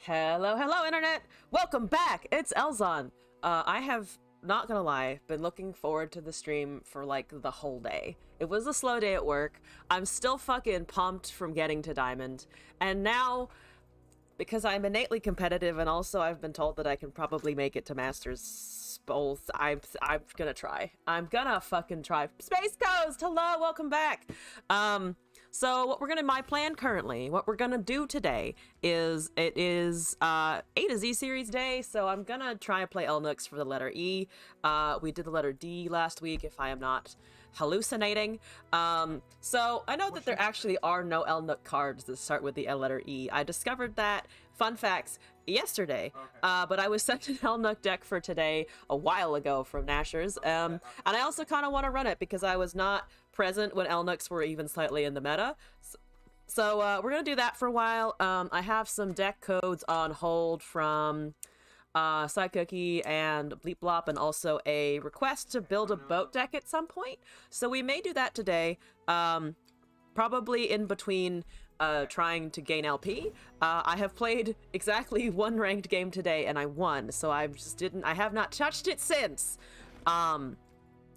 Hello, hello, internet! Welcome back! It's Elzon. I have, not gonna lie, been looking forward to the stream for like the whole day. It was a slow day at work. I'm still fucking pumped from getting to Diamond. And now, because I'm innately competitive and also I've been told that I can probably make it to Masters both, I'm gonna try. I'm gonna fucking try. Space Coast! Hello, welcome back! So my plan currently, what we're gonna do today is, it is A to Z series day, so I'm gonna try and play Elnux for the letter E. We did the letter D last week, if I am not hallucinating. So I know that there actually are no Elnuk cards that start with the letter E. I discovered that, fun facts, yesterday, but I was sent an Elnuk deck for today a while ago from Nashers, and I also kind of want to run it because I was not present when Elnuks were even slightly in the meta. So we're gonna do that for a while. I have some deck codes on hold from Psycookie and Bleep Blop, and also a request to build a boat deck at some point. So we may do that today, probably in between trying to gain LP. I have played exactly one ranked game today and I won, so I have not touched it since.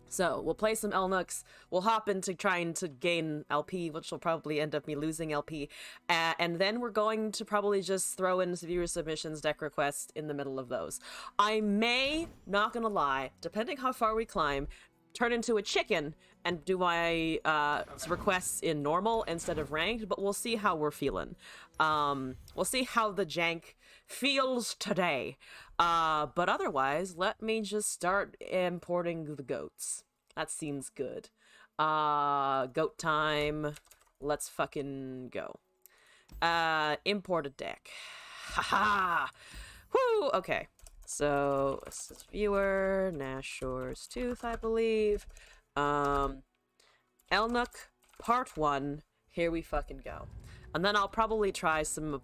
So we'll play some Elnuks, we'll hop into trying to gain LP, which will probably end up me losing LP, and then we're going to probably just throw in viewer submissions, deck requests in the middle of those. I may, not gonna lie, depending how far we climb, turn into a chicken and do my requests in normal instead of ranked, but we'll see how we're feeling. We'll see how the jank feels today. But otherwise, let me just start importing the goats. That seems good. Goat time. Let's fucking go. Import a deck. Haha! Woo! Okay. So, assist viewer, Nash Shores Tooth, I believe. Elnuk, part 1. Here we fucking go. And then I'll probably try some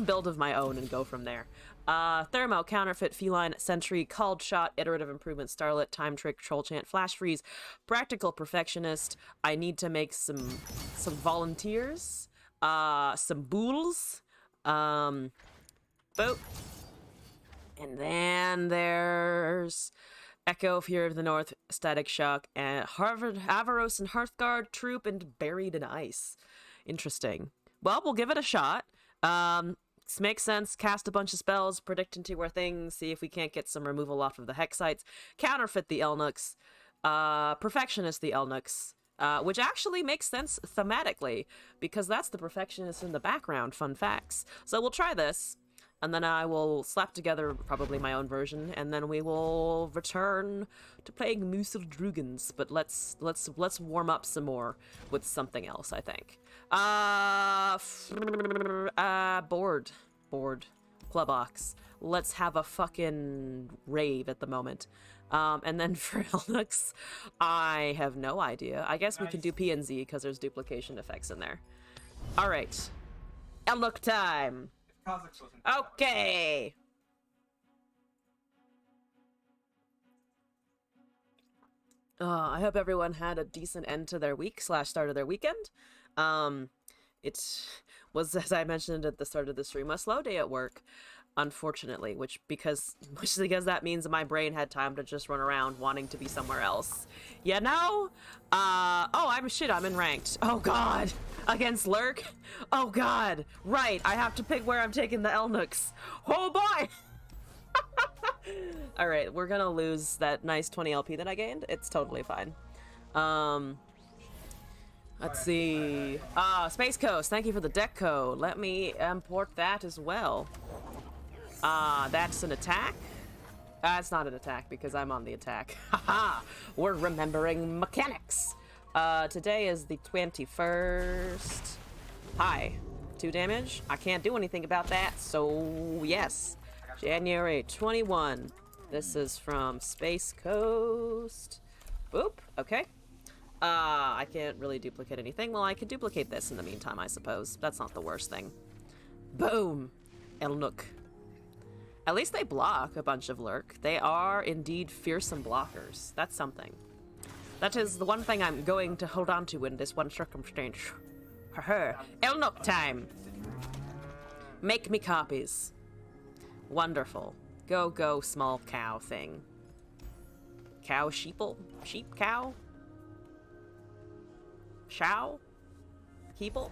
build of my own and go from there. Thermo, Counterfeit, Feline, Sentry, Called Shot, Iterative Improvement, Starlet, Time Trick, Troll Chant, Flash Freeze, Practical Perfectionist. I need to make some volunteers, some bools, boat. And then there's Echo, Fear of the North, Static Shock, and Avaros and Hearthguard, Troop, and Buried in Ice. Interesting. Well, we'll give it a shot. Makes sense. Cast a bunch of spells, predict into our things, see if we can't get some removal off of the hex sites. Counterfeit the Elnuks. Perfectionist the Elnuks. Which actually makes sense thematically, because that's the Perfectionist in the background. Fun facts. So we'll try this. And then I will slap together probably my own version, and then we will return to playing Musel Drugans. But let's warm up some more with something else, I think. Board. Clubox. Let's have a fucking rave at the moment. And then for Elnux, I have no idea. I guess we can do PNZ because there's duplication effects in there. All right. Elnuk time. Okay. I hope everyone had a decent end to their week / start of their weekend. It was, as I mentioned at the start of the stream, a slow day at work, unfortunately, which because that means my brain had time to just run around wanting to be somewhere else. You know? I'm in ranked. Oh god! Against Lurk? Oh god! Right, I have to pick where I'm taking the Elnuks. Oh boy! Alright, we're gonna lose that nice 20 LP that I gained. It's totally fine. Let's see. Space Coast, thank you for the deck code. Let me import that as well. That's an attack? It's not an attack because I'm on the attack. Haha! We're remembering mechanics! Today is the 21st. Hi. 2 damage. I can't do anything about that, so yes. January 21. This is from Space Coast. Boop. Okay. I can't really duplicate anything. Well, I could duplicate this in the meantime, I suppose. That's not the worst thing. Boom! Elnuk. At least they block a bunch of Lurk. They are indeed fearsome blockers. That's something. That is the one thing I'm going to hold on to in this one circumstance. Elnuk time! Make me copies. Wonderful. Go, go, small cow thing. Cow sheeple? Sheep cow? Chow? Keeple?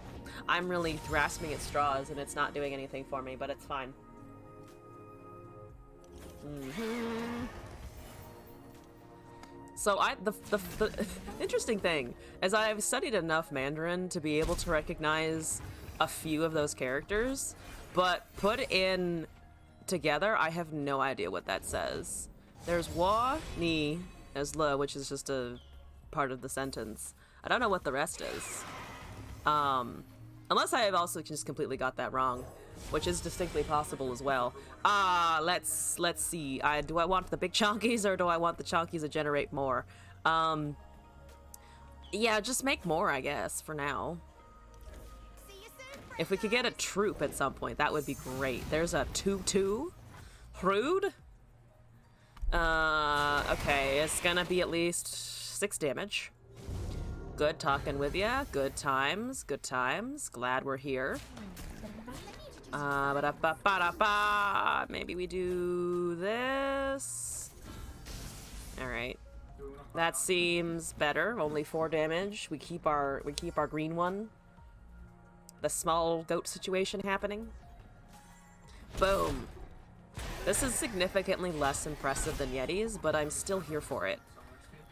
I'm really grasping at straws and it's not doing anything for me, but it's fine. So the interesting thing is I've studied enough Mandarin to be able to recognize a few of those characters, but put in together, I have no idea what that says. There's wa, ni, as le, which is just a part of the sentence. I don't know what the rest is. Unless I have also just completely got that wrong, which is distinctly possible as well. Let's see. Do I want the big chonkies or do I want the chonkies to generate more? Yeah, just make more, I guess, for now. If we could get a troop at some point, that would be great. There's a 2-2. Rude? Okay, it's gonna be at least 6 damage. Good talking with ya. Good times. Good times. Glad we're here. Maybe we do this. Alright. That seems better. Only 4 damage. We keep our green one. The small goat situation happening. Boom. This is significantly less impressive than Yetis, but I'm still here for it.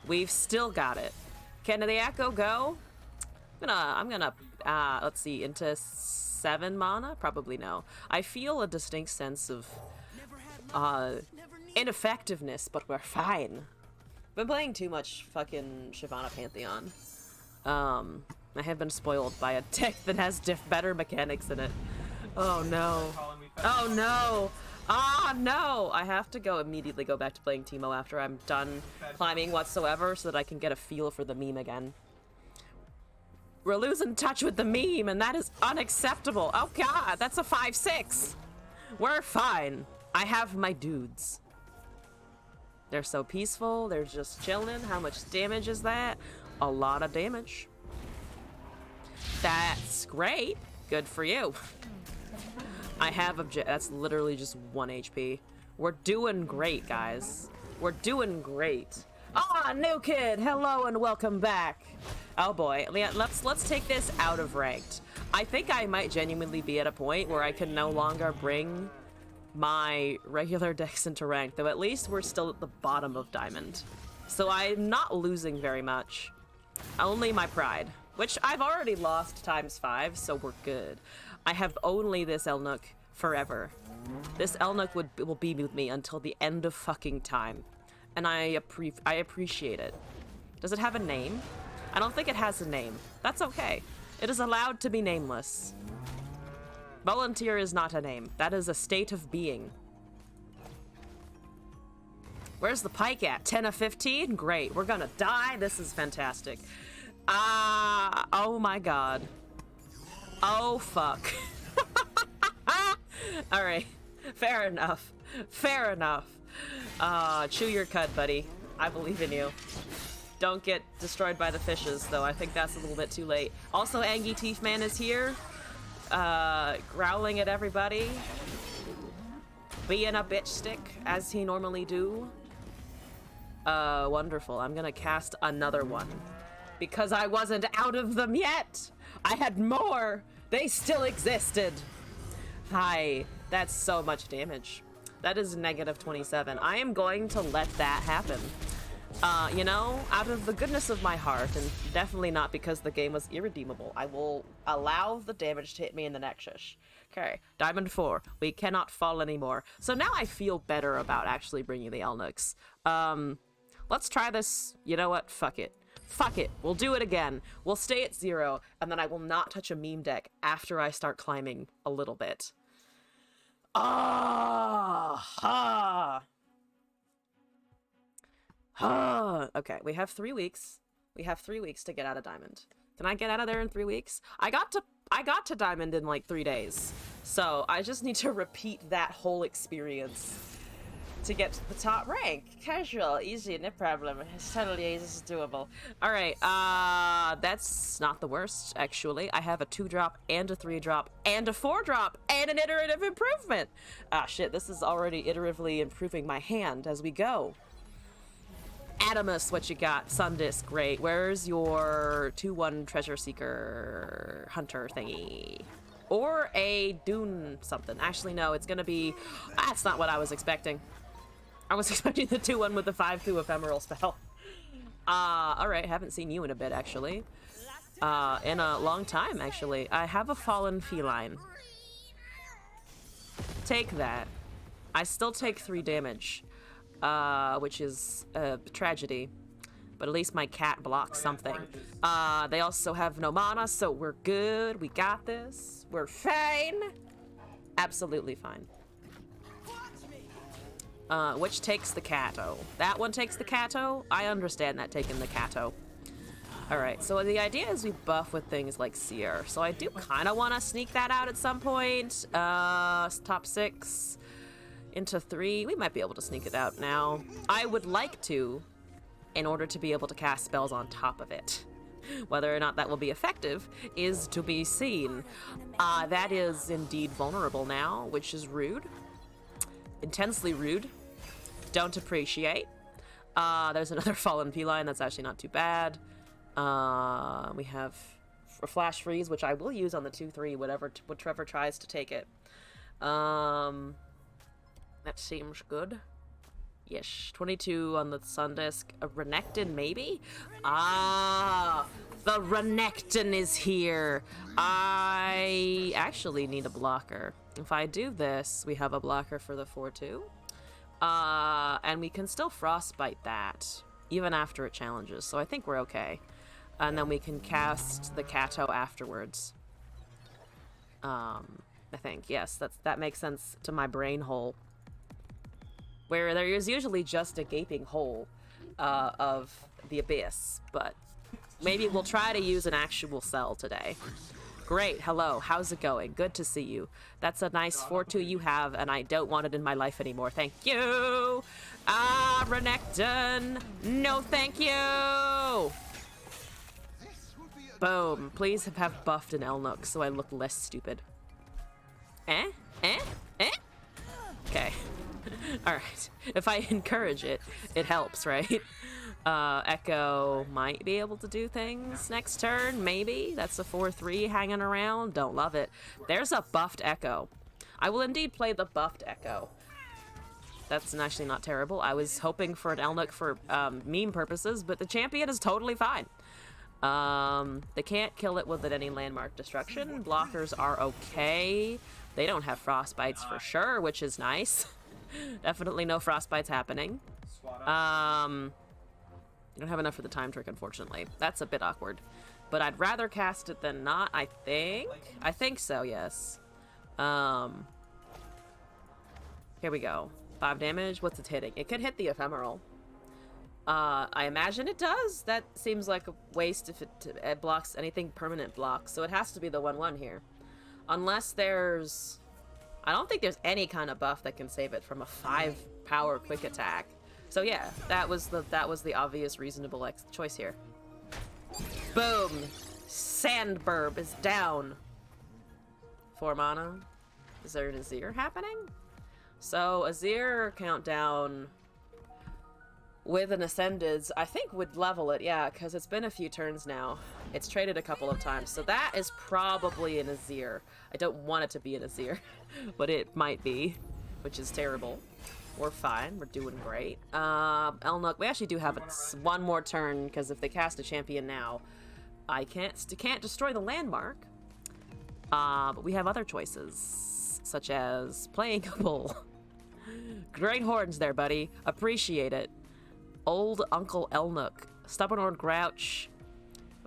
We've still got it. Can the Echo go? I'm gonna let's see, into 7 mana? Probably no. I feel a distinct sense of ineffectiveness, but we're fine. Been playing too much fucking Shyvana Pantheon. I have been spoiled by a deck that has better mechanics in it. Oh no. Oh no! Ah no! I have to immediately go back to playing Teemo after I'm done climbing whatsoever so that I can get a feel for the meme again. We're losing touch with the meme and that is unacceptable. Oh god, that's a 5-6. We're fine. I have my dudes. They're so peaceful, they're just chilling. How much damage is that? A lot of damage. That's great. Good for you. I have that's literally just 1 HP. We're doing great, guys. We're doing great. Ah, new kid. Hello and welcome back. Oh boy. Let's take this out of ranked. I think I might genuinely be at a point where I can no longer bring my regular decks into ranked, though at least we're still at the bottom of diamond. So I'm not losing very much. Only my pride, which I've already lost ×5, so we're good. I have only this Elnook forever. This Elnook will be with me until the end of fucking time. And I appreciate it. Does it have a name? I don't think it has a name. That's okay. It is allowed to be nameless. Volunteer is not a name. That is a state of being. Where's the pike at? 10 of 15? Great. We're gonna die. This is fantastic. Oh my god. Oh fuck. Alright. Fair enough. Fair enough. Chew your cud, buddy. I believe in you. Don't get destroyed by the fishes, though. I think that's a little bit too late. Also, Angie Teethman is here. Growling at everybody. Being a bitch stick, as he normally do. Wonderful. I'm gonna cast another one. Because I wasn't out of them yet! I had more! They still existed! Hi. That's so much damage. That is -27. I am going to let that happen. You know, out of the goodness of my heart, and definitely not because the game was irredeemable, I will allow the damage to hit me in the next shush. Okay, Diamond 4. We cannot fall anymore. So now I feel better about actually bringing the Elnooks. Let's try this. You know what? Fuck it. Fuck it. We'll do it again. We'll stay at 0, and then I will not touch a meme deck after I start climbing a little bit. Okay, we have 3 weeks. We have 3 weeks to get out of Diamond. Can I get out of there in 3 weeks? I got to Diamond in like 3 days. So I just need to repeat that whole experience to get to the top rank. Casual, easy, no problem. It's totally this is doable. All right, that's not the worst, actually. I have a 2-drop and a 3-drop and a 4-drop and an iterative improvement. Ah, shit, this is already iteratively improving my hand as we go. Adamus, what you got? Sundisk, great. Where's your 2-1 treasure seeker hunter thingy? Or a Dune something. Actually, no, it's gonna be... That's not what I was expecting. I was expecting the 2-1 with the 5-2 ephemeral spell. Alright, haven't seen you in a bit, actually. In a long time, actually. I have a fallen feline. Take that. I still take 3 damage, which is a tragedy. But at least my cat blocks something. They also have no mana, so we're good. We got this. We're fine. Absolutely fine. Which takes the Kato? That one takes the Kato? I understand that taking the Kato. Alright, so the idea is we buff with things like Seer. So I do kind of want to sneak that out at some point. Top 6 into 3. We might be able to sneak it out now. I would like to, in order to be able to cast spells on top of it. Whether or not that will be effective is to be seen. That is indeed vulnerable now, which is rude. Intensely rude. Don't appreciate. There's another fallen feline. That's actually not too bad. We have a flash freeze, which I will use on the 2-3, whichever tries to take it. That seems good. Yes, 22 on the Sundisk. A Renekton, maybe? Ah, the Renekton is here. I actually need a blocker. If I do this, we have a blocker for the 4-2. And we can still Frostbite that, even after it challenges. So I think we're okay. And then we can cast the Kato afterwards. I think, yes, that makes sense to my brain hole. Where there is usually just a gaping hole of the abyss, but maybe we'll try to use an actual cell today. Great, hello, how's it going? Good to see you. That's a nice 4-2 you have, and I don't want it in my life anymore. Thank you! Ah, Renekton! No, thank you! Boom. Please have buffed an Elnook so I look less stupid. Eh? Okay. Alright. If I encourage it, it helps, right? Echo might be able to do things next turn, maybe. That's a 4-3 hanging around. Don't love it. There's a buffed Echo. I will indeed play the buffed Echo. That's actually not terrible. I was hoping for an Elnook for meme purposes, but the champion is totally fine. They can't kill it with any landmark destruction. Blockers are okay. They don't have frostbites for sure, which is nice. Definitely no frostbites happening. You don't have enough for the time trick, unfortunately. That's a bit awkward. But I'd rather cast it than not, I think. I think so, yes. Here we go. 5 damage. What's it hitting? It could hit the ephemeral. I imagine it does. That seems like a waste if it blocks anything permanent blocks. So it has to be the 1/1 here. Unless there's... I don't think there's any kind of buff that can save it from a 5-power quick attack. So yeah, that was the obvious reasonable choice here. Boom! Sandburb is down. 4 mana. Is there an Azir happening? So Azir countdown with an Ascended, I think would level it, yeah, because it's been a few turns now. It's traded a couple of times, so that is probably an Azir. I don't want it to be an Azir, but it might be, which is terrible. We're fine, we're doing great. Elnook, we actually do have one more turn, because if they cast a champion now, I can't destroy the landmark. But we have other choices, such as playing a bull. Great horns there, buddy. Appreciate it. Old Uncle Elnook. Stubborn old grouch.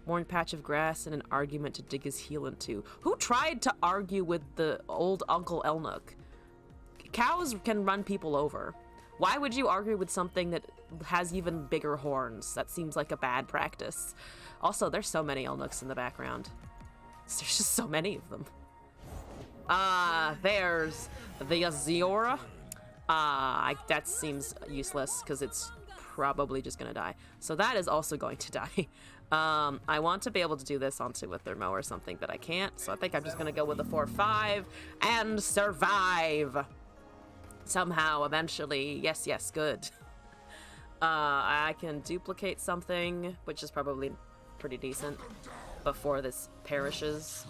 Worn patch of grass and an argument to dig his heel into. Who tried to argue with the old Uncle Elnook? Cows can run people over. Why would you argue with something that has even bigger horns? That seems like a bad practice. Also, there's so many Elnooks in the background. There's just so many of them. There's the Azora. That seems useless because it's probably just gonna die. So that is also going to die. I want to be able to do this onto a thermo or something, but I can't. So I think I'm just gonna go with a 4-5 and survive somehow eventually. Yes, yes, good. I can duplicate something, which is probably pretty decent before this perishes.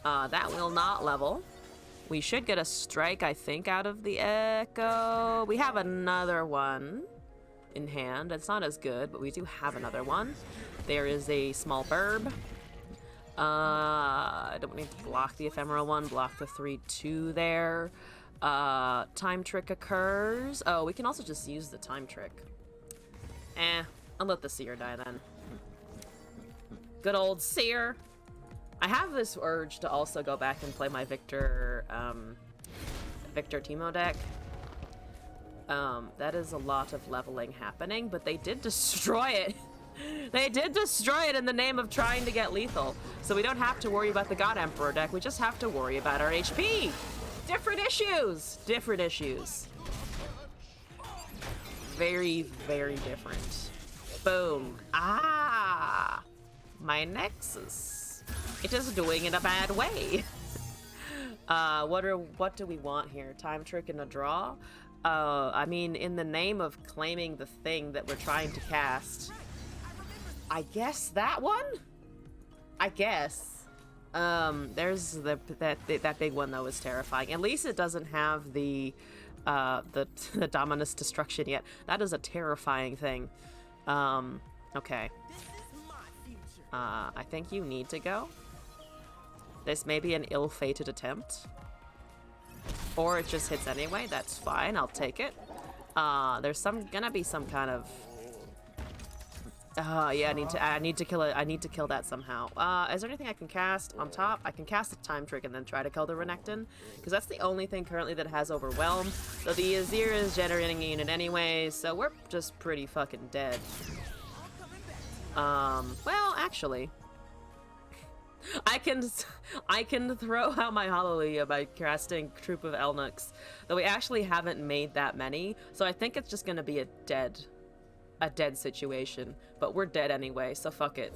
That will not level. We should get a strike, I think, out of the echo. We have another one in hand. It's not as good, but we do have another one. There is a small burb. I don't need to block the ephemeral one. Block the 3-2 there. Time trick occurs. Oh, we can also just use the time trick. I'll let the seer die then. Good old seer. I have this urge to also go back and play my Victor Teemo deck. That is a lot of leveling happening, but they did destroy it. They did destroy it in the name of trying to get lethal. So we don't have to worry about the God Emperor deck. We just have to worry about our HP. Different issues. Different issues. Very, very different. Boom. Ah! My Nexus. It is doing it a bad way. What do we want here? Time trick and a draw? I mean, in the name of claiming the thing that we're trying to cast, I guess that one? I guess. There's that big one though is terrifying. At least it doesn't have the Dominus Destruction yet. That is a terrifying thing. Okay. I think you need to go. This may be an ill-fated attempt. Or it just hits anyway. That's fine. I'll take it. There's gonna be some kind of... yeah, I need to kill it. I need to kill that somehow. Is there anything I can cast on top? I can cast a time trick and then try to kill the Renekton, because that's the only thing currently that has Overwhelm. So the Azir is generating a unit anyway, so we're just pretty fucking dead. Well, actually, I can throw out my Hallelujah by casting Troop of Elnuks, though we actually haven't made that many, so I think it's just gonna be a dead situation, but we're dead anyway, so fuck it.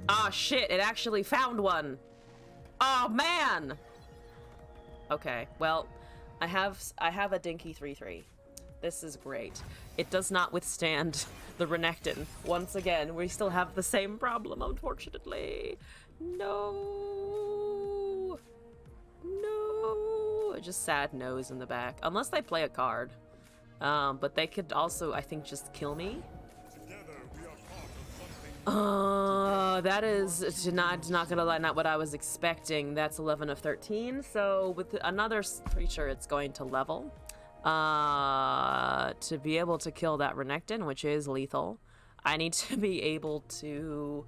Ah, shit, it actually found one. Oh, man. Okay, well, I have a dinky 3-3. This is great. It does not withstand the Renekton. Once again, we still have the same problem, unfortunately. No. No. Just sad nose in the back. Unless they play a card. But they could also, I think, just kill me. That is not gonna lie, not what I was expecting. That's 11 of 13. So with another creature, it's going to level. To be able to kill that Renekton, which is lethal, I need to be able to.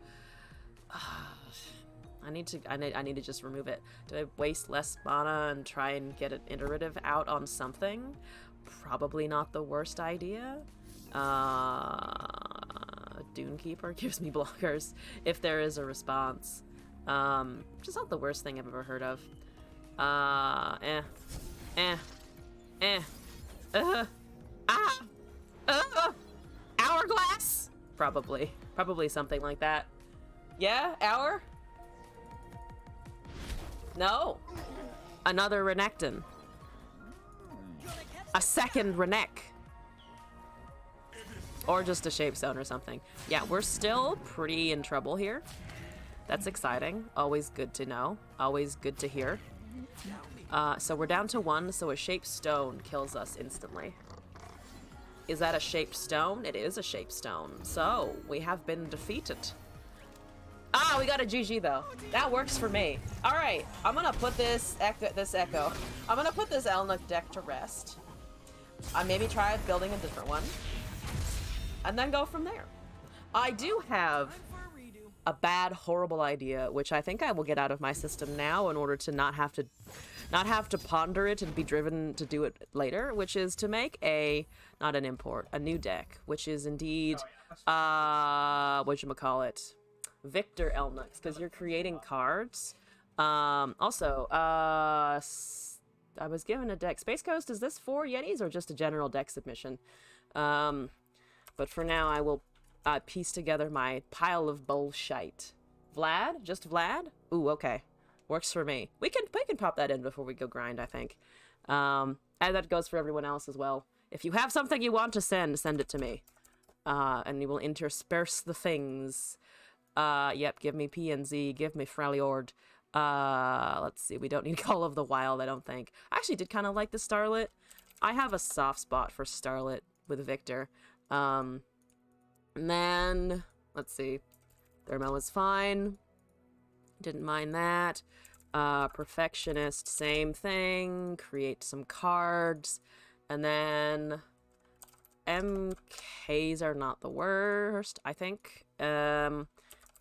I need to just remove it. Do I waste less mana and try and get an iterative out on something? Probably not the worst idea. Dunekeeper gives me blockers if there is a response. Which is not the worst thing I've ever heard of. Hourglass? Probably something like that. Yeah, hour? No. Another Renekton. A second Renek. Or just a Shapestone or something. Yeah, we're still pretty in trouble here. That's exciting. Always good to know. Always good to hear. So we're down to 1, so a Shaped Stone kills us instantly. Is that a Shaped Stone? It is a Shaped Stone. So, we have been defeated. Ah, we got a GG though. That works for me. Alright, I'm gonna put this Echo. I'm gonna put this Elnuk deck to rest. Maybe try building a different one. And then go from there. I do have a bad, horrible idea, which I think I will get out of my system now in order to not have to ponder it and be driven to do it later, which is to make a new deck, which is indeed whatchamacallit, Victor Elnuks, because you're creating cards. Also, I was given a deck. Space Coast, is this for Yetis or just a general deck submission? But for now, I will piece together my pile of bullshit. Vlad? Just Vlad? Ooh, okay. Works for me. We can pop that in before we go grind, I think. And that goes for everyone else as well. If you have something you want to send it to me. And you will intersperse the things. Yep, give me PNZ, give me Freljord. Let's see, we don't need Call of the Wild, I don't think. I actually did kind of like the Starlet. I have a soft spot for Starlet with Victor. And then, let's see. Thermo is fine. Didn't mind that. Perfectionist, same thing. Create some cards. And then MKs are not the worst, I think.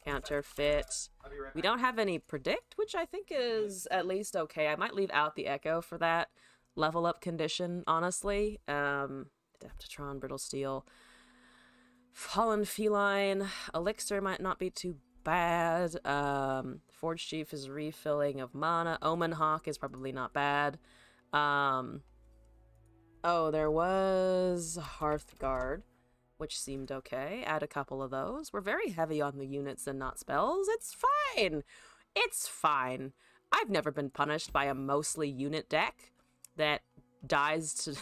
Counterfeit. We don't have any predict, which I think is at least okay. I might leave out the echo for that level up condition, honestly. Adaptatron, Brittle Steel. Fallen Feline. Elixir might not be too bad. Forge Chief is refilling of mana. Omen Hawk is probably not bad. Oh, there was Hearthguard, which seemed okay. Add a couple of those. We're very heavy on the units and not spells. It's fine. It's fine. I've never been punished by a mostly unit deck that dies to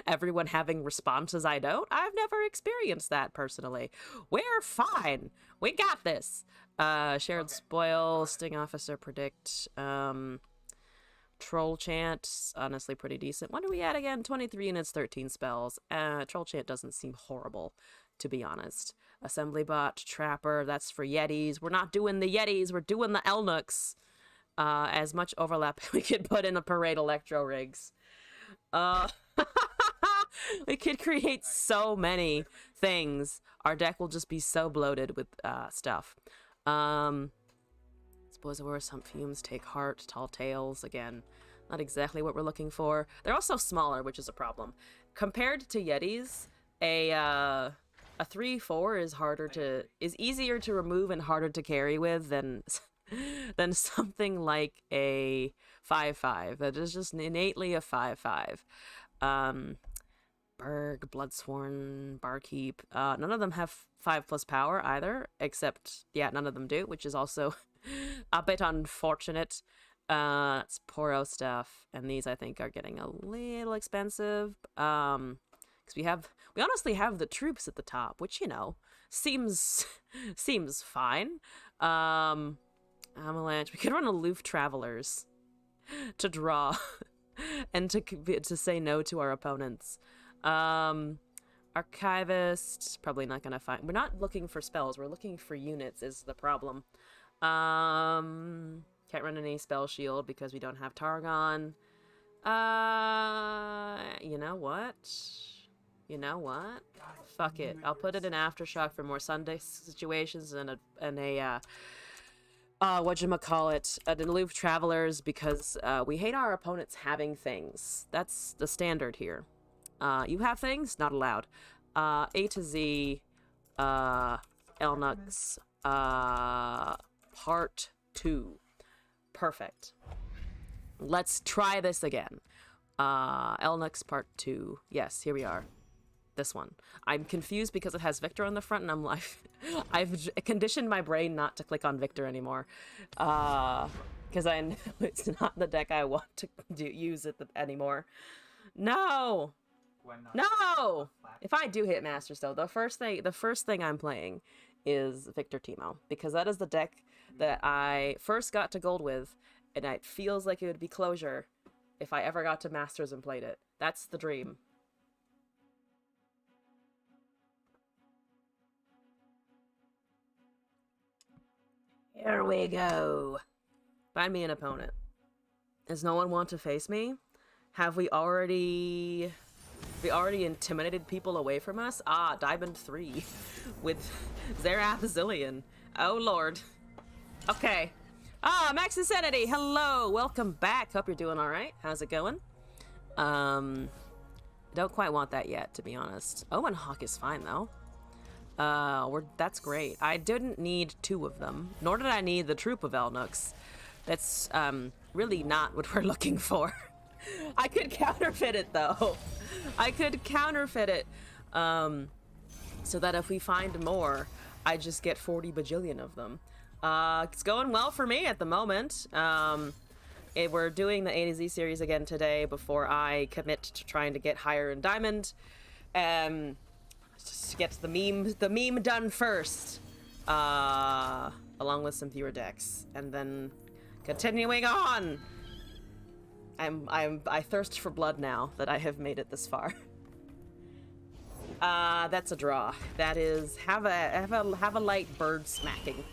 everyone having responses I don't. I've never experienced that personally. We're fine. We got this. Shared Spoil, Sting Officer, Predict, Troll Chant, honestly pretty decent. What do we add again? 23 units, 13 spells. Troll Chant doesn't seem horrible, to be honest. Assembly Bot, Trapper, that's for Yetis. We're not doing the Yetis, we're doing the Elnuks. As much overlap we could put in a Parade Electro Rigs. We could create so many things. Our deck will just be so bloated with stuff. Suppose some fumes take heart, tall tales. Again, not exactly what we're looking for. They're also smaller, which is a problem. Compared to Yetis, a 3/4 is easier to remove and harder to carry with than something like a 5/5 that is just innately a 5/5. Berg, Bloodsworn, Barkeep. None of them have 5+ power either, except, yeah, none of them do, which is also a bit unfortunate. It's Poro stuff, and these I think are getting a little expensive. Because we honestly have the troops at the top, which, you know, seems fine. Avalanche. We could run Aloof Travelers to draw and to say no to our opponents. Archivist, probably not gonna find. We're not looking for spells. We're looking for units is the problem. Can't run any spell shield because we don't have Targon. You know what? Fuck it. I'll put it in Aftershock for more Sunday situations and a whatchamacallit, an Aloof Travelers because we hate our opponents having things. That's the standard here. You have things? Not allowed. A to Z, Elnuks, Part 2. Perfect. Let's try this again. Elnuks Part 2. Yes, here we are. This one. I'm confused because it has Victor on the front, and I'm like, I've conditioned my brain not to click on Victor anymore. Because I know it's not the deck I want to use it anymore. No! No! If I do hit Masters, though, the first thing I'm playing is Victor Timo, because that is the deck that I first got to gold with, and it feels like it would be closure if I ever got to Masters and played it. That's the dream. Here we go. Find me an opponent. Does no one want to face me? Have we already intimidated people away from us? Diamond 3 with Zerath Zillion. Oh lord. Okay. Max Insanity, hello, welcome back. Hope you're doing alright. How's it going? Don't quite want that yet, to be honest. Owen Hawk is fine though. That's great. I didn't need 2 of them, nor did I need the troop of Elnuks. That's really not what we're looking for. I could counterfeit it though. I could counterfeit it, so that if we find more, I just get 40 bajillion of them. It's going well for me at the moment. We're doing the A to Z series again today before I commit to trying to get higher in Diamond. Just to get the meme done first, along with some fewer decks, and then continuing on. I thirst for blood now that I have made it this far. That's a draw. That is have a light bird smacking.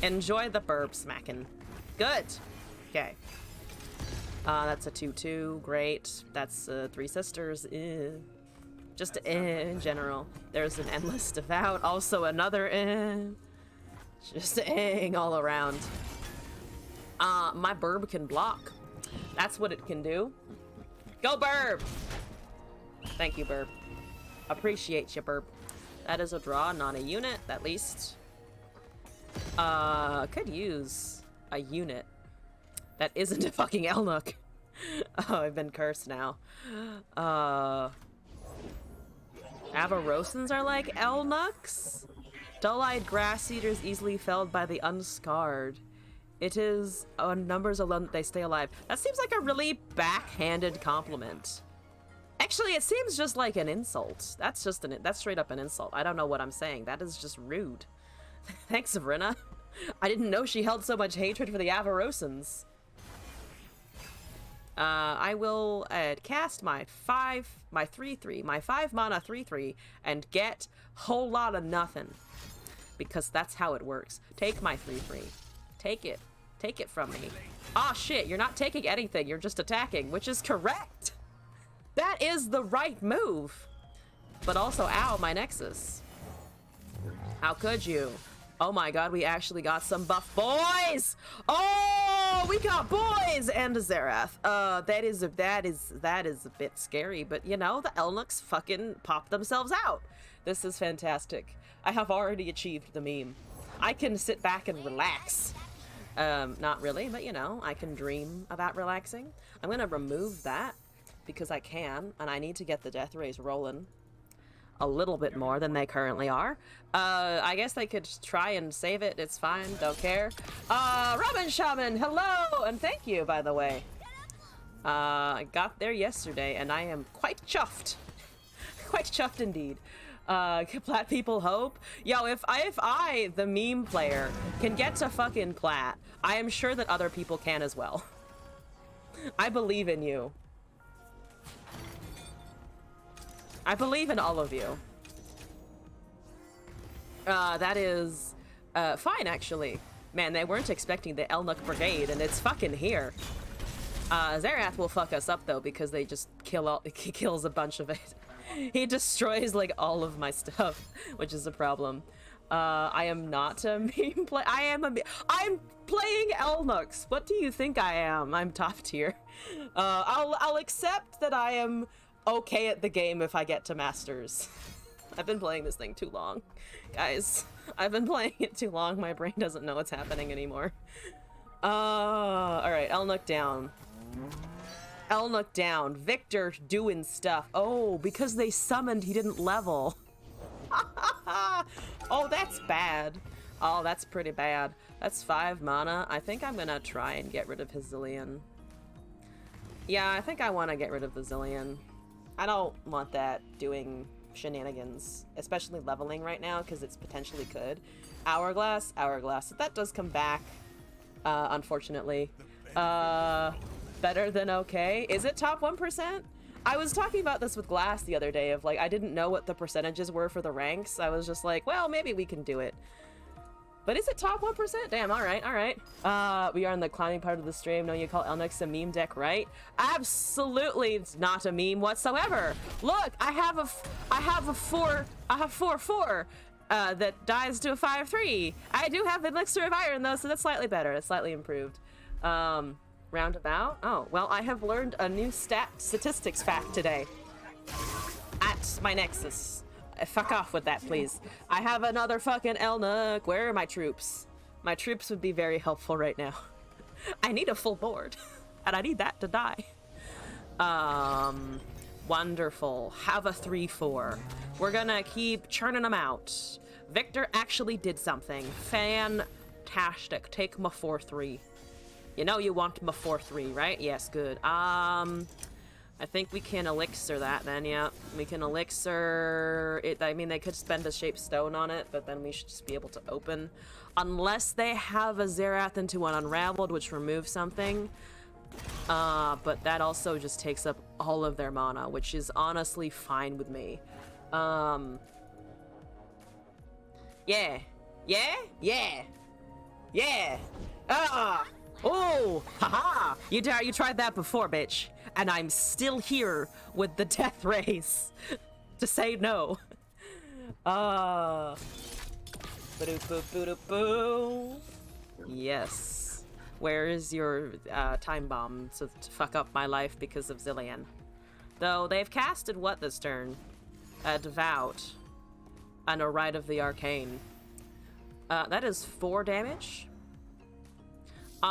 Enjoy the burb smacking. Good. Okay. That's a 2/2. Great. That's 3 sisters. Just in general. There's an endless devout. Also another just all around. My burb can block. That's what it can do. Go burb! Thank you, burb. Appreciate you, burb. That is a draw, not a unit, at least. Could use a unit that isn't a fucking Elnook. Oh, I've been cursed now. Avarosans are like Elnooks? Dull-eyed grass eaters easily felled by the unscarred. It is on numbers alone that they stay alive. That seems like a really backhanded compliment. Actually, it seems just like an insult. That's straight up an insult. I don't know what I'm saying. That is just rude. Thanks, Sabrina. I didn't know she held so much hatred for the Avarosans. I will cast my 3/3, my 5 mana 3/3, and get whole lot of nothing. Because that's how it works. Take my 3/3. Take it. Take it from me. Ah, shit, you're not taking anything, you're just attacking, which is correct. That is the right move. But also, ow, my Nexus. How could you? Oh my god, we actually got some buff boys! Oh, we got boys and a Zerath. That is a bit scary, but you know, the Elnooks fucking pop themselves out. This is fantastic. I have already achieved the meme. I can sit back and relax. Not really, but you know, I can dream about relaxing. I'm gonna remove that because I can, and I need to get the death rays rolling a little bit more than they currently are. I guess they could try and save it. It's fine. Don't care. Robin Shaman, hello! And thank you, by the way. I got there yesterday, and I am quite chuffed. Quite chuffed indeed. Plat people hope. Yo, if I, the meme player, can get to fucking plat, I am sure that other people can as well. I believe in you. I believe in all of you. That is fine, actually. Man, they weren't expecting the Elnook Brigade, and it's fucking here. Zerath will fuck us up, though, because they just he kills a bunch of it. He destroys, like, all of my stuff, which is a problem. I am not a meme player. I'm playing Elnooks. What do you think I am? I'm top tier. I'll accept that I am okay at the game if I get to Masters. I've been playing this thing too long. Guys, I've been playing it too long. My brain doesn't know what's happening anymore. Alright, Elnook down. Elnook down. Victor doing stuff. Oh, because they summoned, he didn't level. Oh, that's bad. Oh, that's pretty bad. That's 5 mana. I think I'm gonna try and get rid of his Zillion. Yeah, I think I want to get rid of the Zillion. I don't want that doing shenanigans, especially leveling right now, because it's potentially could. Hourglass. That does come back, unfortunately. Better than okay. Is it top 1%? I was talking about this with Glass the other day of, like, I didn't know what the percentages were for the ranks. I was just like, well, maybe we can do it. But is it top 1%? Damn, alright. We are in the climbing part of the stream. No, you call Elnooks a meme deck, right? Absolutely, it's not a meme whatsoever. Look, I have a 4/4 that dies to a 5/3. I do have Elixir of Iron though, so that's slightly better. It's slightly improved. Roundabout. Oh, well, I have learned a new statistics fact today. At my Nexus. Fuck off with that, please. I have another fucking Elnook. Where are my troops? My troops would be very helpful right now. I need a full board. and I need that to die. Wonderful. Have a 3-4. We're gonna keep churning them out. Victor actually did something. Fantastic. Take my 4-3. You know you want my 4-3, right? Yes, good. I think we can elixir that then, yeah. We can elixir it. I mean, they could spend a shaped stone on it, but then we should just be able to open. Unless they have a Zerath into an Unraveled, which removes something. But that also just takes up all of their mana, which is honestly fine with me. Yeah. Yeah? Yeah. Yeah. Oh! Haha! You tried that before, bitch. And I'm still here with the death rays to say no. Boo-boo-boo-boo. Yes. Where is your time bomb to fuck up my life because of Zillion? Though they've casted what this turn? A Devout and a Rite of the Arcane. That is 4 damage. You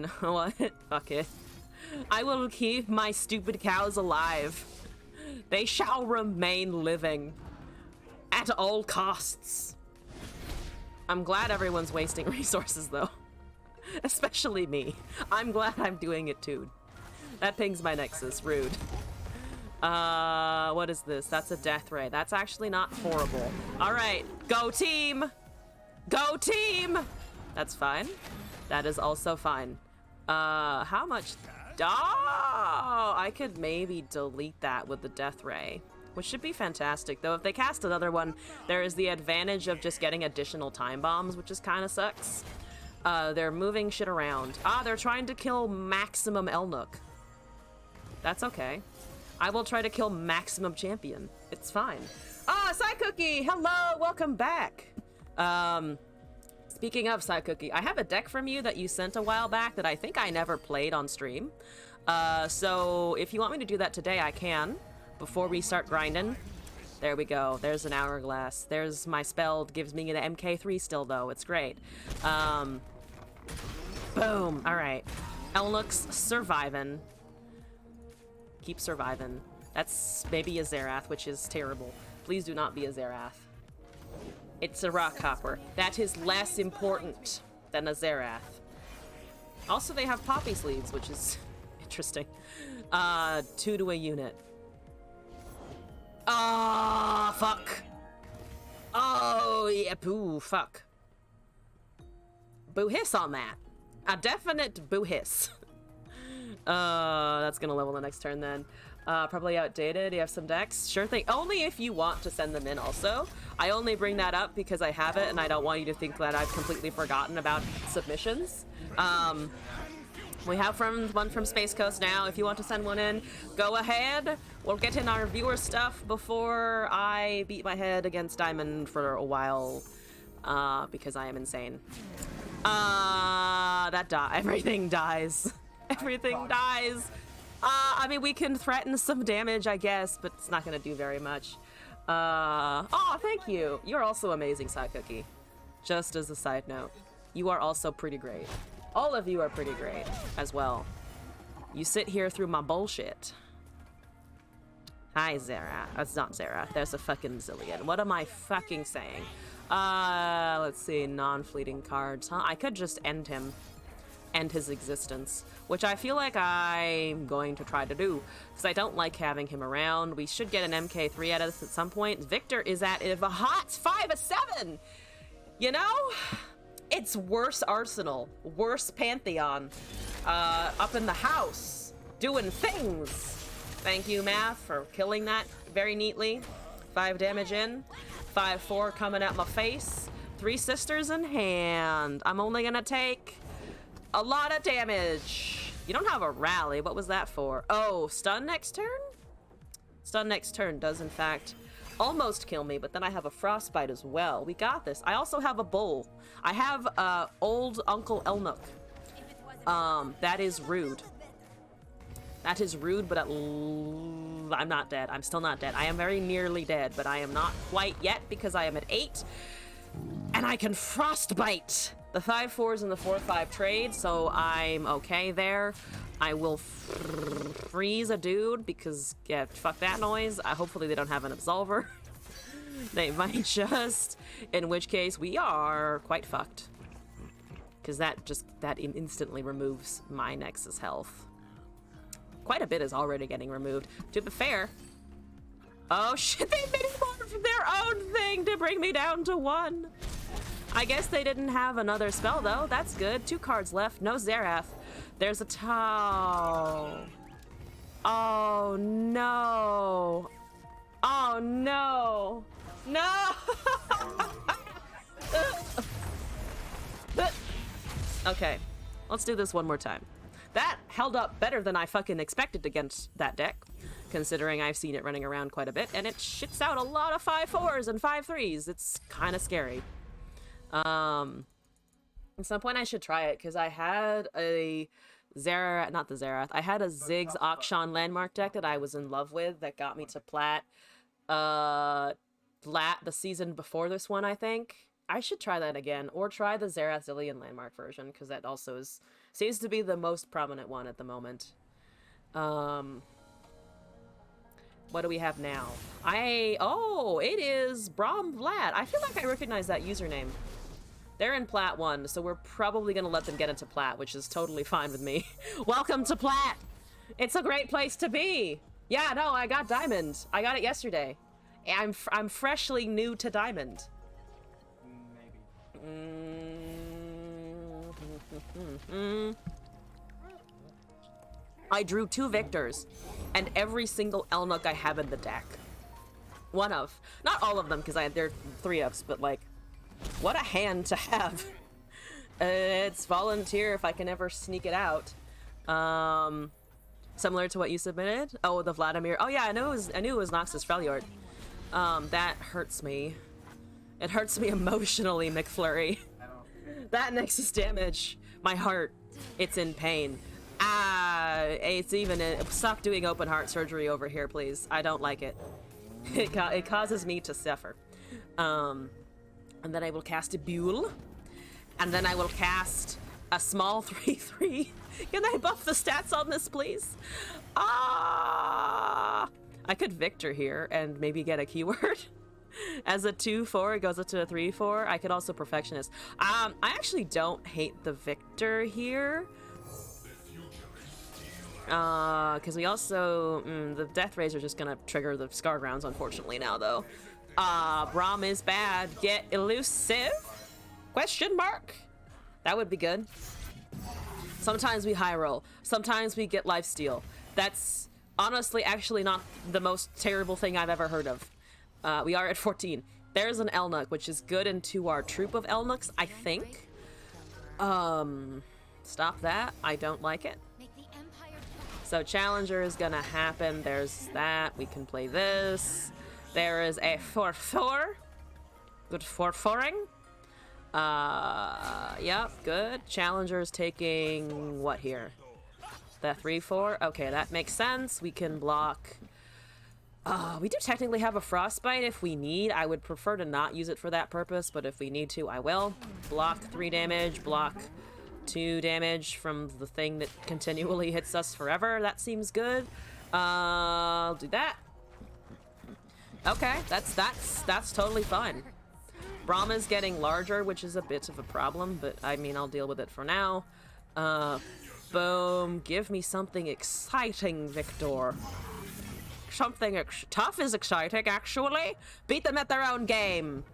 know what? Fuck it. I will keep my stupid cows alive. They shall remain living at all costs. I'm glad everyone's wasting resources though. Especially me. I'm glad I'm doing it too. That pings my nexus. Rude. What is this? That's a death ray. That's actually not horrible. Alright, go team! Go team! That's fine. That is also fine. How much? Oh, I could maybe delete that with the death ray, which should be fantastic. Though if they cast another one, there is the advantage of just getting additional time bombs, which is kind of sucks. They're moving shit around. They're trying to kill Maximum Elnook. That's okay. I will try to kill Maximum Champion. It's fine. Sai Cookie! Hello! Welcome back! Speaking of Sai Cookie, I have a deck from you that you sent a while back that I think I never played on stream. So if you want me to do that today, I can. Before we start grinding. There we go. There's an hourglass. There's my spell. Gives me an MK3 still, though. It's great. Boom. Alright. Elnook's surviving. Keep surviving. That's maybe a Zerath, which is terrible. Please do not be a Zerath. It's a rock hopper. That is less important than a Zerath. Also, they have poppy sleeves, which is interesting. 2 to a unit. Fuck. Oh, yeah, boo, fuck. Boo hiss on that. A definite boo hiss. That's gonna level the next turn then. Probably outdated. You have some decks? Sure thing. Only if you want to send them in also. I only bring that up because I have it and I don't want you to think that I've completely forgotten about submissions. We have one from Space Coast now. If you want to send one in, go ahead. We'll get in our viewer stuff before I beat my head against Diamond for a while, because I am insane. Everything dies. Everything dies. I mean, we can threaten some damage, I guess, but it's not gonna do very much. Oh, thank you. You're also amazing, Sai Cookie. Just as a side note, you are also pretty great. All of you are pretty great as well. You sit here through my bullshit. Hi, Zera. That's not Zera. There's a fucking zillion. What am I fucking saying? Let's see. Non-fleeting cards, huh? I could just end him. End his existence. Which I feel like I'm going to try to do. Because I don't like having him around. We should get an MK3 out of this at some point. Victor is at a hot 5-7! You know? It's worse Arsenal. Worse Pantheon. Up in the house. Doing things. Thank you, Math, for killing that very neatly. 5 damage in. 5-4 coming at my face. 3 sisters in hand. I'm only gonna take a lot of damage. You don't have a rally. What was that for? Oh, stun next turn? Stun next turn does, in fact, almost kill me, but then I have a frostbite as well. We got this. I also have a bull. I have old Uncle Elnook. That is rude. That is rude, but I'm not dead. I'm still not dead. I am very nearly dead, but I am not quite yet because I am at 8. And I can frostbite The 5/4s and the 4/5 trade, so I'm okay there. I will freeze a dude because, yeah, fuck that noise. Hopefully they don't have an absolver. They might just, in which case we are quite fucked. Because that instantly removes my Nexus health. Quite a bit is already getting removed. To be fair, oh shit, they made more from their own thing to bring me down to 1. I guess they didn't have another spell though. That's good. 2 cards left. No Xerath. There's a Tau. Oh no. Oh no. No. Okay. Let's do this one more time. That held up better than I fucking expected against that deck, considering I've seen it running around quite a bit, and it shits out a lot of 5/4s and 5/3s. It's kind of scary. At some point I should try it, because I had a not the Xerath, I had a Ziggs Akshan landmark deck that I was in love with that got me to plat, the season before this one, I think. I should try that again, or try the Xerath Zillion landmark version, because that also seems to be the most prominent one at the moment. What do we have now? Oh, it is Brom Vlad. I feel like I recognize that username. They're in Plat 1, so we're probably gonna let them get into Plat, which is totally fine with me. Welcome to Plat! It's a great place to be! Yeah, no, I got Diamond. I got it yesterday. I'm freshly new to Diamond. I drew 2 victors, and every single Elnuk I have in the deck. One of. Not all of them, because there are 3 ofs, but like, what a hand to have. It's volunteer if I can ever sneak it out. Similar to what you submitted. Oh, the Vladimir. Oh yeah, I knew it was Noxus Freljord. That hurts me. It hurts me emotionally, McFlurry. That Nexus damage. My heart. It's in pain. Stop doing open heart surgery over here, please. I don't like it. It causes me to suffer. And then I will cast a Buell. And then I will cast a small 3/3. Can I buff the stats on this, please? I could Victor here and maybe get a keyword. As a 2/4, it goes up to a 3/4. I could also Perfectionist. I actually don't hate the Victor here. Because we also... the Death Rays are just gonna trigger the Scar Grounds, unfortunately, now, though. Braum is bad. Get Elusive? Question mark? That would be good. Sometimes we high roll. Sometimes we get lifesteal. That's honestly actually not the most terrible thing I've ever heard of. We are at 14. There's an Elnuk, which is good into our troop of Elnuks, I think. Stop that. I don't like it. So Challenger is gonna happen. There's that. We can play this. There is a 4/4. Good 4/4ing. Yep, good. Challenger's taking what here? The 3/4? Okay, that makes sense. We can block. We do technically have a Frostbite if we need. I would prefer to not use it for that purpose, but if we need to, I will. Block 3 damage, block 2 damage from the thing that continually hits us forever. That seems good. I'll do that. Okay, that's totally fine. Brahma's getting larger, which is a bit of a problem, but I mean, I'll deal with it for now. Boom. Give me something exciting, Victor. Something tough is exciting, actually. Beat them at their own game.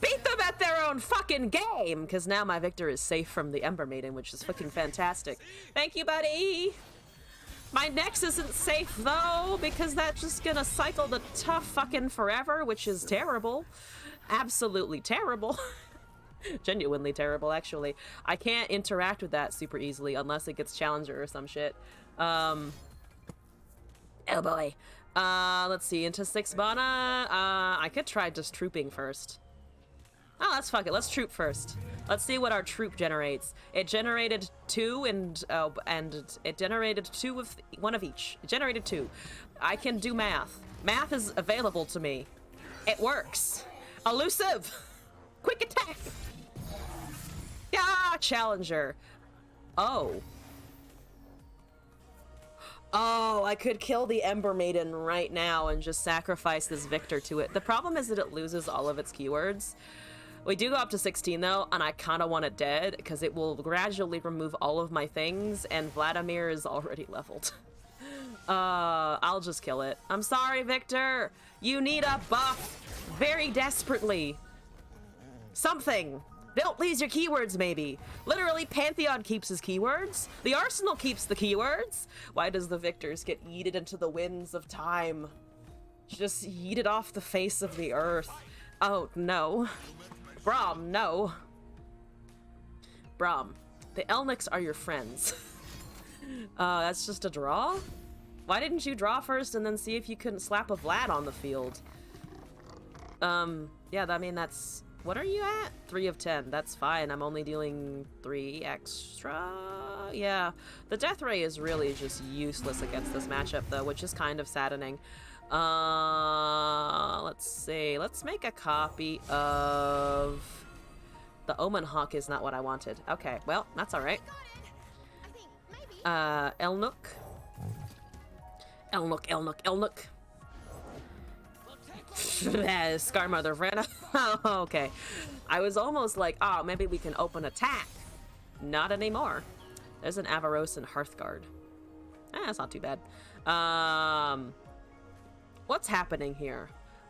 Beat them at their own fucking game! Because now my Victor is safe from the Ember Maiden, which is fucking fantastic. Thank you, buddy! My Nex isn't safe, though, because that's just gonna cycle the tough fucking forever, which is terrible. Absolutely terrible. Genuinely terrible, actually. I can't interact with that super easily unless it gets Challenger or some shit. Oh boy. Let's see, into 6 mana. I could try just trooping first. Oh, let's fuck it. Let's troop first. Let's see what our troop generates. It generated 2 and it generated 2 of one of each. It generated 2. I can do math. Math is available to me. It works. Elusive. Quick attack. challenger. Oh. Oh, I could kill the Ember Maiden right now and just sacrifice this Victor to it. The problem is that it loses all of its keywords. We do go up to 16 though, and I kind of want it dead because it will gradually remove all of my things, and Vladimir is already leveled. I'll just kill it. I'm sorry, Victor. You need a buff very desperately. Something. Don't lose your keywords, maybe. Literally, Pantheon keeps his keywords. The Arsenal keeps the keywords. Why does the Victors get yeeted into the winds of time? Just yeeted off the face of the earth. Oh, no. Braum, no. Braum, the Elniks are your friends. That's just a draw? Why didn't you draw first and then see if you couldn't slap a Vlad on the field? Yeah, I mean, that's... What are you at? 3 of 10. That's fine. I'm only dealing 3 extra. Yeah. The Death Ray is really just useless against this matchup, though, which is kind of saddening. Let's see. Let's make a copy of... The Omen Hawk is not what I wanted. Okay, well, that's alright. Elnuk. Elnuk. Scarmother Vrana. Oh, okay. I was almost like, oh, maybe we can open attack. Not anymore. There's an Avaros and Hearthguard. That's not too bad. What's happening here?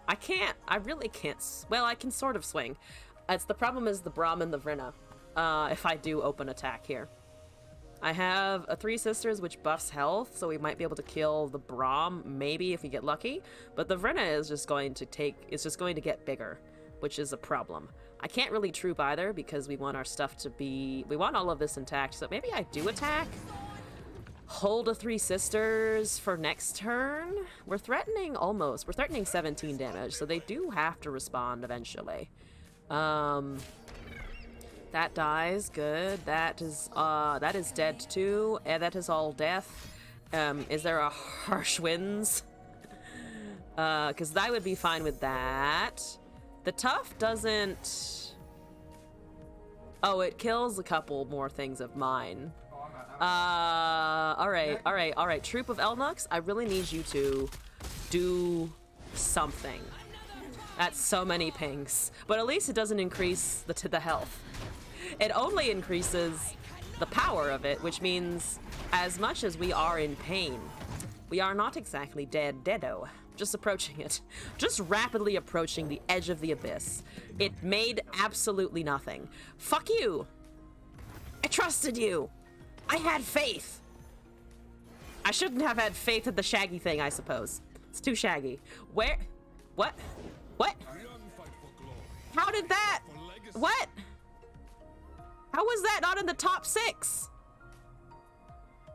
I really can't, well, I can sort of swing. The problem is the Braum and the Vrina, if I do open attack here. I have a 3 Sisters, which buffs health, so we might be able to kill the Braum, maybe, if we get lucky. But the Vrina is just going to get bigger, which is a problem. I can't really troop either, because we want our stuff to be... We want all of this intact, so maybe I do attack. Hold a 3 Sisters for next turn. We're threatening 17 damage, so they do have to respond eventually. That dies, good. That is dead too. And that is all death. Is there a Harsh Winds? Because I would be fine with that. The Tough doesn't... Oh, it kills a couple more things of mine. Alright. Troop of Elnuks, I really need you to do something. That's so many pings. But at least it doesn't increase the health. It only increases the power of it, which means as much as we are in pain, we are not exactly deado. Just approaching it. Just rapidly approaching the edge of the abyss. It made absolutely nothing. Fuck you! I trusted you! I had faith! I shouldn't have had faith in the shaggy thing, I suppose. It's too shaggy. Where? What? What? How did that? What? How was that not in the top 6?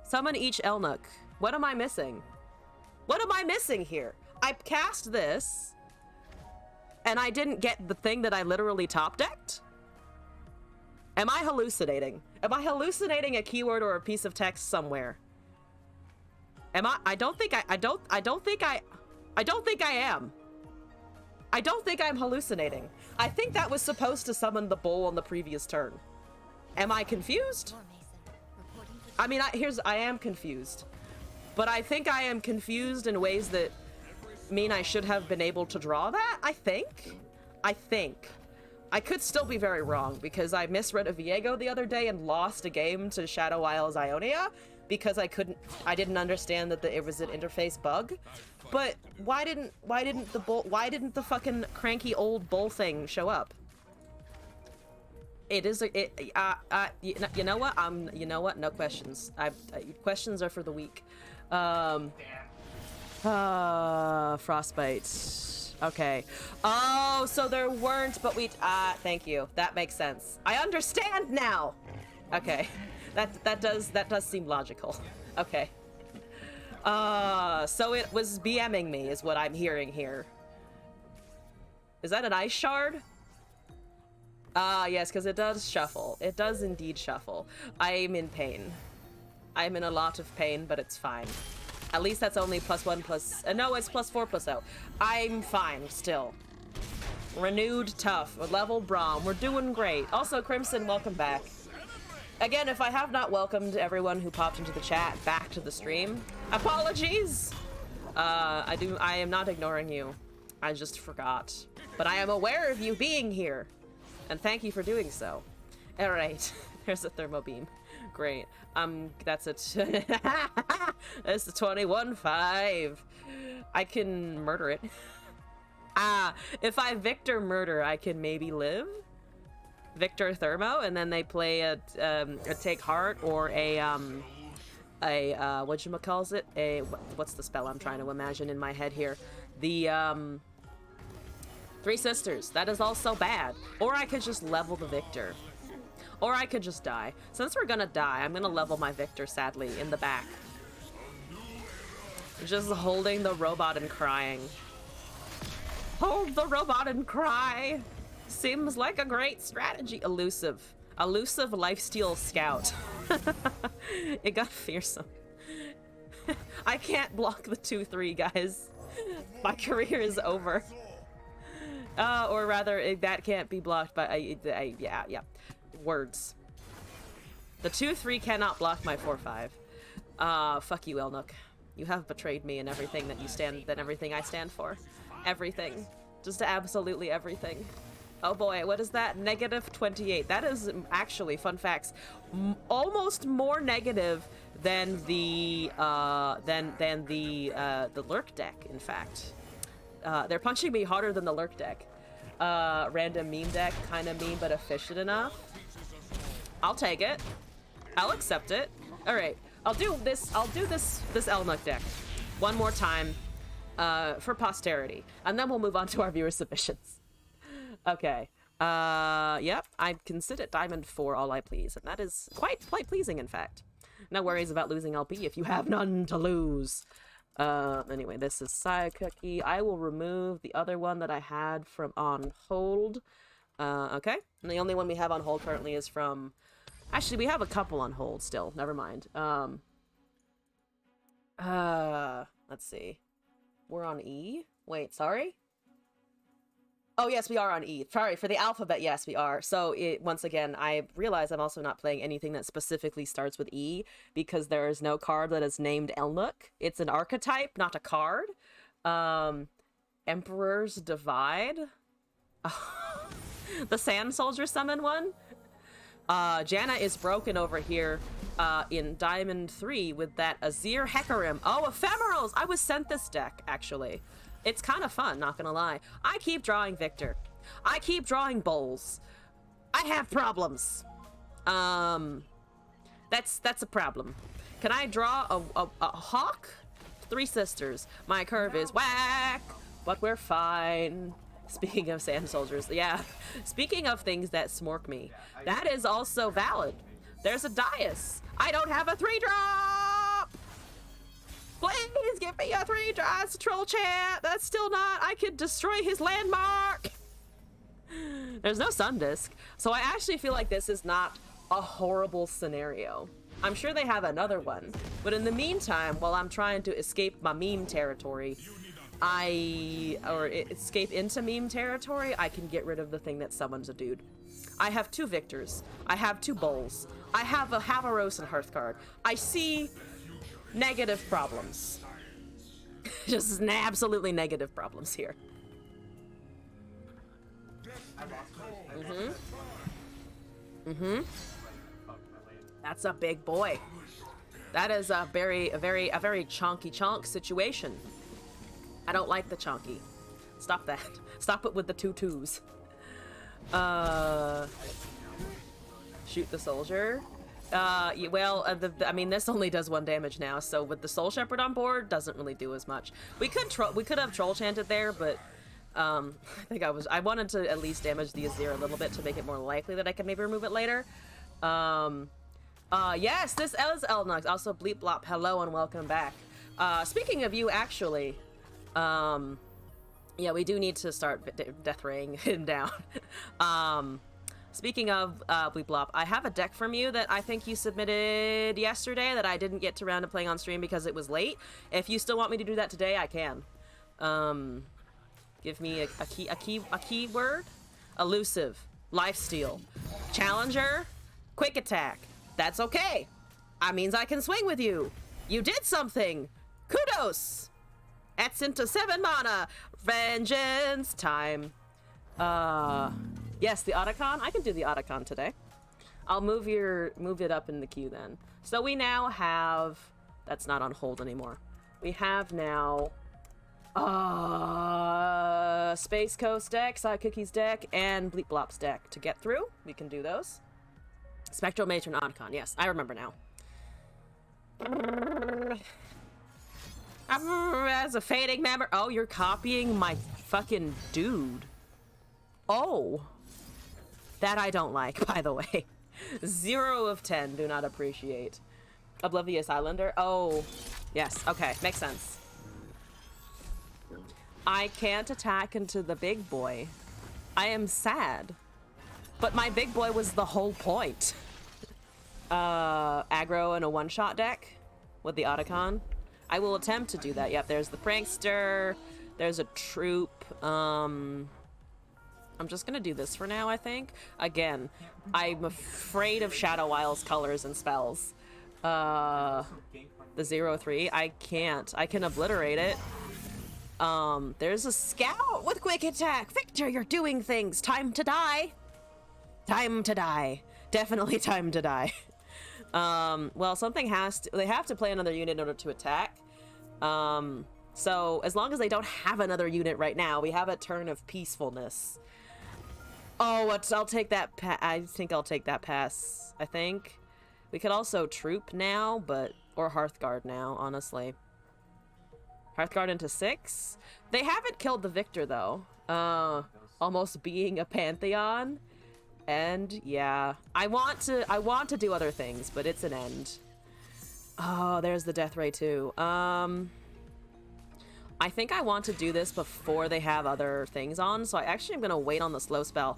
Summon each Elnuk. What am I missing? What am I missing here? I cast this, and I didn't get the thing that I literally top-decked? Am I hallucinating? Am I hallucinating a keyword or a piece of text somewhere? Am I? I don't think I am. I don't think I'm hallucinating. I think that was supposed to summon the bull on the previous turn. Am I confused? I mean, I am confused. But I think I am confused in ways that mean I should have been able to draw that, I think. I could still be very wrong, because I misread a Viego the other day and lost a game to Shadow Isles Ionia, because I didn't understand that it was an interface bug. But why didn't the fucking cranky old bull thing show up? It is you know what? No questions. Questions are for the weak. Frostbite. Okay. Oh, so there weren't, but thank you. That makes sense. I understand now. Okay. That does seem logical. Okay. So it was BMing me is what I'm hearing here. Is that an ice shard? Yes, because it does shuffle. It does indeed shuffle. I'm in pain. I'm in a lot of pain, but it's fine. At least that's only +1 plus... no, it's +4 plus 0. I'm fine, still. Renewed tough. Level Braum. We're doing great. Also, Crimson, welcome back. Again, if I have not welcomed everyone who popped into the chat back to the stream, apologies! I am not ignoring you. I just forgot. But I am aware of you being here. And thank you for doing so. Alright, there's a thermo beam. Great. That's a that's a 21-5. I can murder it. If I Victor murder, I can maybe live. Victor Thermo, and then they play a take heart or a whatchamacalls it? What's the spell I'm trying to imagine in my head here? The Three Sisters. That is also bad. Or I could just level the Victor. Or I could just die. Since we're gonna die, I'm gonna level my Victor, sadly, in the back. Just holding the robot and crying. Hold the robot and cry! Seems like a great strategy. Elusive. Elusive lifesteal scout. It got fearsome. I can't block the 2-3, guys. My career is over. Or rather, that can't be blocked by... yeah. Words. The 2-3 cannot block my 4-5. Fuck you, Elnook. You have betrayed me and everything that everything I stand for. Everything. Just absolutely everything. Oh boy, what is that? -28. That is actually, fun facts, almost more negative than the lurk deck, in fact. They're punching me harder than the lurk deck. Random meme deck, kind of mean but efficient enough. I'll take it. I'll accept it. All right, I'll do this Elnook deck one more time for posterity, and then we'll move on to our viewer submissions. Okay. Yep. I can sit at Diamond 4 all I please, and that is quite pleasing, in fact. No worries about losing LP if you have none to lose. Anyway, this is Saya Cookie. I will remove the other one that I had from on hold. Okay. And the only one we have on hold currently is from... Actually, we have a couple on hold still. Never mind. Let's see. We're on E? Wait, sorry? Oh, yes, we are on E. Sorry, for the alphabet, yes, we are. So, once again, I realize I'm also not playing anything that specifically starts with E, because there is no card that is named Elnook. It's an archetype, not a card. Emperor's Divide. The Sand Soldier summon one. Janna is broken over here in Diamond 3 with that Azir Hecarim. Oh, Ephemerals! I was sent this deck, actually. It's kind of fun, not gonna lie. I keep drawing Victor. I keep drawing Bowls. I have problems. That's a problem. Can I draw a hawk? Three Sisters. My curve is whack, but we're fine. Speaking of sand soldiers, yeah. Speaking of things that smork me, that is also valid. There's a Dais. I don't have a 3-drop! Please give me a 3-drop. It's a troll chat. That's still not. I could destroy his landmark. There's no sun disk. So I actually feel like this is not a horrible scenario. I'm sure they have another one. But in the meantime, while I'm trying to escape my meme territory, escape into meme territory, I can get rid of the thing that summons a dude. I have 2 Victors. I have 2 Bowls. I have a Havaros and Hearth card. I see negative problems. Just absolutely negative problems here. That's a big boy. That is a very chonky chonk situation. I don't like the chonky. Stop that. Stop it with the 2 twos. Shoot the soldier. I mean, this only does 1 damage now, so with the Soul Shepherd on board, doesn't really do as much. We could have Troll Chanted there, but I wanted to at least damage the Azir a little bit to make it more likely that I could maybe remove it later. Yes, this is Elnox. Also, Bleep Blop, hello and welcome back. Speaking of you, actually, yeah, we do need to start death raying him down. Speaking of Bleep Blop, I have a deck from you that I think you submitted yesterday that I didn't get to round to playing on stream because it was late. If you still want me to do that today, I can. Give me a keyword. Elusive. Lifesteal. Challenger. Quick attack. That's okay. That means I can swing with you. You did something. Kudos. That's into 7 mana. Vengeance time. Yes, the Otacon. I can do the Otacon today. I'll move it up in the queue then. So we now have, that's not on hold anymore. We have now Space Coast deck, Side Cookies deck, and Bleep Blop's deck to get through. We can do those. Spectral Matron Otacon. Yes, I remember now. As a fading member. Oh, you're copying my fucking dude. Oh. That I don't like, by the way. 0 of 10. Do not appreciate. Oblivious Islander. Oh. Yes. Okay. Makes sense. I can't attack into the big boy. I am sad. But my big boy was the whole point. Aggro in a one-shot deck with the Otacon. I will attempt to do that. Yep, there's the Prankster. There's a Troop. I'm just gonna do this for now, I think. Again, I'm afraid of Shadow Isle's colors and spells. The 0/3. I can't. I can obliterate it. There's a Scout with quick attack. Victor, you're doing things. Time to die. Time to die. Definitely time to die. Well, something has to, they have to play another unit in order to attack. So as long as they don't have another unit right now, we have a turn of peacefulness. Oh, I'll take that. I think I'll take that pass. I think we could also Troop now, or Hearthguard now. Honestly, Hearthguard into 6. They haven't killed the Victor though. Almost being a Pantheon. And yeah, I want to do other things, but it's an end. Oh, there's the Death Ray too. I think I want to do this before they have other things on, so I actually am gonna wait on the slow spell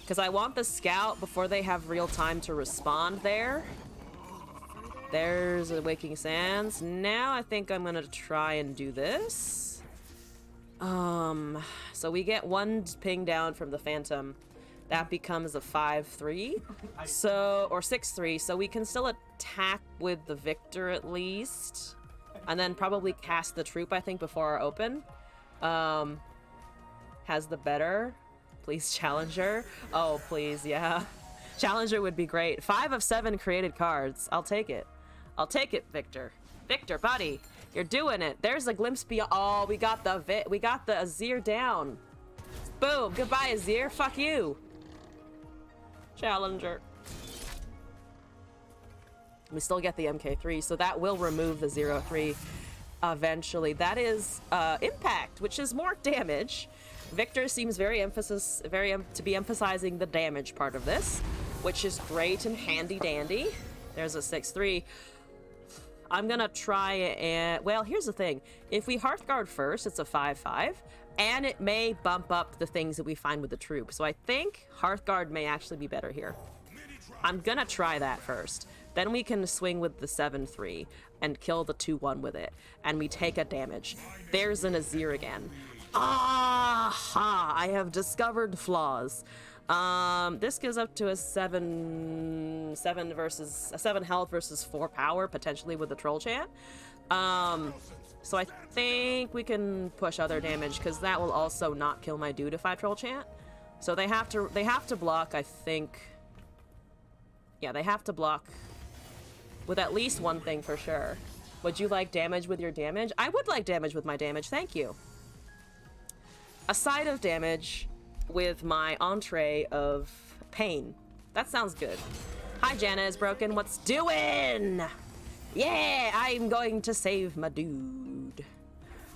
because I want the Scout before they have real time to respond there. There's a Waking Sands. Now I think I'm gonna try and do this. So we get 1 ping down from the Phantom. That becomes a 5/3, so, or 6/3, so we can still attack with the Victor at least, and then probably cast the Troop, I think, before our open. Has the better. Please, Challenger. Oh, please, yeah. Challenger would be great. 5 of 7 created cards. I'll take it. I'll take it, Victor. Victor, buddy, you're doing it. There's a glimpse beyond. Oh, we got the Azir down. Boom. Goodbye, Azir. Fuck you. Challenger. We still get the MK3, so that will remove the 0/3 eventually. That is impact, which is more damage. Victor seems to be emphasizing the damage part of this, which is great and handy dandy. There's a 6/3. I'm gonna try and, well, here's the thing. If we Hearthguard first, it's a 5/5. And it may bump up the things that we find with the Troop. So I think Hearthguard may actually be better here. I'm gonna try that first. Then we can swing with the 7/3 and kill the 2/1 with it. And we take a damage. There's an Azir again. Aha! I have discovered flaws. This goes up to a 7 health versus 4 power, potentially with the Troll Chant. So I think we can push other damage because that will also not kill my dude if I Troll Chant. So they have to block, I think. Yeah, they have to block with at least one thing for sure. Would you like damage with your damage? I would like damage with my damage, thank you. A side of damage with my entree of pain. That sounds good. Hi, Jana is broken. What's doing? Yeah, I'm going to save my dude.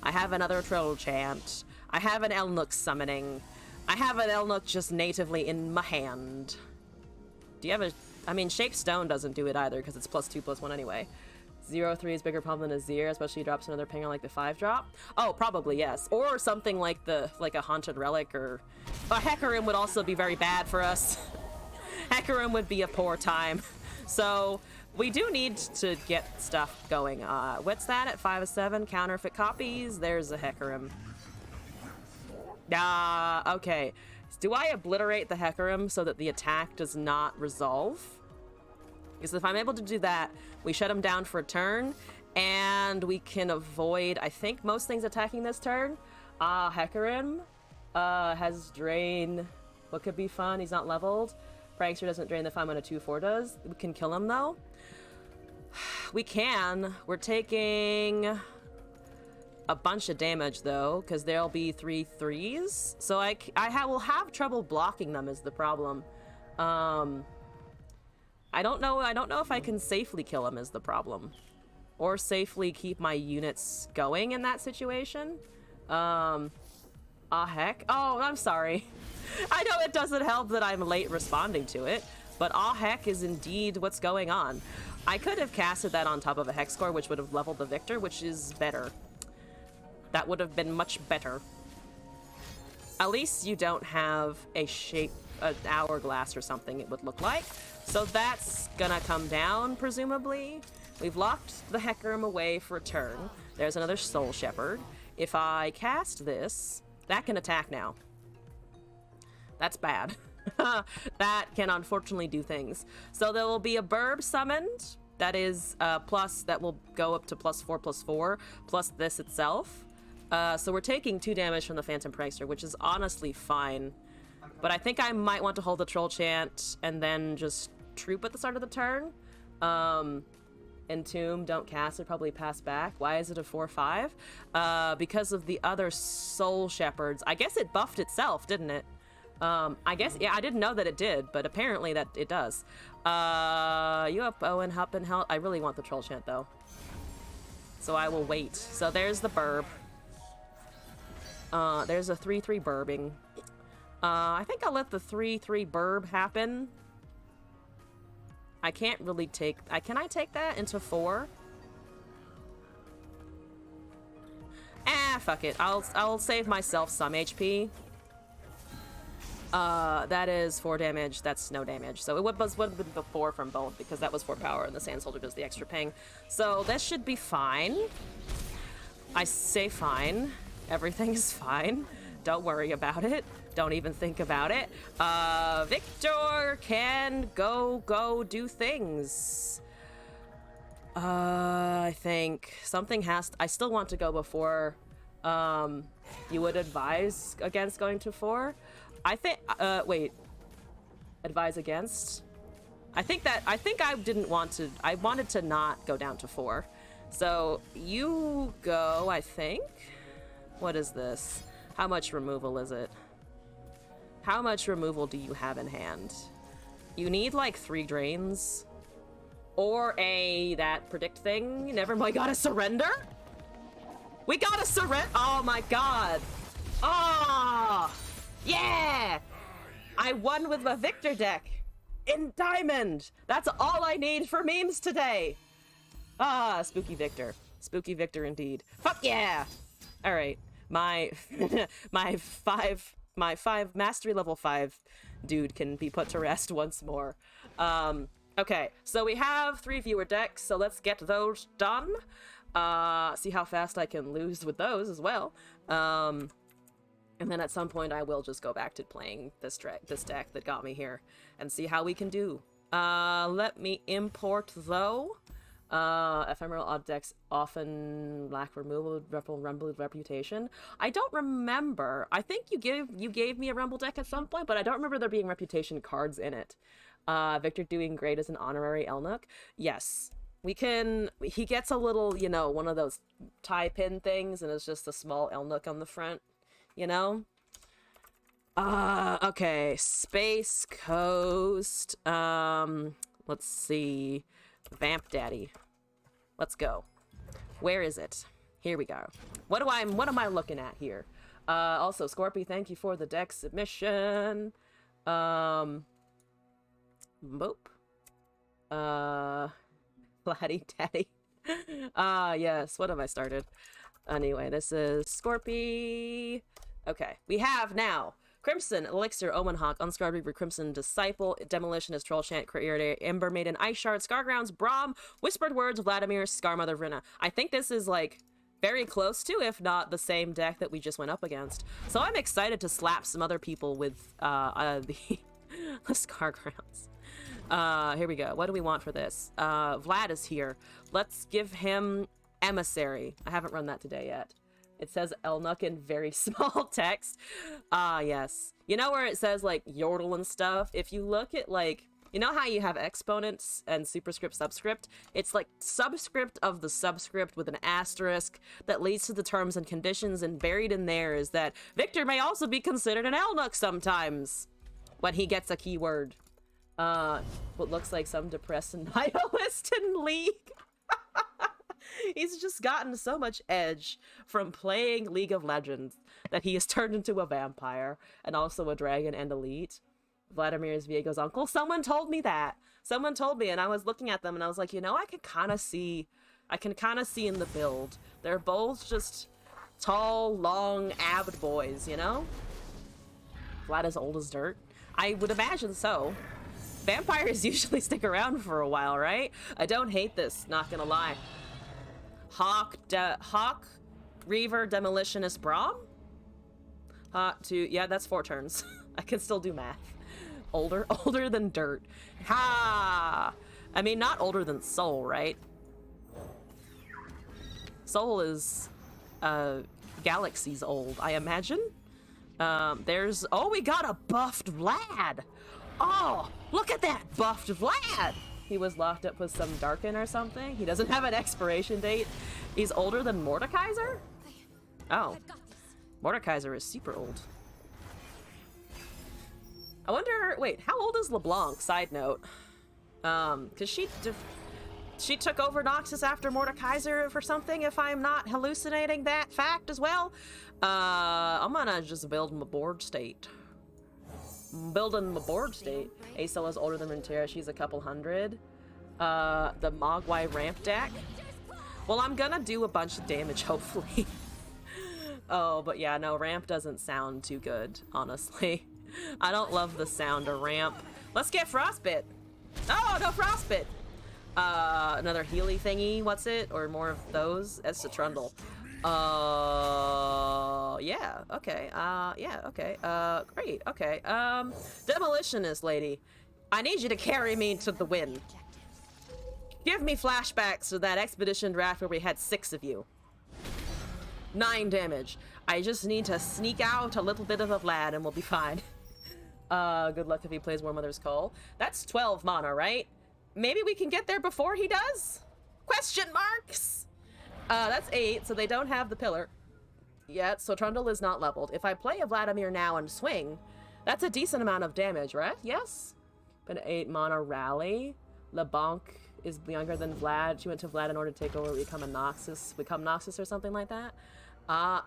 I have another Troll Chant. I have an Elnook summoning. I have an Elnook just natively in my hand. Do you have a... I mean, Shape Stone doesn't do it either because it's +2/+1 anyway. 0/3 is bigger problem than Azir, especially drops another pinger like the 5-drop. Oh, probably, yes. Or something like a Haunted Relic or... A Hecarim would also be very bad for us. Hecarim would be a poor time. So... We do need to get stuff going. What's that at 5 of 7? Counterfeit copies. There's a Hecarim. Okay. Do I obliterate the Hecarim so that the attack does not resolve? Because if I'm able to do that, we shut him down for a turn, and we can avoid, I think, most things attacking this turn. Hecarim has Drain. What could be fun? He's not leveled. Prankster doesn't drain the fun when a 2/4 does. We can kill him, though. We can. We're taking a bunch of damage, though, because there'll be 3 3s. So I will have trouble blocking them is the problem. I don't know if I can safely kill him is the problem. Or safely keep my units going in that situation. Heck. Oh, I'm sorry. I know it doesn't help that I'm late responding to it, but heck is indeed what's going on. I could have casted that on top of a hex core, which would have leveled the victor, which is better. That would have been much better. At least you don't have a shape, an hourglass or something it would look like. So that's gonna come down, presumably. We've locked the Hecarim away for a turn. There's another Soul Shepherd. If I cast this, that can attack now. That's bad. That can unfortunately do things. So there will be a Burb summoned. That is plus, that will go up to +4/+4, plus this itself. So we're taking 2 damage from the Phantom Prankster, which is honestly fine. But I think I might want to hold the Troll Chant and then just troop at the start of the turn. Entomb, don't cast it, probably pass back. Why is it a 4/5? Because of the other Soul Shepherds. I guess it buffed itself, didn't it? I guess, yeah, I didn't know that it did, but apparently that it does. You have Owen, Hup, and Hell. I really want the Troll Chant, though. So I will wait. So there's the Burb. There's a 3/3 Burbing. I think I'll let the 3/3 Burb happen. I can't really take... can I take that into 4? Fuck it. I'll save myself some HP. That is 4 damage. That's no damage. So it would have been the 4 from both because that was 4 power and the Sand Soldier does the extra ping. So this should be fine. I say fine. Everything is fine. Don't worry about it. Don't even think about it. Victor can go do things. I think something has to, I still want to go before you would advise against going to 4. I think wait. Advise against? I think I didn't want to, I wanted to not go down to 4. So you go, I think. What is this? How much removal is it? How much removal do you have in hand? You need like 3 drains. Or that predict thing. Never mind, got a surrender? We got a surrender? Oh my god. Ah! Yeah! I won with the Victor deck. In Diamond! That's all I need for memes today! Ah, Spooky Victor. Spooky Victor indeed. Fuck yeah! Alright. My 5 mastery level 5 dude can be put to rest once more. Okay, so we have 3 viewer decks, so let's get those done. See how fast I can lose with those as well. And then at some point I will just go back to playing this deck that got me here and see how we can do. Let me import though. Ephemeral odd decks often lack removal, rumble reputation. I don't remember. I think you gave me a rumble deck at some point, but I don't remember there being reputation cards in it. Victor doing great as an honorary Elnook. Yes. We can, he gets a little, you know, one of those tie pin things and it's just a small Elnook on the front, you know? Okay. Space Coast. Let's see. Vamp Daddy. Let's go. Where is it? Here we go. What am I looking at here? Also, Scorpy, thank you for the deck submission. Mope. Laddie Daddy. Yes, what have I started? Anyway, this is Scorpy. Okay, we have now Crimson, Elixir, Omenhawk, Unscarred Reaver, Crimson Disciple, Demolitionist, Troll Chant, Creator, Ember Maiden, Ice Shard, Scargrounds, Braum, Whispered Words, Vladimir, Scarmother, Vrina. I think this is like very close to, if not the same deck that we just went up against. So I'm excited to slap some other people with the Scargrounds. Here we go. What do we want for this? Vlad is here. Let's give him Emissary. I haven't run that today yet. It says Elnuk in very small text. Yes. You know where it says, like, yodel and stuff? If you look at, like, you know how you have exponents and superscript, subscript? It's like subscript of the subscript with an asterisk that leads to the terms and conditions, and buried in there is that Victor may also be considered an Elnuk sometimes when he gets a keyword. What looks like some depressed nihilist in League. He's just gotten so much edge from playing League of Legends that he has turned into a vampire and also a dragon and elite. Vladimir is Viego's uncle. Someone told me that. Someone told me, and I was looking at them and I was like, you know, I can kind of see in the build. They're both just tall, long, avid boys, you know? Vlad as old as dirt? I would imagine so. Vampires usually stick around for a while, right? I don't hate this, not gonna lie. Hawk, Reaver, Demolitionist, Braum? Yeah, that's 4 turns. I can still do math. Older than dirt. Ha! I mean, not older than Soul, right? Soul is, galaxies old, I imagine. Oh, we got a buffed Vlad! Oh, look at that buffed Vlad! He was locked up with some Darkin or something. He doesn't have an expiration date. He's older than Mordekaiser? Oh. Mordekaiser is super old. I wonder, wait, how old is LeBlanc? Side note. Cause she took over Noxus after Mordekaiser for something, if I'm not hallucinating that fact as well. I'm gonna just build my board state. Building my board state. Acel is older than Runeterra. She's a couple hundred. The Mogwai ramp deck. Well, I'm gonna do a bunch of damage, hopefully. Oh, but yeah, no, ramp doesn't sound too good, honestly. I don't love the sound of ramp. Let's get Frostbit. Oh, no Frostbit. Another Healy thingy. What's it? Or more of those? It's a Trundle. Yeah, okay, yeah, okay, great, okay, Demolitionist lady, I need you to carry me to the win. Give me flashbacks to that expedition draft where we had 6 of you. 9 damage. I just need to sneak out a little bit of a Vlad and we'll be fine. Good luck if he plays War Mother's Call. That's 12 mana, right? Maybe we can get there before he does? Question marks! That's 8, so they don't have the pillar yet, so Trundle is not leveled. If I play a Vladimir now and swing, that's a decent amount of damage, right? Yes? But an 8 mana rally. LeBlanc is younger than Vlad. She went to Vlad in order to take over, become Noxus or something like that.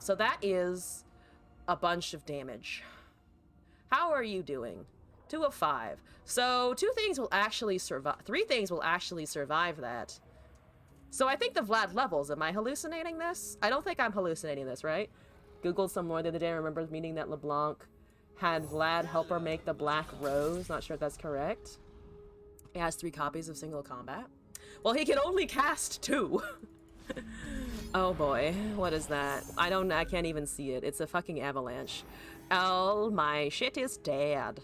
So that is a bunch of damage. How are you doing? 2 of 5. So 2 things will actually survive. 3 things will actually survive that. So I think the Vlad levels. Am I hallucinating this? I don't think I'm hallucinating this, right? Googled some more the other day. I remember meaning that LeBlanc had Vlad help her make the Black Rose. Not sure if that's correct. It has 3 copies of single combat. Well, he can only cast 2. Oh boy, what is that? I can't even see it. It's a fucking avalanche. Oh, my shit is dead.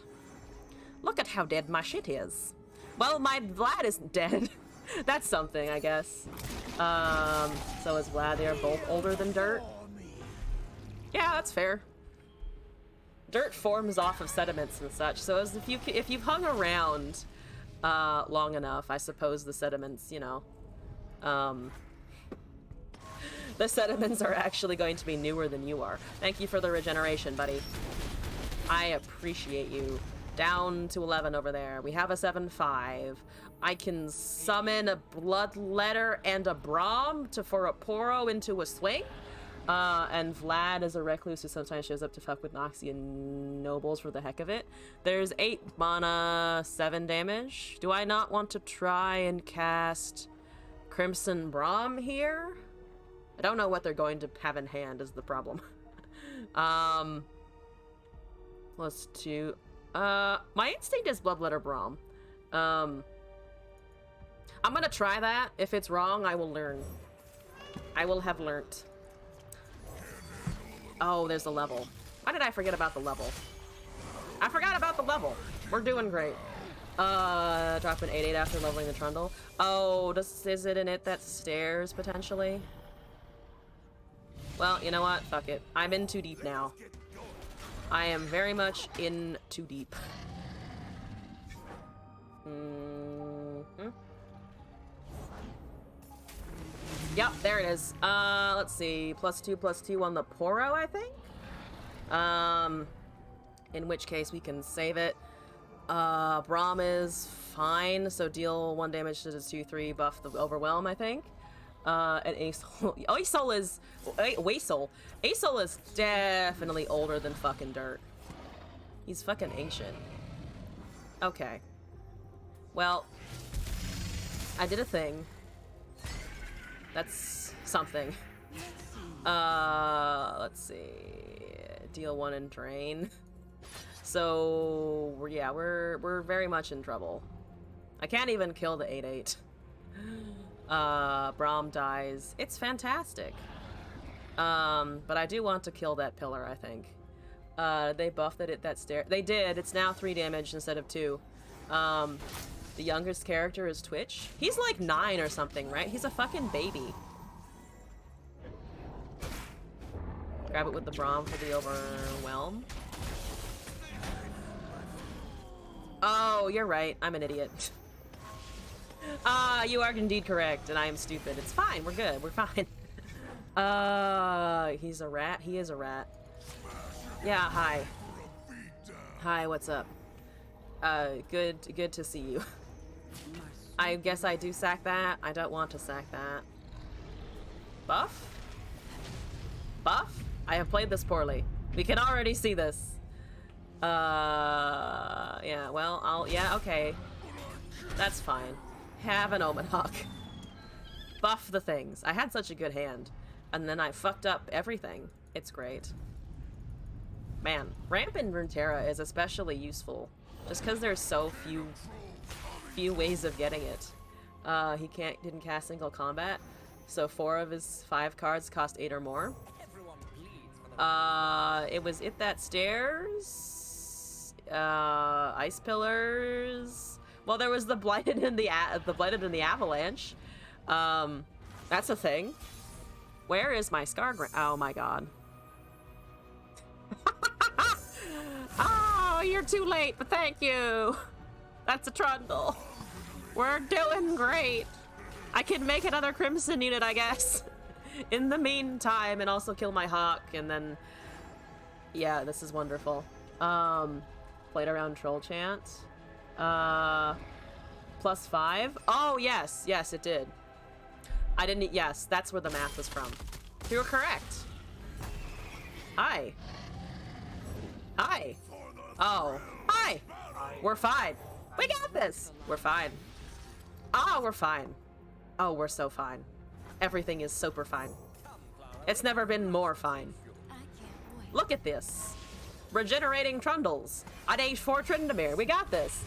Look at how dead my shit is. Well, my Vlad isn't dead. That's something, I guess. So is Vlad. They are both older than Dirt. Yeah, that's fair. Dirt forms off of sediments and such, so as if you've hung around long enough, I suppose the sediments, you know, the sediments are actually going to be newer than you are. Thank you for the regeneration, buddy. I appreciate you. Down to 11 over there. We have a 7/5. I can summon a Bloodletter and a Braum for a Poro into a swing. And Vlad is a recluse who sometimes shows up to fuck with Noxian nobles for the heck of it. There's 8 mana, 7 damage. Do I not want to try and cast Crimson Braum here? I don't know what they're going to have in hand is the problem. Let's do... my instinct is Bloodletter Braum. I'm gonna try that. If it's wrong, I will learn. I will have learnt. Oh, there's the level. Why did I forget about the level? I forgot about the level. We're doing great. Drop an 8/8 after leveling the Trundle. Oh, is it in it that stairs, potentially? Well, you know what? Fuck it. I'm in too deep now. I am very much in too deep. Yep, there it is. Let's see. +2/+2 on the Poro, I think? In which case we can save it. Braum is fine, so deal 1 damage to the 2/3, buff the Overwhelm, I think. And Asol. Asol is. Wasol. Asol is definitely older than fucking dirt. He's fucking ancient. Okay. Well, I did a thing. That's something. Let's see. Deal 1 and drain. So yeah, we're very much in trouble. I can't even kill the 8/8. Braum dies. It's fantastic. But I do want to kill that pillar, I think. They buffed that stair. They did. It's now 3 damage instead of 2. The youngest character is Twitch. He's like 9 or something, right? He's a fucking baby. Grab it with the Braum for the Overwhelm. Oh, you're right. I'm an idiot. You are indeed correct, and I am stupid. It's fine. We're good. We're fine. He's a rat. He is a rat. Yeah, hi. Hi, what's up? Good to see you. I guess I do sack that. I don't want to sack that. Buff? Buff? I have played this poorly. We can already see this. Yeah, well, yeah, okay. That's fine. Have an Omen Hawk. Buff the things. I had such a good hand. And then I fucked up everything. It's great. Man, ramp in Runeterra is especially useful. Just because there's so few ways of getting it. He didn't cast single combat. So 4 of his 5 cards cost 8 or more. It was that stairs, ice pillars. Well, there was the blighted in the avalanche. That's a thing. Where is my scar? Oh my god. Oh, you're too late, but thank you. That's a Trundle. We're doing great. I can make another Crimson unit, I guess. In the meantime, and also kill my Hawk, and then... Yeah, this is wonderful. Played around Troll Chant. +5. Oh, yes. Yes, it did. I didn't... Yes, that's where the math was from. You were correct. Hi. Hi. Oh. Hi. We're fine. We got this. We're fine. Oh, we're fine. Oh, we're so fine. Everything is super fine. It's never been more fine. Look at this. Regenerating Trundles. At age 4 Tryndamere. We got this.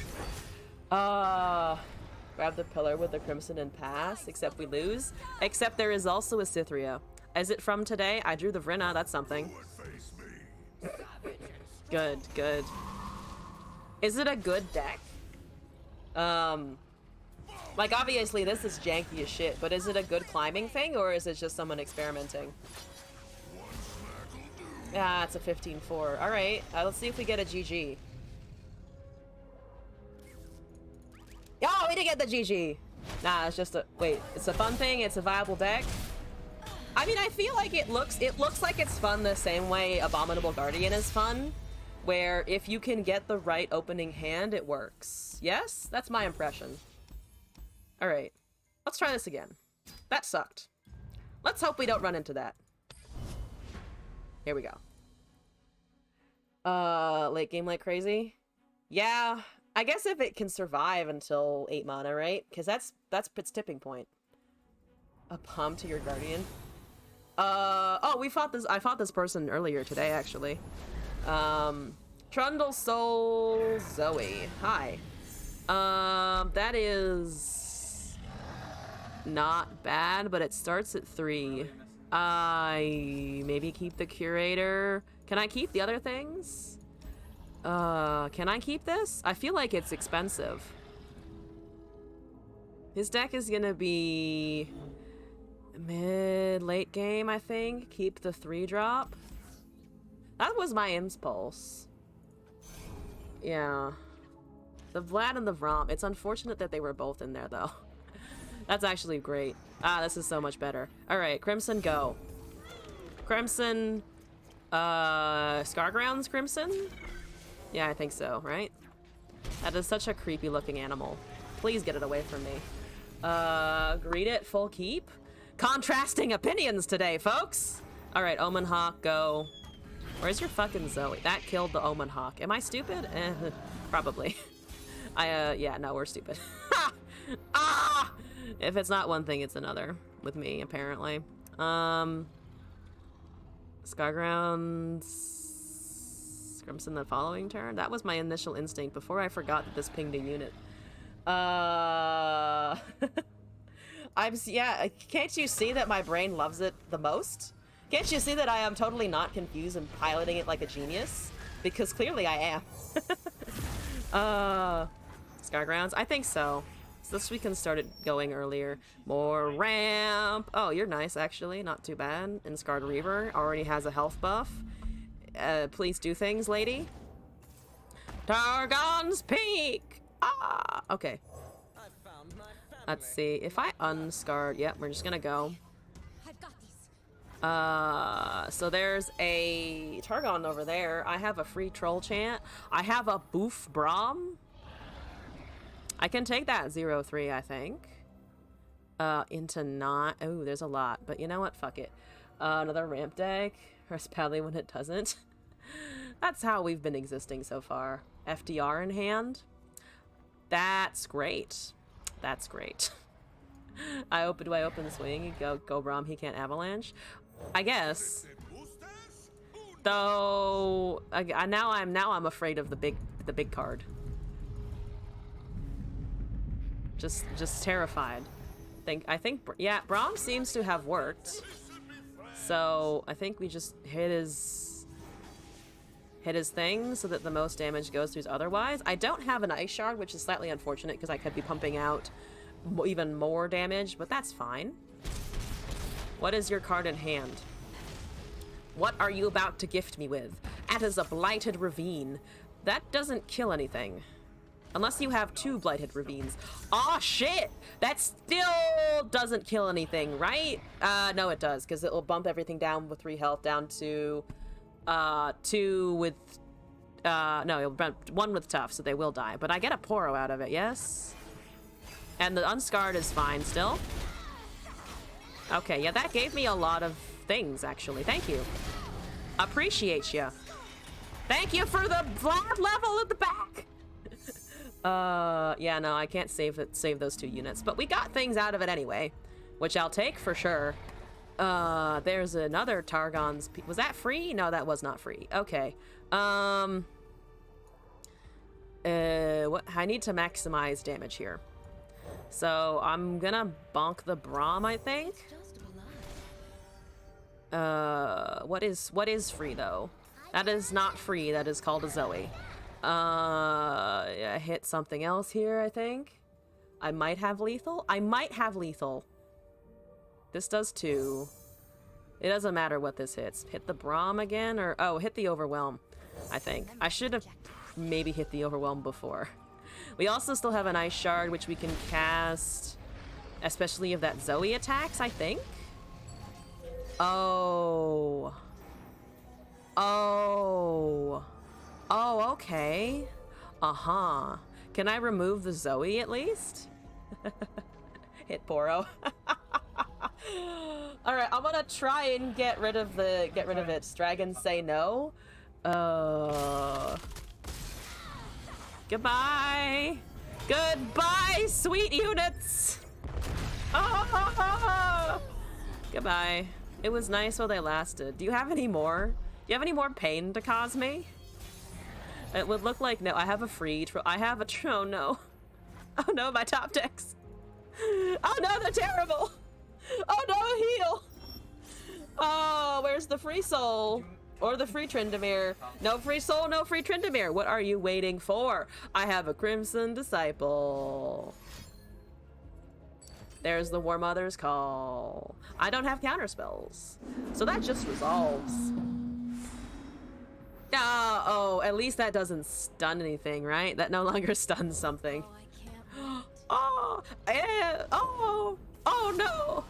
Grab the pillar with the Crimson and pass, except we lose. Except there is also a Cythria. Is it from today? I drew the Vrinna. That's something. Good, good. Is it a good deck? Like, obviously, this is janky as shit, but is it a good climbing thing, or is it just someone experimenting? Yeah, it's a 15-4. Alright, let's see if we get a GG. Oh, we did get the GG! Nah, it's just a... Wait, it's a fun thing? It's a viable deck? I mean, I feel like it looks like it's fun the same way Abominable Guardian is fun, where if you can get the right opening hand, it works. Yes? That's my impression. Alright, let's try this again. That sucked. Let's hope we don't run into that. Here we go. Late game like crazy? Yeah, I guess if it can survive until 8 mana, right? Because that's its tipping point. A palm to your guardian. Oh, I fought this person earlier today, actually. Trundle Soul Zoe. Hi. That is not bad, but it starts at 3. I maybe keep the Curator. Can I keep the other things? Can I keep this? I feel like it's expensive. His deck is gonna be mid-late game, I think. Keep the 3-drop. That was my impulse. Yeah. The Vlad and the Vrom. It's unfortunate that they were both in there, though. That's actually great. Ah, this is so much better. Alright, Crimson, go. Crimson, Scargrounds Crimson? Yeah, I think so, right? That is such a creepy looking animal. Please get it away from me. Greet it, full keep. Contrasting opinions today, folks! Alright, Omen Hawk, go. Where's your fucking Zoe? That killed the Omen Hawk. Am I stupid? Probably. Yeah, no, we're stupid. Ah! If it's not one thing, it's another. With me, apparently. Scargrounds... Crimson the following turn? That was my initial instinct before I forgot that this pinged a unit. Yeah, can't you see that my brain loves it the most? Can't you see that I am totally not confused and piloting it like a genius? Because clearly I am. Scargrounds? I think so. So this we can start it going earlier. More ramp. Oh, you're nice, actually. Not too bad. And Scarred Reaver already has a health buff. Please do things, lady. Targon's Peak! Ah! Okay. Let's see. If I unscarred... Yep, we're just gonna go. So there's a Targon over there. I have a free troll chant. I have a boof Braum. I can take that 0-3, I think. Into not... Oh, there's a lot. But you know what? Fuck it. Another ramp deck. Rest badly when it doesn't. That's how we've been existing so far. FDR in hand. That's great. That's great. Do I open swing? Go Braum, he can't avalanche. I guess. Though now I'm afraid of the big card. Just terrified. I think yeah, Braum seems to have worked. So I think we just hit his thing so that the most damage goes to his otherwise. I don't have an Ice Shard, which is slightly unfortunate because I could be pumping out even more damage, but that's fine. What is your card in hand? What are you about to gift me with? That is a Blighted Ravine. That doesn't kill anything. Unless you have 2 Blighted Ravines. Aw, shit! That still doesn't kill anything, right? No, it does, because it will bump everything down with 3 health down to 2 with... no, it'll bump 1 with tough, so they will die. But I get a Poro out of it, yes? And the Unscarred is fine still. Okay, yeah, that gave me a lot of things, actually. Thank you. Appreciate ya. Thank you for the Vlad level at the back! Yeah, no, I can't save those 2 units, but we got things out of it anyway, which I'll take for sure. There's another Targon's Peak. Was that free? No, that was not free. Okay. What? I need to maximize damage here. So I'm gonna bonk the Braum, I think. What is free though? That is not free. That is called a Zoe. I hit something else here, I think. I might have lethal. This does 2. It doesn't matter what this hits. Hit the Braum again, or... Oh, hit the Overwhelm, I think. I should have maybe hit the Overwhelm before. We also still have an Ice Shard, which we can cast, especially if that Zoe attacks, I think. Oh. Oh. Oh, okay. Uh-huh. Can I remove the Zoe at least? Hit Poro. All right, I'm gonna try and get rid of it. Dragons say no. Goodbye. Goodbye, sweet units. Goodbye. It was nice while they lasted. Do you have any more? Do you have any more pain to cause me? It would look like no. I have a free. Oh no. Oh no, my top decks. Oh no, they're terrible. Oh no, heal. Oh, where's the free soul? Or the free Tryndamere. No free soul, no free Tryndamere. What are you waiting for? I have a Crimson Disciple. There's the War Mother's Call. I don't have counter spells, so that just resolves. Oh, at least that doesn't stun anything, right? That no longer stuns something. Oh, oh no.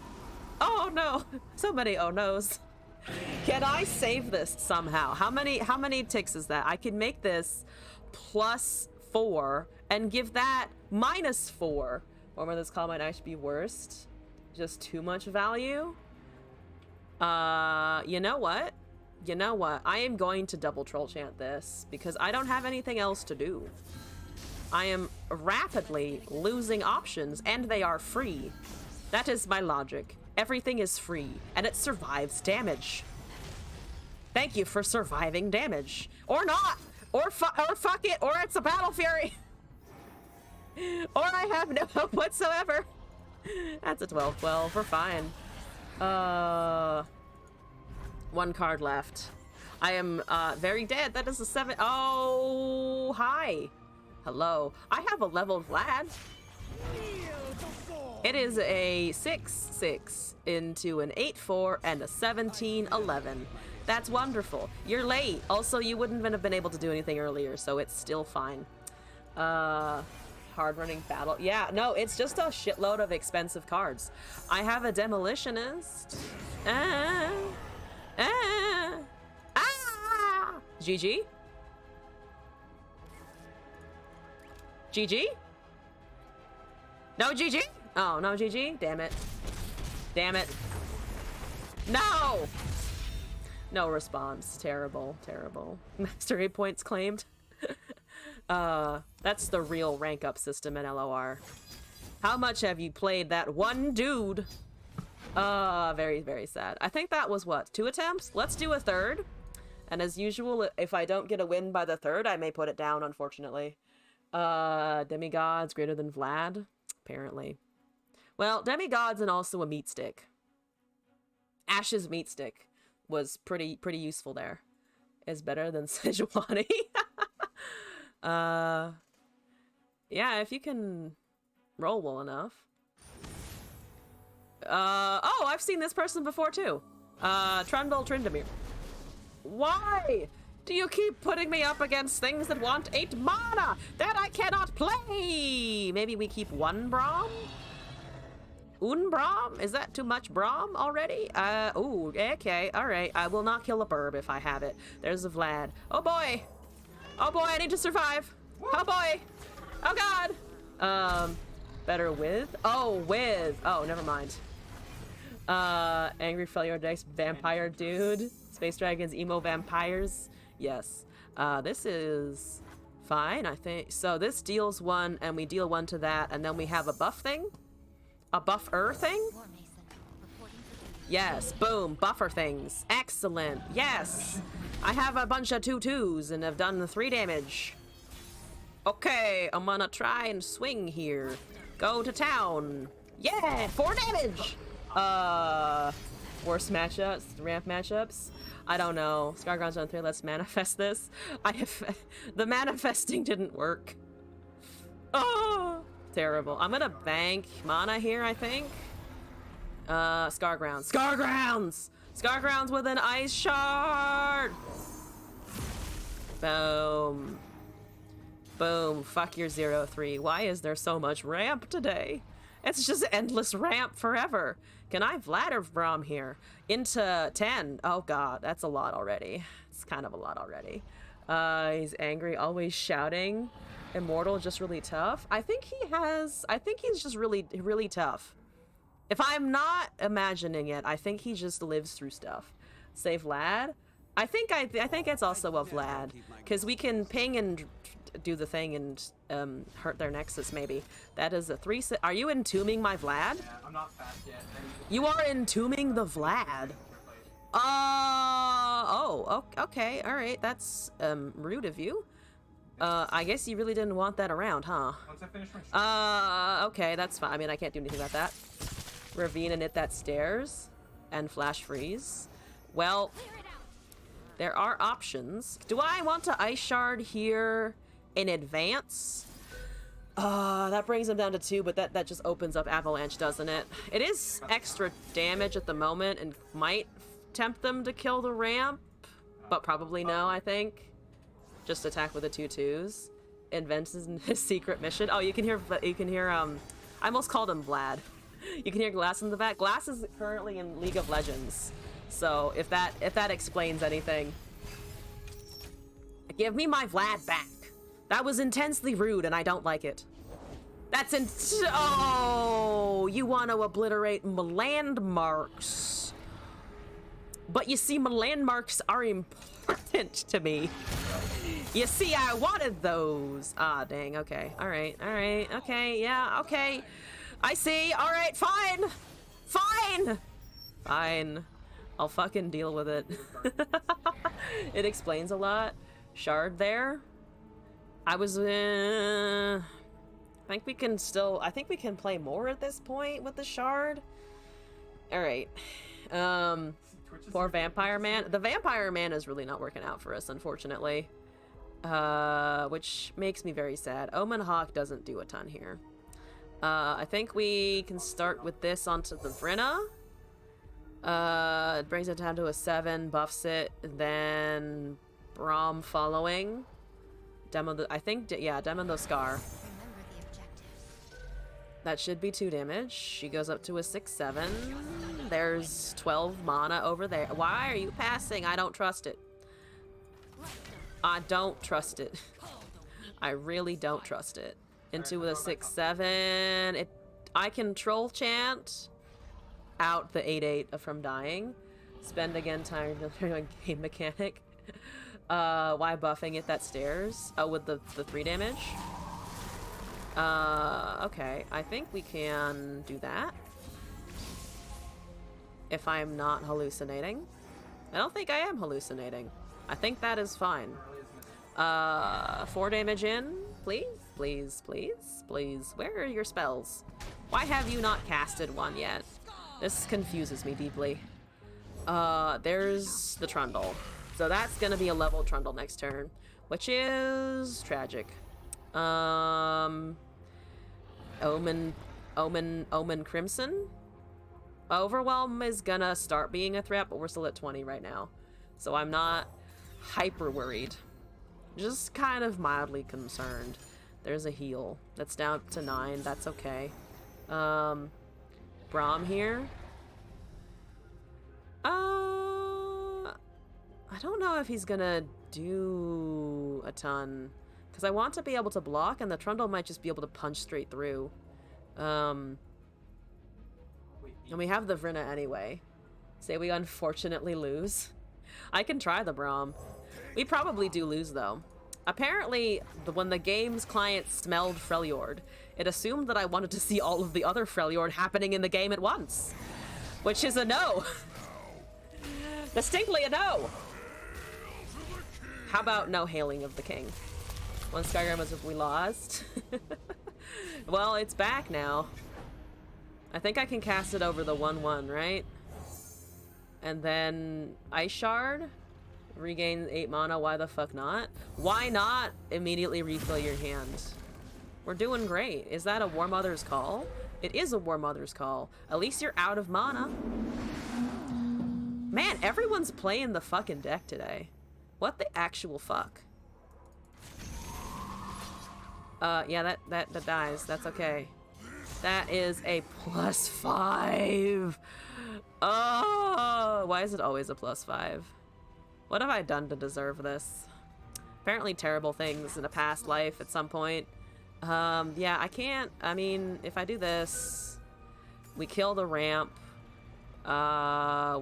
Oh no. So many oh no's. Can I save this somehow? How many ticks is that? I can make this +4 and give that -4. Or whether this call might actually be worst. Just too much value. You know what? You know what? I am going to double troll chant this because I don't have anything else to do. I am rapidly losing options and they are free. That is my logic. Everything is free and it survives damage. Thank you for surviving damage. Or not! Or fuck it! Or it's a Battle Fury! Or I have no hope whatsoever. That's a 12-12. We're fine. 1 card left. I am very dead. That is a 7. Oh, hi. Hello. I have a leveled Vlad. It is a 6-6 into an 8-4 and a 17-11. That's wonderful. You're late. Also, you wouldn't have been able to do anything earlier, so it's still fine. Hard running battle. Yeah, no, it's just a shitload of expensive cards. I have a Demolitionist. GG? GG? No GG? Oh, no GG? Damn it. Damn it. No! No response. Terrible, terrible. Mastery points claimed. That's the real rank up system in LOR. How much have you played that one dude? Very, very sad. I think that was what? 2 attempts? Let's do a 3rd. And as usual, if I don't get a win by the 3rd, I may put it down, unfortunately. Demigods greater than Vlad? Apparently. Well, Demigods and also a meat stick. Ash's meat stick was pretty useful there. Is better than Sejuani. Yeah, if you can roll well enough. Oh, I've seen this person before too. Trundle Tryndamere. Why do you keep putting me up against things that want 8 mana that I cannot play? Maybe we keep 1 Braum? Braum? Is that too much Braum already? Ooh, okay, alright. I will not kill a burb if I have it. There's a Vlad. Oh boy! Oh boy, I need to survive! Oh boy! Oh god! Better with? Oh, with! Oh, never mind. Angry Failure Dice Vampire Dude. Space Dragons Emo Vampires. Yes. This is fine, I think. So this deals 1, and we deal 1 to that, and then we have a buff thing? A buffer thing? Yes, boom, buffer things. Excellent, yes! I have a bunch of 2/2s and have done 3 damage. Okay, I'm gonna try and swing here. Go to town. Yeah, 4 damage! Worst matchups, ramp matchups? I don't know. Scarground's on 3, let's manifest this. The manifesting didn't work. Oh! Terrible. I'm gonna bank mana here, I think. Scargrounds. Scargrounds! Scargrounds with an ice shard! Boom. Boom. Fuck your 0-3. Why is there so much ramp today? It's just endless ramp forever. Can I Vladder Braum here? Into 10. Oh god, that's a lot already. It's kind of a lot already. He's angry, always shouting. Immortal, just really tough. I think he's just really tough. If I'm not imagining it, I think he just lives through stuff. Say Vlad? I think it's also a Vlad, because we can ping and do the thing and hurt their nexus maybe. That is a 3. Are you entombing my Vlad? Yeah, I'm not fast yet. You are entombing the Vlad. Oh, okay, all right. That's rude of you. I guess you really didn't want that around, huh? Once I finish my okay, that's fine. I mean, I can't do anything about that. Ravine and hit that stairs and flash freeze. Well, There are options. Do I want to Ice Shard here in advance? That brings him down to 2, but that just opens up Avalanche, doesn't it? It is extra damage at the moment and might tempt them to kill the ramp, but probably no, I think. Just attack with the 2/2s. Invents his secret mission. Oh, you can hear, I almost called him Vlad. You can hear Glass in the back. Glass is currently in League of Legends. So if that explains anything. Give me my Vlad back. That was intensely rude and I don't like it. Oh, you want to obliterate my landmarks. But you see, my landmarks are important to me. You see, I wanted those. Ah, dang, okay. Alright, okay, yeah, okay. I see, alright, fine! Fine. I'll fucking deal with it. It explains a lot. Shard there. I think we can play more at this point with the shard. Alright. Poor Vampire Man. The Vampire Man is really not working out for us, unfortunately. Which makes me very sad. Omen Hawk doesn't do a ton here. I think we can start with this onto the Vrinna. It brings it down to a 7, buffs it, then Braum following. Demo the Scar. That should be 2 damage. She goes up to a 6/7. There's 12 mana over there. Why are you passing? I don't trust it. I don't trust it. I really don't trust it. Into a 6/7. I can troll chant out the 8/8 from dying. Spend again time on game mechanic. Why buffing it that stairs? Oh, with the 3 damage? Okay. I think we can do that. If I'm not hallucinating. I don't think I am hallucinating. I think that is fine. 4 damage in, please? Please. Where are your spells? Why have you not casted one yet? This confuses me deeply. There's the Trundle. So that's gonna be a level Trundle next turn, which is tragic. Omen Crimson. Overwhelm is gonna start being a threat, but we're still at 20 right now. So I'm not hyper worried. Just kind of mildly concerned. There's a heal. That's down to 9. That's okay. Braum here. I don't know if he's gonna do a ton. Because I want to be able to block, and the Trundle might just be able to punch straight through. And we have the Vrinna anyway. Say we unfortunately lose. I can try the Braum. We probably do lose, though. Apparently, when the game's client smelled Freljord, it assumed that I wanted to see all of the other Freljord happening in the game at once. Which is a no. Distinctly a no. How about no hailing of the king? One Skyrim was if we lost. Well, it's back now. I think I can cast it over the 1/1, right? And then Ice Shard. Regain 8 mana, why the fuck not? Why not immediately refill your hand? We're doing great. Is that a War Mother's Call? It is a War Mother's Call. At least you're out of mana. Man, everyone's playing the fucking deck today. What the actual fuck? Yeah, that dies. That's okay. That is a +5. Oh, why is it always a +5? What have I done to deserve this? Apparently terrible things in a past life at some point. Yeah, I can't. I mean, if I do this, we kill the ramp. Why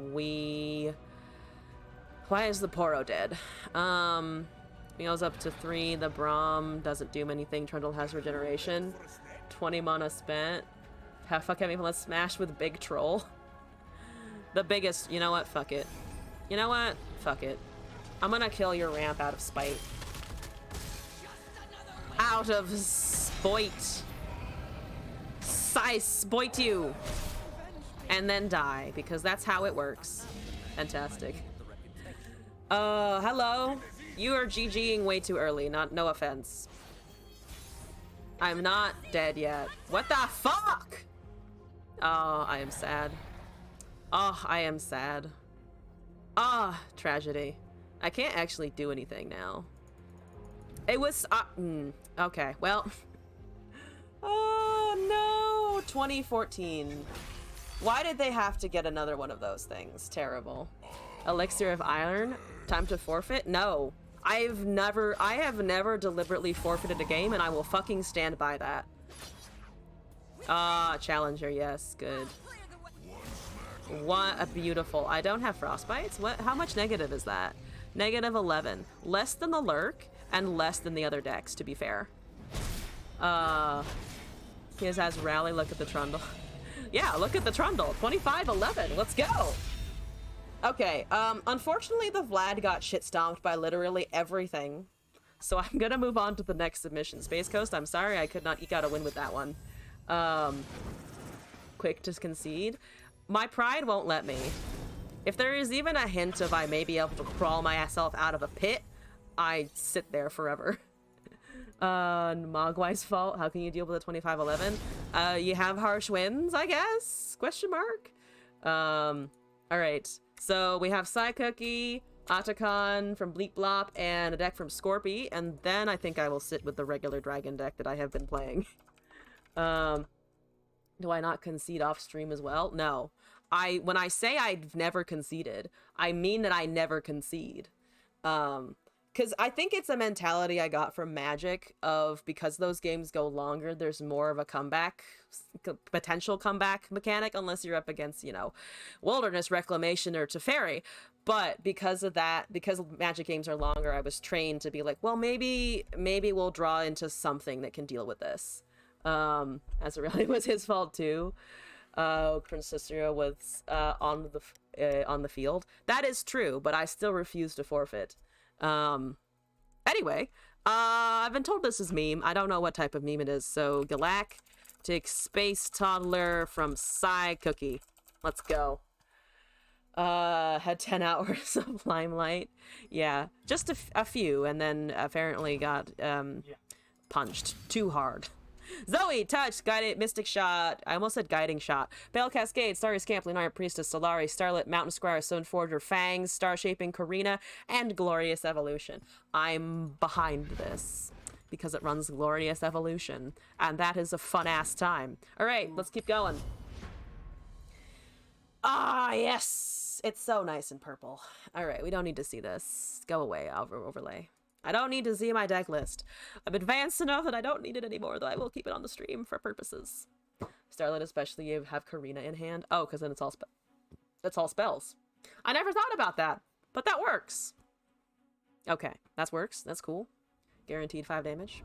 is the Poro dead? Goes up to 3. The Braum doesn't do anything. Trundle has regeneration. 20 mana spent. Fuck it, let's smash with Big Troll. The biggest. You know what? Fuck it. You know what? Fuck it. I'm gonna kill your ramp out of spite. Out of spite. I spite you. And then die, because that's how it works. Fantastic. Hello? You are GGing way too early, no offense. I'm not dead yet. What the fuck? Oh, I am sad. Oh, I am sad. Ah, tragedy. I can't actually do anything now. It was, okay, well. Oh, no, 2014. Why did they have to get another one of those things? Terrible. Elixir of Iron? Time to forfeit? No. I have never deliberately forfeited a game, and I will fucking stand by that. Ah, Challenger, yes, good. What a beautiful. I don't have frostbites. What? How much negative is that? Negative 11. Less than the lurk and less than the other decks, to be fair. He has rally. Look at the trundle. Yeah, look at the trundle. 25-11. Let's go. Okay. Unfortunately, the Vlad got shit stomped by literally everything. So I'm gonna move on to the next submission. Space Coast, I'm sorry I could not eke out a win with that one. Quick to concede. My pride won't let me. If there is even a hint of I may be able to crawl myself out of a pit, I sit there forever. Mogwai's fault. How can you deal with a 25-11? You have harsh winds, I guess? Question mark? Alright. So we have Psy Cookie, Otacon from Bleep Blop, and a deck from Scorpy, and then I think I will sit with the regular dragon deck that I have been playing. Do I not concede off stream as well? No. When I say I've never conceded, I mean that I never concede. Because I think it's a mentality I got from Magic of, because those games go longer, there's more of a comeback, potential comeback mechanic, unless you're up against, you know, Wilderness Reclamation or Teferi. But because of that, because Magic games are longer, I was trained to be like, well, maybe we'll draw into something that can deal with this. As it really was his fault too. Prince Cicero was on the field. That is true, but I still refuse to forfeit. Anyway, I've been told this is meme. I don't know what type of meme it is. So Galactic Space Toddler from Psy Cookie. Let's go. Had 10 hours of Limelight. Yeah, just a few, and then apparently got punched too hard. Zoe, Touch, Guided, Mystic Shot. I almost said Guiding Shot. Pale Cascade, Starry Scamp, Lunar Priestess, Solari, Starlit, Mountain Squire, Stone Forger, Fangs, Star Shaping, Karina, and Glorious Evolution. I'm behind this because it runs Glorious Evolution, and that is a fun-ass time. All right, let's keep going. Ah, yes! It's so nice and purple. All right, we don't need to see this. Go away, overlay. I don't need to see my deck list. I'm advanced enough that I don't need it anymore, though I will keep it on the stream for purposes. Starlight especially, you have Karina in hand. Oh, because then it's all spells. I never thought about that, but that works. Okay, that works. That's cool. Guaranteed 5 damage.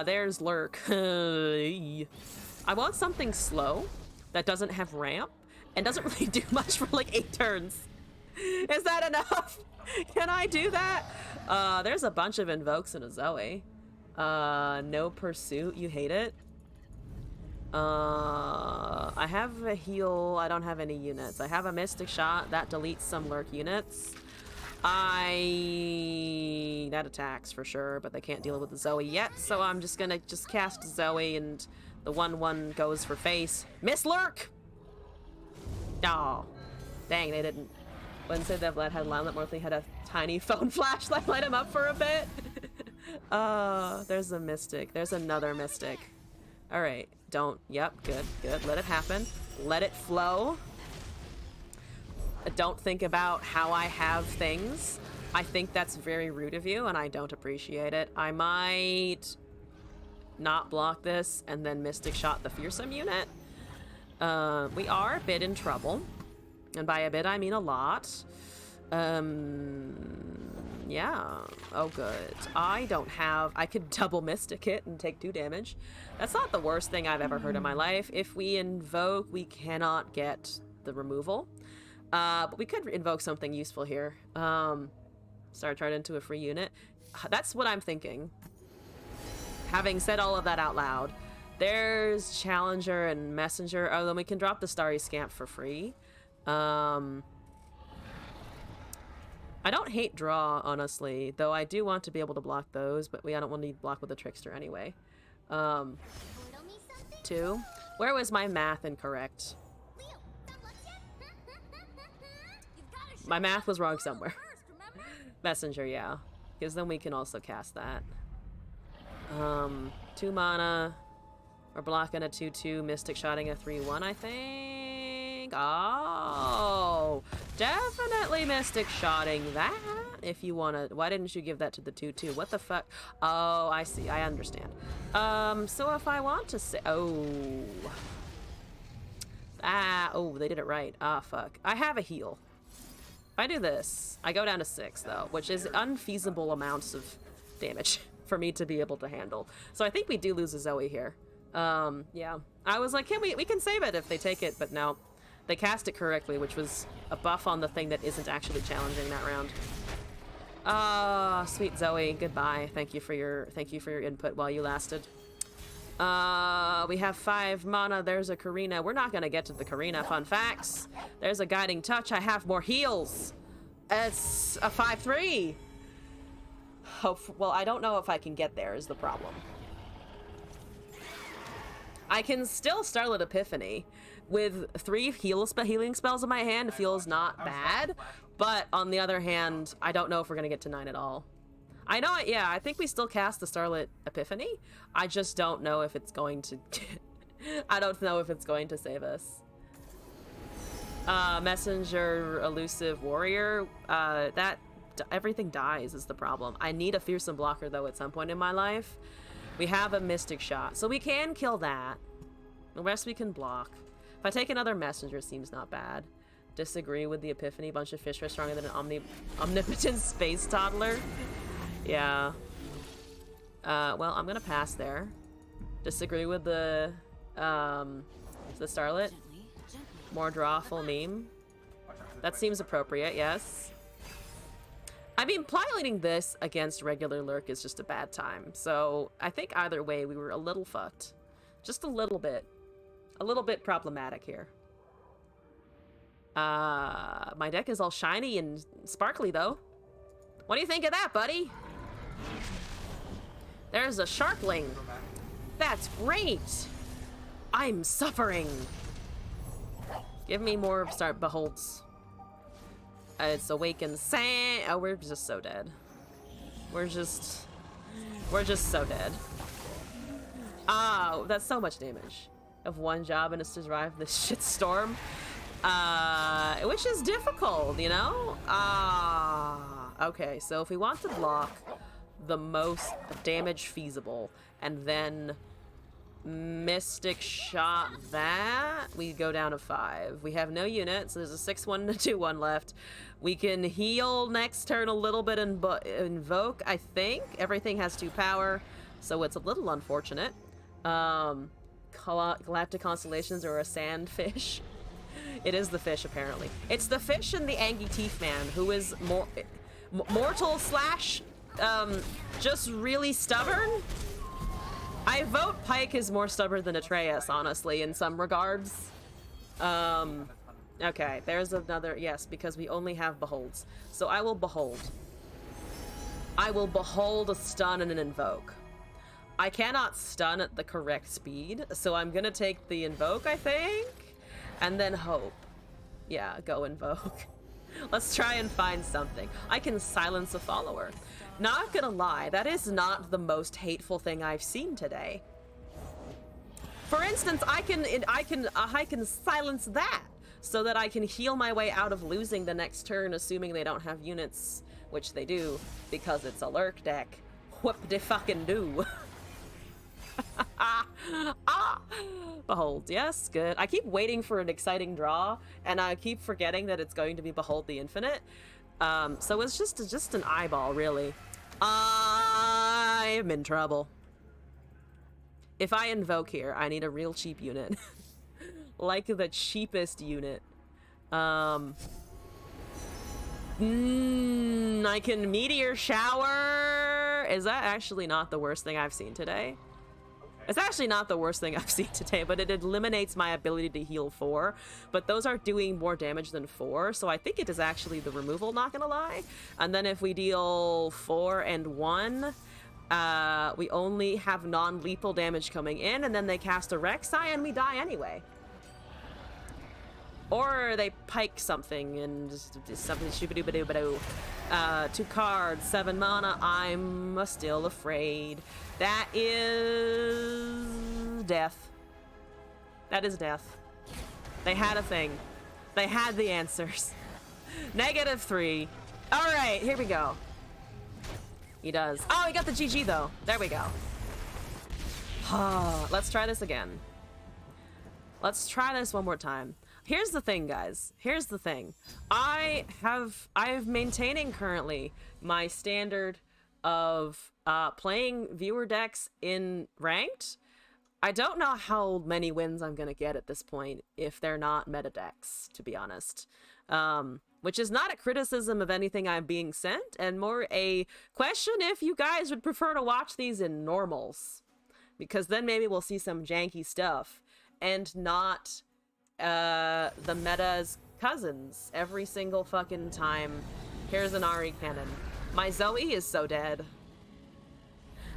There's Lurk. I want something slow that doesn't have ramp and doesn't really do much for like 8 turns. Is that enough? Can I do that? There's a bunch of invokes in a Zoe. No pursuit. You hate it? I have a heal. I don't have any units. I have a Mystic Shot. That deletes some Lurk units. That attacks for sure, but they can't deal with the Zoe yet, so I'm just gonna cast Zoe, and the 1/1 goes for face. Miss Lurk! Oh. Dang, they didn't. Wouldn't say that Vlad had Limelight, more than he had a tiny phone flashlight light him up for a bit. There's a Mystic. There's another Mystic. Alright, don't. Yep, good. Let it happen. Let it flow. Don't think about how I have things. I think that's very rude of you, and I don't appreciate it. I might not block this and then Mystic Shot the Fearsome unit. We are a bit in trouble. And by a bit, I mean a lot. Yeah. Oh, good. I could double Mystic it and take 2 damage. That's not the worst thing I've ever heard in my life. If we invoke, we cannot get the removal. But we could invoke something useful here. Start into a free unit. That's what I'm thinking. Having said all of that out loud, there's Challenger and Messenger. Oh, then we can drop the Starry Scamp for free. I don't hate draw, honestly, though I do want to be able to block those, but I don't want to block with the trickster anyway. 2. Where was my math incorrect? My math was wrong somewhere. Messenger, yeah. Because then we can also cast that. 2 mana. We're blocking a 2/2, Mystic Shotting a 3/1, I think. Oh, definitely Mystic Shotting that. If you want to, why didn't you give that to the 2/2? What the fuck? Oh, I see. I understand. So if I want to say, oh, they did it right. Ah, fuck. I have a heal. If I do this, I go down to 6 though, which is unfeasible amounts of damage for me to be able to handle. So I think we do lose a Zoe here. Yeah. I was like, we can save it if they take it, but no. They cast it correctly, which was a buff on the thing that isn't actually challenging that round. Sweet Zoe, goodbye. Thank you for your input while you lasted. We have 5 mana. There's a Karina. We're not gonna get to the Karina. Fun facts. There's a Guiding Touch. I have more heals. It's a 5/3. Well, I don't know if I can get there is the problem. I can still Starlit Epiphany. With 3 healing spells in my hand, feels not bad. But on the other hand, I don't know if we're gonna get to 9 at all. I know it, yeah, I think we still cast the Starlit Epiphany. I just don't know if it's going to... I don't know if it's going to save us. Messenger, Elusive Warrior, everything dies is the problem. I need a Fearsome Blocker, though, at some point in my life. We have a Mystic Shot, so we can kill that. The rest we can block. If I take another Messenger, seems not bad. Disagree with the Epiphany. Bunch of fish are stronger than an omnipotent space toddler. Yeah. Well, I'm gonna pass there. Disagree with the Starlit. More drawful meme. That seems appropriate, yes. I mean, piloting this against regular Lurk is just a bad time. So I think either way, we were a little fucked. Just a little bit. A little bit problematic here. My deck is all shiny and sparkly, though. What do you think of that, buddy? There's a Sharpling. That's great. I'm suffering. Give me more start beholds. It's Awakened Sand. Oh, we're just so dead. We're just so dead. Oh, that's so much damage. Of one job and it's to survive this shitstorm. Which is difficult, you know? Okay, so if we want to block the most damage feasible and then Mystic Shot that, we go down to 5. We have no units, so there's a 6/1 and a 2/1 left. We can heal next turn a little bit and invoke, I think. Everything has 2 power, so it's a little unfortunate. Galactic Constellations or a sandfish. It is the fish, apparently. It's the fish and the Angie Teeth Man, who is mortal slash just really stubborn. I vote Pike is more stubborn than Atreus, honestly, in some regards. Okay, there's another, yes, because we only have beholds. So I will behold. I will behold a stun and an invoke. I cannot stun at the correct speed, so I'm gonna take the invoke, I think, and then hope. Yeah, go invoke. Let's try and find something. I can silence a follower. Not gonna lie, that is not the most hateful thing I've seen today. For instance, I can silence that so that I can heal my way out of losing the next turn, assuming they don't have units, which they do, because it's a lurk deck. Whoop de fucking do. Behold, yes, good. I keep waiting for an exciting draw, and I keep forgetting that it's going to be Behold the Infinite. So it's just an eyeball, really. I'm in trouble. If I invoke here, I need a real cheap unit. Like the cheapest unit. I can Meteor Shower. Is that actually not the worst thing I've seen today? Okay. It's actually not the worst thing I've seen today, but it eliminates my ability to heal 4. But those are doing more damage than 4, so I think it is actually the removal, not gonna lie. And then if we deal 4 and 1, we only have non-lethal damage coming in, and then they cast a Rek'Sai and we die anyway. Or they pike something and something shooba-dooba-dooba-doo. 2 cards, 7 mana, I'm still afraid. That is death. That is death. They had a thing. They had the answers. -3. Alright, here we go. He does. Oh, he got the GG though. There we go. Let's try this again. Let's try this one more time. Here's the thing, guys. Here's the thing. I have maintaining currently my standard of playing viewer decks in ranked. I don't know how many wins I'm gonna get at this point if they're not meta decks, to be honest. Which is not a criticism of anything I'm being sent, and more a question if you guys would prefer to watch these in normals. Because then maybe we'll see some janky stuff, and not the meta's cousins every single fucking time. Here's an Ari cannon. My Zoe is so dead.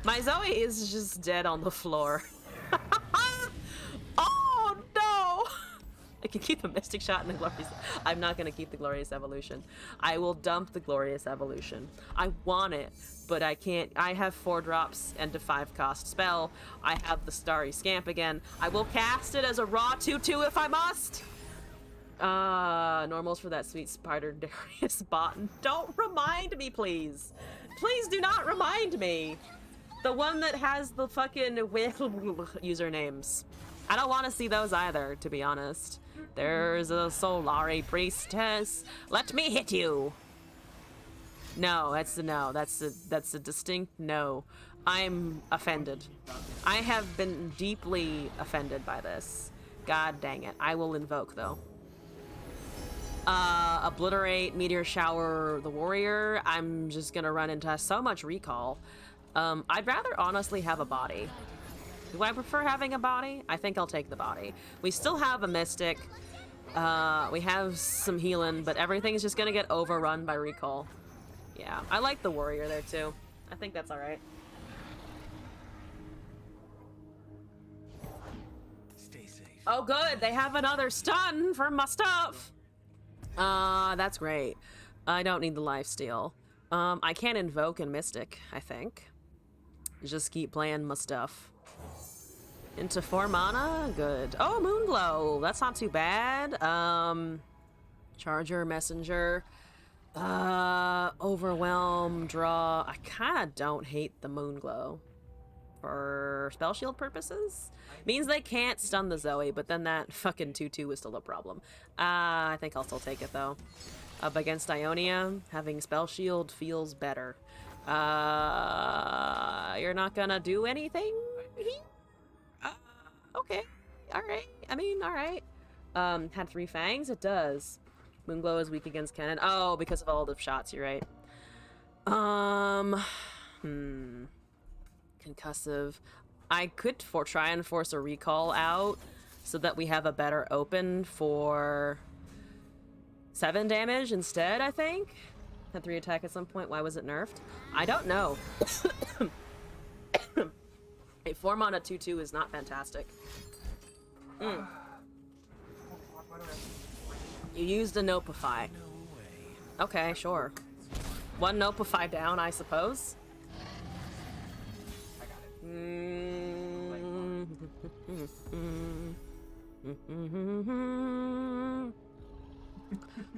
My Zoe is just dead on the floor. Oh no! I can keep a Mystic Shot and the Glorious... I'm not gonna keep the Glorious Evolution. I will dump the Glorious Evolution. I want it, but I can't. I have 4 drops and a 5 cost spell. I have the Starry Scamp again. I will cast it as a raw 2/2 if I must. Normals for that sweet Spider Darius bot. Don't remind me, please. Please do not remind me. The one that has the fucking usernames. I don't want to see those either, to be honest. There's a Solari Priestess. Let me hit you. No, that's a no. That's a distinct no. I'm offended. I have been deeply offended by this. God dang it. I will invoke, though. Obliterate, Meteor Shower, the Warrior. I'm just gonna run into so much recall. I'd rather honestly have a body. Do I prefer having a body? I think I'll take the body. We still have a Mystic. We have some healing, but everything's just gonna get overrun by recall. Yeah, I like the Warrior there too. I think that's alright. Stay safe. Oh good, they have another stun for my stuff! That's great. I don't need the lifesteal. I can invoke and Mystic, I think. Just keep playing my stuff. Into 4 mana? Good. Oh, Moonglow! That's not too bad. Charger, Messenger. Overwhelm, draw. I kinda don't hate the Moonglow. For spell shield purposes? Means they can't stun the Zoe, but then that fucking 2/2 is still a problem. I think I'll still take it though. Up against Ionia, having spell shield feels better. You're not gonna do anything? Okay. Alright. I mean, alright. Had 3 fangs? It does. Moonglow is weak against cannon. Oh, because of all the shots, you're right. Concussive. I could try and force a recall out so that we have a better open for 7 damage instead, I think. Had 3 attack at some point. Why was it nerfed? I don't know. A 4 mana 2/2 is not fantastic. You used a Nopify. Okay, sure. 1 Nopify down, I suppose. I got it.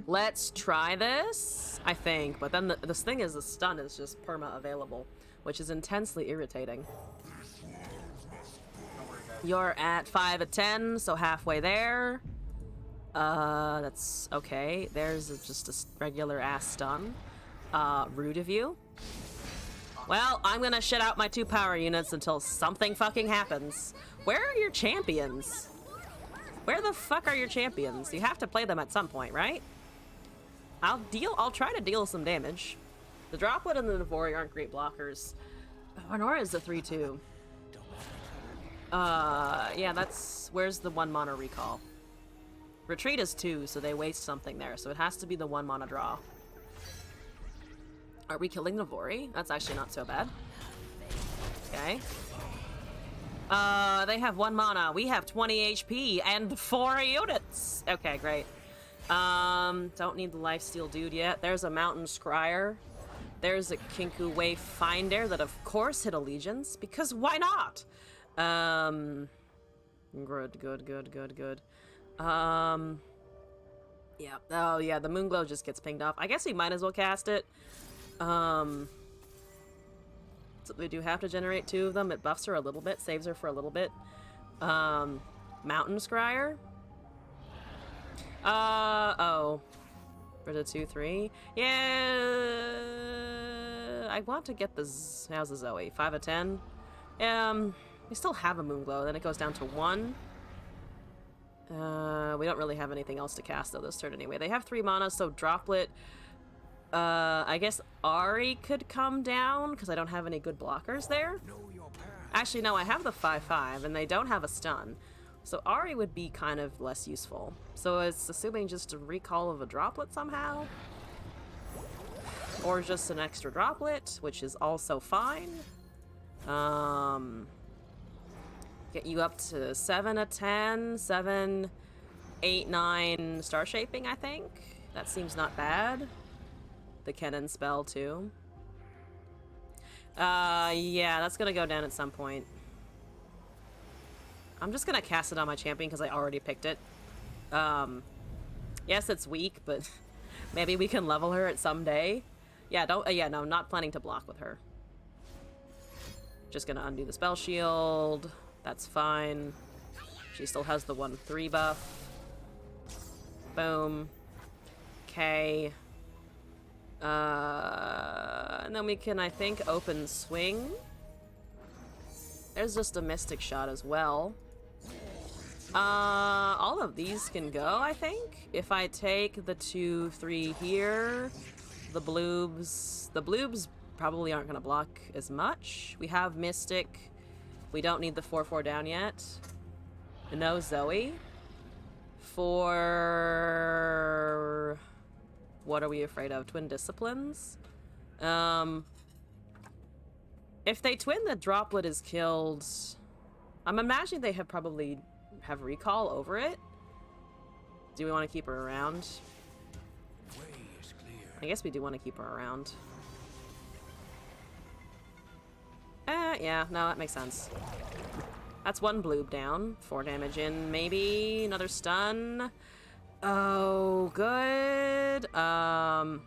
Let's try this, I think. But then this thing is, the stun is just perma available, which is intensely irritating. You're at 5 of 10, so halfway there. That's okay. There's just a regular ass stun. Rude of you. Well, I'm gonna shit out my 2 power units until something fucking happens. Where are your champions? Where the fuck are your champions? You have to play them at some point, right? I'll try to deal some damage. The Droplet and the Navori aren't great blockers. Honora is a 3/2. Yeah, that's... Where's the 1 mana recall? Retreat is 2, so they waste something there, so it has to be the 1 mana draw. Are we killing the Vori? That's actually not so bad. Okay. They have 1 mana. We have 20 HP and 4 units. Okay, great. Don't need the lifesteal dude yet. There's a Mountain Scryer. There's a Kinku Wayfinder that of course hit Allegiance, because why not? Good. Yeah. Oh yeah, the Moonglow just gets pinged off. I guess we might as well cast it. So we do have to generate 2 of them. It buffs her a little bit, saves her for a little bit. Mountain Scryer. Oh. For the 2/3. Yeah. I want to get the how's the Zoe? 5 of 10. We still have a Moonglow, then it goes down to 1. We don't really have anything else to cast though this turn anyway. They have 3 mana, so Droplet. I guess Ari could come down because I don't have any good blockers there. Actually, no, I have the 5/5 and they don't have a stun. So Ari would be kind of less useful. So it's assuming just a recall of a Droplet somehow. Or just an extra Droplet, which is also fine. Get you up to 7 of 10, 7, 8, 9 Star Shaping, I think. That seems not bad. The Kennen spell, too. Yeah, that's gonna go down at some point. I'm just gonna cast it on my champion because I already picked it. Yes, it's weak, but maybe we can level her at some day. Yeah, no, not planning to block with her. Just gonna undo the spell shield. That's fine. She still has the 1/3 buff. Boom. Okay. And then we can, I think, open swing. There's just a Mystic Shot as well. All of these can go, I think. If I take the 2/3 here, the bloobs probably aren't going to block as much. We have Mystic. We don't need the 4/4 down yet. No Zoe. For... What are we afraid of? Twin Disciplines? If they twin, the Droplet is killed. I'm imagining they probably have recall over it. Do we want to keep her around? I guess we do want to keep her around. Yeah, no, that makes sense. That's 1 bloob down. 4 damage in, maybe. Another stun. Oh, good. Can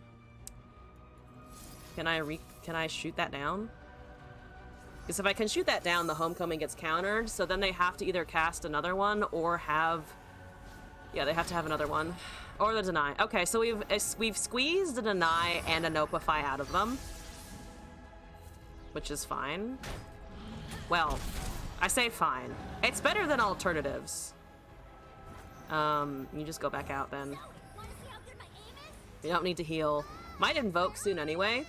I shoot that down? Because if I can shoot that down, the Homecoming gets countered, so then they have to either cast another one or have... Yeah, they have to have another one. Or the Deny. Okay, so we've squeezed a Deny and a Nopify out of them. Which is fine. Well, I say fine. It's better than alternatives. You just go back out then. You don't need to heal. Might invoke soon anyway.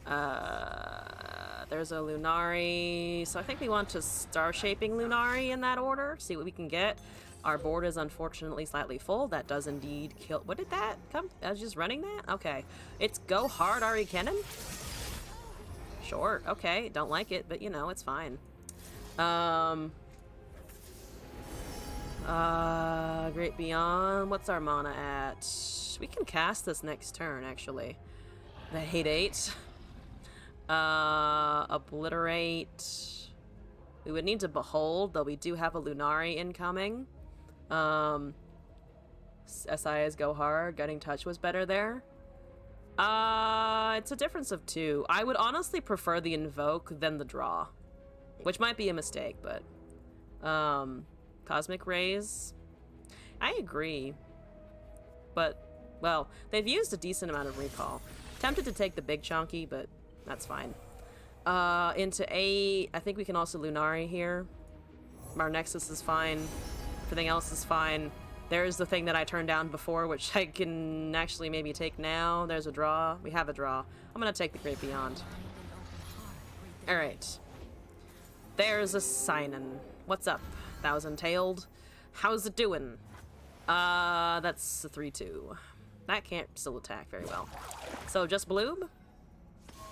There's a Lunari. So I think we want to Star Shaping Lunari in that order. See what we can get. Our board is unfortunately slightly full. That does indeed kill. What did that come? I was just running that? Okay. It's go hard, Ari Kennen. Sure. Okay. Don't like it, but you know, it's fine. Great Beyond. What's our mana at? We can cast this next turn, actually. The Hate 8. Obliterate. We would need to Behold, though we do have a Lunari incoming. SI's Go Hard. Gutting Touch was better there. It's a difference of 2. I would honestly prefer the Invoke than the Draw. Which might be a mistake, but... Cosmic Rays. I agree. But, well, they've used a decent amount of recall. Tempted to take the big chonky, but that's fine. Into 8. I think we can also Lunari here. Our Nexus is fine. Everything else is fine. There's the thing that I turned down before, which I can actually maybe take now. There's a draw. We have a draw. I'm gonna take the Great Beyond. Alright. There's a signin'. What's up, thousand-tailed? How's it doing? That's a 3-2. That can't still attack very well. So just bloob?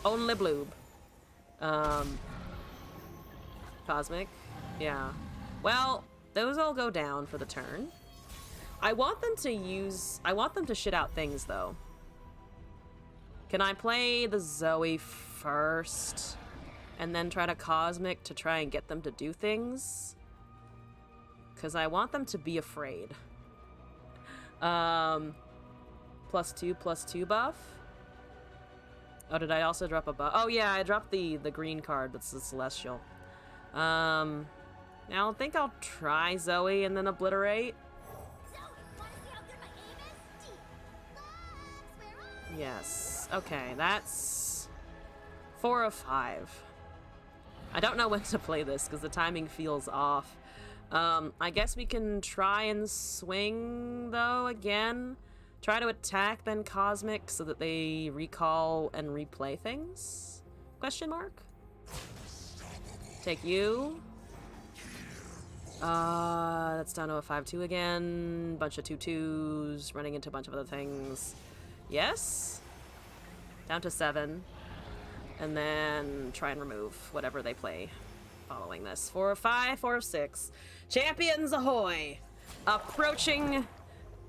Only bloob. Cosmic. Yeah. Well, those all go down for the turn. I want them to shit out things, though. Can I play the Zoe first? And then try to Cosmic to try and get them to do things? Because I want them to be afraid. +2/+2 buff. Oh, did I also drop a buff? Oh yeah, I dropped the green card. That's the Celestial. Now I think I'll try Zoe and then obliterate. Yes. Okay, that's 4 of 5. I don't know when to play this because the timing feels off. I guess we can try and swing, though, again. Try to attack, then Cosmic, so that they recall and replay things? Question mark? Take you. That's down to a 5-2 again. Bunch of 2-2s, running into a bunch of other things. Yes? Down to 7. And then try and remove whatever they play following this. 4 of 5, 4 of 6. Champions ahoy! Approaching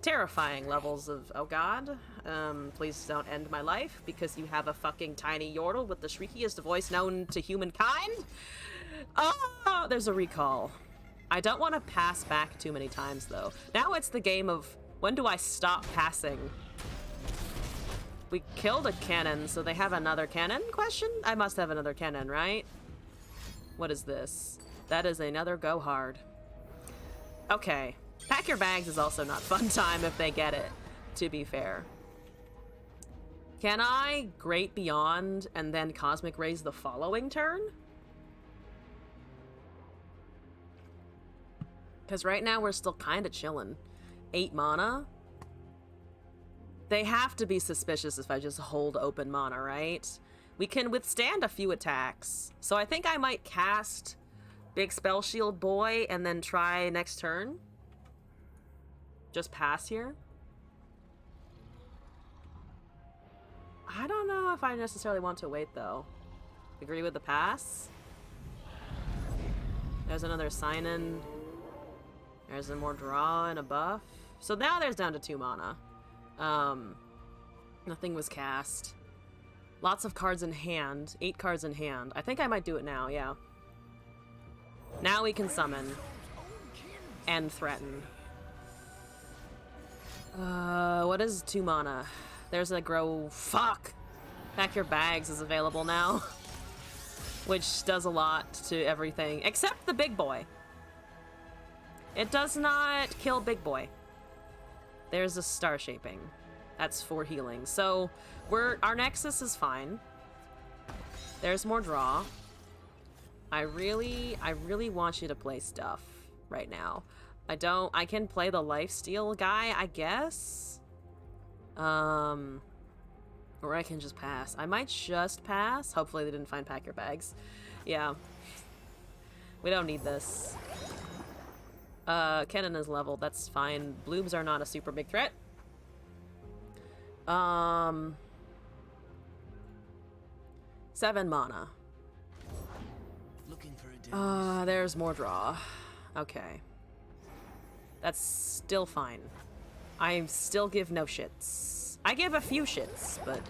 terrifying levels of, oh god. Please don't end my life because you have a fucking tiny yordle with the shriekiest voice known to humankind. Oh, there's a recall. I don't want to pass back too many times though. Now it's the game of when do I stop passing? We killed a cannon, so they have another cannon? Question? I must have another cannon, right? What is this? That is another go hard. Okay. Pack your bags is also not fun time if they get it, to be fair. Can I Great Beyond and then Cosmic Raise the following turn? Because right now we're still kind of chilling. 8 mana? They have to be suspicious if I just hold open mana, right? We can withstand a few attacks. So I think I might cast Big Spell Shield Boy and then try next turn. Just pass here. I don't know if I necessarily want to wait, though. Agree with the pass? There's another sign-in. There's a more draw and a buff. So now there's down to 2 mana. Nothing was cast. Lots of cards in hand. 8 cards in hand. I think I might do it now, yeah. Now we can summon. And threaten. What is 2 mana? There's a grow. Fuck! Pack Your Bags is available now. Which does a lot to everything. Except the big boy. It does not kill big boy. There's a Star Shaping. That's 4 healing. So, our Nexus is fine. There's more draw. I really want you to play stuff right now. I can play the lifesteal guy, I guess. Or I can just pass. I might just pass. Hopefully they didn't find Pack Your Bags. Yeah. We don't need this. Cannon is leveled, that's fine. Bloobs are not a super big threat. 7 mana. There's more draw. Okay. That's still fine. I still give no shits. I give a few shits, but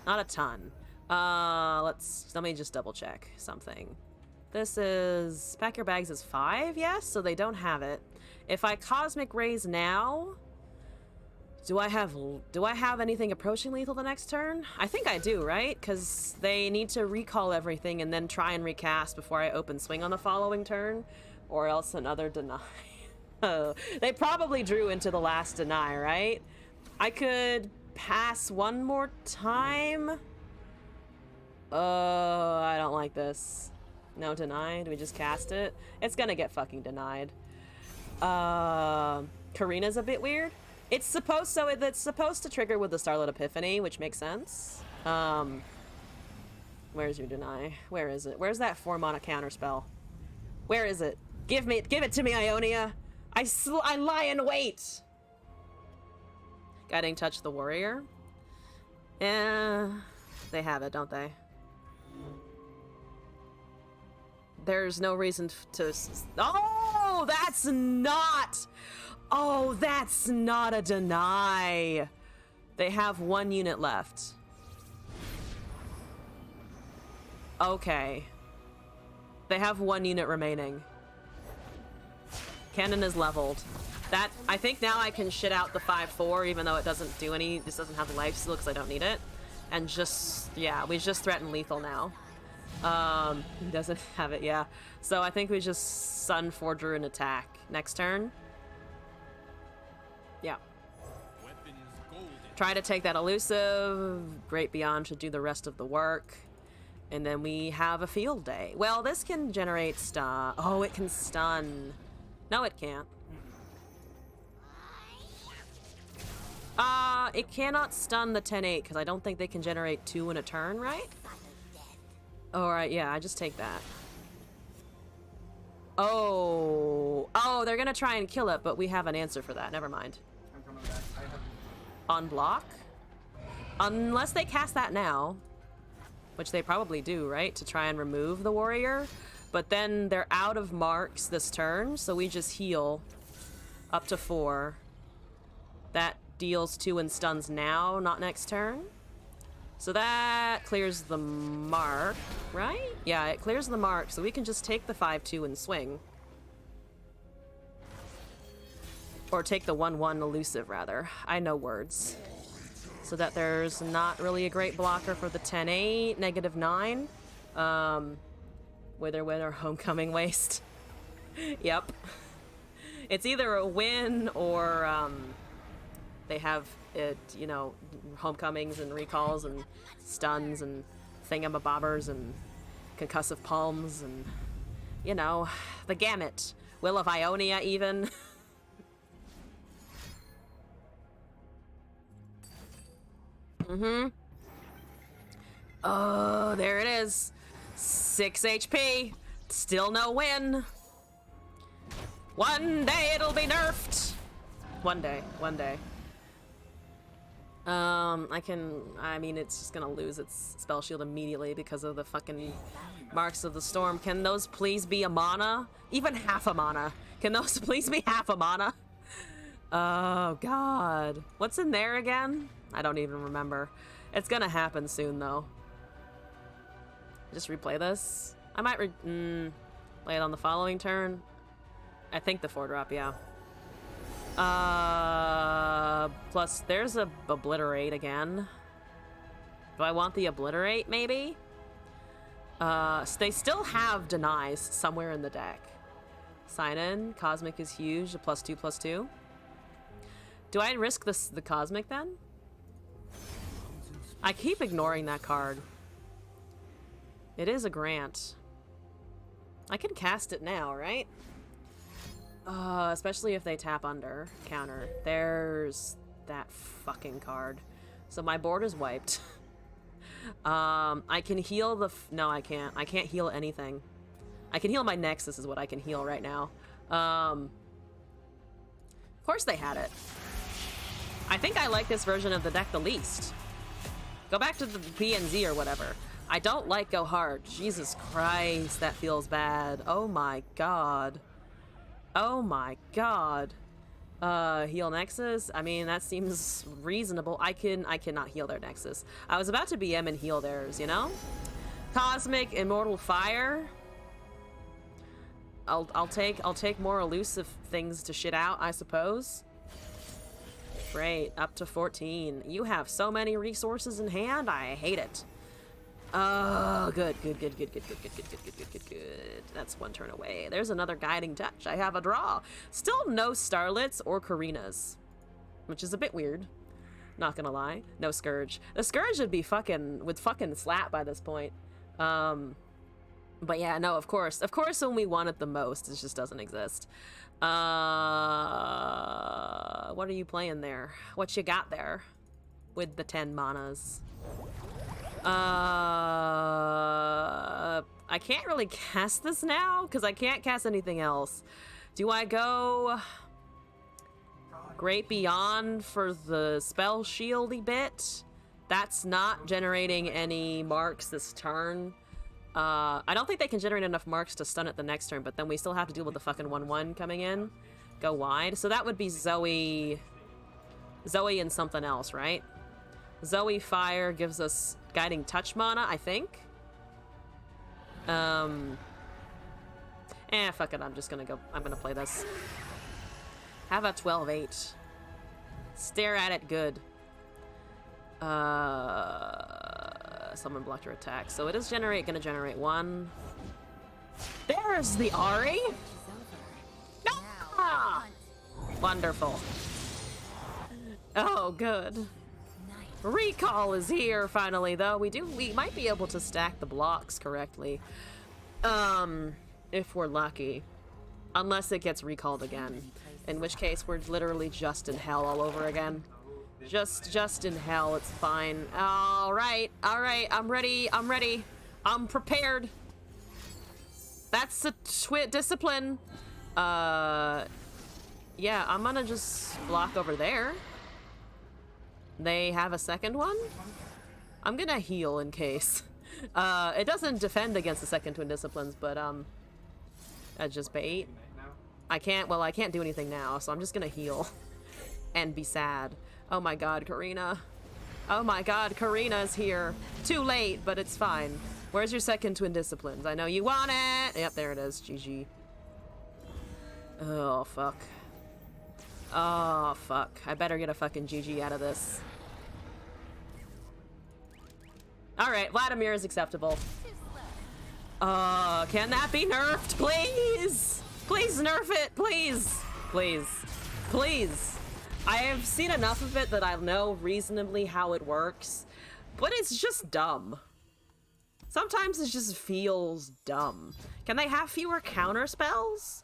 not a ton. Let me just double check something. This is... Pack Your Bags is 5, yes? So they don't have it. If I Cosmic Raise now... Do I have anything approaching lethal the next turn? I think I do, right? Because they need to recall everything and then try and recast before I open swing on the following turn. Or else another deny. Oh, they probably drew into the last deny, right? I could pass one more time. Oh, I don't like this. No deny? Do we just cast it? It's gonna get fucking denied. Karina's a bit weird. It's supposed to trigger with the Starlit Epiphany, which makes sense. Where's your deny? Where is it? Where's that 4 mana counter spell? Where is it? Give it to me, Ionia. I lie in wait. Guiding touch the warrior. Yeah, they have it, don't they? There's no reason to... Oh, that's not... Oh, that's not a deny. They have 1 unit left. Okay. They have 1 unit remaining. Cannon is leveled. That, I think now I can shit out the 5-4, even though it doesn't do any, this doesn't have the life steal because I don't need it. And just, yeah, we just threaten lethal now. Doesn't have it, yeah. So I think we just Sun Forger an attack. Next turn. Yeah. Try to take that elusive. Great Beyond should do the rest of the work. And then we have a field day. Well, this can generate stun. Oh, it can stun. No, it can't. It cannot stun the 10-8 because I don't think they can generate 2 in a turn, right? Alright, yeah, I just take that. Oh, they're gonna try and kill it, but we have an answer for that. Never mind. I'm coming back. I have... On block? Unless they cast that now, which they probably do, right? To try and remove the warrior. But then they're out of marks this turn, so we just heal up to 4. That deals 2 and stuns now, not next turn. So that clears the mark, right? Yeah, it clears the mark, so we can just take the 5-2 and swing. Or take the 1-1 elusive, rather. I know words. So that there's not really a great blocker for the 10-8, -9. Wither, homecoming waste. Yep. It's either a win or, they have it, you know, homecomings and recalls and stuns and thingamabobbers and concussive palms and, you know, the gamut. Will of Ionia, even. Oh, there it is. 6 HP. Still no win. One day it'll be nerfed. One day. I mean, it's just gonna lose its spell shield immediately because of the fucking marks of the storm. Can those please be a mana? Even half a mana. Can those please be half a mana? Oh, God. What's in there again? I don't even remember. It's gonna happen soon, though. Just replay this. I might play it on the following turn. I think the 4-drop, yeah. Plus there's a obliterate again. Do I want the obliterate, maybe? So they still have denies somewhere in the deck. Sign in. Cosmic is huge. A +2/+2. Do I risk the Cosmic then? I keep ignoring that card. It is a grant. I can cast it now, right? Especially if they tap under. Counter. There's that fucking card. So my board is wiped. I can heal the... No, I can't. I can't heal anything. I can heal my Nexus is what I can heal right now. Of course they had it. I think I like this version of the deck the least. Go back to the PNZ or whatever. I don't like Go Hard. Jesus Christ, that feels bad. Oh my god. Oh my god. Heal Nexus? I mean, that seems reasonable. I cannot heal their Nexus. I was about to BM and heal theirs, you know? Cosmic, Immortal Fire. I'll take more elusive things to shit out, I suppose. Great, up to 14. You have so many resources in hand, I hate it. Oh, good. That's one turn away. There's another Guiding Touch. I have a draw. Still no Starlets or Karinas, which is a bit weird. Not gonna lie. No Scourge. The Scourge would fucking slap by this point. But yeah, no, of course when we want it the most, it just doesn't exist. What are you playing there? What you got there with the 10 manas? I can't really cast this now because I can't cast anything else. Do I go Great Beyond for the spell shieldy bit? That's not generating any marks this turn. I don't think they can generate enough marks to stun it the next turn, but then we still have to deal with the fucking 1/1 coming in. Go wide. So that would be Zoe and something else, right? Zoe Fire gives us Guiding Touch mana, I think. Fuck it, I'm gonna play this. Have a 12-8. Stare at it good. Someone blocked her attack. So it is gonna generate 1. There's the Ari! Ah! Wonderful. Oh, good. Recall is here finally, though. We might be able to stack the blocks correctly. If we're lucky. Unless it gets recalled again. In which case, we're literally just in hell all over again. Just in hell, it's fine. Alright, I'm ready. I'm prepared. That's a discipline. Yeah, I'm gonna just block over there. They have a second one? I'm gonna heal in case. It doesn't defend against the second twin disciplines, but, just bait. I can't do anything now, so I'm just gonna heal. And be sad. Oh my god, Karina. Oh my god, Karina's here. Too late, but it's fine. Where's your second twin disciplines? I know you want it! Yep, there it is. GG. Oh, fuck. Oh, fuck. I better get a fucking GG out of this. Alright, Vladimir is acceptable. Can that be nerfed, please? Please nerf it, please. Please. Please. I have seen enough of it that I know reasonably how it works, but it's just dumb. Sometimes it just feels dumb. Can they have fewer counter spells?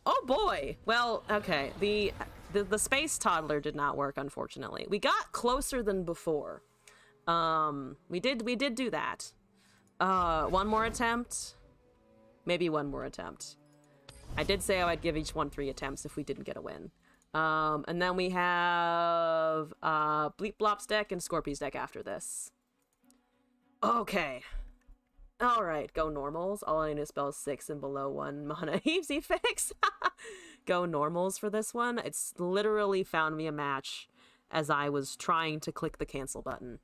Oh boy. Well, okay. The space toddler did not work, unfortunately. We got closer than before. We did do that. One more attempt. Maybe one more attempt. I did say I would give each one 3 attempts if we didn't get a win. And then we have Bleep Blop's deck and Scorpy's deck after this. Okay. Alright, go normals. All I need to spell is 6 and below 1 mana. Easy fix. Go normals for this one. It's literally found me a match as I was trying to click the cancel button.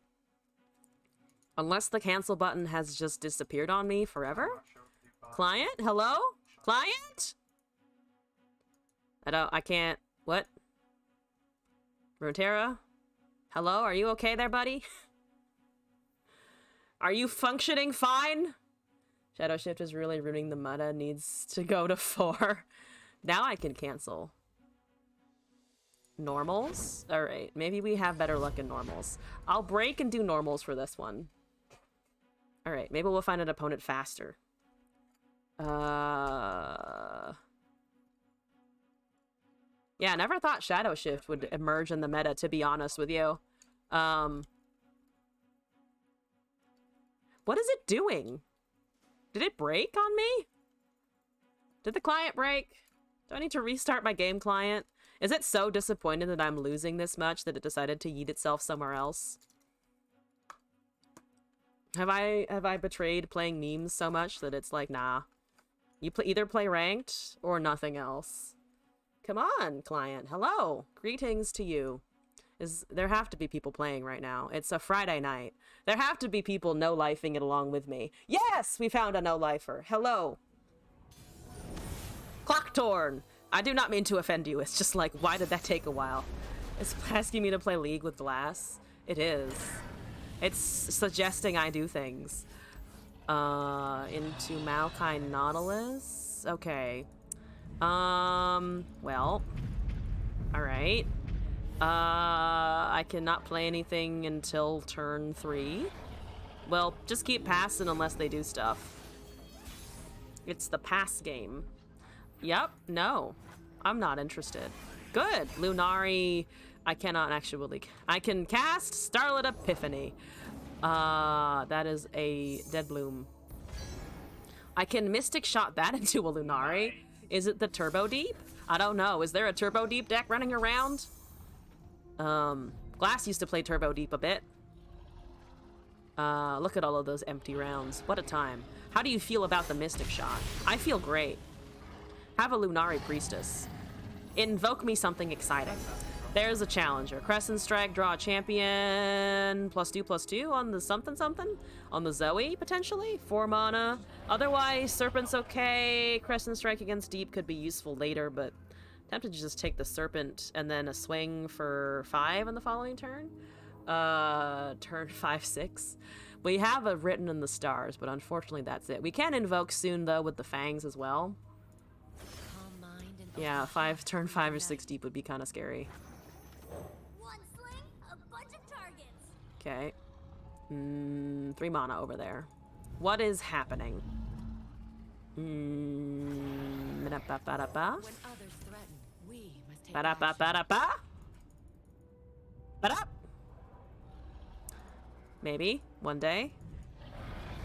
Unless the cancel button has just disappeared on me forever? Client? Hello? Client? I can't... What? Runeterra? Hello? Are you okay there, buddy? Are you functioning fine? Shadow Shift is really ruining the meta. Needs to go to 4. Now I can cancel. Normals? Alright, maybe we have better luck in normals. I'll break and do normals for this one. Alright, maybe we'll find an opponent faster. Yeah, I never thought Shadow Shift would emerge in the meta, to be honest with you. What is it doing? Did it break on me? Did the client break? Do I need to restart my game client? Is it so disappointed that I'm losing this much that it decided to yeet itself somewhere else? Have I betrayed playing memes so much that it's like, nah. You either play ranked or nothing else. Come on, client. Hello. Greetings to you. There have to be people playing right now. It's a Friday night. There have to be people no-lifing it along with me. Yes! We found a no-lifer. Hello. Clocktorn. I do not mean to offend you. It's just like, why did that take a while? It's asking me to play League with Glass. It is. It's suggesting I do things. Into Maokai Nautilus? Okay. Well. Alright. I cannot play anything until turn 3. Well, just keep passing unless they do stuff. It's the pass game. Yep, no. I'm not interested. Good. Lunari, I cannot actually... I can cast Starlit Epiphany. That is a Dead Bloom. I can Mystic Shot that into a Lunari. Nice. Is it the Turbo Deep? I don't know. Is there a Turbo Deep deck running around? Glass used to play Turbo Deep a bit. Look at all of those empty rounds. What a time. How do you feel about the Mystic Shot? I feel great. Have a Lunari Priestess. Invoke me something exciting. There's a challenger. Crescent Strike, draw a champion. +2/+2 on the something something. On the Zoe, potentially. 4 mana. Otherwise, Serpent's okay. Crescent Strike against Deep could be useful later, but tempted to just take the Serpent and then a swing for 5 on the following turn. Turn 5/6. We have a Written in the Stars, but unfortunately that's it. We can invoke soon, though, with the Fangs as well. Yeah, turn 5 or 6 Deep would be kind of scary. One sling, a bunch of targets. Okay. 3 mana over there. What is happening? Ba-da-ba-ba-da-ba. When others threaten, we must take Ba-da-ba-ba-da-ba. Ba-da. Maybe one day.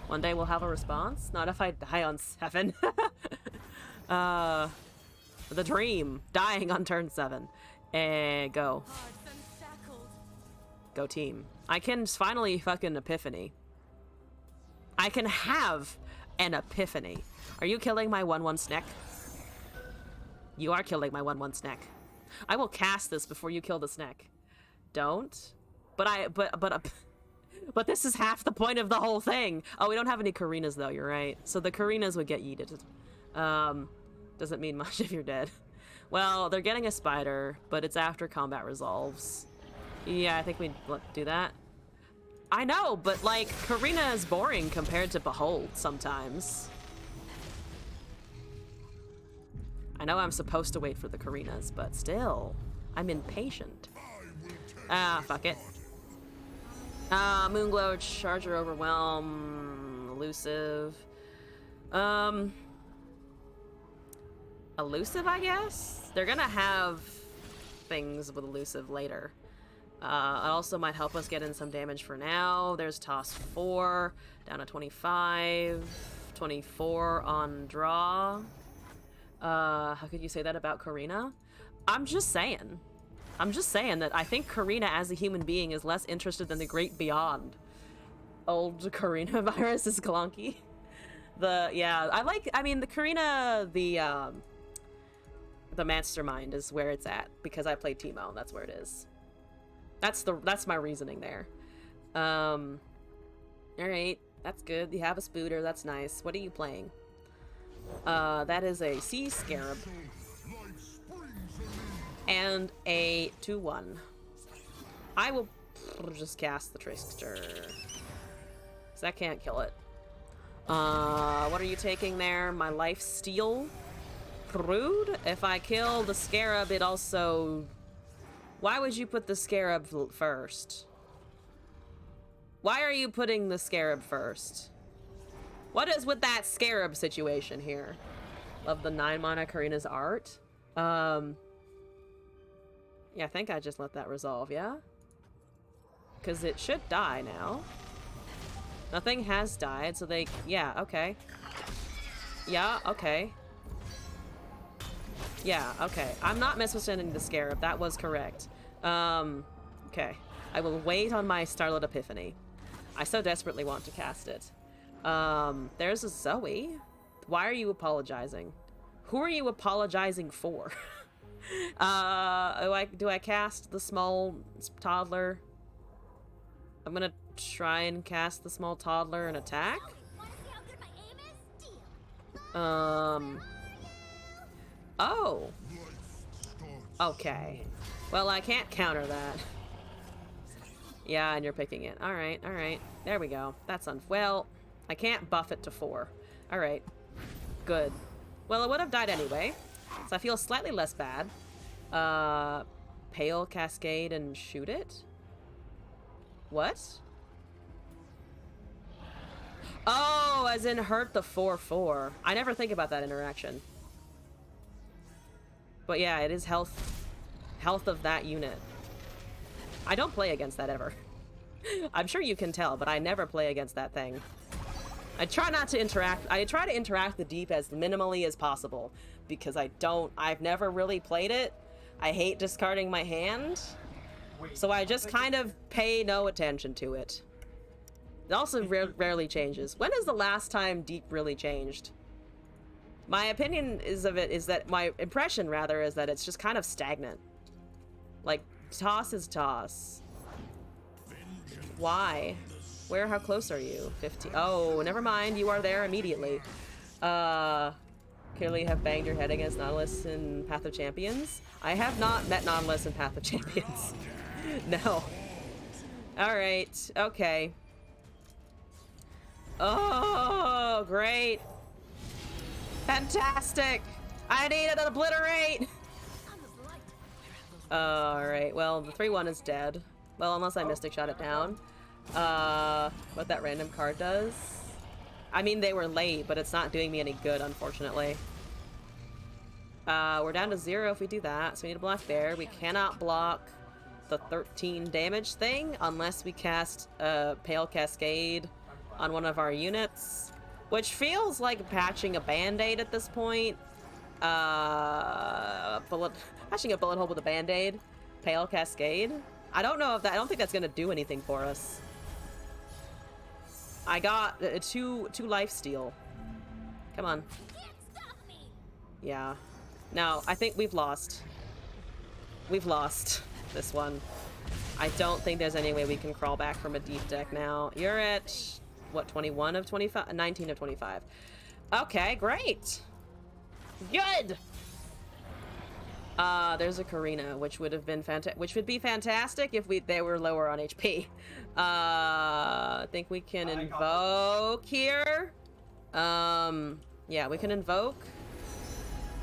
One day we'll have a response. Not if I die on 7. The dream. Dying on turn 7. And go. Hearts unshackled. Go team. I can finally fucking epiphany. I can have an epiphany. Are you killing my 1/1 Sneck? You are killing my 1/1 Sneck. I will cast this before you kill the Sneck. Don't. But this is half the point of the whole thing. Oh, we don't have any Karinas though, you're right. So the Karinas would get yeeted. Doesn't mean much if you're dead. Well, they're getting a spider, but it's after combat resolves. Yeah, I think we'd do that. I know, but like, Karina is boring compared to Behold sometimes. I know I'm supposed to wait for the Karinas, but still, I'm impatient. Ah, fuck it. Moonglow, Charger, Overwhelm, Elusive. Elusive, I guess? They're gonna have things with Elusive later. It also might help us get in some damage for now. There's Toss 4, down to 25, 24 on draw. How could you say that about Karina? I'm just saying. I'm just saying that I think Karina as a human being is less interested than the Great Beyond. Old Karina virus is clunky. I mean, the Karina, the Mastermind is where it's at because I played Teemo, that's where it is. That's my reasoning there. Alright, that's good. You have a Spooter, that's nice. What are you playing? That is a Sea Scarab. And a 2/1. I will just cast the Trickster. So that can't kill it. What are you taking there? My life steal? Prude? If I kill the Scarab, it also... Why would you put the Scarab first? Why are you putting the Scarab first? What is with that Scarab situation here? Love the 9 mana Karina's art. Yeah, I think I just let that resolve, yeah? Because it should die now. Nothing has died, so they... Yeah, okay. Yeah, okay. Yeah, okay. I'm not misrepresenting the Scarab. That was correct. Okay. I will wait on my Starlit Epiphany. I so desperately want to cast it. There's a Zoe. Why are you apologizing? Who are you apologizing for? Do I cast the small toddler? I'm gonna try and cast the small toddler and attack. Wanna see how good my aim is? Deal. Oh. Okay. Well, I can't counter that. Yeah, and you're picking it. Alright, alright. There we go. That's well, I can't buff it to 4. Alright. Good. Well, it would have died anyway, so I feel slightly less bad. Pale Cascade and shoot it? What? Oh, as in hurt the 4/4. I never think about that interaction. But yeah, it is health of that unit. I don't play against that ever. I'm sure you can tell, but I never play against that thing. I try not to interact. I try to interact with Deep as minimally as possible because I've never really played it. I hate discarding my hand. Wait, So I just kind of pay no attention to it. It also rarely changes. When is the last time Deep really changed? My opinion is that my impression rather is that it's just kind of stagnant. Like, toss is toss. Why? Where? How close are you? 50. Oh, never mind. You are there immediately. Clearly have banged your head against Nautilus in Path of Champions. I have not met Nautilus in Path of Champions. No. Alright. Okay. Oh, great. Fantastic. I need an obliterate. Alright, well, the 3-1 is dead. Well, unless I Mystic Shot it down. What that random card does. I mean, they were late, but it's not doing me any good, unfortunately. We're down to 0 if we do that, so we need to block there. We cannot block the 13 damage thing unless we cast Pale Cascade on one of our units, which feels like patching a band-aid at this point. Patching a bullet hole with a band-aid. Pale Cascade. I don't know if that. I don't think that's gonna do anything for us. I got two life steal. Come on. Yeah. No, I think we've lost. We've lost this one. I don't think there's any way we can crawl back from a deep deck now. You're at, what, 21 of 25? 19 of 25. Okay, great. Good. There's a Karina, which would have been which would be fantastic if they were lower on HP. I think we can invoke here. Yeah, we can invoke.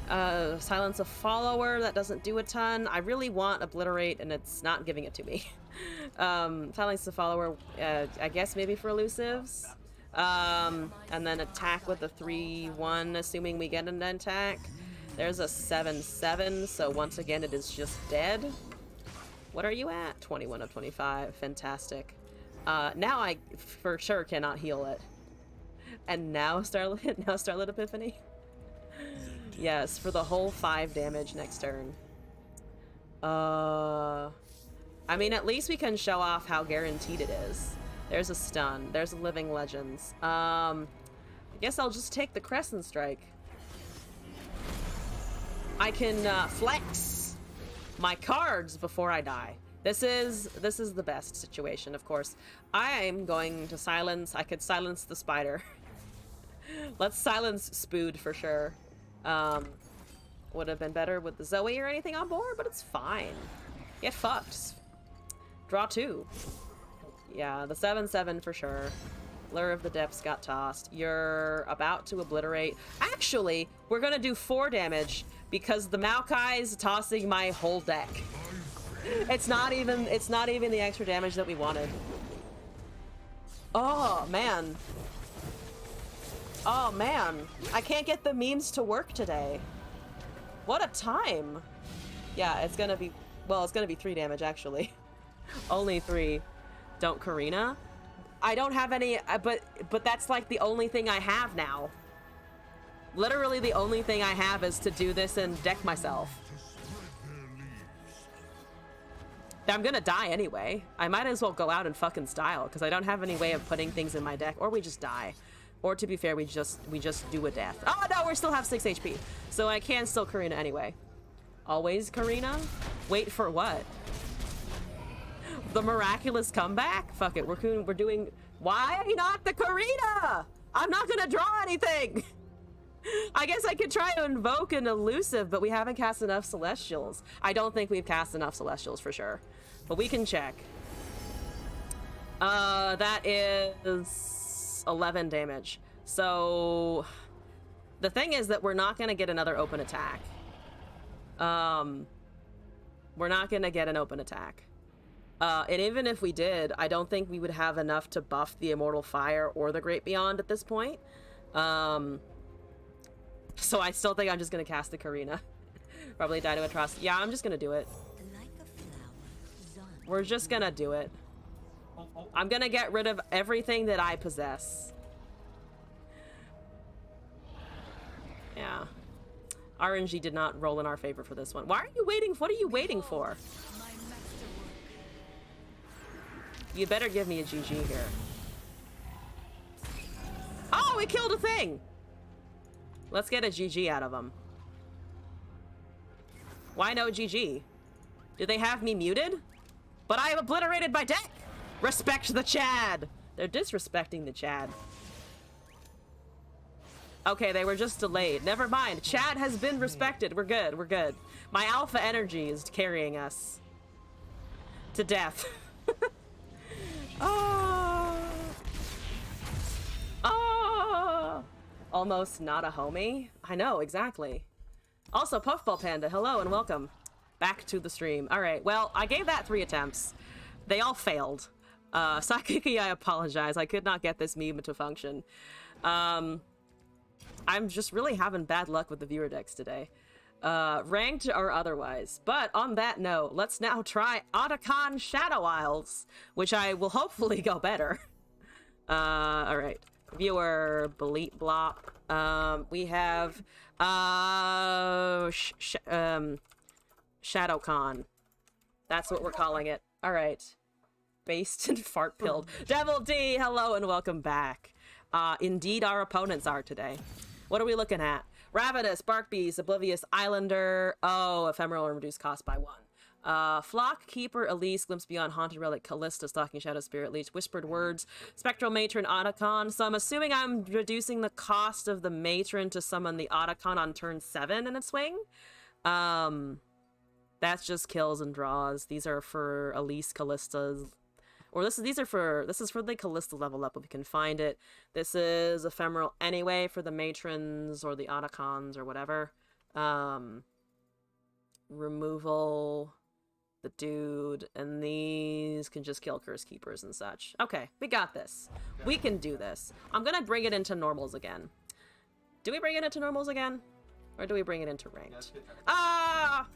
Silence a follower, that doesn't do a ton. I really want obliterate, and it's not giving it to me. Silence a follower, I guess maybe for elusives. And then attack with a 3-1, assuming we get an attack. There's a 7-7, so once again it is just dead. What are you at? 21 of 25. Fantastic. Now I for sure cannot heal it. And now Starlit Epiphany? Yes, for the whole 5 damage next turn. I mean, at least we can show off how guaranteed it is. There's a stun. There's a Living Legends. I guess I'll just take the Crescent Strike. I can flex my cards before I die. This is the best situation, of course. I'm going to silence. I could silence the spider. Let's silence Spood for sure. Would have been better with the Zoe or anything on board, but it's fine. Get fucked. Draw 2. Yeah, the 7-7 for sure. Lure of the Depths got tossed. You're about to obliterate. Actually, we're gonna do 4 damage because the Maokai's tossing my whole deck. It's not even the extra damage that we wanted. Oh man. Oh man. I can't get the memes to work today. What a time. Yeah, it's gonna be 3 damage actually. Only 3. Don't Karina. I don't have any, but that's like the only thing I have now. Literally the only thing I have is to do this and deck myself. I'm gonna die anyway. I might as well go out and fucking style because I don't have any way of putting things in my deck, or we just die. Or to be fair, we just do a death. Oh no, we still have 6 HP. So I can still Karina anyway. Always Karina? Wait for what? The miraculous comeback? Fuck it, we're doing... Why not the Karina? I'm not gonna draw anything! I guess I could try to invoke an elusive, but we haven't cast enough Celestials. I don't think we've cast enough Celestials for sure. But we can check. That is 11 damage. So the thing is that we're not gonna get another open attack. We're not gonna get an open attack. And even if we did, I don't think we would have enough to buff the Immortal Fire or the Great Beyond at this point. So I still think I'm just gonna cast the Karina. Probably die to Atrocity. Yeah, I'm just gonna do it. We're just gonna do it. I'm gonna get rid of everything that I possess. Yeah. RNG did not roll in our favor for this one. Why are you waiting? What are you waiting for? My masterwork. You better give me a GG here. Oh, we killed a thing! Let's get a GG out of them. Why no GG? Did they have me muted? But I have obliterated my deck! Respect the Chad! They're disrespecting the Chad. Okay, they were just delayed. Never mind. Chad has been respected. We're good. We're good. My alpha energy is carrying us to death. Oh. Oh. Almost not a homie. I know, exactly. Also, Puffball Panda, hello and welcome back to the stream. All right, well, I gave that 3 attempts. They all failed. Sakiki, I apologize. I could not get this meme to function. I'm just really having bad luck with the viewer decks today. Ranked or otherwise. But on that note, let's now try Otacon Shadow Isles, which I will hopefully go better. All right. Viewer, Bleep Blop. We have ShadowCon. That's what we're calling it. All right. Based and fart pilled. Devil D, hello and welcome back. Indeed, our opponents are today. What are we looking at? Ravenous, Barkbeast, Oblivious Islander. Oh, Ephemeral and reduced cost by 1. Flock, Keeper, Elise, Glimpse Beyond, Haunted Relic, Callista, Stalking Shadow, Spirit Leech, Whispered Words, Spectral Matron, Otacon. So I'm assuming I'm reducing the cost of the Matron to summon the Otacon on turn 7 in its swing. That's just kills and draws. These are for Elise, Callista's. Or this is for the Callista level up if we can find it. This is ephemeral anyway for the matrons or the Otacons or whatever. Removal, the dude, and these can just kill curse keepers and such. Okay, we got this. We can do this. I'm gonna bring it into normals again. Do we bring it into normals again? Or do we bring it into ranked? Ah!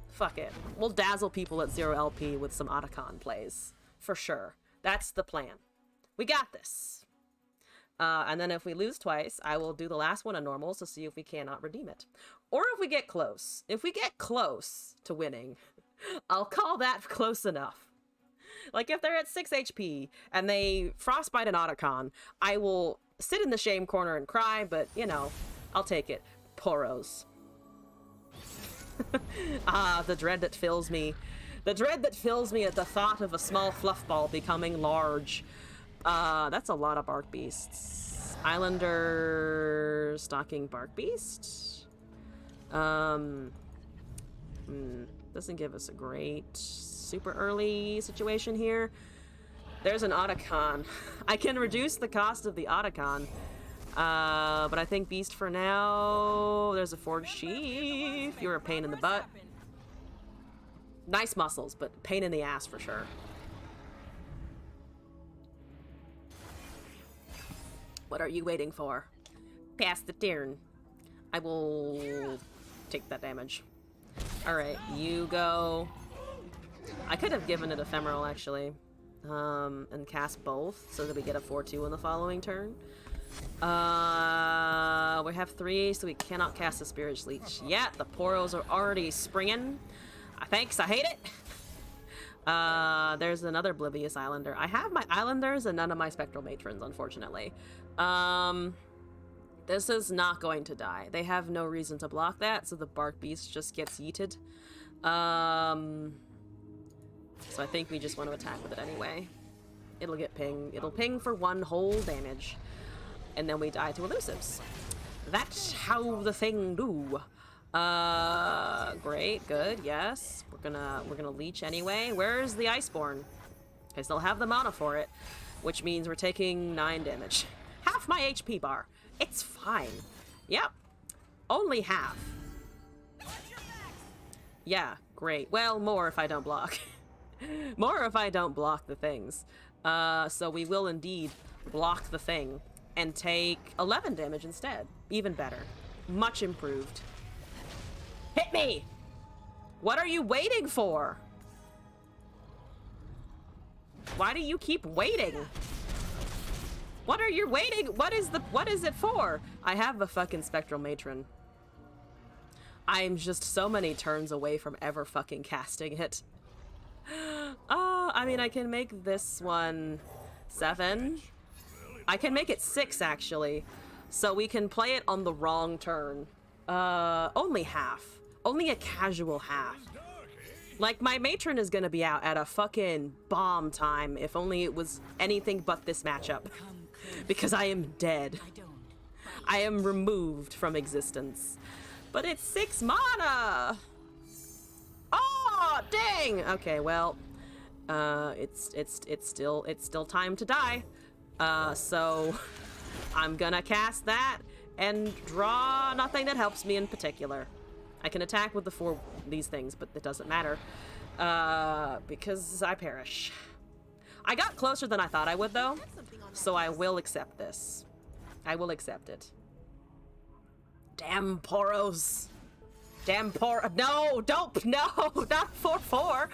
Fuck it. We'll dazzle people at 0 LP with some Otacon plays. For sure. That's the plan. We got this. And then if we lose twice, I will do the last one on normals to see if we cannot redeem it. Or if we get close. If we get close to winning, I'll call that close enough. Like if they're at 6 HP and they frostbite an Otacon, I will sit in the shame corner and cry, but you know, I'll take it. Poros. The dread that fills me. The dread that fills me at the thought of a small fluff ball becoming large. That's a lot of bark beasts. Islander, stalking bark beast. Doesn't give us a great super early situation here. There's an Otacon. I can reduce the cost of the Otacon. But I think beast for now. There's a forged sheath. You're a pain in the butt. Nice muscles, but pain in the ass for sure. What are you waiting for? Pass the turn. I will take that damage. Alright, you go. I could have given it ephemeral actually. And cast both so that we get a 4-2 in the following turn. We have 3, so we cannot cast a Spirit Leech yet. The Poros are already springing. Thanks, I hate it. There's another Oblivious Islander. I have my Islanders and none of my Spectral Matrons, unfortunately. This is not going to die. They have no reason to block that, so the Bark Beast just gets yeeted. So I think we just want to attack with it anyway. It'll get ping. It'll ping for 1 whole damage. And then we die to elusives. That's how the thing do. Great, good, yes. We're gonna leech anyway. Where's the Iceborne? I still have the mana for it, which means we're taking 9 damage. Half my HP bar. It's fine. Yep. Only half. Yeah, great. Well, more if I don't block. More if I don't block the things. So we will indeed block the thing and take 11 damage instead. Even better. Much improved. Hit me! What are you waiting for? Why do you keep waiting? What are you waiting? What is it for? I have a fucking Spectral Matron. I'm just so many turns away from ever fucking casting it. I mean, I can make this one 7. I can make it 6, actually. So we can play it on the wrong turn. Only half. Only a casual half. Like, my matron is gonna be out at a fucking bomb time if only it was anything but this matchup. Because I am dead. I am removed from existence. But it's 6 mana! Oh, dang! Okay, well, it's still time to die. So I'm gonna cast that and draw nothing that helps me in particular. I can attack with these things, but it doesn't matter. Because I perish. I got closer than I thought I would, though, so I will accept this. I will accept it. Damn Poros. Damn Poro. No, don't. No, not 4/4.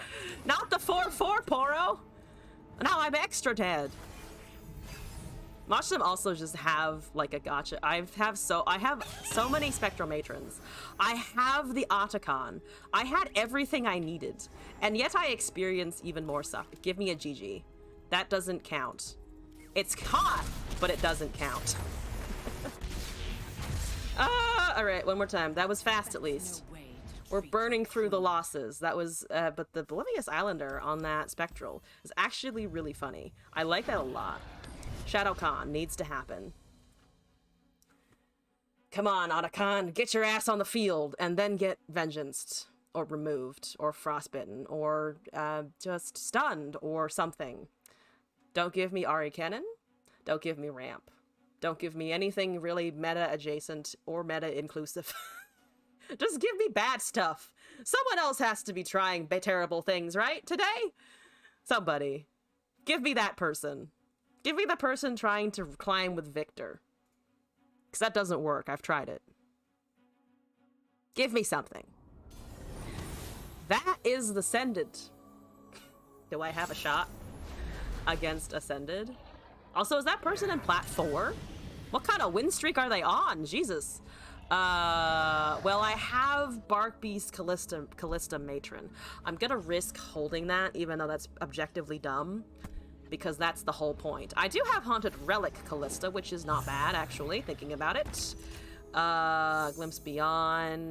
Not the 4/4 Poro. Now I'm extra dead. Watch them also just have like a gotcha. I have so many Spectral Matrons. I have the Otacon. I had everything I needed, and yet I experience even more stuff. Give me a GG. That doesn't count. It's hot, but it doesn't count. All right, one more time. That was fast, at least. We're burning through the losses. That was, but the Oblivious Islander on that Spectral is actually really funny. I like that a lot. Shadow Con needs to happen. Come on, Otacon, get your ass on the field and then get vengeanced or removed or frostbitten or just stunned or something. Don't give me Ari Cannon. Don't give me ramp. Don't give me anything really meta adjacent or meta inclusive. Just give me bad stuff. Someone else has to be trying terrible things, right? Today? Somebody. Give me that person. Give me the person trying to climb with Victor. Because that doesn't work. I've tried it. Give me something. That is the Ascended. Do I have a shot against Ascended? Also, is that person in Plat 4? What kind of win streak are they on? Jesus. Well, I have Bark Beast Callista Matron. I'm gonna risk holding that, even though that's objectively dumb. Because that's the whole point. I do have Haunted Relic Callista, which is not bad, actually, thinking about it. Glimpse Beyond...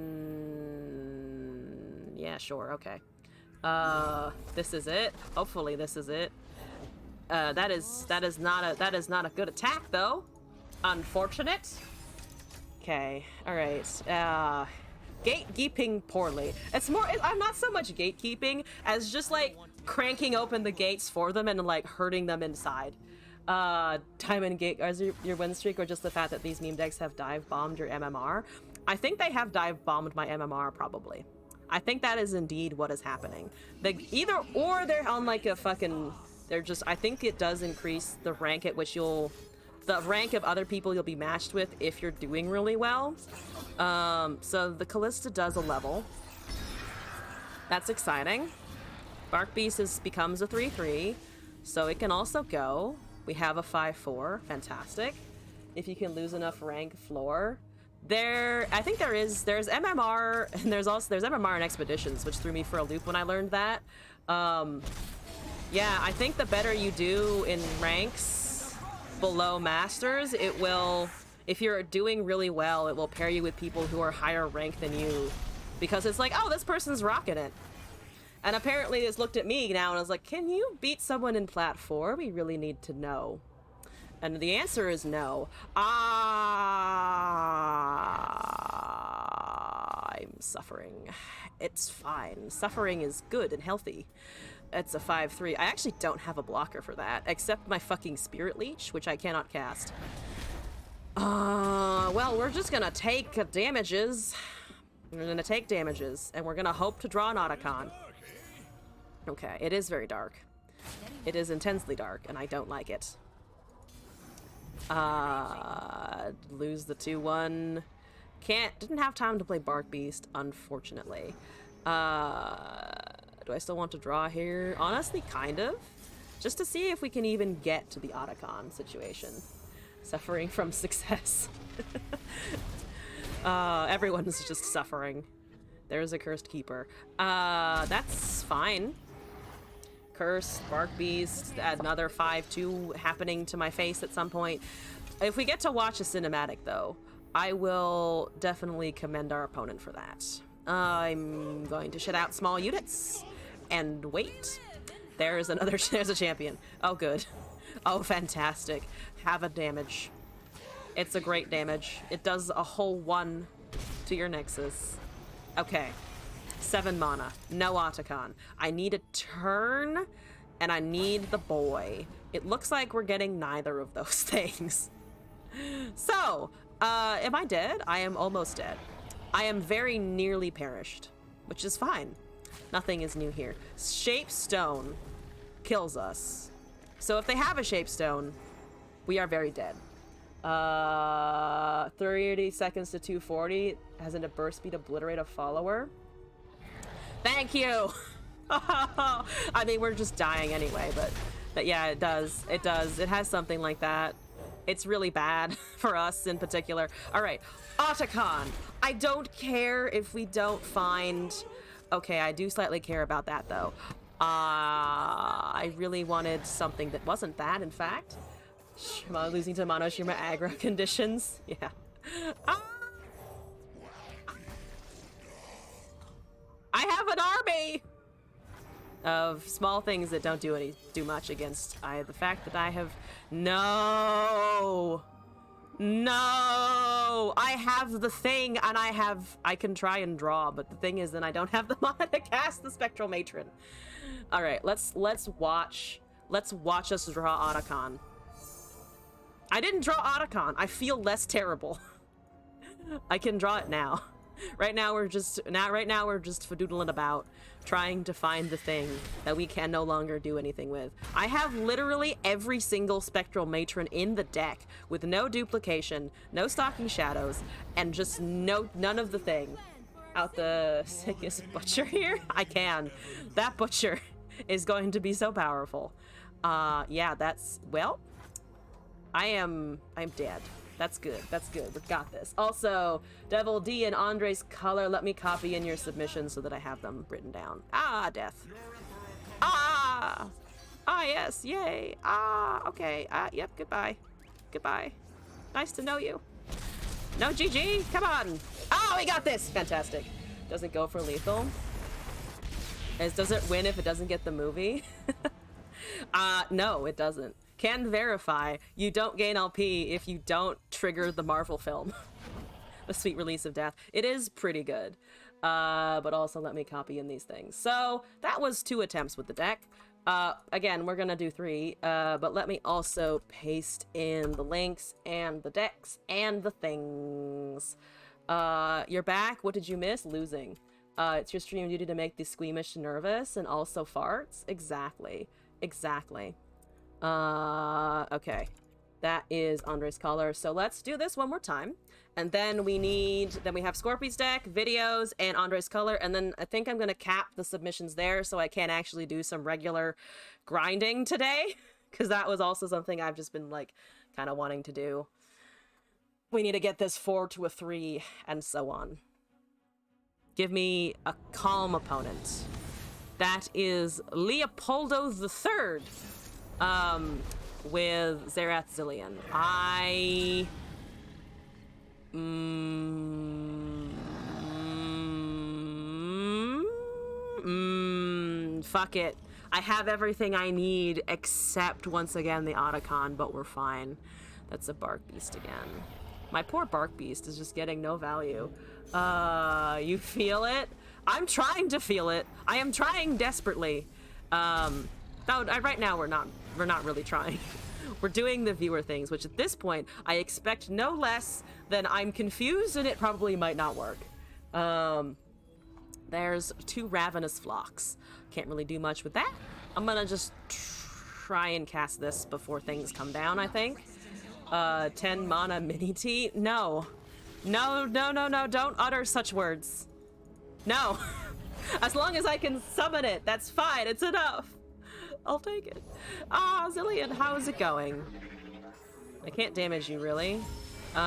Yeah, sure, okay. This is it. Hopefully this is it. That is not a good attack, though. Unfortunate. Okay, alright. Gatekeeping poorly. It's more, I'm not so much gatekeeping as just like cranking open the gates for them and like hurting them inside. Diamond Gate, is your win streak or just the fact that these meme decks have dive bombed your MMR? I think they have dive bombed my MMR, probably. I think that is indeed what is happening. Either or they're on like a fucking, they're just, I think it does increase the rank at which the rank of other people you'll be matched with if you're doing really well. So the Callista does a level. That's exciting. Bark Beast becomes a 3/3, so it can also go. We have a 5/4, fantastic. If you can lose enough rank floor. I think there's MMR, and there's MMR in Expeditions, which threw me for a loop when I learned that. Yeah, I think the better you do in ranks below Masters, it will, if you're doing really well, it will pair you with people who are higher rank than you. Because it's like, oh, this person's rocking it. And apparently it's looked at me now and I was like, can you beat someone in Plat 4? We really need to know. And the answer is no. I'm suffering. It's fine. Suffering is good and healthy. It's a 5/3. I actually don't have a blocker for that, except my fucking Spirit Leech, which I cannot cast. Well, we're just gonna take damages. We're gonna take damages, and we're gonna hope to draw an Otacon. Okay, it is very dark. It is intensely dark, and I don't like it. Lose the 2/1. Didn't have time to play Bark Beast, unfortunately. Do I still want to draw here? Honestly, kind of. Just to see if we can even get to the Otacon situation. Suffering from success. Everyone's just suffering. There's a cursed keeper. That's fine. Curse, Bark Beast, another 5-2 happening to my face at some point. If we get to watch a cinematic, though, I will definitely commend our opponent for that. I'm going to shit out small units and wait. There's a champion. Oh, good. Oh, fantastic. Have a damage. It's a great damage. It does a whole 1 to your Nexus. Okay. 7 mana. No Otacon. I need a turn, and I need the boy. It looks like we're getting neither of those things. So, am I dead? I am almost dead. I am very nearly perished, which is fine. Nothing is new here. Shape Stone kills us. So if they have a Shape Stone, we are very dead. 30 seconds to 240. Hasn't a burst speed obliterate a follower? Thank you! I mean, we're just dying anyway, but yeah, it does. It does. It has something like that. It's really bad for us in particular. All right, Otacon. I don't care if we don't find... Okay, I do slightly care about that, though. I really wanted something that wasn't that, in fact. Losing to Monoshima aggro conditions. Yeah. I have an army of small things that don't do much against the fact that I have no. I have the thing, and I can try and draw, but the thing is, then I don't have the mana to cast the Spectral Matron. All right, let's watch us draw Otacon. I didn't draw Otacon. I feel less terrible. I can draw it now. Right now we're just fadoodling about, trying to find the thing that we can no longer do anything with. I have literally every single Spectral Matron in the deck with no duplication, no Stalking Shadows, and just none of the thing. Out the sickest butcher here? I can. That butcher is going to be so powerful. Yeah, that's, well, I'm dead. That's good. That's good. We got this. Also, Devil D and Andre's color, let me copy in your submissions so that I have them written down. Ah, death. Ah! Ah, yes. Yay. Ah, okay. Yep. Goodbye. Goodbye. Nice to know you. No GG. Come on. Oh, we got this. Fantastic. Doesn't go for lethal. Does it win if it doesn't get the movie? No, it doesn't. Can verify you don't gain LP if you don't trigger the Marvel film. The Sweet Release of Death. It is pretty good. But also let me copy in these things. So that was 2 attempts with the deck. Again, we're gonna do 3, but let me also paste in the links and the decks and the things. You're back. What did you miss? Losing. It's your stream duty to make the squeamish nervous and also farts. Exactly. Okay. That is Andre's color. So let's do this one more time. And then we have Scorpy's deck, videos, and Andre's color. And then I think I'm going to cap the submissions there so I can actually do some regular grinding today. Because that was also something I've just been, like, kind of wanting to do. We need to get this 4 to a 3, and so on. Give me a calm opponent. That is Leopoldo III. With Zerath Zillion. Fuck it. I have everything I need except, once again, the Otacon, but we're fine. That's a Bark Beast again. My poor Bark Beast is just getting no value. You feel it? I'm trying to feel it. I am trying desperately. No, right now we're not really trying. We're doing the viewer things, which at this point I expect no less than I'm confused and it probably might not work. There's 2 Ravenous Flocks. Can't really do much with that. I'm gonna just try and cast this before things come down, I think. 10 mana mini T? No. No, don't utter such words. No. As long as I can summon it, that's fine, it's enough. I'll take it. Ah, Zillion, how is it going? I can't damage you, really. I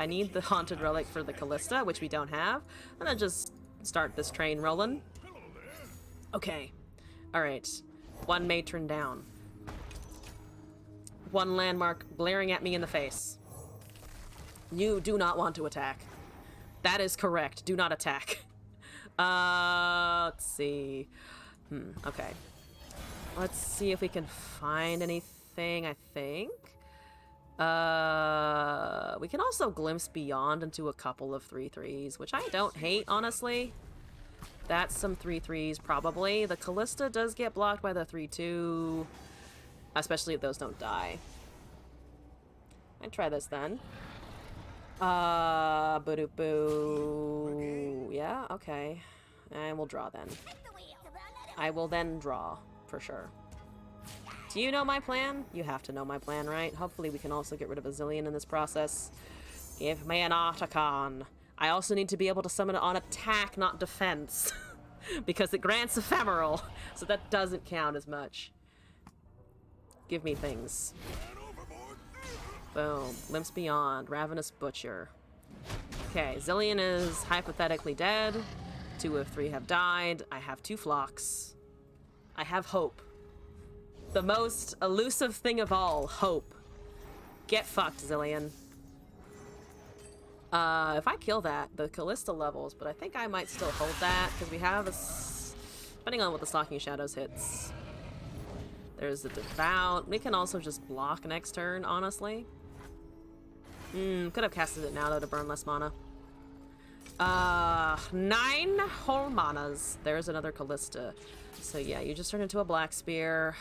need the Haunted Relic for the Callista, which we don't have. I'm gonna just start this train rolling. Okay. Alright. One matron down. One landmark glaring at me in the face. You do not want to attack. That is correct. Do not attack. Let's see. Okay. Let's see if we can find anything, I think. We can also glimpse beyond into a couple of 3/3s, which I don't hate, honestly. That's some 3/3s, probably. The Callista does get blocked by the 3/2, especially if those don't die. I'd try this then. Boo-doo-boo. Yeah, okay. And we'll draw then. I will then draw, for sure. Do you know my plan? You have to know my plan, right? Hopefully we can also get rid of a zillion in this process. Give me an Otacon. I also need to be able to summon it on attack, not defense. Because it grants ephemeral, so that doesn't count as much. Give me things. Boom. Limps Beyond. Ravenous Butcher. Okay, Zillion is hypothetically dead. 2 of 3 have died. I have 2 flocks. I have hope. The most elusive thing of all, hope. Get fucked, Zillion. If I kill that, the Callista levels, but I think I might still hold that, because we have a... depending on what the Stalking Shadows hits. There's the Devout. We can also just block next turn, honestly. Could have casted it now, though, to burn less mana. 9 whole manas. There's another Callista. So yeah, you just turn into a Black Spear.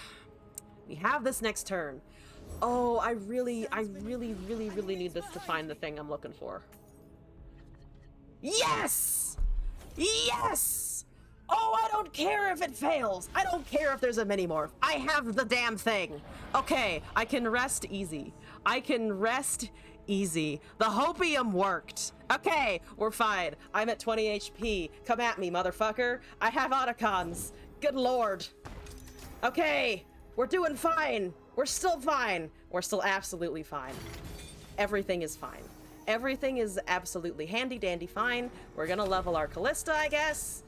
We have this next turn. Oh, I really need this to find the thing I'm looking for. Yes! Yes! Oh, I don't care if it fails. I don't care if there's a mini-morph. I have the damn thing. Okay, I can rest easy. I can rest easy. The Hopium worked. Okay, we're fine. I'm at 20 HP. Come at me, motherfucker. I have Otacons. Good lord. Okay, we're doing fine. We're still fine. We're still absolutely fine. Everything is fine. Everything is absolutely handy-dandy fine. We're gonna level our Callista, I guess.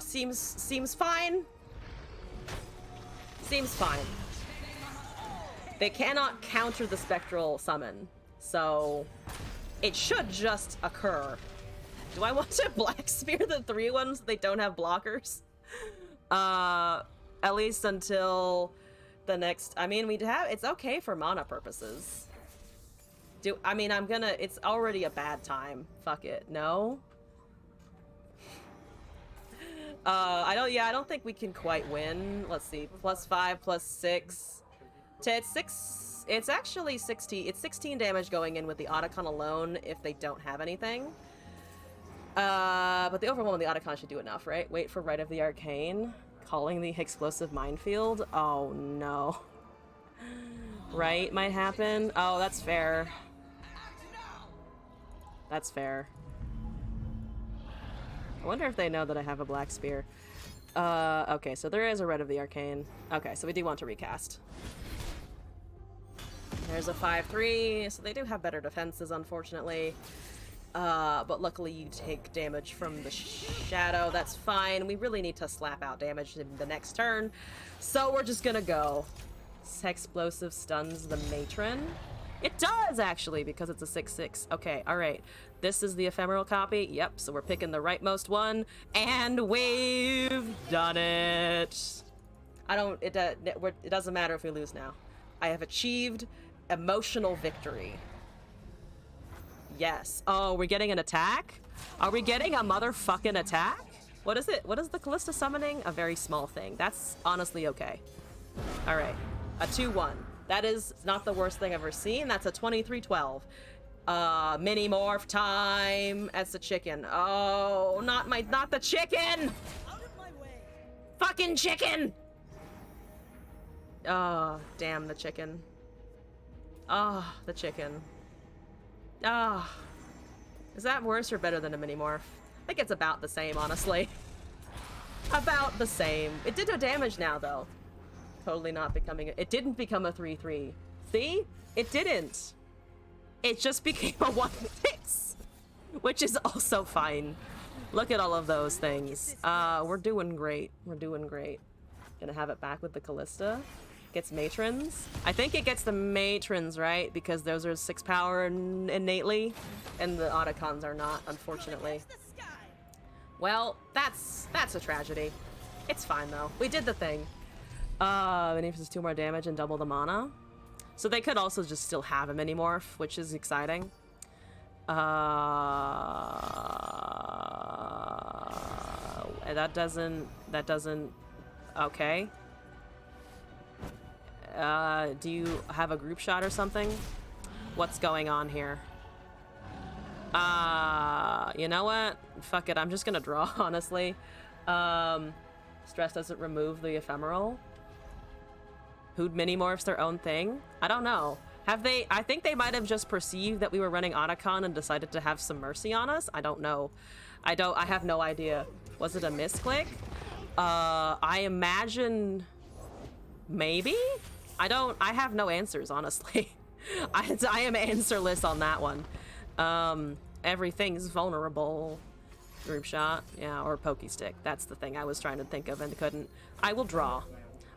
Seems fine. Seems fine. They cannot counter the Spectral Summon, so it should just occur. Do I want to Black Spear the 3 ones that they don't have blockers? At least until the next... I mean, we'd have... It's okay for mana purposes. It's already a bad time. Fuck it. No? I don't think we can quite win. Let's see. +5, +6. It's actually 16. It's 16 damage going in with the Otacon alone if they don't have anything. But the overwhelm of the Otacon should do enough, right? Wait for Rite of the Arcane. Calling the Explosive Minefield. Oh, no. Right might happen. Oh, that's fair. That's fair. I wonder if they know that I have a Black Spear. Okay, so there is a Rite of the Arcane. Okay, so we do want to recast. There's a 5/3, so they do have better defenses, unfortunately. But luckily you take damage from the shadow. That's fine. We really need to slap out damage in the next turn. So we're just gonna go. Explosive stuns the matron. It does, actually, because it's a 6/6. Okay, alright. This is the ephemeral copy. Yep, so we're picking the rightmost one. And we've done it! It doesn't matter if we lose now. I have achieved emotional victory. Yes. Oh, we're getting an attack? Are we getting a motherfucking attack? What is it? What is the Callista summoning? A very small thing. That's honestly okay. Alright. A 2/1. That is not the worst thing I've ever seen. That's a 23/12. Mini morph time. That's the chicken. Oh, not the chicken! Out of my way. Fucking chicken! Oh, damn the chicken. Oh, the chicken. Ah. Is that worse or better than a mini morph? I think it's about the same, honestly. About the same. It did no damage now, though. Totally not becoming it didn't become a 3-3. See? It didn't. It just became a 1-6, which is also fine. Look at all of those things. We're doing great. We're doing great. Gonna have it back with the Callista. Gets matrons. I think it gets the matrons, right? Because those are 6 power innately, and the Otacons are not, unfortunately. Well, that's a tragedy. It's fine though. We did the thing. Beneficence 2 more damage and double the mana. So they could also just still have a mini morph, which is exciting. That doesn't. Okay. Do you have a group shot or something? What's going on here? You know what? Fuck it. I'm just gonna draw, honestly. Stress doesn't remove the ephemeral. Who'd mini-morphs their own thing? I don't know. Have they? I think they might have just perceived that we were running Otacon and decided to have some mercy on us. I don't know. I have no idea. Was it a misclick? I imagine maybe? I have no answers, honestly. I am answerless on that one. Everything's vulnerable. Group shot, yeah, or pokey stick. That's the thing I was trying to think of and couldn't. I will draw.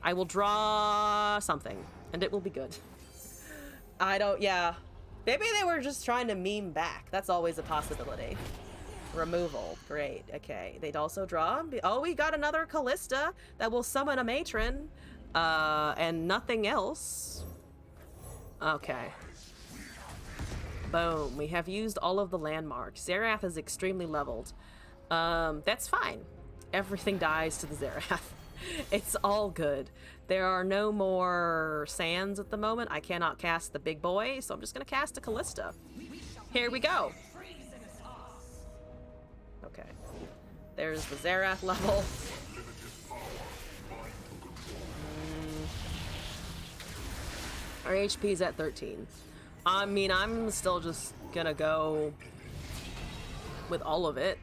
I will draw something, and it will be good. Yeah. Maybe they were just trying to meme back. That's always a possibility. Removal, great, okay. They'd also draw. Oh, we got another Callista that will summon a matron, and nothing else. Okay. Boom, we have used all of the landmarks. Xerath is extremely leveled. That's fine. Everything dies to the Xerath. It's all good. There are no more sands at the moment. I cannot cast the big boy, so I'm just gonna cast a Callista. Here we go. Okay. There's the Xerath level. Our HP's at 13. I mean, I'm still just gonna go with all of it.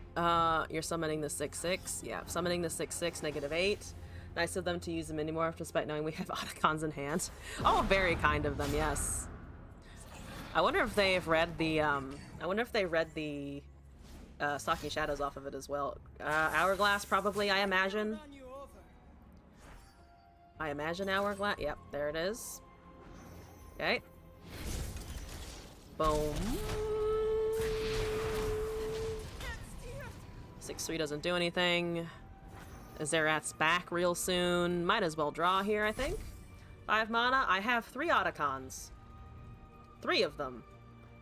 You're summoning the 6/6. Yeah, summoning the 6/6, -8. Nice of them to use the mini-morph despite knowing we have Otacons in hand. Oh, very kind of them, yes. I wonder if they've read the, Stalking Shadows off of it as well. Hourglass, probably, I imagine. Hourglass. Yep, there it is. Okay. Boom. 6/3 doesn't do anything. Xerath's back real soon. Might as well draw here, I think. 5 mana. I have 3 Otacons. 3 of them.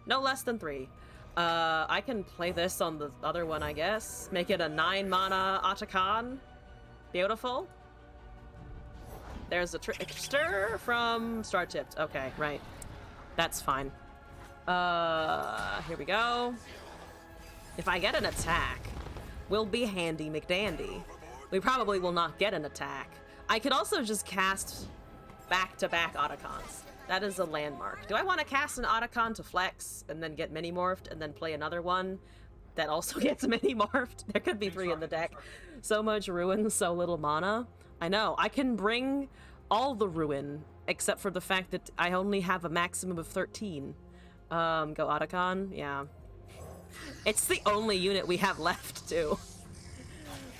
No less than 3. I can play this on the other one, I guess. Make it a 9 mana Otacon. Beautiful. There's a trickster from Star Tipped. Okay, right. That's fine. Here we go. If I get an attack, we'll be handy McDandy. We probably will not get an attack. I could also just cast back-to-back Otacons. That is a landmark. Do I want to cast an Otacon to flex and then get mini-morphed and then play another one that also gets mini-morphed? There could be 3 in the deck. So much ruin, so little mana. I know. I can bring all the ruin, except for the fact that I only have a maximum of 13. Go Otacon? Yeah. It's the only unit we have left, too.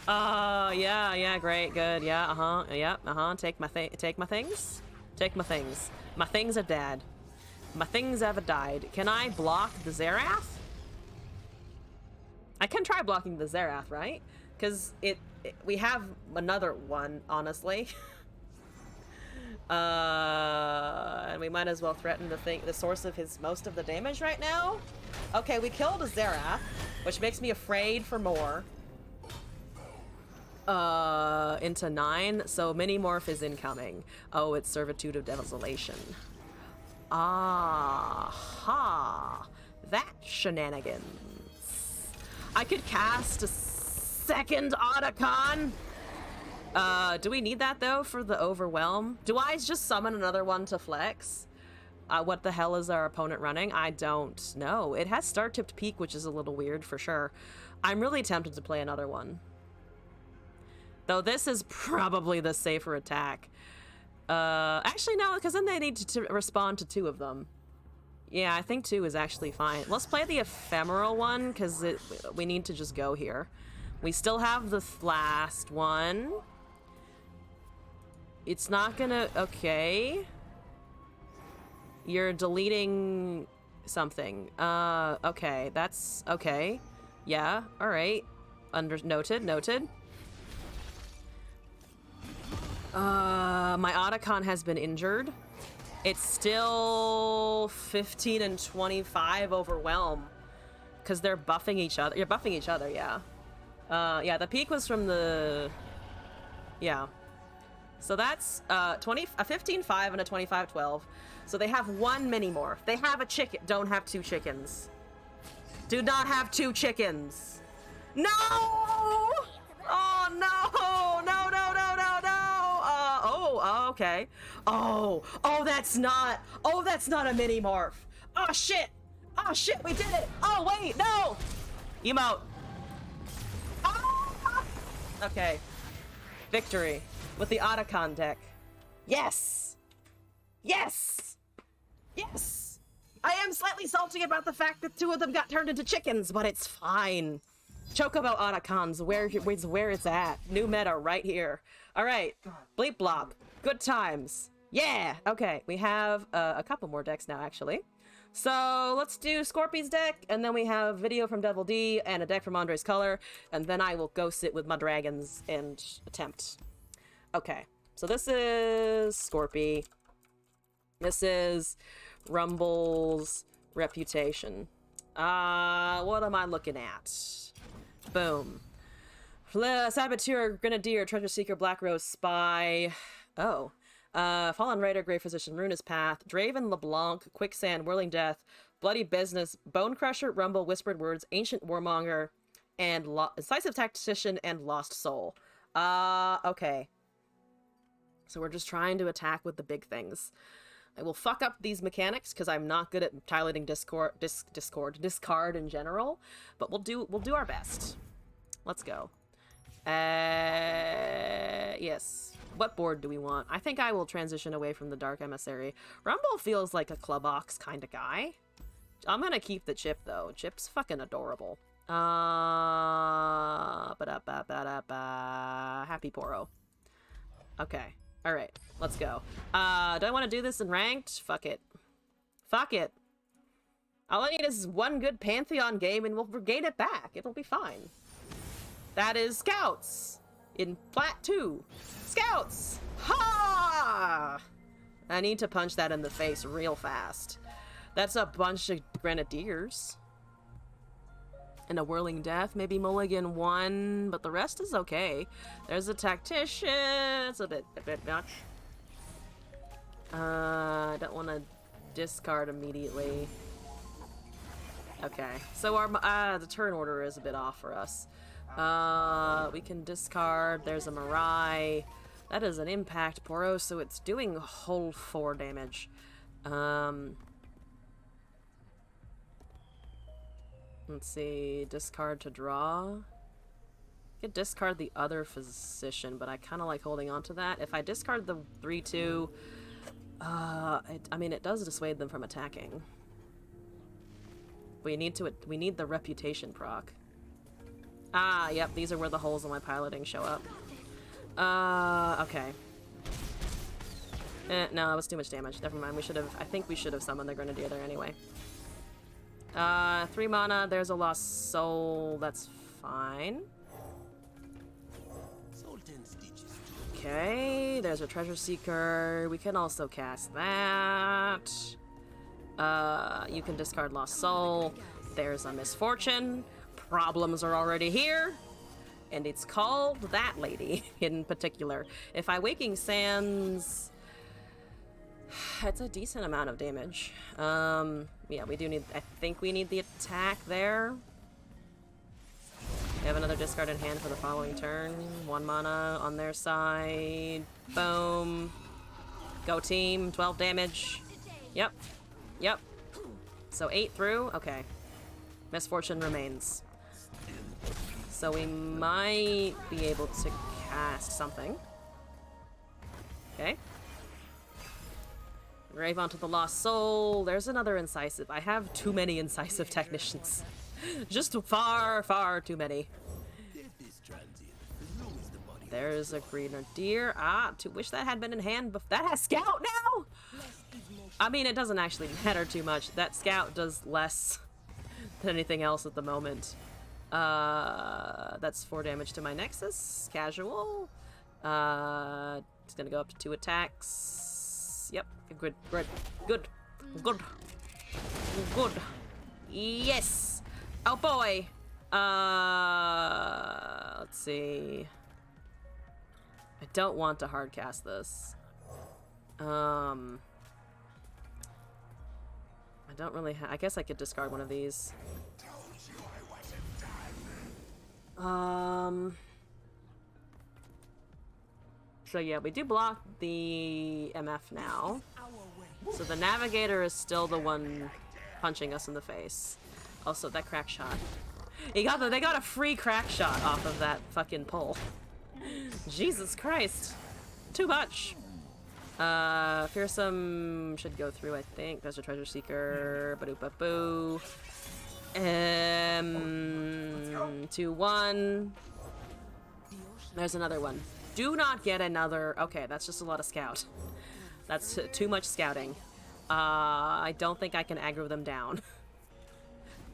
Yeah, great, good, yeah, yep, take my things. Take my things. My things are dead. My things have died. Can I block the Xerath? I can try blocking the Xerath, right? Because we have another one, honestly. And we might as well threaten the source of most of the damage right now. Okay, we killed a Xerath, which makes me afraid for more. Into 9, so mini-morph is incoming. Oh, it's Servitude of Desolation. Aha! That shenanigans. I could cast a second Otacon! Do we need that, though, for the Overwhelm? Do I just summon another one to flex? What the hell is our opponent running? I don't know. It has Star-Tipped Peak, which is a little weird, for sure. I'm really tempted to play another one. Though this is probably the safer attack. Actually, no, because then they need to respond to 2 of them. Yeah, I think 2 is actually fine. Let's play the ephemeral one, because we need to just go here. We still have the last one. It's not gonna... Okay. You're deleting something. Okay. That's... Okay. Yeah, alright. Noted, noted. My Otacon has been injured. It's still 15 and 25 overwhelm. Because they're buffing each other. You're buffing each other, yeah. Yeah, the peak was from the... Yeah. So that's a 15-5 and a 25-12. So they have 1 mini-morph. They have a chicken. Don't have 2 chickens. Do not have 2 chickens. No! Oh, no! No, no, no, no, no! Oh, okay. Oh, that's not a mini-morph. Oh, shit! Oh, shit, we did it! Oh, wait, no! Emote. Ah! Okay. Victory. With the Otacon deck. Yes! Yes! Yes! I am slightly salty about the fact that 2 of them got turned into chickens, but it's fine. Chocobo Otacons, where it's at. New meta right here. Alright. Bleep blop. Good times. Yeah! Okay, we have a couple more decks now, actually. So let's do Scorpy's deck, and then we have video from Devil D and a deck from Andre's Color, and then I will go sit with my dragons and attempt. Okay, so this is Scorpy. This is Rumble's Reputation. What am I looking at? Boom. Saboteur, Grenadier, Treasure Seeker, Black Rose, Spy. Oh. Fallen Raider, Grey Physician, Ruinous Path, Draven, LeBlanc, Quicksand, Whirling Death, Bloody Business, Bone Crusher, Rumble, Whispered Words, Ancient Warmonger, and Decisive Tactician, and Lost Soul. Okay. So we're just trying to attack with the big things. I will fuck up these mechanics because I'm not good at piloting discard in general, but we'll do our best. Let's go. Yes. What board do we want? I think I will transition away from the Dark Emissary. Rumble feels like a Club Ox kind of guy. I'm gonna keep the Chip though. Chip's fucking adorable. Happy Poro. Okay. Alright, let's go. Do I want to do this in ranked? Fuck it. Fuck it. All I need is 1 good Pantheon game and we'll regain it back. It'll be fine. That is Scouts! In Plat 2. Scouts! Ha! I need to punch that in the face real fast. That's a bunch of Grenadiers. And a Whirling Death, maybe Mulligan 1, but the rest is okay. There's a Tactician. It's a bit much. I don't want to discard immediately. Okay, so our the turn order is a bit off for us. We can discard. There's a Mirai. That is an impact Poro, so it's doing whole 4 damage. Let's see, discard to draw. I could discard the other Physician, but I kind of like holding on to that. If I discard the 3/2, I mean, it does dissuade them from attacking. We need the Reputation proc. Ah, yep, these are where the holes in my piloting show up. Okay. No, that was too much damage. Never mind, I think we should have summoned the Grenadier there anyway. 3 mana, there's a Lost Soul, that's fine. Okay, there's a Treasure Seeker. We can also cast that. You can discard Lost Soul. There's a Misfortune. Problems are already here. And it's called that lady in particular. If I Waking Sands... It's a decent amount of damage. Yeah, we do need... I think we need the attack there. We have another discard in hand for the following turn. 1 mana on their side. Boom. Go team. 12 damage. Yep. Yep. So 8 through? Okay. Misfortune remains. So we might be able to cast something. Okay. Grave onto the Lost Soul. There's another incisive. I have too many incisive technicians. Just far, far too many. There's a Grenadier. Ah, to wish that had been in hand. That has Scout now? I mean, it doesn't actually matter too much. That Scout does less than anything else at the moment. That's 4 damage to my Nexus. Casual. It's gonna go up to 2 attacks. Yep. Good. Good. Good. Good. Good. Yes. Oh boy. Let's see. I don't want to hardcast this. I don't really I guess I could discard one of these. So yeah, we do block the MF now. So the Navigator is still the one punching us in the face. Also, that crack shot. They got a free crack shot off of that fucking pull. Jesus Christ. Too much. Fearsome should go through, I think. There's a Treasure Seeker. Ba-doo-ba-boo. 2-1. There's another one. Do not get another... Okay, that's just a lot of scout. That's too much scouting. I don't think I can aggro them down.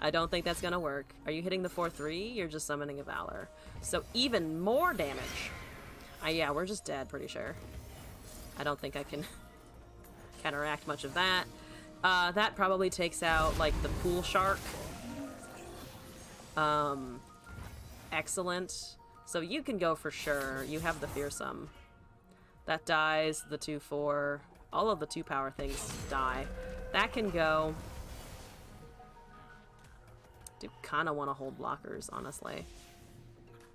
I don't think that's gonna work. Are you hitting the 4-3? You're just summoning a Valor. So even more damage. Yeah, we're just dead, pretty sure. I don't think I can counteract much of that. That probably takes out, like, the Pool Shark. Excellent. So you can go for sure. You have the Fearsome. That dies. The 2-4. All of the 2-power things die. That can go. Do kind of want to hold blockers, honestly.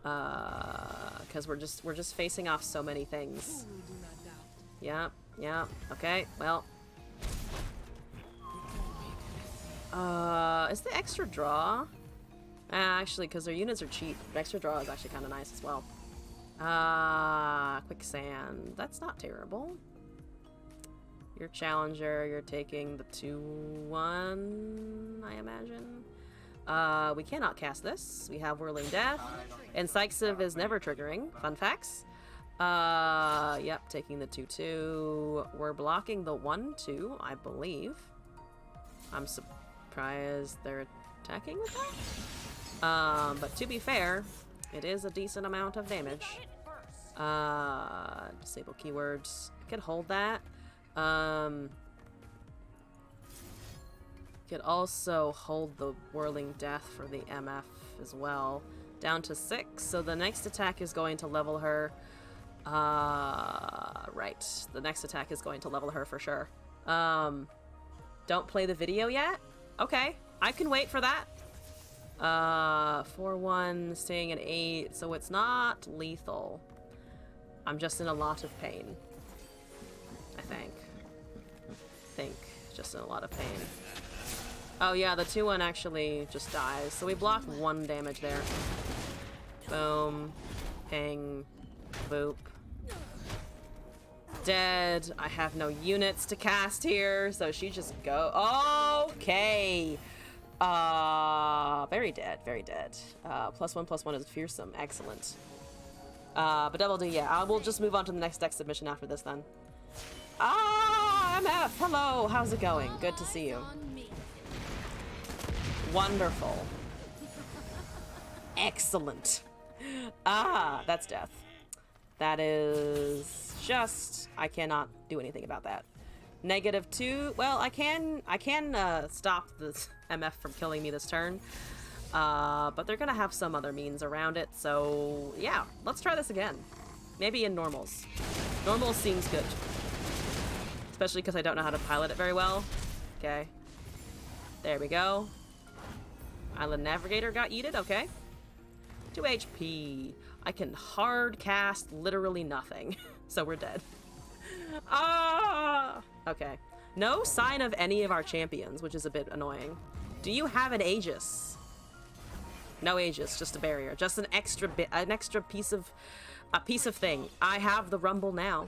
Because we're just facing off so many things. Yeah, yeah. Okay, well. Is the extra draw? Actually, because their units are cheap. The extra draw is actually kind of nice as well. Quicksand. That's not terrible. Your Challenger, you're taking the 2-1, I imagine. We cannot cast this. We have Whirling Death. Incisive is never triggering. Fun facts. Yep, taking the 2-2. We're blocking the 1-2, I believe. I'm surprised they're attacking with that. But to be fair, it is a decent amount of damage. Disable keywords. I could hold that. Could also hold the Whirling Death for the MF as well. Down to 6, so the next attack is going to level her. Right. The next attack is going to level her for sure. Don't play the video yet? Okay, I can wait for that. 4-1, staying at 8, so it's not lethal. I'm just in a lot of pain. I think. Just in a lot of pain. Oh yeah, the 2-1 actually just dies, so we block 1 damage there. Boom. Ping. Boop. Dead. I have no units to cast here, so she just go. Okay. Very dead, very dead. +1/+1 is fearsome. Excellent. But double D, yeah. I will just move on to the next deck submission after this then. MF, hello. How's it going? Good to see you. Wonderful. Excellent. That's death. That is just... I cannot do anything about that. -2. Well, I can stop this MF from killing me this turn. But they're gonna have some other means around it, so yeah, let's try this again. Maybe in normals. Normals seems good. Especially because I don't know how to pilot it very well. Okay. There we go. Island Navigator got yeeted, okay. 2 HP. I can hard cast literally nothing. So we're dead. Okay. No sign of any of our champions, which is a bit annoying. Do you have an Aegis? No Aegis, just a barrier. Just an extra piece of thing. I have the Rumble now.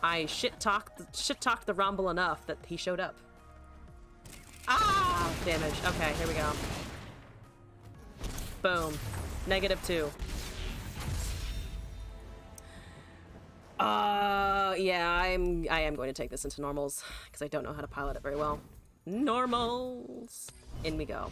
I shit talked the Rumble enough that he showed up. Ah! Damage. Okay, here we go. Boom. -2. Yeah, I am going to take this into normals because I don't know how to pilot it very well. Normals. In we go.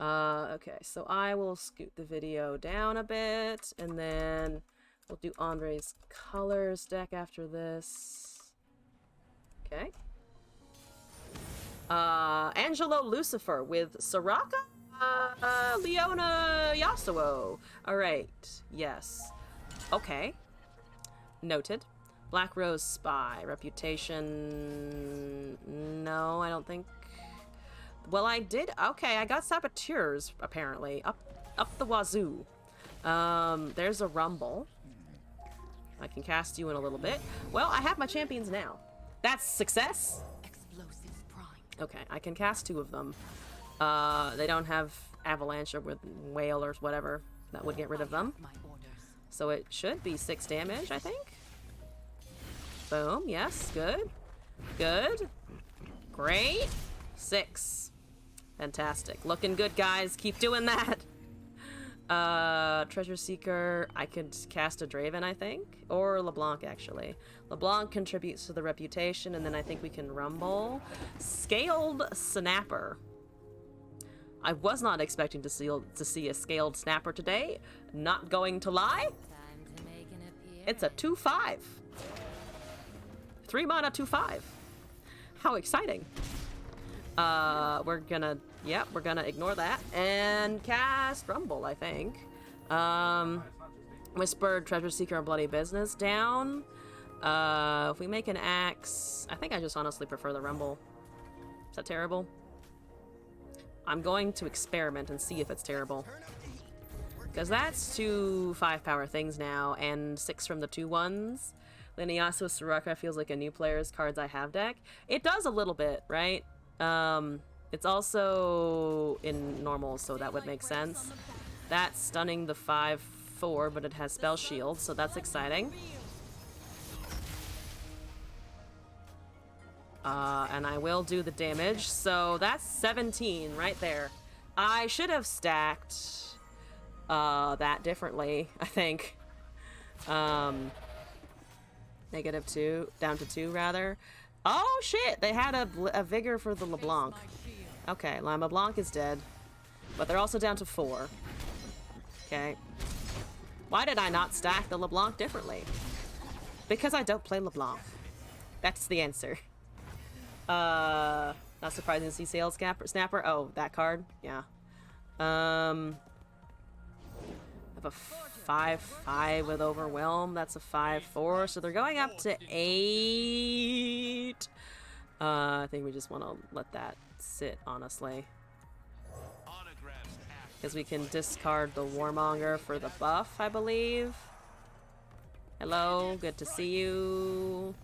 Okay, so I will scoot the video down a bit, and then we'll do Andre's colors deck after this. Okay. Angelo Lucifer with Soraka, Leona Yasuo. Alright, yes. Okay. Noted. Black Rose Spy. Reputation... No, I don't think... Well, I did... Okay, I got Saboteurs, apparently. Up the wazoo. There's a Rumble. I can cast you in a little bit. Well, I have my champions now. That's success. Explosives prime. Okay, I can cast 2 of them. They don't have Avalanche or with Whale or whatever. That would get rid of them. My orders. So it should be 6 damage, I think. Boom, yes, good. Good. Great. 6. Fantastic. Looking good, guys. Keep doing that. Treasure Seeker. I could cast a Draven, I think. Or LeBlanc, actually. LeBlanc contributes to the reputation, and then I think we can Rumble. Scaled Snapper. I was not expecting to see a Scaled Snapper today. Not going to lie. Time to make an appearance. It's a 2/5. 3 mana 2/5. How exciting. We're gonna ignore that and cast Rumble, I think. Whispered Treasure Seeker and Bloody Business down. If we make an axe, I think I just honestly prefer the Rumble. Is that terrible? I'm going to experiment and see if it's terrible. Because that's 2 5-power things now, and 6 from the 2/1s. Lineasu Soraka feels like a new player's cards I have deck. It does a little bit, right? It's also in normal, so that would make sense. That's stunning the 5/4, but it has Spell Shield, so that's exciting. And I will do the damage, so that's 17 right there. I should have stacked that differently, I think. -2, down to 2 rather. Oh shit, they had a Vigor for the LeBlanc. Okay, Lima Blanc is dead, but they're also down to 4. Okay. Why did I not stack the LeBlanc differently? Because I don't play LeBlanc. That's the answer. Not surprising to see Sales Snapper. Oh, that card? Yeah. I have a 5/5 with Overwhelm. That's a 5/4. So they're going up to 8. I think we just want to let that sit, honestly. Because we can discard the Warmonger for the buff, I believe. Hello, good to see you.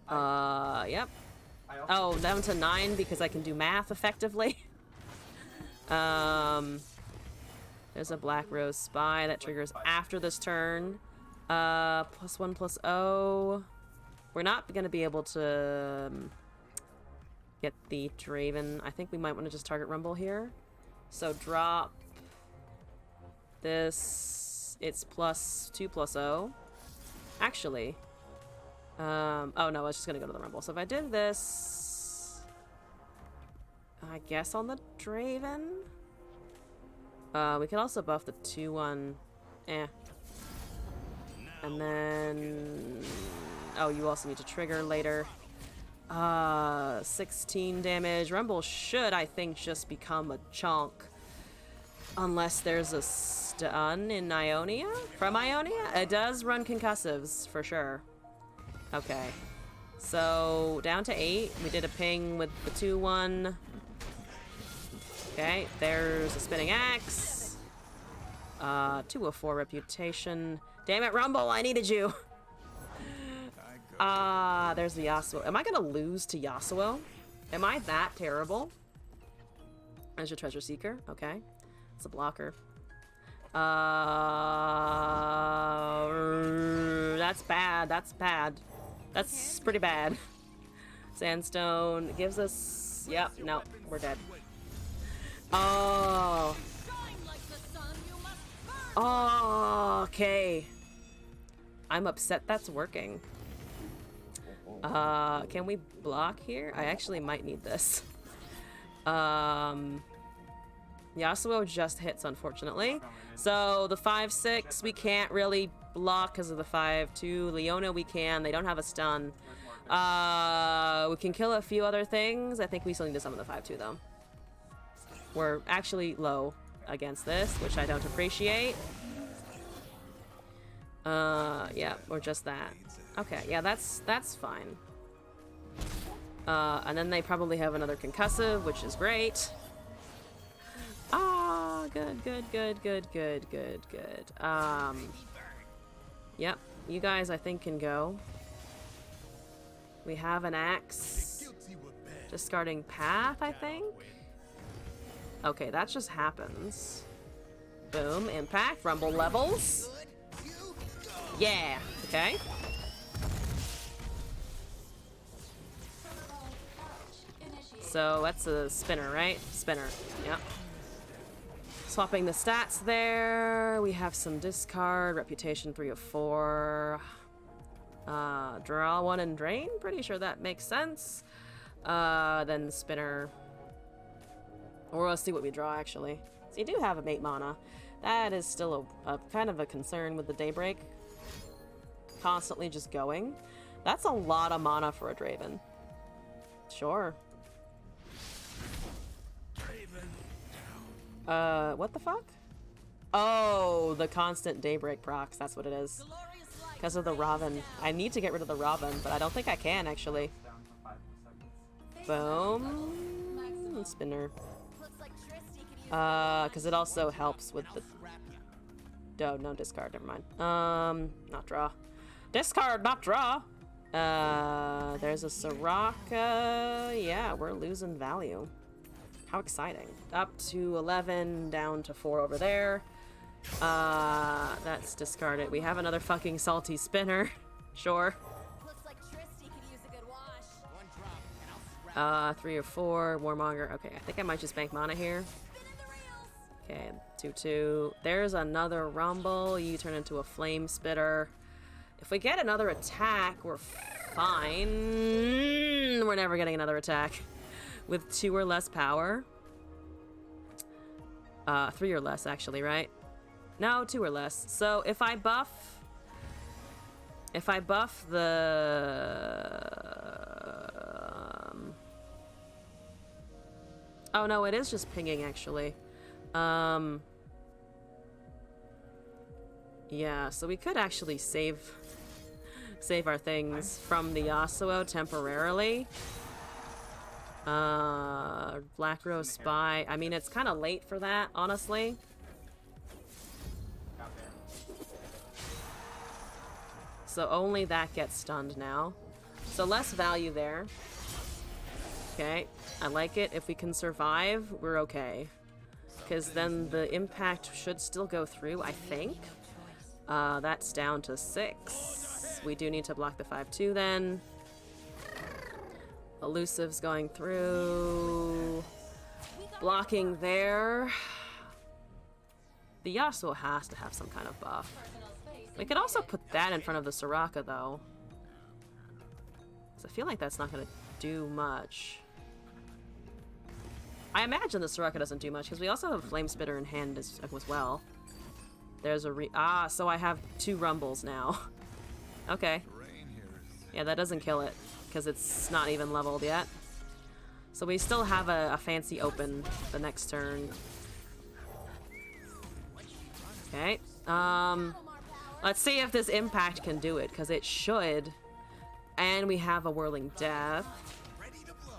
Yep. Oh, down to 9 because I can do math effectively. There's a Black Rose Spy that triggers after this turn. +1/+0. We're not going to be able to get the Draven. I think we might want to just target Rumble here. So drop this. It's +2/+0. Actually. Oh no, it's just going to go to the Rumble. So if I did this, I guess on the Draven. We can also buff the 2/1. And then... Oh, you also need to trigger later. 16 damage. Rumble should, I think, just become a chunk. Unless there's a stun in Ionia? From Ionia? It does run concussives, for sure. Okay. So, down to 8. We did a ping with the 2/1. Okay, there's a Spinning Axe. 2/4 reputation. Damn it, Rumble, I needed you. There's the Yasuo. Am I gonna lose to Yasuo? Am I that terrible? There's your Treasure Seeker. Okay. It's a blocker. That's bad. That's bad. That's pretty bad. Sandstone gives us... Yep, no, we're dead. Oh. Oh, okay. I'm upset that's working. Can we block here? I actually might need this. Yasuo just hits, unfortunately. So the 5-6 we can't really block because of the 5-2. Leona we can. They don't have a stun. We can kill a few other things. I think we still need to summon the 5-2 though. We're actually low against this, which I don't appreciate. Yeah, or just that. Okay, yeah, that's fine. And then they probably have another concussive, which is great. Ah, good. Yep, you guys I think can go. We have an axe. Discarding path, I think? Okay, that just happens. Boom, impact, rumble levels. Yeah, okay. So that's a spinner, right? Spinner, yep. Swapping the stats there. We have some discard, reputation 3 of 4. Draw 1 and drain. Pretty sure that makes sense. Then spinner. Or let's see what we draw actually. So you do have a 8 mana. That is still a kind of a concern with the Daybreak. Constantly just going. That's a lot of mana for a Draven. Sure. What the fuck? Oh, the constant Daybreak procs. That's what it is. Because of the Robin. I need to get rid of the Robin, but I don't think I can, actually. Boom. Spinner. Because it also helps with the... Oh, no, discard. Never mind. Not draw. Discard, not draw! There's a Soraka. Yeah, we're losing value. How exciting. Up to 11, down to 4 over there. That's discarded. We have another fucking salty spinner. Sure. Looks like Tristy could use a good wash. One drop, and I'll 3 or 4. Warmonger. Okay, I think I might just bank mana here. Okay, 2-2. There's another rumble. You turn into a flame spitter. If we get another attack, we're fine. We're never getting another attack. With 2 or less power. 3 or less, actually, right? No, 2 or less. So if I buff the... Oh no, it is just pinging, actually. Yeah, so we could actually save our things from the Yasuo temporarily. Black Rose Spy. I mean, it's kind of late for that, honestly. So only that gets stunned now. So less value there. Okay, I like it. If we can survive, we're okay. Because then the impact should still go through, I think. That's down to 6. We do need to block the 5-2 then. Elusive's going through. Blocking there. The Yasuo has to have some kind of buff. We could also put that in front of the Soraka, though. Because I feel like that's not going to do much. I imagine the Soraka doesn't do much, because we also have Flame Spitter in hand as well. There's a so I have 2 rumbles now. Okay. Yeah, that doesn't kill it, because it's not even leveled yet. So we still have a fancy open the next turn. Okay. Let's see if this impact can do it, because it should. And we have a Whirling Death.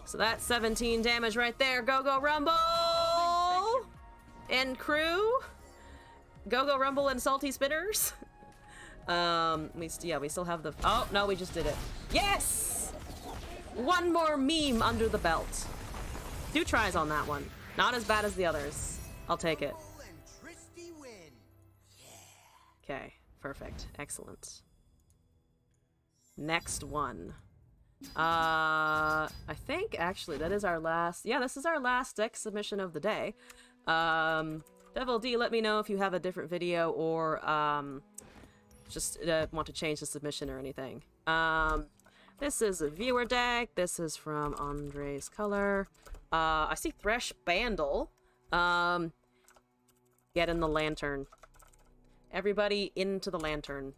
So that's 17 damage right there. Go, go, Rumble! And crew. Go, go, Rumble and Salty Spinners. We still have the... Oh, no, we just did it. Yes! One more meme under the belt. 2 tries on that one. Not as bad as the others. I'll take it. Okay, perfect. Excellent. Next one. I think actually that is our last. Yeah, this is our last deck submission of the day. Devil D, let me know if you have a different video or just want to change the submission or anything. This is a viewer deck. This is from Andre's Color. I see Thresh Bandle. Get in the lantern. Everybody into the lantern.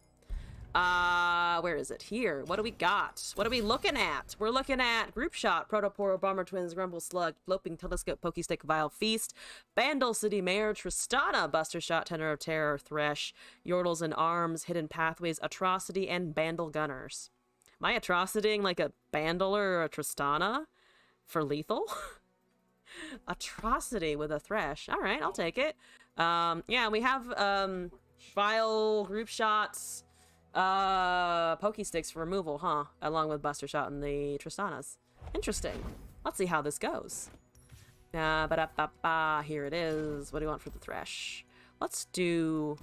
Where is it? Here. What do we got? What are we looking at? We're looking at Group Shot, Protoporo, Bomber Twins, Grumble Slug, Loping Telescope, Pokestick, Vile Feast, Bandle, City Mayor, Tristana, Buster Shot, Tenor of Terror, Thresh, Yordles and Arms, Hidden Pathways, Atrocity, and Bandle Gunners. Am I atrocitying like a Bandler or a Tristana for lethal? Atrocity with a Thresh. Alright, I'll take it. Yeah, we have Vile, Group Shots, Pokesticks for removal, huh? Along with Buster Shot and the Tristanas. Interesting. Let's see how this goes. Here it is. What do you want for the Thresh? Let's do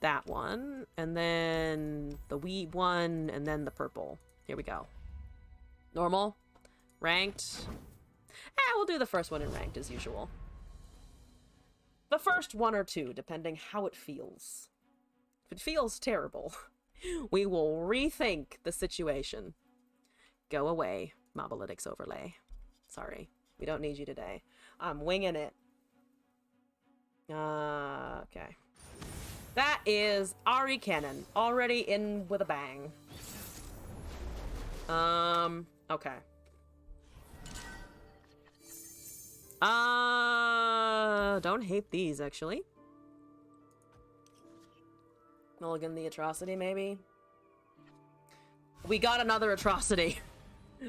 that one, and then the Weeb one, and then the purple. Here we go. Normal. Ranked. We'll do the first one in ranked as usual. The first one or two, depending how it feels. If it feels terrible, we will rethink the situation. Go away, Mobalytics overlay. Sorry, we don't need you today. I'm winging it. Okay. That is Ari Cannon, already in with a bang. Okay. Don't hate these, actually. Mulligan the Atrocity, maybe? We got another Atrocity.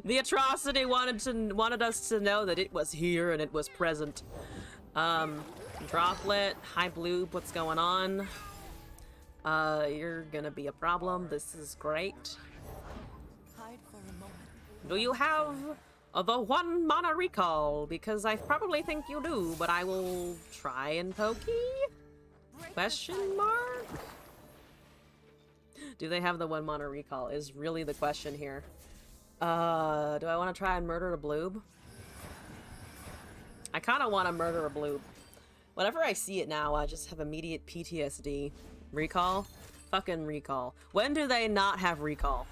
The Atrocity wanted us to know that it was here and it was present. Droplet, High Blue, what's going on? You're gonna be a problem. This is great. Hide for a moment. Do you have the 1 mana recall? Because I probably think you do, but I will try and pokey? Question mark? Do they have the 1 mana recall is really the question here. Do I want to try and murder a bloob? I kind of want to murder a bloob. Whenever I see it now, I just have immediate PTSD. Recall? Fucking recall. When do they not have recall?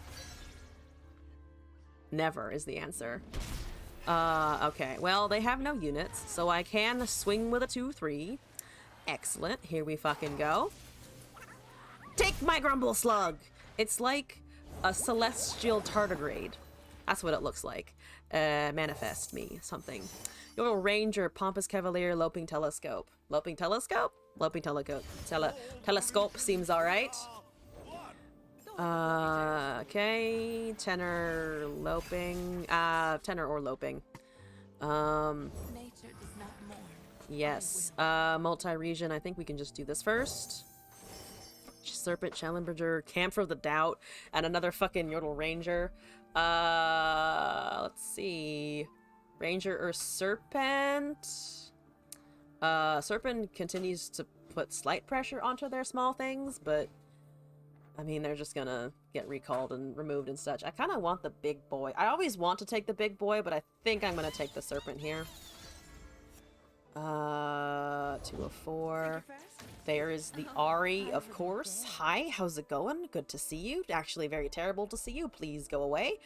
Never is the answer. Okay. Well, they have no units, so I can swing with a 2/3. Excellent. Here we fucking go. Take my Grumble Slug! It's like a celestial tardigrade. That's what it looks like. Manifest me something. Your Ranger, Pompous Cavalier, Loping Telescope. Loping Telescope? Loping Telescope. Telescope seems alright. Okay. Tenor, Loping. Tenor or Loping. Nature does not mourn. Yes. Multi-region. I think we can just do this first. Serpent, Challenger, Camphor of the Doubt, and another fucking Yordle Ranger. Let's see. Ranger or Serpent? Serpent continues to put slight pressure onto their small things, but I mean, they're just gonna get recalled and removed and such. I kind of want the big boy. I always want to take the big boy, but I think I'm gonna take the Serpent here. 204. There is the Ari, of course. Hi, how's it going? Good to see you. Actually, very terrible to see you. Please go away.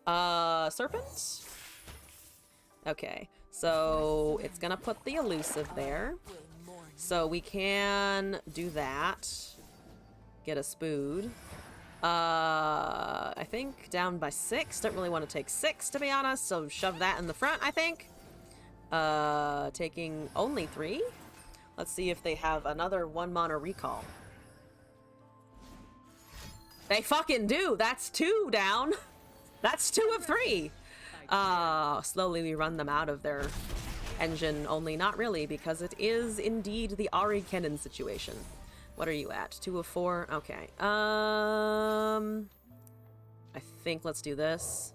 Serpent? Okay, so it's gonna put the elusive there. So we can do that. Get a Spood. I think down by 6. Don't really want to take 6, to be honest, so shove that in the front, I think. Taking only 3. Let's see if they have another 1 mana recall. They fucking do! That's 2 down! That's 2 of 3! Slowly we run them out of their engine, only not really, because it is indeed the Ari Kennen situation. What are you at? 2 of 4? Okay. I think let's do this.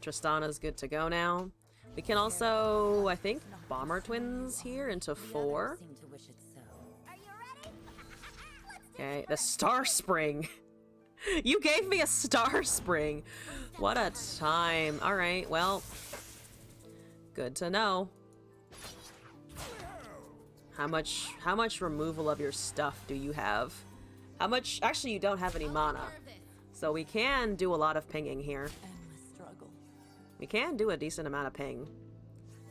Tristana's good to go now. We can also, I think, Bomber Twins here into 4. Seem to wish it so. Are you ready? Okay, the Star Spring. You gave me a star spring. What a time. All right, well, good to know. How much removal of your stuff do you have? How much? Actually, you don't have any mana. So we can do a lot of pinging here. We can do a decent amount of ping.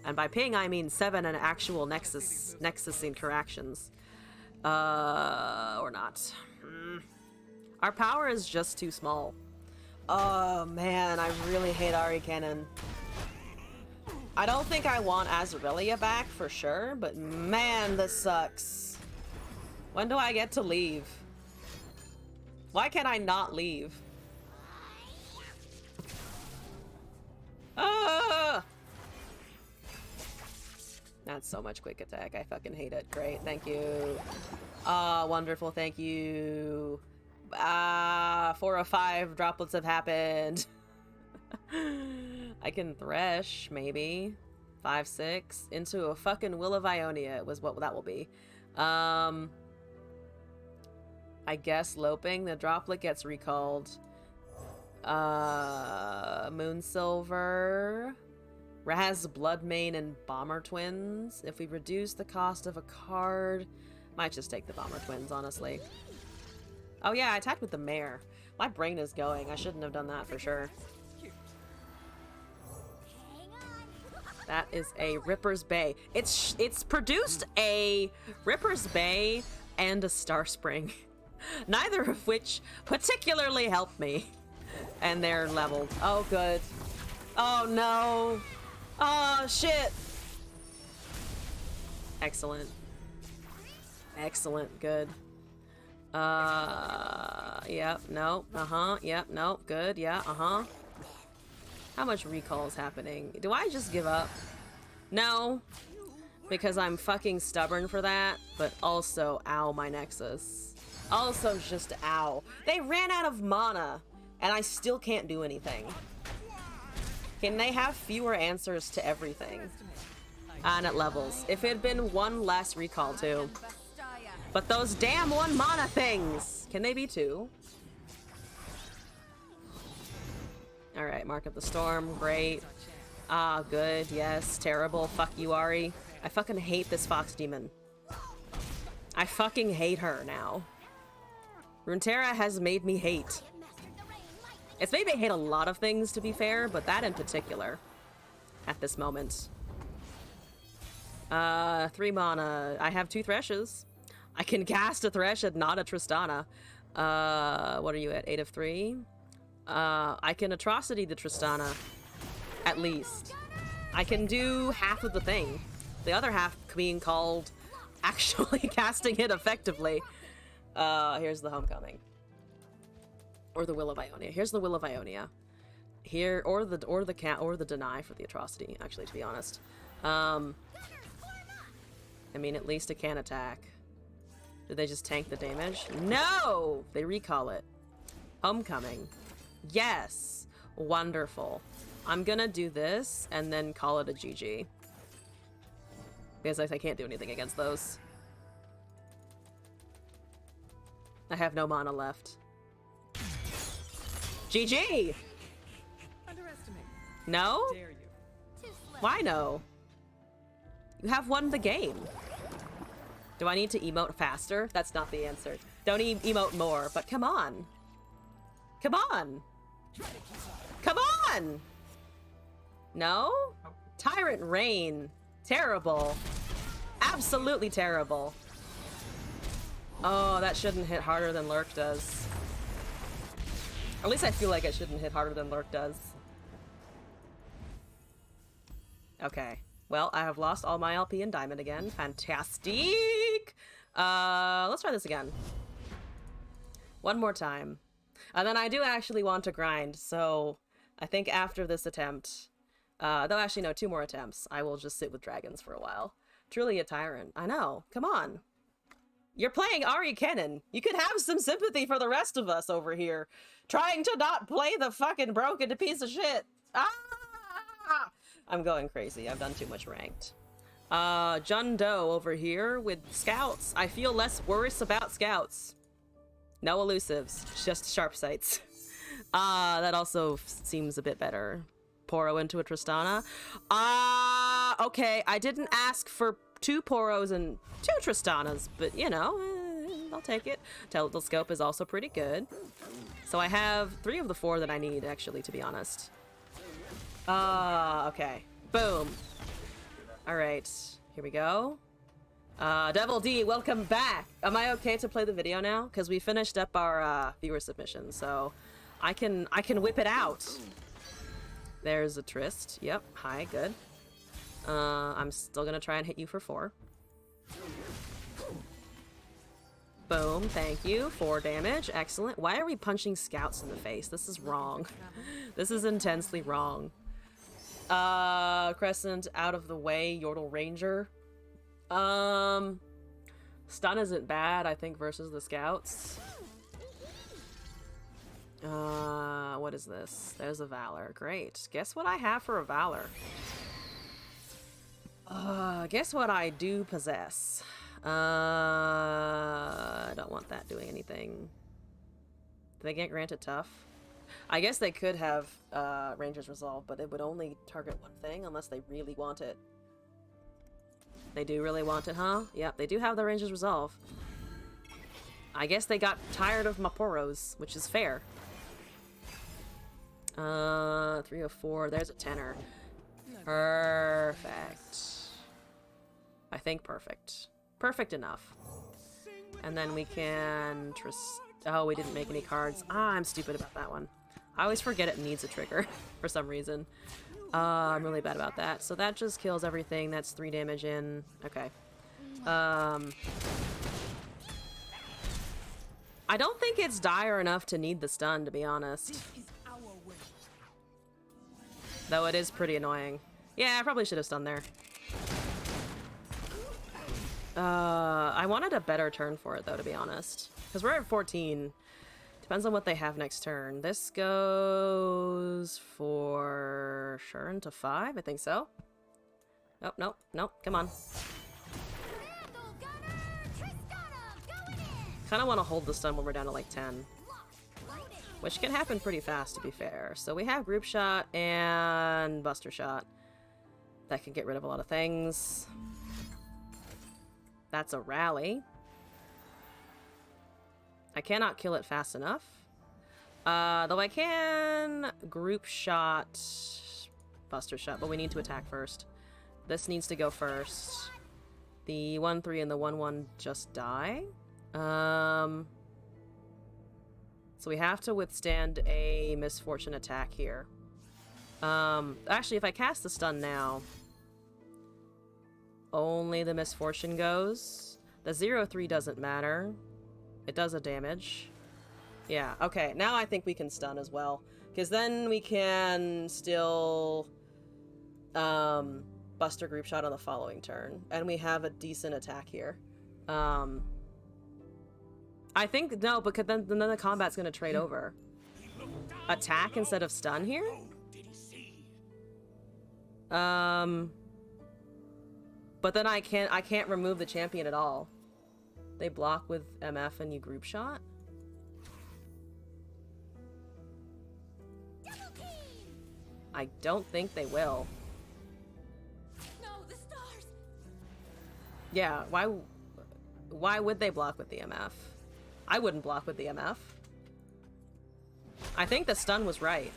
And by ping, I mean 7 and actual Nexus interactions. Or not. Our power is just too small. Oh man, I really hate Ari Cannon. I don't think I want Azarelia back for sure, but man, this sucks. When do I get to leave? Why can't I not leave? Ah! That's so much quick attack. I fucking hate it. Great, thank you. Wonderful, thank you. 4 or 5 droplets have happened. I can thresh, maybe. 5, 6. Into a fucking Will of Ionia was what that will be. I guess Loping. The droplet gets recalled. Moonsilver. Raz, Bloodmane, and Bomber Twins. If we reduce the cost of a card... Might just take the Bomber Twins, honestly. Oh yeah, I attacked with the Mare. My brain is going. I shouldn't have done that for sure. That is a Ripper's Bay. It's produced a Ripper's Bay and a Star Spring. Neither of which particularly helped me. And they're leveled. Oh, good. Oh, no. Oh, shit. Excellent. Excellent. Good. Yep, no, yep, no, good, yeah, How much recall is happening? Do I just give up? No, because I'm fucking stubborn for that, but also, ow, my Nexus. Also just ow. They ran out of mana, and I still can't do anything. Can they have fewer answers to everything? And it levels. If it had been 1 less recall too. But those damn 1 mana things! Can they be 2? Alright, Mark of the Storm, great. Ah, good, yes, terrible, fuck you, Ari. I fucking hate this Fox Demon. I fucking hate her now. Runeterra has made me hate. It's made me hate a lot of things, to be fair, but that in particular. At this moment. 3 mana. I have 2 Threshes. I can cast a Thresh and not a Tristana. What are you at? 8 of 3? I can Atrocity the Tristana. At least. I can do half of the thing. The other half being called actually casting it effectively. Here's the Homecoming. Or the Will of Ionia. Here's the Will of Ionia. Here, or the Deny for the Atrocity, actually, to be honest. I mean, at least it can attack. Did they just tank the damage? No! They recall it. Homecoming. Yes! Wonderful. I'm gonna do this, and then call it a GG. Because I can't do anything against those. I have no mana left. GG! Underestimate. No? Dare you. Why no? You have won the game. Do I need to emote faster? That's not the answer. Don't emote more, but come on. Come on. Come on! No? Tyrant Rain. Terrible. Absolutely terrible. Oh, that shouldn't hit harder than Lurk does. Or at least I feel like it shouldn't hit harder than Lurk does. Okay. Well, I have lost all my LP in Diamond again. Fantastic! Let's try this again. One more time. And then I do actually want to grind, so I think after this attempt, though actually no, 2 more attempts, I will just sit with dragons for a while. Truly a tyrant. I know. Come on. You're playing Ari Kennen. You could have some sympathy for the rest of us over here. Trying to not play the fucking broken piece of shit. Ah! I'm going crazy. I've done too much ranked. John Doe over here with scouts. I feel less worse about scouts. No elusives, just sharp sights. That also seems a bit better. Poro into a Tristana. Okay, I didn't ask for 2 Poros and 2 Tristanas, but you know, I'll take it. Telescope is also pretty good. So I have 3 of the 4 that I need, actually, to be honest. Okay. Boom. Alright, here we go. Devil D, welcome back! Am I okay to play the video now? Because we finished up our viewer submission, so I can whip it out. There's a Trist. Yep. Hi, good. I'm still gonna try and hit you for 4. Boom, thank you. 4 damage. Excellent. Why are we punching scouts in the face? This is wrong. This is intensely wrong. Crescent out of the way, Yordle Ranger. Stun isn't bad, I think, versus the scouts. What is this? There's a Valor. Great. Guess what I have for a Valor? Guess what I do possess? I don't want that doing anything. Do they get granted tough? I guess they could have Ranger's Resolve, but it would only target one thing unless they really want it. They do really want it, huh? Yep, they do have the Ranger's Resolve. I guess they got tired of my Poros, which is fair. 3 of 4. There's a tenor. Perfect. I think perfect. Perfect enough. And then we can oh, we didn't make any cards. I'm stupid about that one. I always forget it needs a trigger for some reason. I'm really bad about that. So that just kills everything. That's 3 damage in. Okay. I don't think it's dire enough to need the stun, to be honest. Though it is pretty annoying. Yeah, I probably should have stunned there. I wanted a better turn for it, though, to be honest. Because we're at 14. Depends on what they have next turn. This goes for... sure into 5? I think so. Nope, nope, nope. Come on. Kind of want to hold the stun when we're down to, like, 10. Which can happen pretty fast, to be fair. So we have Group Shot and Buster Shot. That can get rid of a lot of things. That's a rally. I cannot kill it fast enough. Though I can Group Shot Buster Shot, but we need to attack first. This needs to go first. The 1-3 and the 1-1 just die. So we have to withstand a Misfortune attack here. Actually, if I cast the stun now, only the Misfortune goes. The 0-3 doesn't matter. It does a damage. Yeah, okay. Now I think we can stun as well. Because then we can still Buster Group Shot on the following turn. And we have a decent attack here. I think, no, because then the combat's going to trade over. Attack instead of stun here? But then I can't remove the champion at all. They block with MF and you Group Shot? I don't think they will. No, the stars. Yeah, why would they block with the MF? I wouldn't block with the MF. I think the stun was right.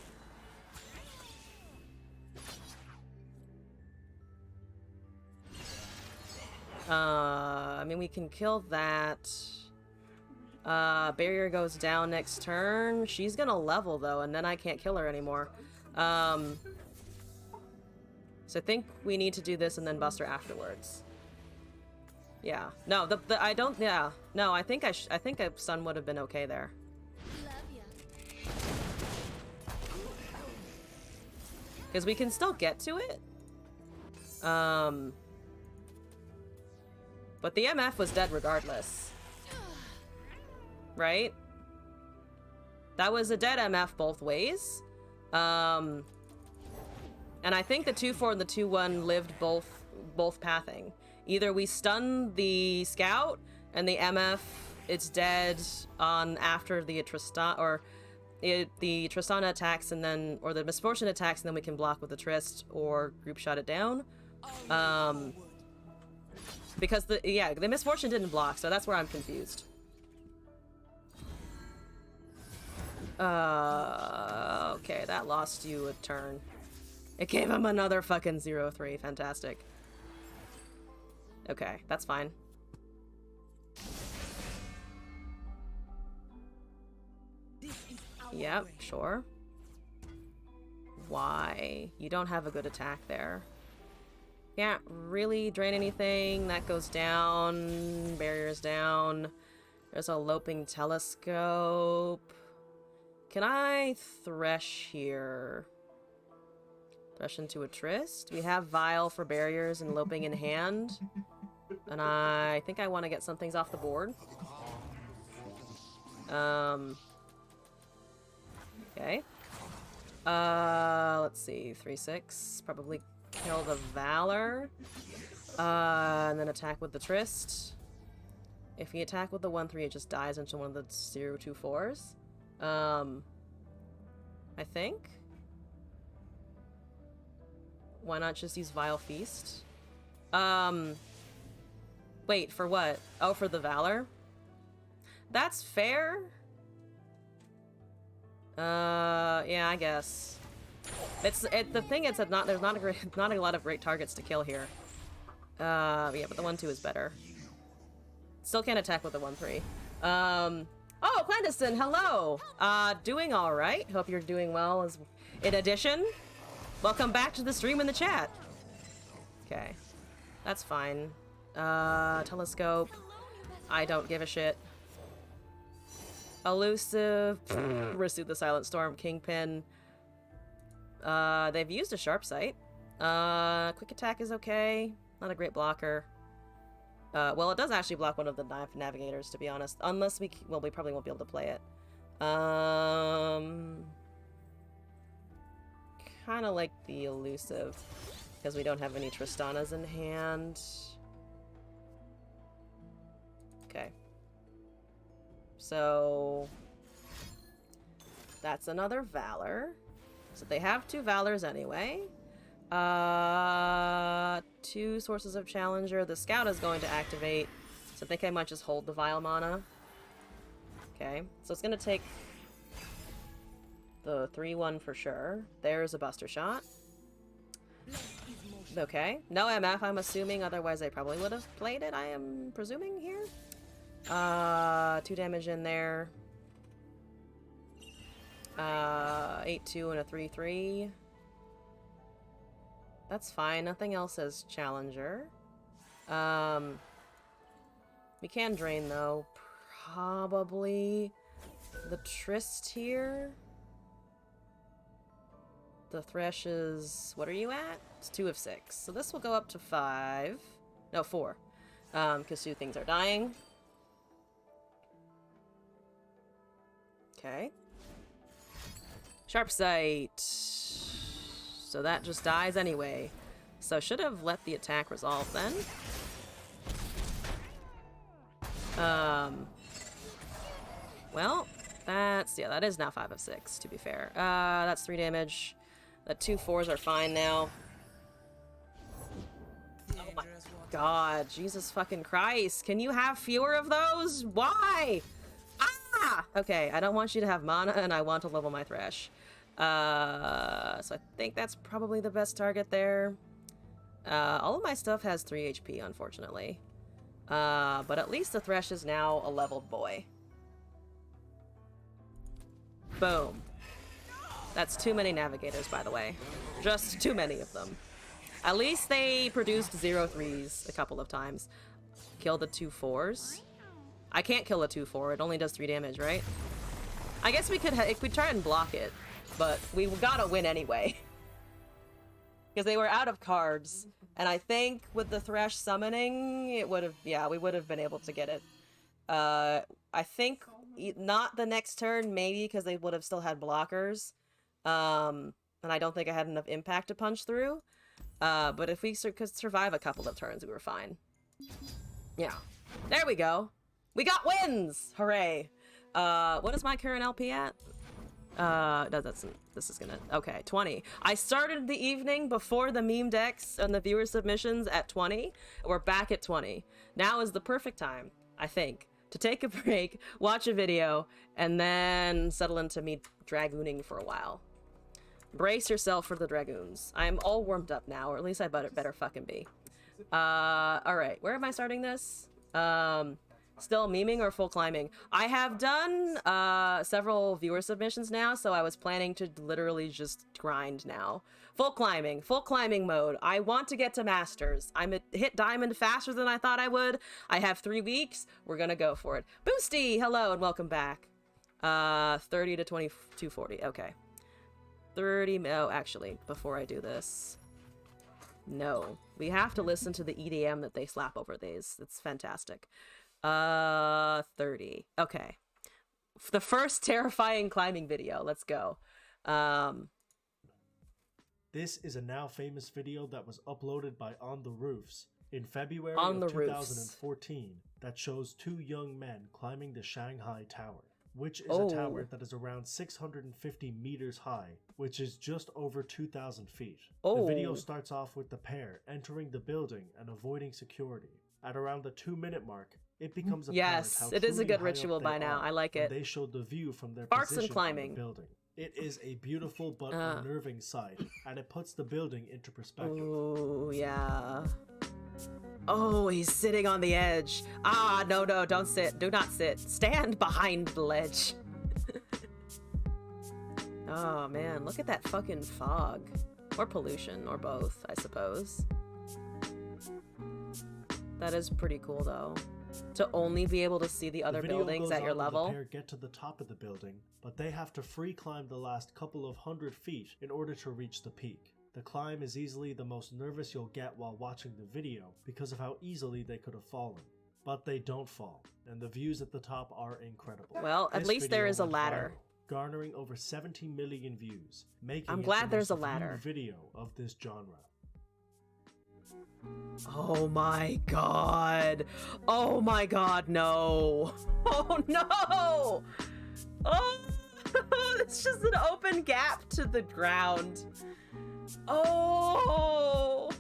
I mean, we can kill that. Barrier goes down next turn. She's gonna level, though, and then I can't kill her anymore. So I think we need to do this and then Buster afterwards. Yeah. No, I don't, yeah. No, I think I think a stun would have been okay there. Because we can still get to it. But the MF was dead regardless. Right? That was a dead MF both ways. And I think the 2-4 and the 2-1 lived both pathing. Either we stun the scout and the MF it's dead on after the Tristan or the Tristana attacks and then or the Misfortune attacks and then we can block with the Trist or group shot it down. Because the Misfortune didn't block, so that's where I'm confused. Okay, that lost you a turn. It gave him another fucking 0-3. Fantastic. Okay, that's fine. Yep, sure. Why? You don't have a good attack there. Can't really drain anything. That goes down. Barriers down. There's a Loping Telescope. Can I Thresh here? Thresh into a Trist? We have Vial for barriers and Loping in hand. And I think I want to get some things off the board. Okay. Let's see. 3-6. Probably kill the Valor. And then attack with the Trist. If you attack with the 1-3, it just dies into one of the 0-2-4s. I think. Why not just use Vile Feast? Wait, for what? Oh, for the Valor? That's fair. Yeah, I guess. The thing is that there's not a lot of great targets to kill here. Yeah, but the 1-2 is better. Still can't attack with the 1-3. Oh, Clandestine, hello! Doing alright. Hope you're doing well. In addition, welcome back to the stream in the chat. Okay. That's fine. Telescope. I don't give a shit. Elusive. Pursue the Silent Storm. Kingpin. They've used a Sharp Sight. Quick Attack is okay. Not a great blocker. Well, it does actually block one of the navigators, to be honest. Unless we probably won't be able to play it. Kind of like the Elusive, because we don't have any Tristanas in hand. Okay. So that's another Valor. So they have 2 Valors anyway. 2 sources of Challenger. The Scout is going to activate, so I think I might just hold the Vile Mana. Okay, so it's going to take the 3-1 for sure. There's a Buster Shot. Okay, no MF, I'm assuming, otherwise I probably would have played it, I am presuming here. 2 damage in there. 8-2 and a 3-3. That's fine. Nothing else as Challenger. We can drain, though. Probably the Trist here. The Thresh is... What are you at? It's 2 of 6. So this will go up to 5. No, 4. Because 2 things are dying. Okay. Sharp Sight. So that just dies anyway. So should have let the attack resolve then. Well, that is now 5 of 6, to be fair. That's 3 damage. The 2 4s are fine now. Oh my god, Jesus fucking Christ. Can you have fewer of those? Why? Ah! Okay, I don't want you to have mana, and I want to level my Thresh. So I think that's probably the best target there. All of my stuff has 3 HP, unfortunately. But at least the Thresh is now a leveled boy. Boom. That's too many navigators, by the way. Just too many of them. At least they produced 0-3s a couple of times. Kill the 2 4s. I can't kill a 2-4. It only does 3 damage, right? I guess we could try and block it, but we gotta win anyway. Because they were out of cards. And I think with the Thresh summoning, it would have... Yeah, we would have been able to get it. I think not the next turn, maybe, because they would have still had blockers. And I don't think I had enough impact to punch through. But if we could survive a couple of turns, we were fine. Yeah. There we go. We got wins! Hooray! What is my current LP at? No, this is gonna, okay, 20. I started the evening before the meme decks and the viewer submissions at 20. We're back at 20. Now is the perfect time, I think, to take a break, watch a video, and then settle into me dragooning for a while. Brace yourself for the dragoons. I'm all warmed up now, or at least I better fucking be. Alright, where am I starting this? Still memeing or full climbing? I have done several viewer submissions now, so I was planning to literally just grind now. Full climbing mode. I want to get to masters. I'm hit diamond faster than I thought I would. I have 3 weeks. We're gonna go for it. Boosty, hello and welcome back. 30 to 2240. Okay. 30. Oh, actually, before I do this, no, we have to listen to the EDM that they slap over these. It's fantastic. 30. Okay. The first terrifying climbing video. Let's go. This is a now famous video that was uploaded by On the Roofs in February On the of Roofs. 2014 that shows 2 young men climbing the Shanghai Tower, which is a tower that is around 650 meters high, which is just over 2,000 feet. The video starts off with the pair entering the building and avoiding security. At around the 2-minute mark, it becomes apparent how it is a truly good high ritual up by they now. are I like when it. They showed the view from their Sparks and position climbing. on the building. It is a beautiful but unnerving sight, and it puts the building into perspective. Oh, yeah. Oh, he's sitting on the edge. Ah, no, don't sit. Do not sit. Stand behind the ledge. Oh, man, look at that fucking fog. Or pollution, or both, I suppose. That is pretty cool, though. To only be able to see the other buildings at your level. The pair get to the top of the building, but they have to free climb the last couple of 100 feet in order to reach the peak. The climb is easily the most nervous you'll get while watching the video because of how easily they could have fallen. But they don't fall, and the views at the top are incredible. Well, at This least there video is a went ladder. viral, garnering over 70 million views, making I'm it glad the there's a most ladder. viewed video of this genre. Oh my god. Oh my god, no. Oh no! Oh! It's just an open gap to the ground. Oh!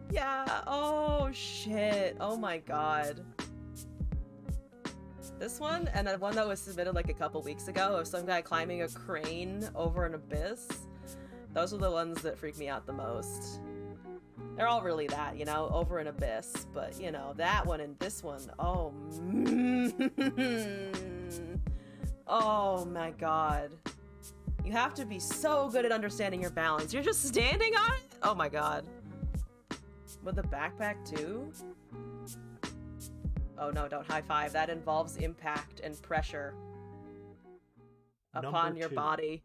Yeah, oh shit. Oh my god. This one, and the one that was submitted like a couple weeks ago of some guy climbing a crane over an abyss. Those are the ones that freak me out the most. They're all really that, you know, over an abyss. But, you know, that one and this one, oh. Oh my god. You have to be so good at understanding your balance. You're just standing on it? Oh my god. With the backpack too? Oh no, don't high five. That involves impact and pressure upon your body.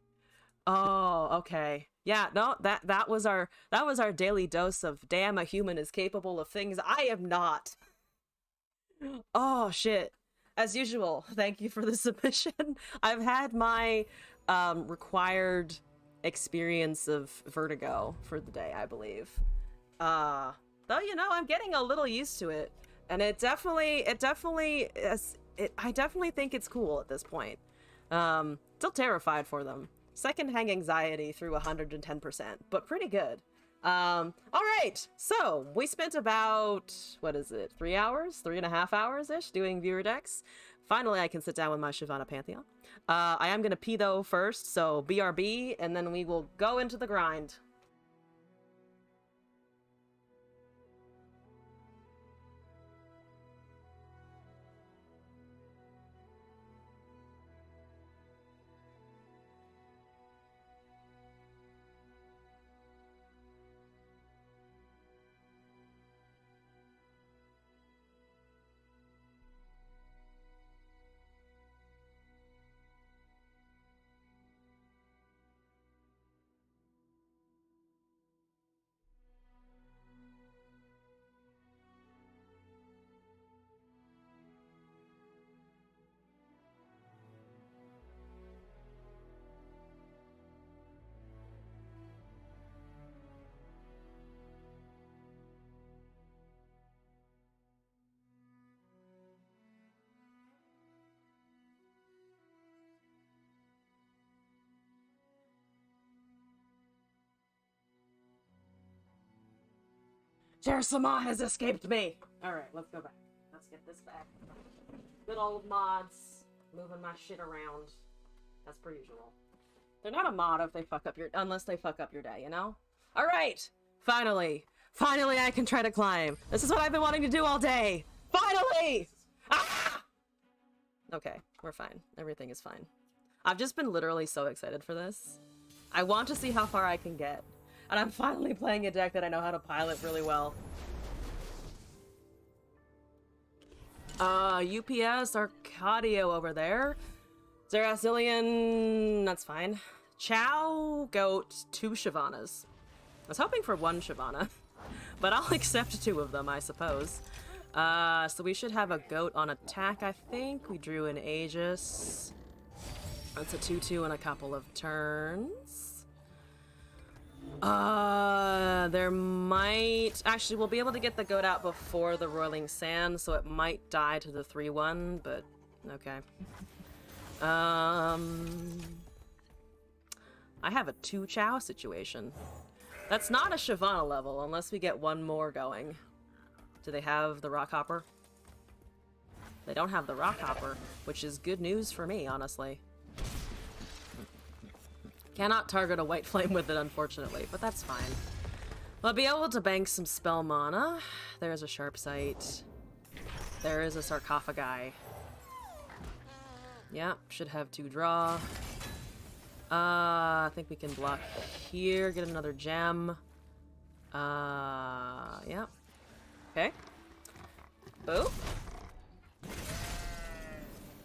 Oh, okay. Yeah, no, that was our daily dose of damn, a human is capable of things I am not. Oh shit. As usual, thank you for the submission. I've had my required experience of vertigo for the day, I believe. Though, you know, I'm getting a little used to it. And I definitely think it's cool at this point. Still terrified for them. Secondhand anxiety through 110%, but pretty good. All right, so we spent about, what is it, 3 hours, 3.5 hours-ish doing viewer decks. Finally, I can sit down with my Shyvana Pantheon. I am gonna pee though first, so BRB, and then we will go into the grind. Jerusalem has escaped me! Alright, let's go back. Let's get this back. Good old mods. Moving my shit around. As per usual. They're not a mod if they fuck up your- unless they fuck up your day, you know? Alright! Finally! Finally I can try to climb! This is what I've been wanting to do all day! Finally! Ah! Okay, we're fine. Everything is fine. I've just been literally so excited for this. I want to see how far I can get. And I'm finally playing a deck that I know how to pilot really well. UPS Arcadio over there. Zerazillion, that's fine. Chow, Goat, 2 Shyvanas. I was hoping for 1 Shyvana, but I'll accept 2 of them, I suppose. So we should have a Goat on attack, I think. We drew an Aegis. That's a 2/2 in a couple of turns. There might... Actually, we'll be able to get the Goat out before the Roiling Sand, so it might die to the 3/1, but okay. I have a 2 Chow situation. That's not a Shyvana level, unless we get 1 more going. Do they have the Rockhopper? They don't have the Rockhopper, which is good news for me, honestly. Cannot target a White Flame with it, unfortunately, but that's fine. I'll be able to bank some spell mana. There's a Sharp Sight. There is a Sarcophagi. Yeah, should have 2 draw. I think we can block here, get another gem. Yeah. Okay. Boop.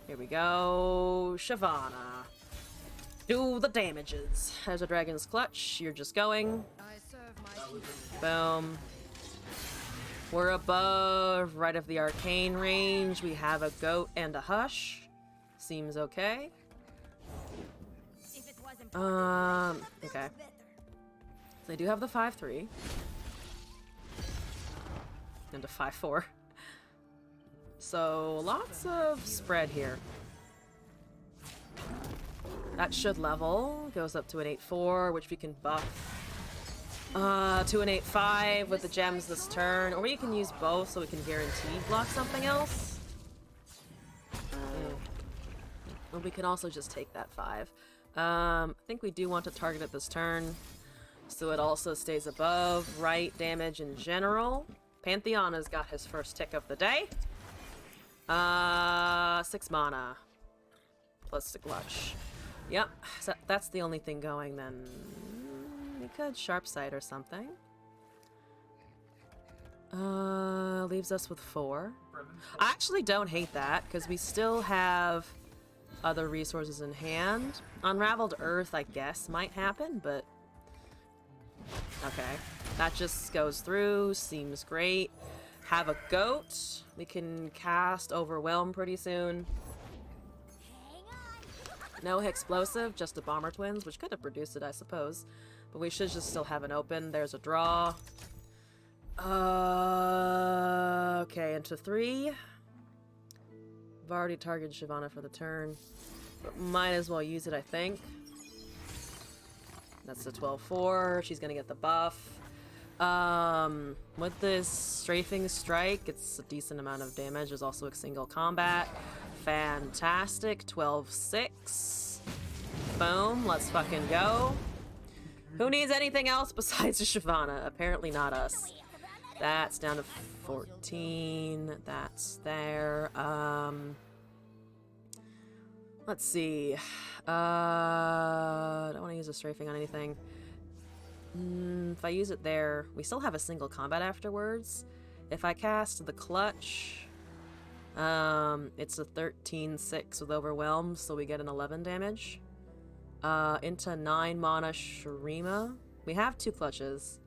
Here we go. Shyvana. Do the damages. There's a Dragon's Clutch. You're just going. Boom. We're above right of the arcane range. We have a Goat and a Hush. Seems okay. Okay. They do have the 5/3. And a 5/4. So, lots of spread here. That should level. Goes up to an 8/4, which we can buff. To an 8/5 with the gems this turn. Or we can use both so we can guarantee block something else. Or we can also just take that 5. I think we do want to target it this turn, so it also stays above right damage in general. Pantheon has got his first tick of the day. 6 mana. Plus the clutch. Yep, so that's the only thing going then. We could Sharp Sight or something. Leaves us with 4. I actually don't hate that, because we still have other resources in hand. Unraveled Earth, I guess, might happen, but... Okay. That just goes through, seems great. Have a Goat. We can cast Overwhelm pretty soon. No Explosive, just a Bomber Twins, which could have produced it, I suppose. But we should just still have an open. There's a draw. Okay, into 3. I've already targeted Shyvana for the turn. But might as well use it, I think. That's the 12/4. She's gonna get the buff. With this Strafing Strike, it's a decent amount of damage. There's also a single combat. Fantastic. 12/6. Boom. Let's fucking go. Who needs anything else besides a Shyvana? Apparently not us. That's down to 14. That's there. Let's see. I don't want to use a strafing on anything. If I use it there, we still have a single combat afterwards. If I cast the clutch, it's a 13/6 with Overwhelm, so we get an 11 damage. Into 9 mana Shurima. We have 2 clutches.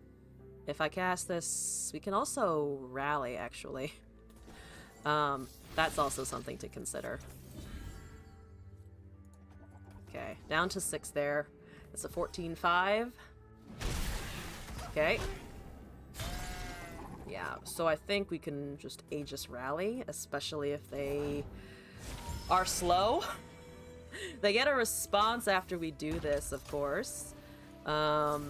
If I cast this, we can also rally, actually. That's also something to consider. Okay, down to 6 there. It's a 14/5. Okay. Yeah, so I think we can just Aegis Rally, especially if they are slow. They get a response after we do this, of course. But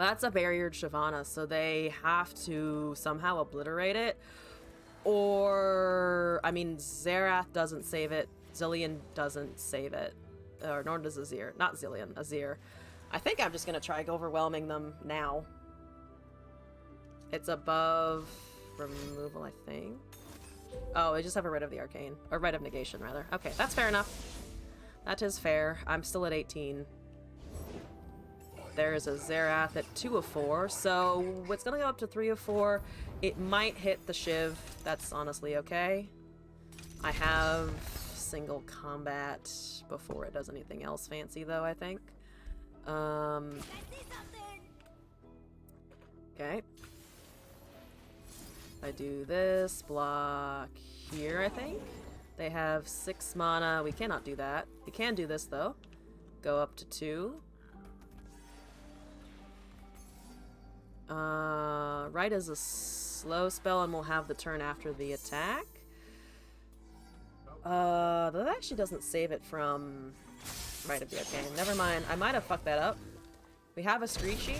That's a barriered Shyvana, so they have to somehow obliterate it. Or, I mean, Xerath doesn't save it. Zillion doesn't save it. Or nor does Azir. Not Zillion, Azir. I think I'm just gonna try overwhelming them now. It's above removal, I think. Oh, I just have a Rite of the Arcane. Or Rite of Negation, rather. Okay, that's fair enough. That is fair. I'm still at 18. There's a Xerath at 2 of 4, so it's gonna go up to 3 of 4. It might hit the Shiv. That's honestly okay. I have single combat before it does anything else fancy, though, I think. Okay. I do this, block here, I think. They have 6 mana. We cannot do that. We can do this, though. Go up to 2. Right is a slow spell, and we'll have the turn after the attack. That actually doesn't save it from Rite of the Arcane. Never mind. I might have fucked that up. We have a Screechy.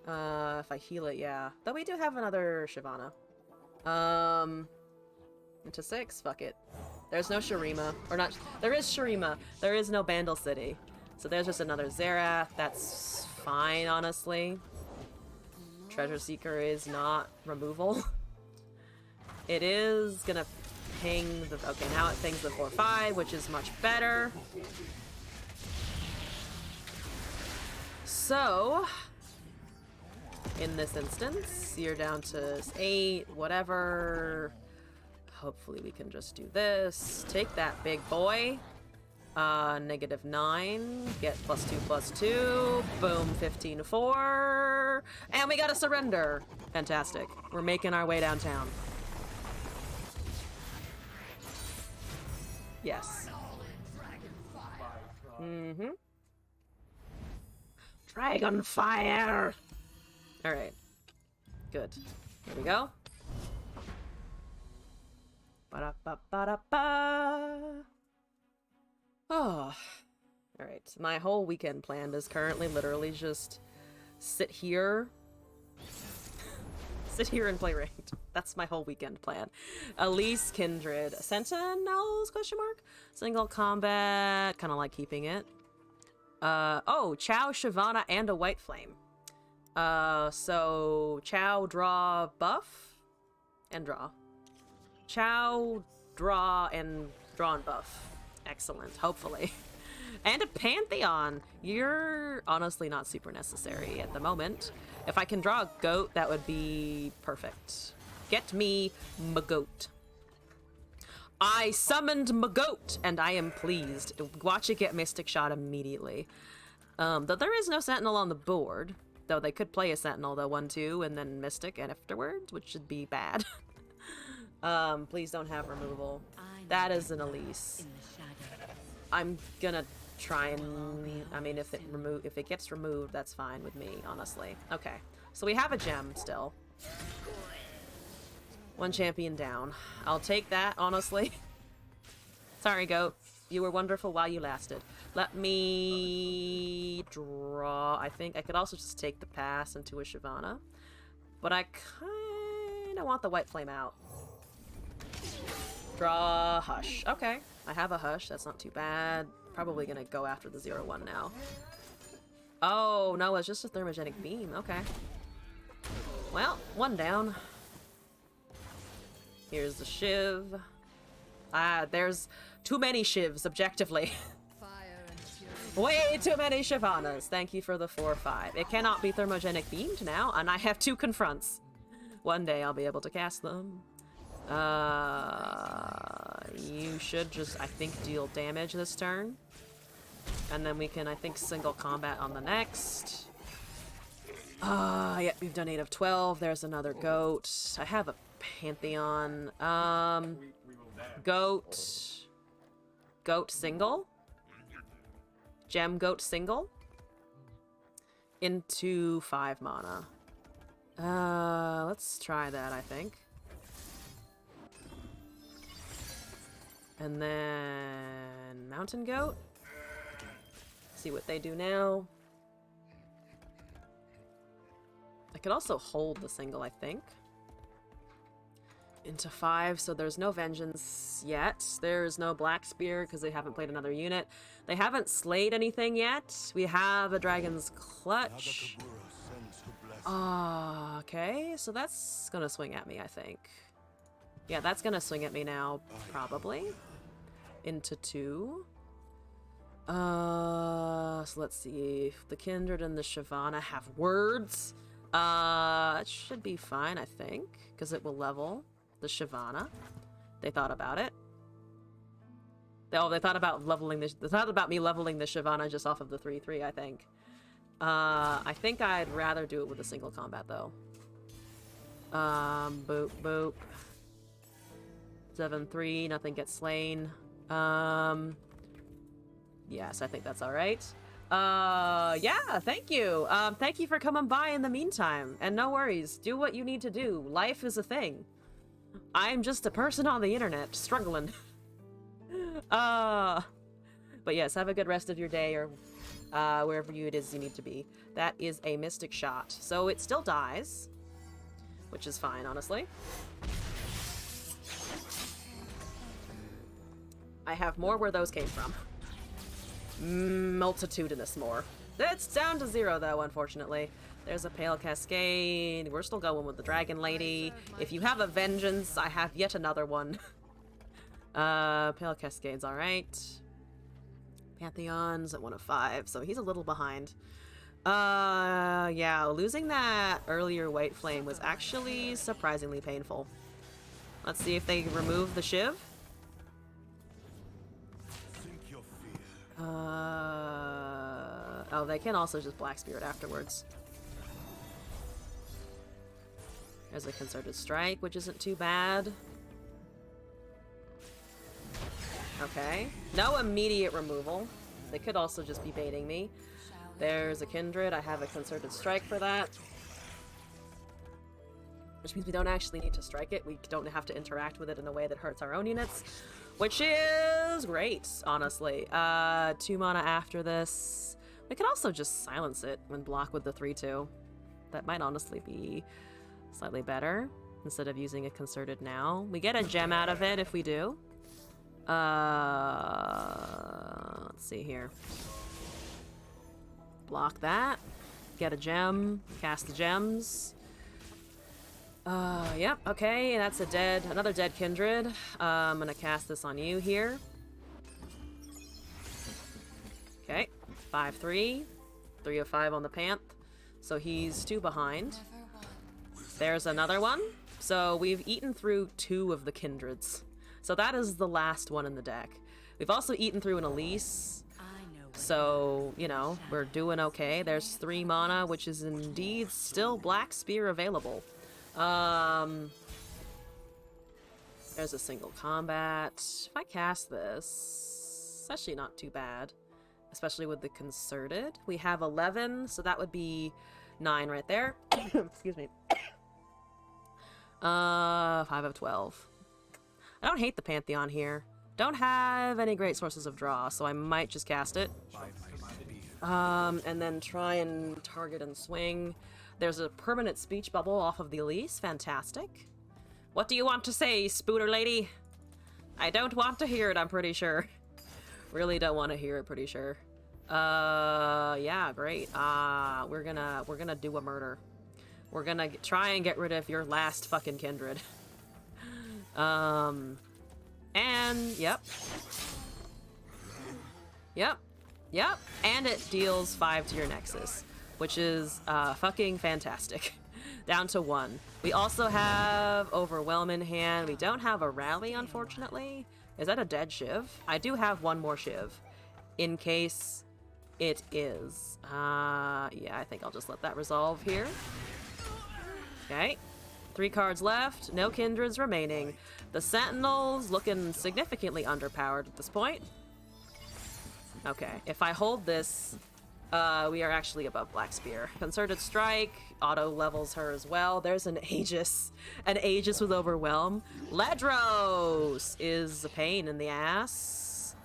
If I heal it, yeah. Though we do have another Shyvana. Into 6. Fuck it. There's no Shurima. Or not. There is Shurima. There is no Bandle City. So there's just another Xerath. That's fine, honestly. Treasure Seeker is not removal. It is gonna ping the... Okay, now it pings the 4-5, which is much better. So... in this instance, you're down to 8, whatever. Hopefully we can just do this. Take that, big boy. -9. Get +2/+2. Boom, 15-4. And we got a surrender. Fantastic. We're making our way downtown. Yes. Mm-hmm. Dragonfire! Alright. Good. Here we go. Ba-da-ba-ba-da-ba. Oh. Alright. My whole weekend plan is currently literally just sit here. Sit here and play ranked. That's my whole weekend plan. Elise, Kindred, Sentinels, question mark? Single combat. Kind of like keeping it. Oh, Chow, Shyvana, and a White Flame. So Chow, draw, buff, and draw. Chow, draw, and buff. Excellent, hopefully. And a Pantheon. You're honestly not super necessary at the moment. If I can draw a goat, that would be perfect. Get me Magoat. I summoned Magoat, and I am pleased. Watch it get Mystic Shot immediately. Though there is no Sentinel on the board. Though they could play a Sentinel, though, 1-2, and then Mystic afterwards, which should be bad. Please don't have removal. That is an Elise. I'm gonna try and... I mean, if it gets removed, that's fine with me, honestly. Okay, so we have a gem still. 1 champion down. I'll take that, honestly. Sorry, goat. You were wonderful while you lasted. Let me draw. I think I could also just take the pass into a Shyvana. But I kind of want the White Flame out. Draw Hush. Okay. I have a Hush. That's not too bad. Probably going to go after the 0-1 now. Oh, no. It's just a Thermogenic Beam. Okay. Well, 1 down. Here's the Shiv. There's too many Shivs, objectively. Way too many Shyvanas. Thank you for the 4-5. It cannot be Thermogenic Beamed now, and I have 2 Confronts. One day I'll be able to cast them. You should just, I think, deal damage this turn. And then we can, I think, single combat on the next. Yep, we've done 8 of 12. There's another goat. I have a Pantheon. Goat. Goat single. Gem goat single. Into 5 mana. Let's try that, I think. And then Mountain Goat. See what they do now. I could also hold the single, I think. Into 5, so there's no vengeance yet. There's no black spear because they haven't played another unit. They haven't slayed anything yet. We have a dragon's clutch. Okay, so that's gonna swing at me, I think. Yeah, that's gonna swing at me now, probably. Into 2. So let's see. The Kindred and the Shyvana have words. It should be fine, I think, because it will level the Shyvana. They thought about it. They thought about leveling this. They thought about me leveling the Shyvana just off of the 3/3, I think. I think I'd rather do it with a single combat though. Boop boop. 7/3, nothing gets slain. Yes, I think that's all right. Yeah, thank you. Thank you for coming by in the meantime. And no worries, do what you need to do. Life is a thing. I'm just a person on the internet, struggling. But yes, have a good rest of your day, or wherever it is you need to be. That is a mystic shot. So it still dies, which is fine, honestly. I have more where those came from. Multitudinous more. It's down to 0 though, unfortunately. There's a Pale Cascade. We're still going with the Dragon Lady. If you have a Vengeance, I have yet another one. Pale Cascade's alright. Pantheon's at 1 of 5, so he's a little behind. Yeah, losing that earlier White Flame was actually surprisingly painful. Let's see if they remove the Shiv. Oh, they can also just Black Spirit afterwards. There's a Concerted Strike, which isn't too bad. Okay. No immediate removal. They could also just be baiting me. There's a Kindred. I have a Concerted Strike for that. Which means we don't actually need to strike it. We don't have to interact with it in a way that hurts our own units. Which is great, honestly. 2 mana after this. We could also just silence it and block with the 3/2. That might honestly be slightly better instead of using a Concerted now. We get a gem out of it if we do. Let's see here. Block that. Get a gem. Cast the gems. Yep, okay, that's another dead Kindred. I'm gonna cast this on you here. Okay, 5/3. 3 of 5 on the Panth. So he's 2 behind. There's another one. So we've eaten through 2 of the Kindreds. So that is the last one in the deck. We've also eaten through an Elise. So, you know, we're doing okay. There's 3 mana, which is indeed still Black Spear available. There's a single combat. If I cast this, it's actually not too bad. Especially with the Concerted. We have 11, so that would be 9 right there. Excuse me. 5 of 12. I don't hate the Pantheon here. Don't have any great sources of draw, so I might just cast it. And then try and target and swing. There's a permanent speech bubble off of the Elise. Fantastic. What do you want to say, Spooter Lady? I don't want to hear it, I'm pretty sure. Really don't want to hear it, pretty sure. Yeah, great. We're gonna do a murder. We're gonna try and get rid of your last fucking Kindred. And, yep. Yep. And it deals 5 to your Nexus, which is, fucking fantastic. Down to 1. We also have Overwhelm in hand. We don't have a Rally, unfortunately. Is that a dead Shiv? I do have 1 more Shiv, in case it is. Yeah, I think I'll just let that resolve here. Okay. 3 cards left. No Kindreds remaining. The Sentinel's looking significantly underpowered at this point. Okay, if I hold this, we are actually above Black Spear. Concerted Strike, auto levels her as well. There's an Aegis. An Aegis with Overwhelm. Ledros is a pain in the ass.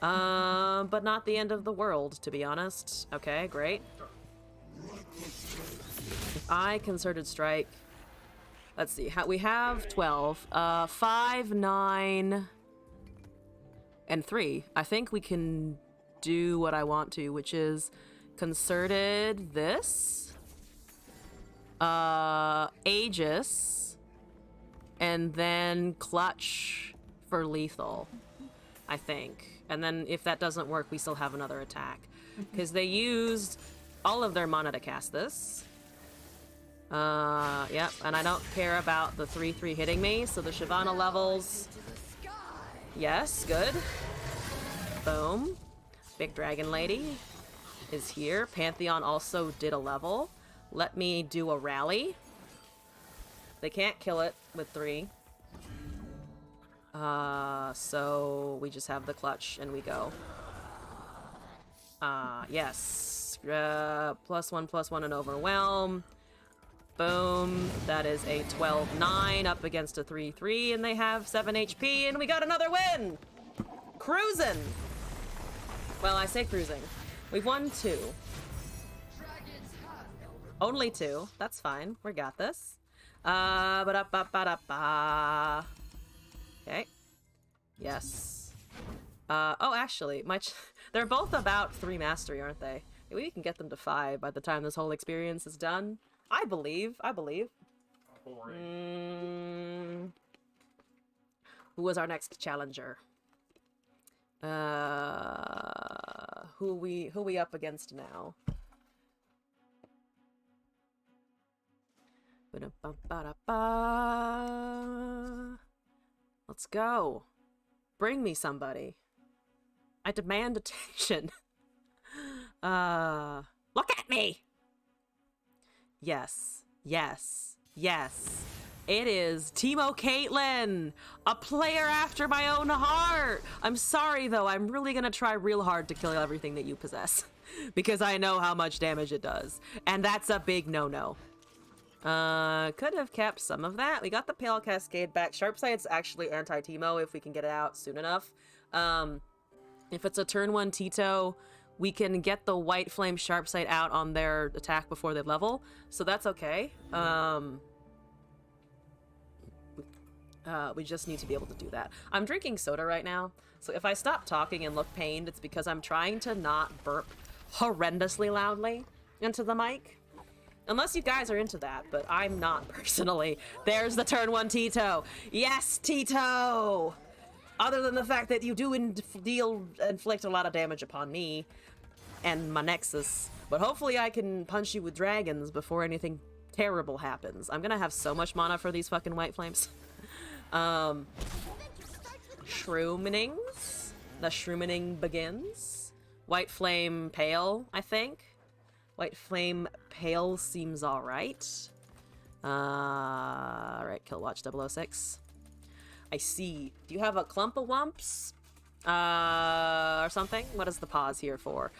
But not the end of the world, to be honest. Okay, great. I concerted strike. Let's see. We have 12. 5, 9, and 3. I think we can do what I want to, which is concerted this, Aegis, and then clutch for lethal, I think. And then if that doesn't work, we still have another attack. Because they used all of their mana to cast this. Yep, and I don't care about the 3/3 hitting me, so the Shyvana levels. Yes, good. Boom. Big Dragon Lady is here. Pantheon also did a level. Let me do a rally. They can't kill it with 3. So we just have the clutch and we go. Yes. +1/+1 and overwhelm. Boom. That is a 12/9 up against a 3/3, and they have 7 HP, and we got another win! Cruising! Well, I say cruising. We've won 2. Only 2. That's fine. We got this. Ba-da-ba-ba-da-ba. Okay. Yes. Oh, actually, they're both about 3 mastery, aren't they? Maybe we can get them to 5 by the time this whole experience is done. I believe. Who was our next challenger? Who we up against now? Let's go. Bring me somebody. I demand attention. Look at me! Yes. It is Teemo Caitlyn, a player after my own heart. I'm sorry, though. I'm really gonna try real hard to kill everything that you possess. Because I know how much damage it does. And that's a big no-no. Could have kept some of that. We got the Pale Cascade back. Sharpsight's actually anti-Teemo if we can get it out soon enough. If it's a turn 1 Tito, we can get the White Flame Sharpsight out on their attack before they level, so that's okay. We just need to be able to do that. I'm drinking soda right now, so if I stop talking and look pained, it's because I'm trying to not burp horrendously loudly into the mic. Unless you guys are into that, but I'm not personally. There's the turn 1 Tito. Yes, Tito! Other than the fact that you do inflict a lot of damage upon me and my Nexus. But hopefully I can punch you with dragons before anything terrible happens. I'm gonna have so much mana for these fucking White Flames. Shroomenings. The Shroomening begins. White Flame Pale, I think. White Flame Pale seems alright. Alright, Killwatch 006. I see. Do you have a clump of wumps? Or something? What is the pause here for?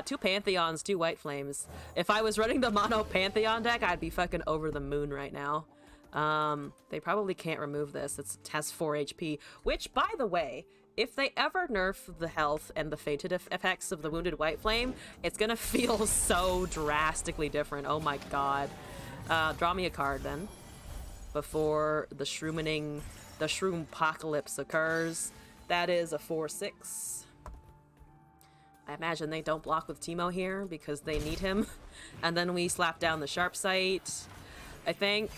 2 Pantheons, 2 White Flames. If I was running the mono Pantheon deck, I'd be fucking over the moon right now. They probably can't remove this. It has 4 HP, which, by the way, if they ever nerf the health and the fated effects of the Wounded White Flame, it's gonna feel so drastically different. Oh my god. Draw me a card, then. Before the Shroom-apocalypse occurs. That is a 4/6. I imagine they don't block with Teemo here because they need him. And then we slap down the Sharpsight, I think.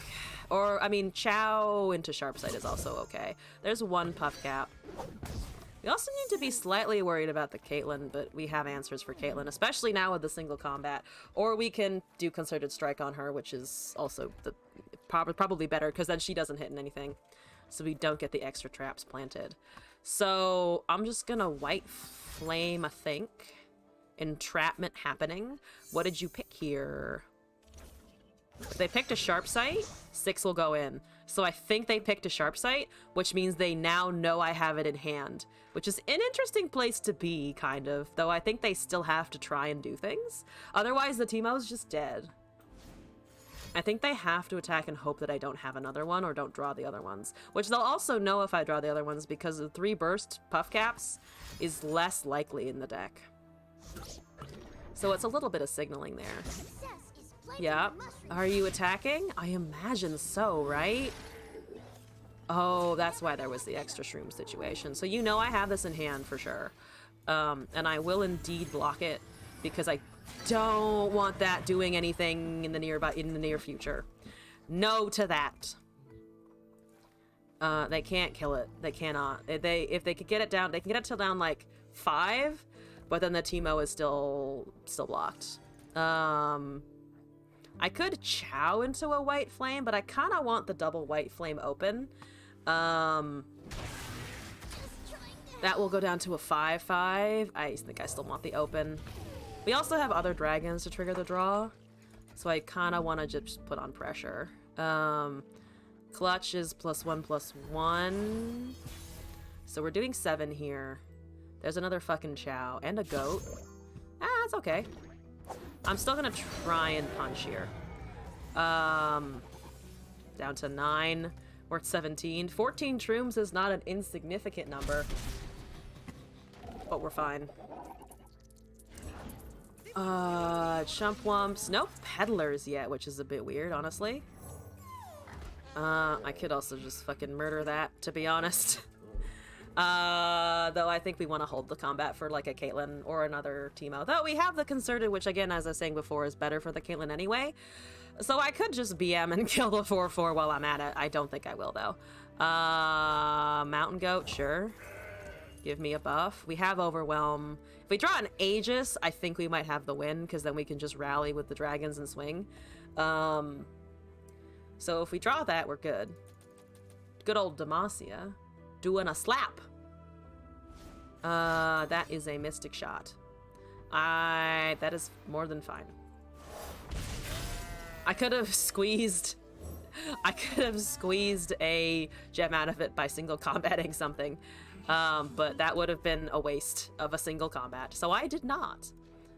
Or, I mean, Chow into Sharpsight is also okay. There's 1 Puff Cap. We also need to be slightly worried about the Caitlyn, but we have answers for Caitlyn, especially now with the single combat. Or we can do Concerted Strike on her, which is also probably better, because then she doesn't hit in anything. So we don't get the extra traps planted. So I'm just gonna White Flame, I think. Entrapment happening. What did you pick here? If they picked a Sharpsight, 6 will go in. So I think they picked a Sharpsight, which means they now know I have it in hand. Which is an interesting place to be, kind of. Though I think they still have to try and do things. Otherwise, the Teemo's just dead. I think they have to attack and hope that I don't have another one or don't draw the other ones. Which they'll also know if I draw the other ones because the 3 burst Puff Caps is less likely in the deck. So it's a little bit of signaling there. Success is Yeah. Are you attacking? I imagine so, right? Oh, that's why there was the extra shroom situation. So you know I have this in hand for sure. And I will indeed block it because I don't want that doing anything in the near future. No to that. They can't kill it. They cannot. If they could get it down, they can get it till down like 5, but then the Teemo is still blocked. I could chow into a white flame, but I kind of want the double white flame open. That will go down to a 5/5. I think I still want the open. We also have other dragons to trigger the draw, so I kind of want to just put on pressure. Clutch is +1/+1. So we're doing 7 here. There's another fucking chow and a goat. It's okay. I'm still gonna try and punch here. Down to 9. We're at 17. 14 shrooms is not an insignificant number. But we're fine. Chumpwumps. No peddlers yet, which is a bit weird, honestly. I could also just fucking murder that, to be honest. Though I think we want to hold the combat for like a Caitlyn or another Teemo. Though we have the Concerted, which again, as I was saying before, is better for the Caitlyn anyway. So I could just BM and kill the 4/4 while I'm at it. I don't think I will, though. Mountain Goat, sure. Give me a buff. We have Overwhelm. If we draw an Aegis, I think we might have the win, because then we can just rally with the dragons and swing. So if we draw that, we're good. Good old Demacia. Doing a slap. That is a Mystic Shot. That is more than fine. I could have squeezed a gem out of it by single combating something. But that would have been a waste of a single combat. So I did not.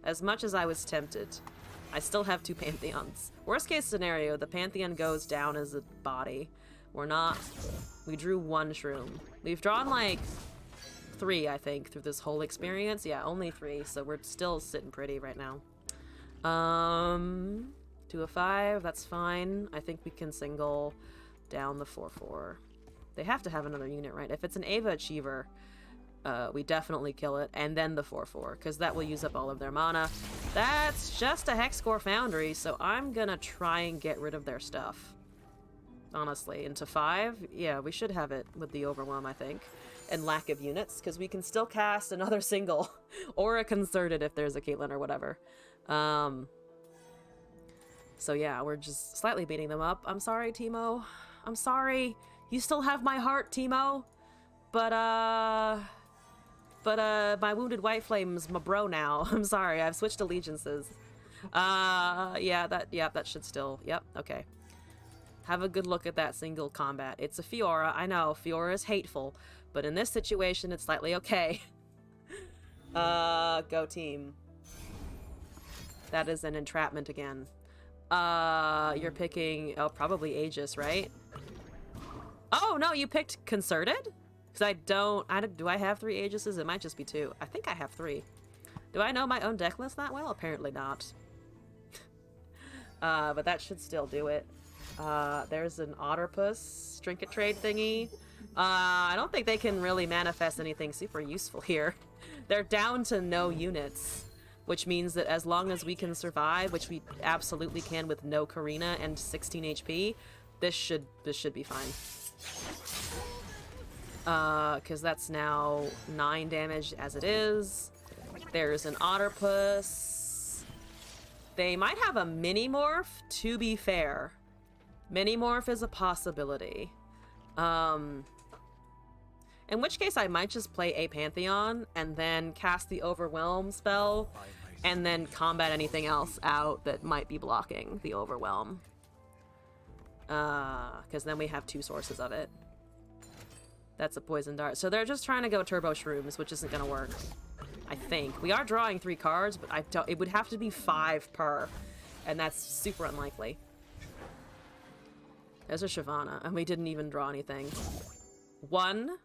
As much as I was tempted. I still have 2 Pantheons. Worst case scenario, the Pantheon goes down as a body. We drew 1 shroom. We've drawn like 3, I think, through this whole experience. Yeah, only 3, so we're still sitting pretty right now. 2 of 5, that's fine. I think we can single down the 4/4. They have to have another unit, right? If it's an Ava Achiever, we definitely kill it, and then the 4/4, because that will use up all of their mana. That's just a Hexcore Foundry, so I'm gonna try and get rid of their stuff. Honestly, into 5, yeah, we should have it with the Overwhelm, I think, and lack of units, because we can still cast another single, or a Concerted if there's a Caitlyn or whatever. So yeah, we're just slightly beating them up. I'm sorry, Teemo. I'm sorry. You still have my heart, Teemo. But my Wounded White Flame's my bro now. I'm sorry, I've switched allegiances. That should still, yep, okay. Have a good look at that single combat. It's a Fiora, I know, Fiora is hateful, but in this situation, it's slightly okay. Go team. That is an entrapment again. You're picking, probably Aegis, right? Oh, no, you picked Concerted? Because do I have 3 Aegises? It might just be 2. I think I have 3. Do I know my own deck list that well? Apparently not. But that should still do it. There's an Otterpuss trinket trade thingy. I don't think they can really manifest anything super useful here. They're down to no units, which means that as long as we can survive, which we absolutely can with no Karina and 16 HP, this should be fine. Because that's now 9 damage as it is. There's an Otterpuss. They might have a Mini-Morph, to be fair. Mini-Morph is a possibility. In which case I might just play a Pantheon and then cast the Overwhelm spell and then combat anything else out that might be blocking the Overwhelm. Because then we have 2 sources of it. That's a Poison Dart. So they're just trying to go Turbo Shrooms, which isn't going to work. I think. We are drawing 3 cards, but it would have to be 5 per. And that's super unlikely. There's a Shyvana, and we didn't even draw anything. 1.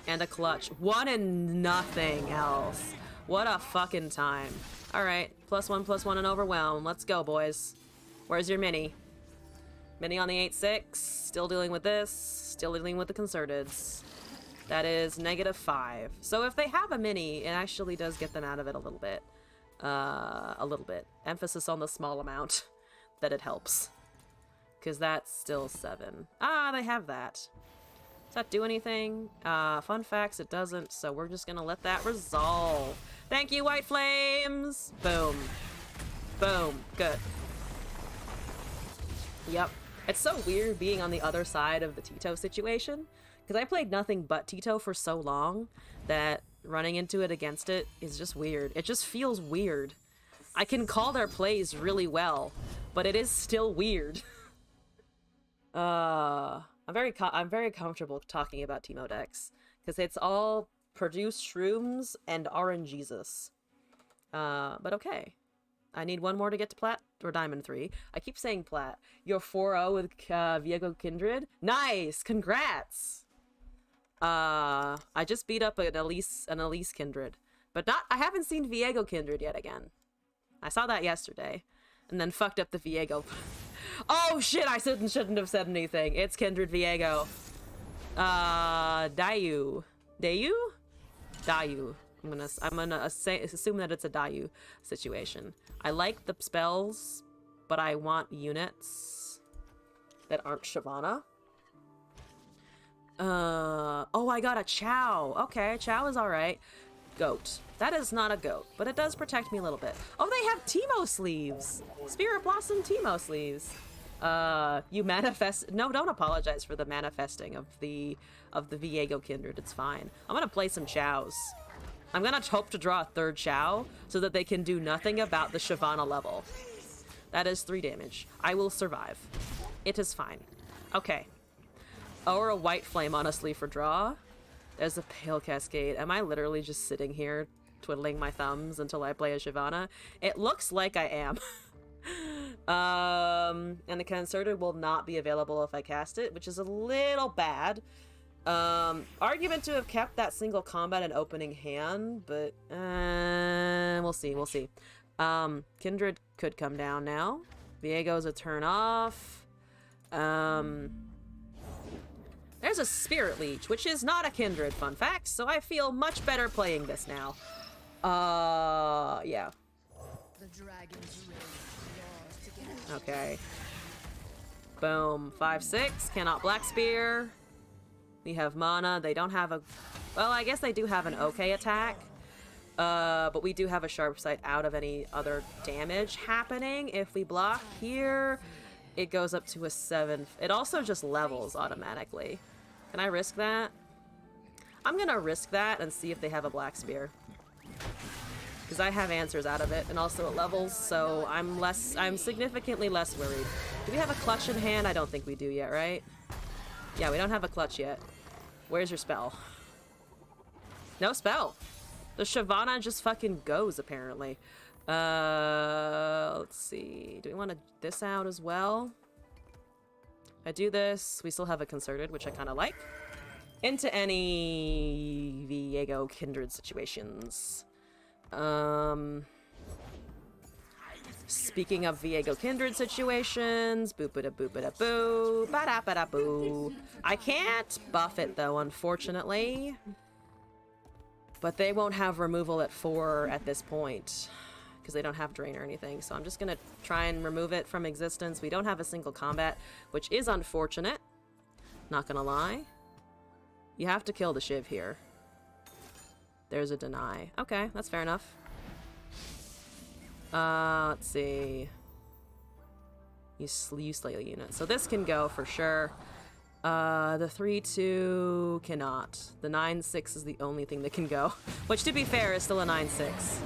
And a Clutch. 1 and nothing else. What a fucking time. Alright, +1/+1 and overwhelm. Let's go, boys. Where's your mini? Mini on the 8-6. Still dealing with this. Still dealing with the concerteds. That is -5. So if they have a mini, it actually does get them out of it a little bit. A little bit. Emphasis on the small amount that it helps. Because that's still 7. Ah, they have that. Does that do anything? Fun facts, it doesn't, so we're just gonna let that resolve. Thank you, White Flames! Boom. Boom. Good. Yep. It's so weird being on the other side of the Tito situation, because I played nothing but Tito for so long that running into it against it is just weird. It just feels weird. I can call their plays really well, but it is still weird. I'm very comfortable talking about Teemo decks, because it's all produce shrooms and RNGesus. But okay. I need one more to get to Plat, or Diamond 3. I keep saying Plat. You're 4-0 with Viego Kindred? Nice! Congrats! I just beat up an Elise Kindred. But I haven't seen Viego Kindred yet again. I saw that yesterday. And then fucked up the Viego. Oh shit, I shouldn't have said anything. It's Kindred Viego. Dayu. Dayu? Dayu. I'm gonna assume that it's a Dayu situation. I like the spells, but I want units that aren't Shyvana. Oh, I got a Chow. Okay, Chow is alright. Goat. That is not a goat, but it does protect me a little bit. Oh, they have Teemo sleeves! Spirit Blossom Teemo sleeves. You manifest— No, don't apologize for the manifesting of the Viego Kindred. It's fine. I'm gonna play some Chows. I'm gonna hope to draw a third Chow so that they can do nothing about the Shyvana level. That is 3 damage. I will survive. It is fine. Okay. Or a White Flame, honestly, for draw. There's a Pale Cascade. Am I literally just sitting here twiddling my thumbs until I play a Shyvana? It looks like I am. And the Concerted will not be available if I cast it, which is a little bad. Argument to have kept that single combat and opening hand, but we'll see, we'll see. Kindred could come down now. Viego's a turn off. There's a Spirit Leech, which is not a Kindred, fun fact, so I feel much better playing this now. Yeah. The dragon's race, yours to get out. Okay. Boom. 5/6. Cannot Black Spear. We have mana. They don't have a... Well, I guess they do have an okay attack. But we do have a Sharp Sight out of any other damage happening. If we block here, it goes up to a 7. It also just levels automatically. Can I risk that? I'm gonna risk that and see if they have a Black Spear. Because I have answers out of it, and also it levels, so I'm significantly less worried. Do we have a clutch in hand? I don't think we do yet, right? Yeah, we don't have a clutch yet. Where's your spell? No spell. The Shyvana just fucking goes, apparently. Let's see. Do we want to this out as well? If I do this, we still have a Concerted, which I kind of like. Into any Viego Kindred situations. Speaking of Viego Kindred situations, boop-a-da-boop-a-da-boo, ba-da-ba-da-boo. I can't buff it, though, unfortunately. But they won't have removal at 4 at this point, because they don't have Drain or anything, so I'm just gonna try and remove it from existence. We don't have a single combat, which is unfortunate. Not gonna lie. You have to kill the Shiv here. There's a deny. Okay, that's fair enough. Let's see. You slay a unit. So this can go for sure. The 3/2 cannot. The 9/6 is the only thing that can go. Which, to be fair, is still a 9/6.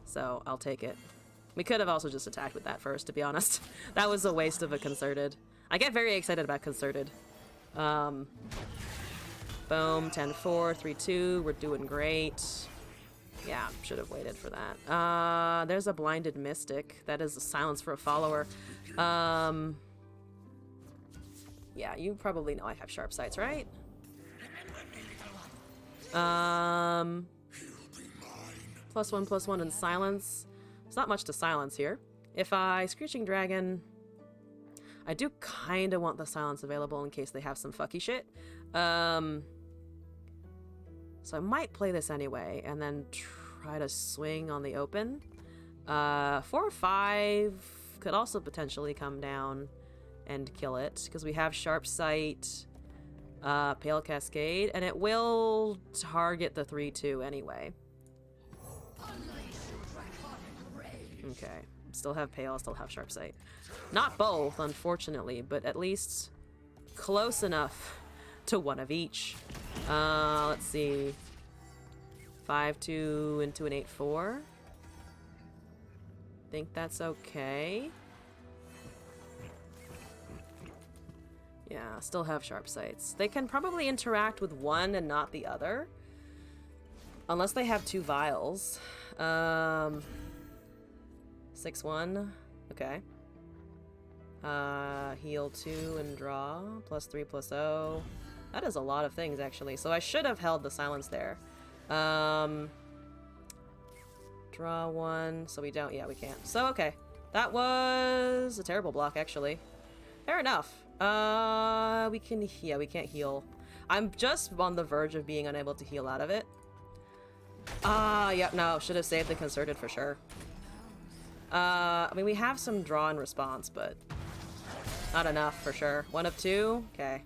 So, I'll take it. We could have also just attacked with that first, to be honest. That was a waste of a Concerted. I get very excited about Concerted. Boom, 10-4, 3/2. We're doing great. Yeah, should have waited for that. There's a Blinded Mystic. That is a silence for a follower. Yeah, you probably know I have Sharp Sights, right? +1/+1 and silence. not much to silence here. If I Screeching Dragon... I do kind of want the silence available in case they have some fucky shit. So I might play this anyway, and then try to swing on the open. 4 or 5 could also potentially come down and kill it, because we have Sharp Sight, Pale Cascade, and it will target the 3-2 anyway. Okay. Still have Pale, still have Sharp Sight. Not both, unfortunately, but at least close enough to one of each. Let's see. 5-2 into an 8-4. Think that's okay. Yeah, still have Sharp Sights. They can probably interact with one and not the other. Unless they have 2 vials. 6-1. Okay. Heal 2 and draw. +3/+0. That is a lot of things, actually. So I should have held the silence there. Draw 1. So we don't. Yeah, we can't. So, okay. That was a terrible block, actually. Fair enough. We can... Yeah, we can't heal. I'm just on the verge of being unable to heal out of it. Yep, no. Should have saved the Concerted for sure. I mean, we have some draw and response, but not enough for sure. 1 of 2. Okay.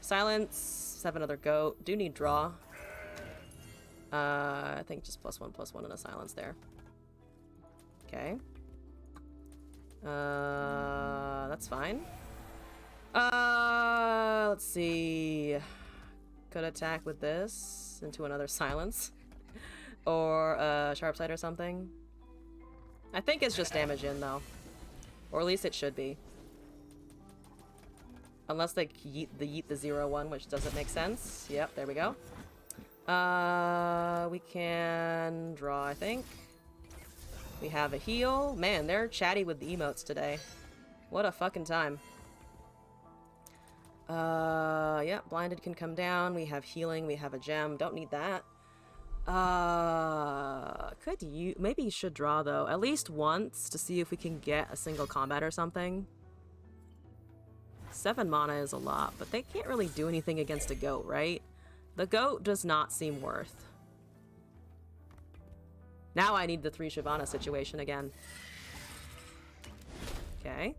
Silence. 7 other goat. Do need draw. I think just +1/+1 and a silence there. Okay. That's fine. Let's see. Could attack with this into another silence. Or Sharp Sight or something. I think it's just damage in, though. Or at least it should be. Unless they yeet the 0-1, which doesn't make sense. Yep, there we go. We can draw, I think. We have a heal. Man, they're chatty with the emotes today. What a fucking time. Yeah, blinded can come down. We have healing. We have a gem. Don't need that. Could you... Maybe you should draw, though. At least once to see if we can get a single combat or something. 7 mana is a lot, but they can't really do anything against a goat, right? The goat does not seem worth. Now I need the 3 Shyvana situation again. Okay.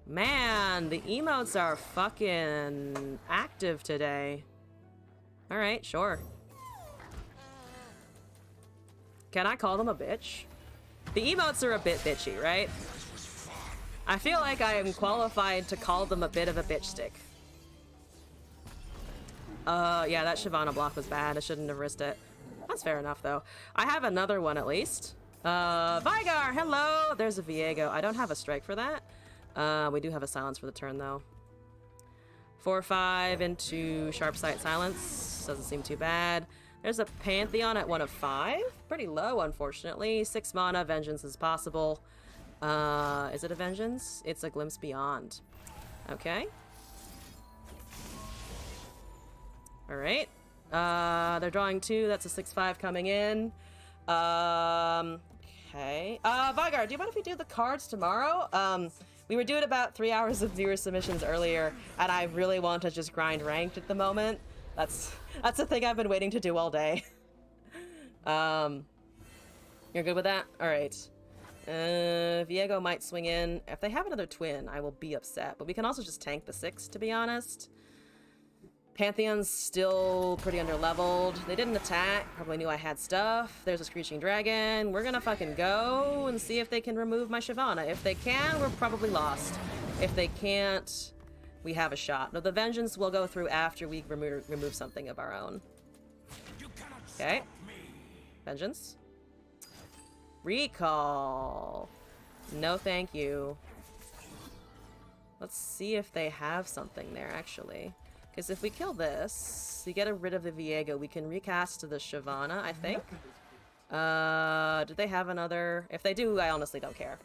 Man, the emotes are fucking active today. Alright, sure. Can I call them a bitch? The emotes are a bit bitchy, right? I feel like I am qualified to call them a bit of a bitch stick. Yeah, that Shyvana block was bad. I shouldn't have risked it. That's fair enough, though. I have another one, at least. Vigar, hello! There's a Viego. I don't have a strike for that. We do have a silence for the turn, though. 4/5 into Sharp Sight Silence. Doesn't seem too bad. There's a Pantheon at 1 of 5. Pretty low, unfortunately. 6 mana. Vengeance is possible. Is it a Vengeance? It's a Glimpse Beyond. Okay. Alright. They're drawing 2. That's a 6/5 coming in. Okay. Vigar, do you mind if we do the cards tomorrow? We were doing about 3 hours of viewer submissions earlier, and I really want to just grind ranked at the moment. That's the thing I've been waiting to do all day. You're good with that? Alright. Viego might swing in. If they have another twin, I will be upset. But we can also just tank the 6, to be honest. Pantheon's still pretty underleveled. They didn't attack. Probably knew I had stuff. There's a Screeching Dragon. We're gonna fucking go and see if they can remove my Shyvana. If they can, we're probably lost. If they can't, we have a shot. No, the Vengeance will go through after we remove something of our own. Okay. Vengeance. Recall. No thank you. Let's see if they have something there, actually. Because if we kill this, we get rid of the Viego, we can recast to the Shyvana, I think. Do they have another? If they do, I honestly don't care.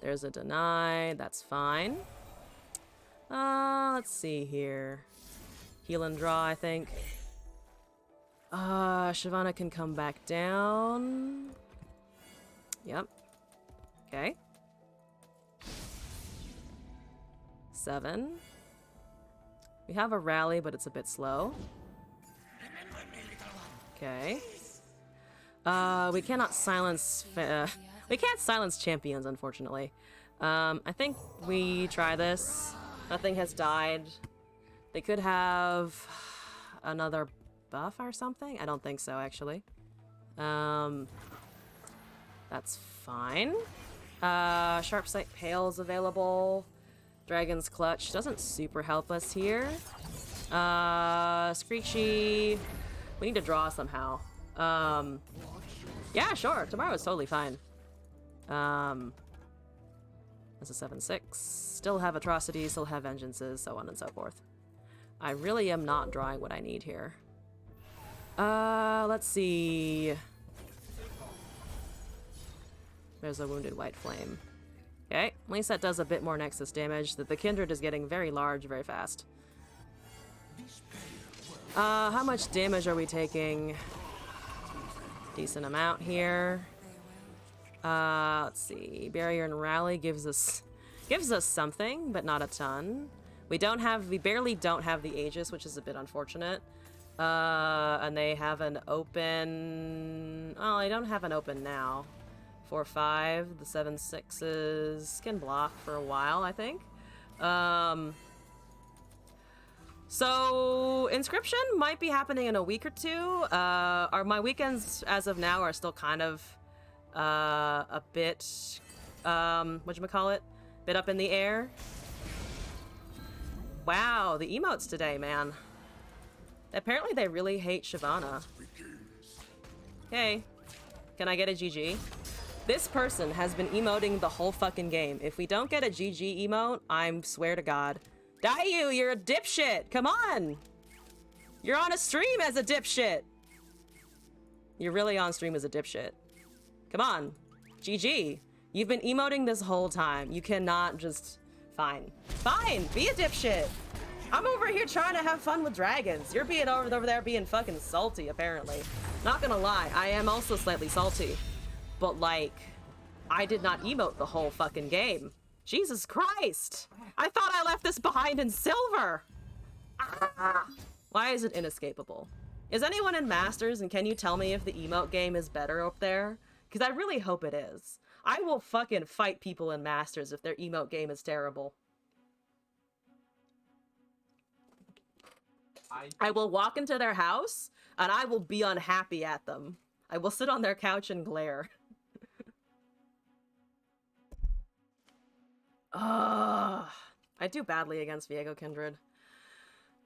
There's a deny, that's fine. Let's see here. Heal and draw, I think. Shyvana can come back down. Yep. Okay. 7. We have a rally, but it's a bit slow. Okay. We cannot silence... we can't silence champions, unfortunately. I think we try this. Nothing has died. They could have another buff or something? I don't think so, actually. That's fine. Sharp Sight Pale is available. Dragon's Clutch doesn't super help us here. Screechy... We need to draw somehow. Yeah, sure. Tomorrow is totally fine. That's a 7/6. Still have Atrocities, still have Vengeances, so on and so forth. I really am not drawing what I need here. Let's see. There's a Wounded White Flame. Okay, at least that does a bit more Nexus damage. The Kindred is getting very large very fast. How much damage are we taking? Decent amount here. Let's see. Barrier and Rally gives us something, but not a ton. We barely don't have the Aegis, which is a bit unfortunate. And they have an open... Oh, I don't have an open now. 4/5, the 7/6s can block for a while, I think. So Inscription might be happening in a week or two. My weekends as of now are still kind of a bit whatchamacallit? Bit up in the air. Wow, the emotes today, man. Apparently they really hate Shyvana. Hey, can I get a GG? This person has been emoting the whole fucking game. If we don't get a GG emote, I swear to God. Daiyu, you're a dipshit! Come on! You're on a stream as a dipshit! You're really on stream as a dipshit. Come on. GG. You've been emoting this whole time. You cannot just... Fine. Fine! Be a dipshit! I'm over here trying to have fun with dragons. You're being over there being fucking salty, apparently. Not gonna lie, I am also slightly salty. But, like, I did not emote the whole fucking game. Jesus Christ! I thought I left this behind in silver! Ah! Why is it inescapable? Is anyone in Masters, and can you tell me if the emote game is better up there? Because I really hope it is. I will fucking fight people in Masters if their emote game is terrible. I will walk into their house, and I will be unhappy at them. I will sit on their couch and glare. I do badly against Viego Kindred.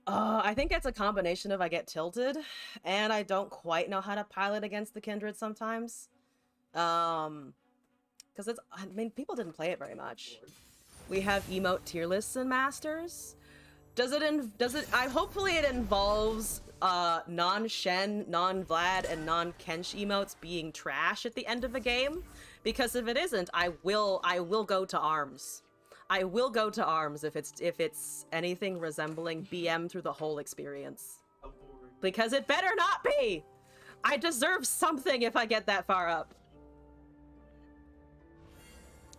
I think it's a combination of I get tilted, and I don't quite know how to pilot against the Kindred sometimes. Because it's, I mean, people didn't play it very much. We have emote tier lists in Masters. Hopefully it involves, non-Shen, non-Vlad, and non-Kench emotes being trash at the end of a game. Because if it isn't, I will go to arms. I will go to arms if it's anything resembling BM through the whole experience. Because it better not be! I deserve something if I get that far up.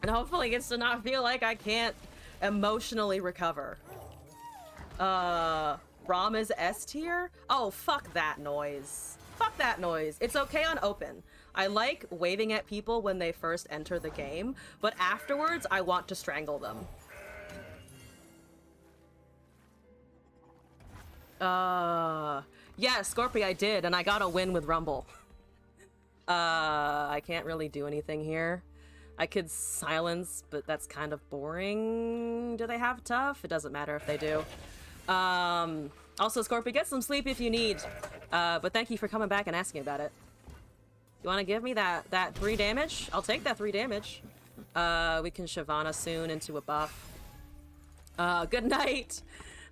And hopefully it's to not feel like I can't emotionally recover. Rom is S tier? Oh, fuck that noise. Fuck that noise. It's okay on open. I like waving at people when they first enter the game, but afterwards I want to strangle them. Yeah, Scorpio, I did, and I got a win with Rumble. I can't really do anything here. I could silence, but that's kind of boring. Do they have tough? It doesn't matter if they do. Also, Scorpio, get some sleep if you need. But thank you for coming back and asking about it. You want to give me that 3 damage? I'll take that 3 damage. We can Shyvana soon into a buff. Good night.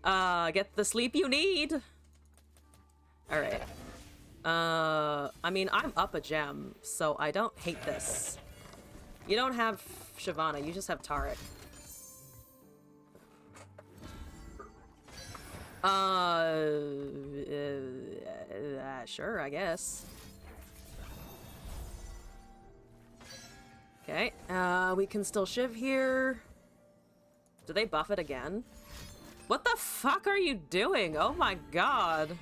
Get the sleep you need. All right. I mean, I'm up a gem, so I don't hate this. You don't have Shyvana, you just have Taric. Sure, I guess. Okay, we can still shiv here. Do they buff it again? What the fuck are you doing? Oh my god.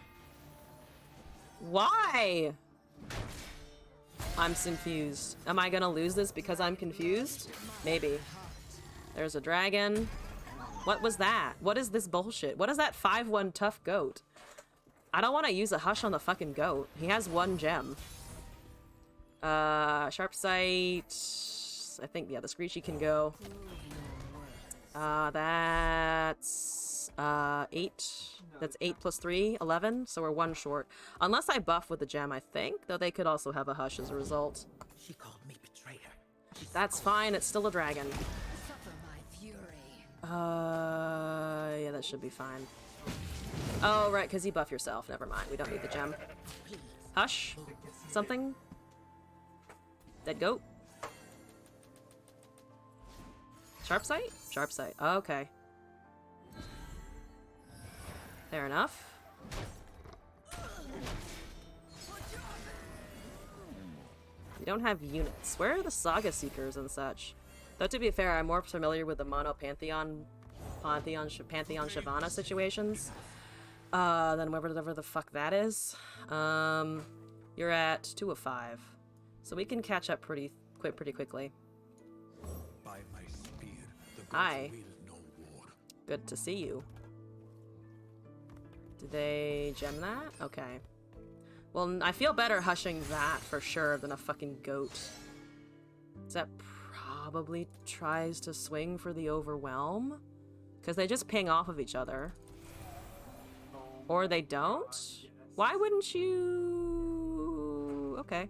Why? I'm confused. Am I gonna lose this because I'm confused? Maybe. There's a dragon. What was that? What is this bullshit? What is that 5-1 tough goat? I don't want to use a hush on the fucking goat. He has 1 gem. Sharp sight. I think, yeah, the Screechy can go. That's 8. That's 8 plus 3, 11. So we're 1 short. Unless I buff with the gem, I think. Though they could also have a hush as a result. She called me betrayer. That's fine. It's still a dragon. Suffer my fury. Yeah, that should be fine. Oh, right, because you buff yourself. Never mind. We don't need the gem. Hush. Something. Dead goat. Sharp sight? Sharp sight. Okay. Fair enough. We don't have units. Where are the Saga Seekers and such? Though to be fair, I'm more familiar with the Mono Pantheon Shyvana situations than whatever the fuck that is. You're at 2 of 5. So we can catch up pretty quickly. By my spear, the gods Hi. will no war. Good to see you. Did they gem that? Okay. Well, I feel better hushing that for sure than a fucking goat. That probably tries to swing for the overwhelm? Because they just ping off of each other. Or they don't? Why wouldn't you... Okay.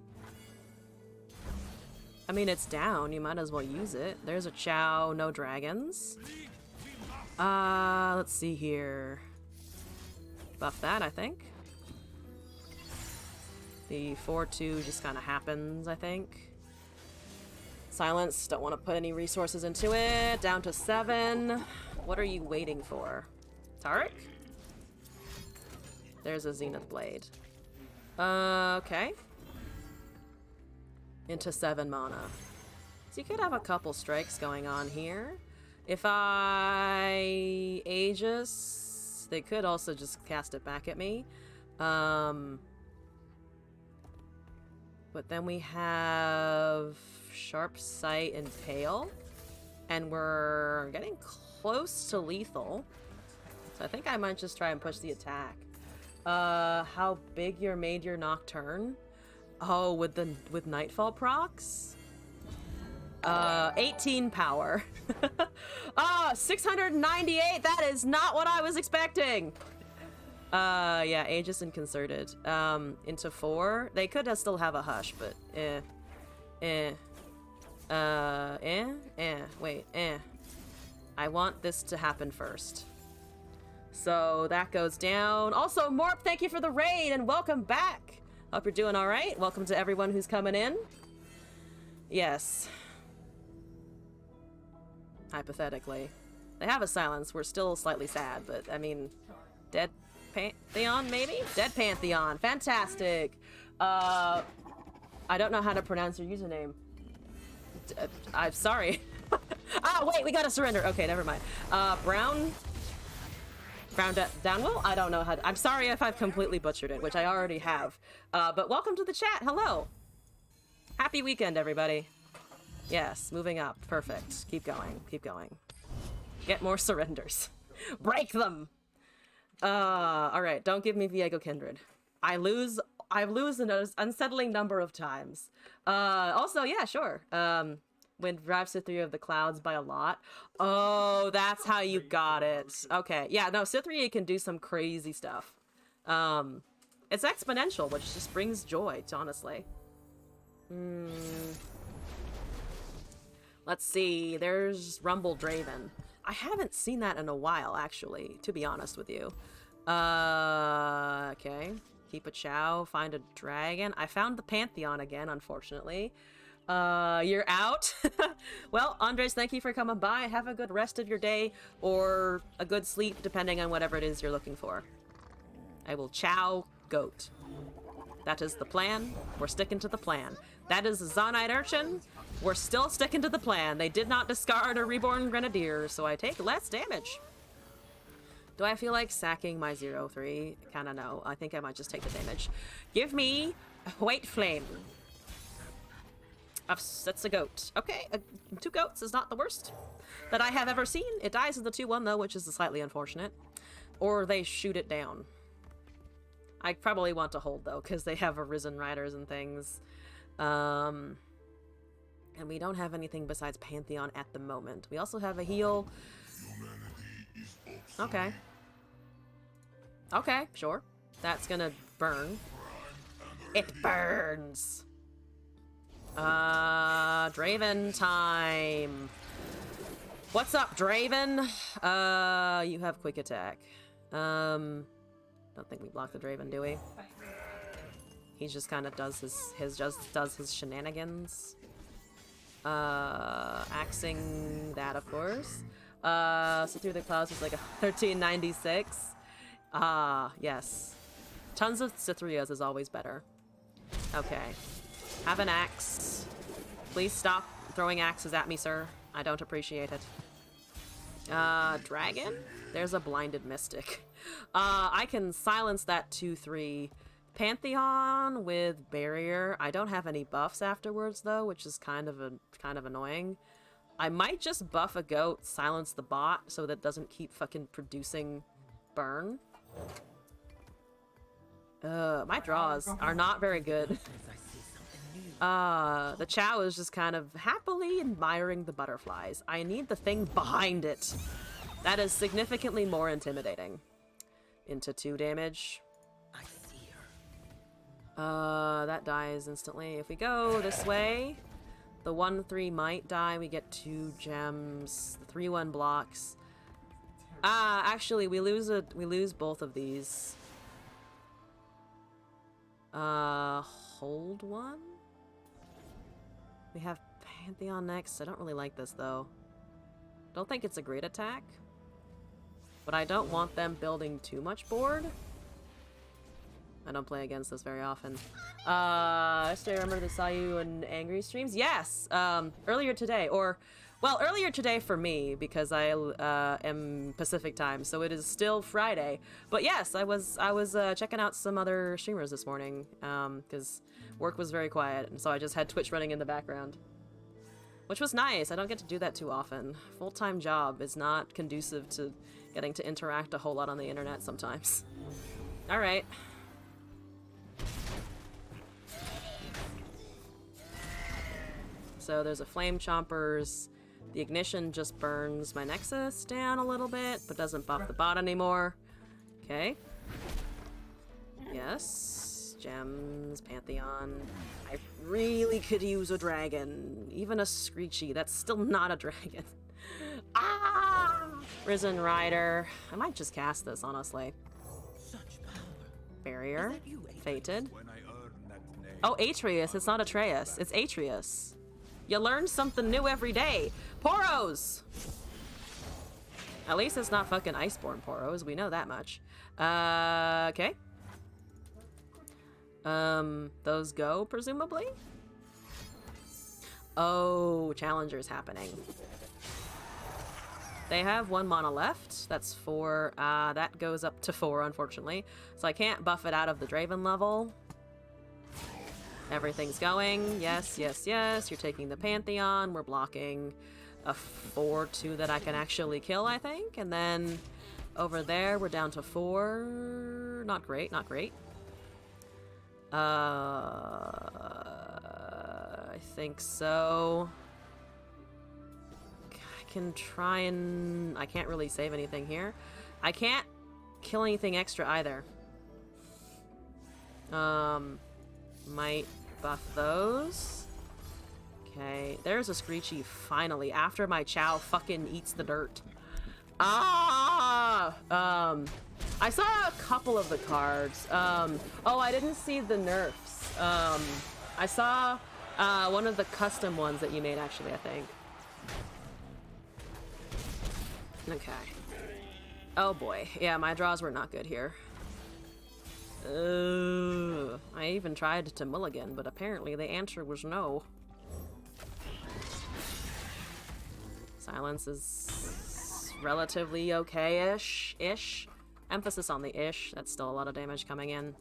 I mean, it's down. You might as well use it. There's a Chow, no dragons. Let's see here. Buff that, I think. The 4-2 just kind of happens, I think. Silence, don't want to put any resources into it. Down to 7. What are you waiting for? Taric? There's a Zenith Blade. Okay. Into 7 mana. So you could have a couple strikes going on here. If I Aegis, they could also just cast it back at me. But then we have Sharp Sight and Pale. And we're getting close to lethal. So I think I might just try and push the attack. How big made your Nocturne? Oh, with Nightfall procs? 18 power. 698! That is not what I was expecting! Yeah, Aegis and Concerted. Into 4. They could still have a hush, but wait, I want this to happen first. So that goes down. Also, Morp, thank you for the raid and welcome back. Hope you're doing all right. Welcome to everyone who's coming in. Yes. Hypothetically. They have a silence. We're still slightly sad, but I mean, Dead Pantheon, maybe? Dead Pantheon. Fantastic. I don't know how to pronounce your username. I'm sorry. Oh, wait, we gotta surrender. Okay, never mind. Brown Downwell? I don't know how to... I'm sorry if I've completely butchered it, which I already have. But welcome to the chat. Hello. Happy weekend, everybody. Yes, moving up. Perfect. Keep going. Keep going. Get more surrenders. Break them! Alright, don't give me Viego Kindred. I lose an unsettling number of times. Also, yeah, sure. When drive Cytheria of the clouds by a lot. Oh, that's how you got it. Okay, yeah, no, Cytheria can do some crazy stuff. It's exponential, which just brings joy, honestly. Let's see, there's Rumble Draven. I haven't seen that in a while, actually, to be honest with you. Okay. Keep a Chow, find a dragon. I found the Pantheon again, unfortunately. You're out? Well, Andres, thank you for coming by. Have a good rest of your day, or a good sleep, depending on whatever it is you're looking for. I will Chow Goat. That is the plan. We're sticking to the plan. That is a Zonite Urchin. We're still sticking to the plan. They did not discard a Reborn Grenadier, so I take less damage. Do I feel like sacking my 0-3? Kinda no. I think I might just take the damage. Give me White Flame. That's a goat. Okay, 2 goats is not the worst that I have ever seen. It dies in the 2-1 though, which is slightly unfortunate. Or they shoot it down. I probably want to hold though, because they have Arisen Riders and things. And we don't have anything besides Pantheon at the moment. We also have a heal. Okay. Okay, sure. That's gonna burn. It burns! Draven time. What's up, Draven? You have quick attack. Don't think we block the Draven, do we? He just kind of does his shenanigans. Axing that, of course. So through the clouds is like a 1396. Yes. Tons of Cythrias is always better. Okay. Have an axe. Please stop throwing axes at me, sir. I don't appreciate it. Dragon? There's a blinded mystic. I can silence that 2-3 Pantheon with barrier. I don't have any buffs afterwards though, which is kind of annoying. I might just buff a goat, silence the bot, so that it doesn't keep fucking producing burn. My draws are not very good. The Chow is just kind of happily admiring the butterflies. I need the thing behind it. That is significantly more intimidating. Into 2 damage. I see her. That dies instantly. If we go this way, the 1-3 might die. We get 2 gems. The 3-1 blocks. Actually, we lose both of these. Hold 1? We have Pantheon next. I don't really like this, though. Don't think it's a great attack. But I don't want them building too much board. I don't play against this very often. I still remember that saw you in angry streams. Yes! Earlier today, or... Well, earlier today for me, because I am Pacific time, so it is still Friday. But yes, I was checking out some other streamers this morning, because work was very quiet, and so I just had Twitch running in the background. Which was nice. I don't get to do that too often. Full-time job is not conducive to getting to interact a whole lot on the internet sometimes. Alright. So there's a Flame Chompers. The Ignition just burns my Nexus down a little bit, but doesn't buff the bot anymore. Okay. Yes. Gems, Pantheon. I really could use a dragon. Even a Screechy. That's still not a dragon. Ah! Risen Rider. I might just cast this, honestly. Such power. Barrier. You, Atreus? Fated. When I earn that name, Oh, Atreus. It's not Atreus. It's Atreus. You learn something new every day. Poros! At least it's not fucking Iceborne Poros. We know that much. Okay. Those go, presumably? Oh, Challenger's happening. They have 1 mana left. That's 4. That goes up to 4, unfortunately. So I can't buff it out of the Draven level. Everything's going. Yes, yes, yes. You're taking the Pantheon. We're blocking a 4-2 that I can actually kill, I think. And then over there, we're down to 4. Not great, not great. I think so. I can try and... I can't really save anything here. I can't kill anything extra either. Might buff those. Okay, there's a Screechy finally, after my Chow fucking eats the dirt. I saw a couple of the cards. Oh, I didn't see the nerfs. I saw one of the custom ones that you made, actually, I think. Okay. Oh boy. Yeah, my draws were not good here. I even tried to mulligan, but apparently the answer was no. Silence is relatively okay-ish. Emphasis on the ish. That's still a lot of damage coming in.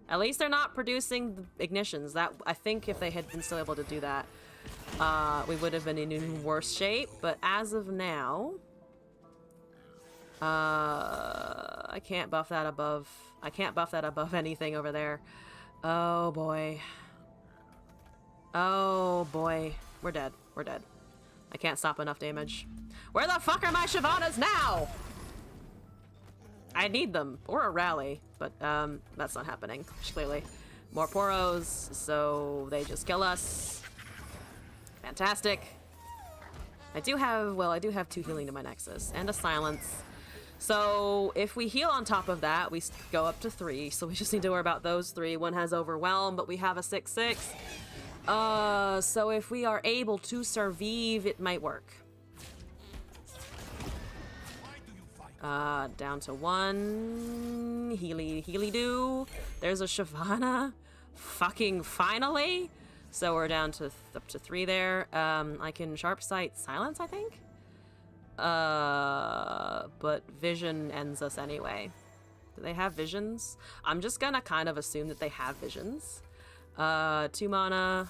At least they're not producing the ignitions. That, I think if they had been still able to do that, we would have been in even worse shape. But as of now, I can't buff that above. I can't buff that above anything over there. Oh boy. Oh boy. We're dead. We're dead. I can't stop enough damage. Where the fuck are my Shyvanas now? I need them. Or a rally. But, that's not happening, clearly. More Poros, so they just kill us. Fantastic. I do have 2 healing to my Nexus. And a Silence. So, if we heal on top of that, we go up to 3. So we just need to worry about those 3. One has Overwhelm, but we have a 6/6. So if we are able to survive, it might work. Down to 1. Healy do. There's a Shyvana. Fucking finally! So we're down to up to 3 there. I can Sharp Sight Silence, I think? But Vision ends us anyway. Do they have visions? I'm just gonna kind of assume that they have visions. 2 mana.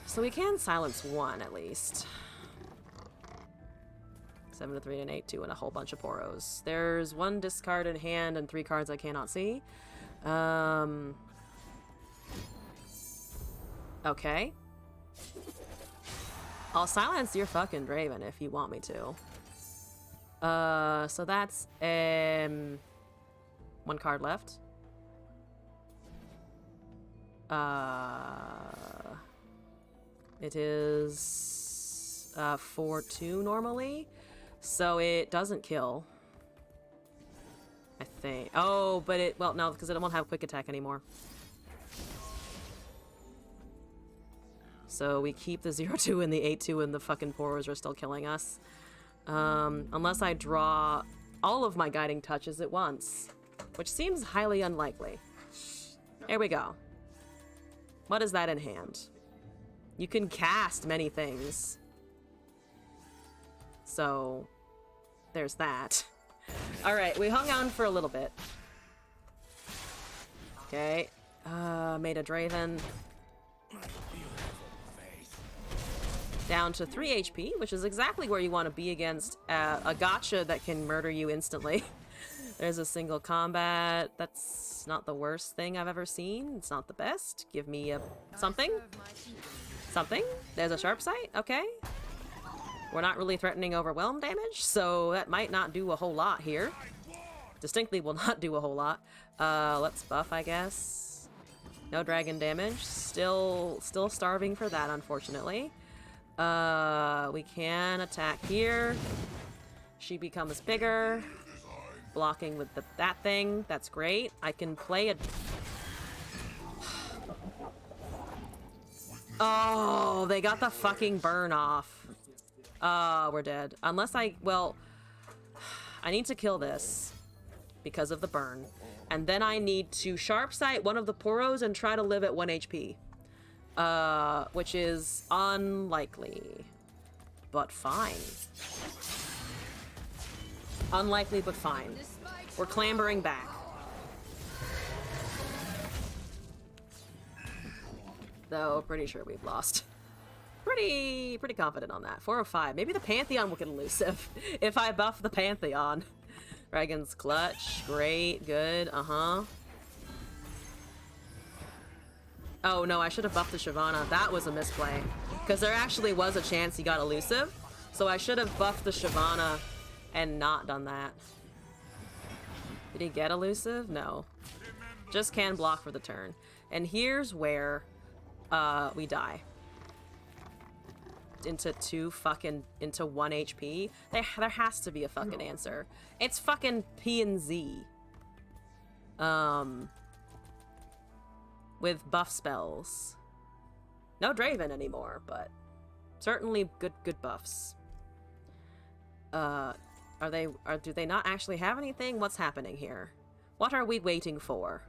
So we can silence 1 at least. 7 to 3 and 8-2 and a whole bunch of Poros. There's 1 discard in hand and 3 cards I cannot see. Okay. I'll silence your fucking Draven if you want me to. So that's 1 card left. It is 4/2 normally, so it doesn't kill. I think. Oh, but it, well, no, because it won't have quick attack anymore. So we keep the 0/2 and the 8/2 and the fucking Poros are still killing us. Unless I draw all of my guiding touches at once, which seems highly unlikely. Here we go. What is that in hand? You can cast many things. So, there's that. Alright, we hung on for a little bit. Okay. Made a Draven. Down to 3 HP, which is exactly where you want to be against a gotcha that can murder you instantly. There's a single combat. That's not the worst thing I've ever seen. It's not the best. Give me a something. Something. There's a Sharp Sight. Okay. We're not really threatening overwhelm damage, so that might not do a whole lot here. Distinctly will not do a whole lot. Let's buff, I guess. No dragon damage. Still starving for that, unfortunately. We can attack here. She becomes bigger. Blocking with that thing. That's great. I can play a... Oh, they got the fucking burn off. We're dead. Unless well, I need to kill this because of the burn. And then I need to Sharp Sight one of the Poros and try to live at 1 HP. Which is unlikely, but fine. Unlikely, but fine. We're clambering back. Though, pretty sure we've lost. Pretty confident on that. 4 or 5. Maybe the Pantheon will get elusive if I buff the Pantheon. Dragon's Clutch. Great. Good. Uh-huh. Oh, no, I should have buffed the Shyvana. That was a misplay. Because there actually was a chance he got elusive. So I should have buffed the Shyvana and not done that. Did he get elusive? No. Just can block for the turn. And here's where we die. Into 1 HP. There has to be a fucking answer. It's fucking P and Z. With buff spells. No Draven anymore, but certainly good buffs. Do they not actually have anything? What's happening here? What are we waiting for?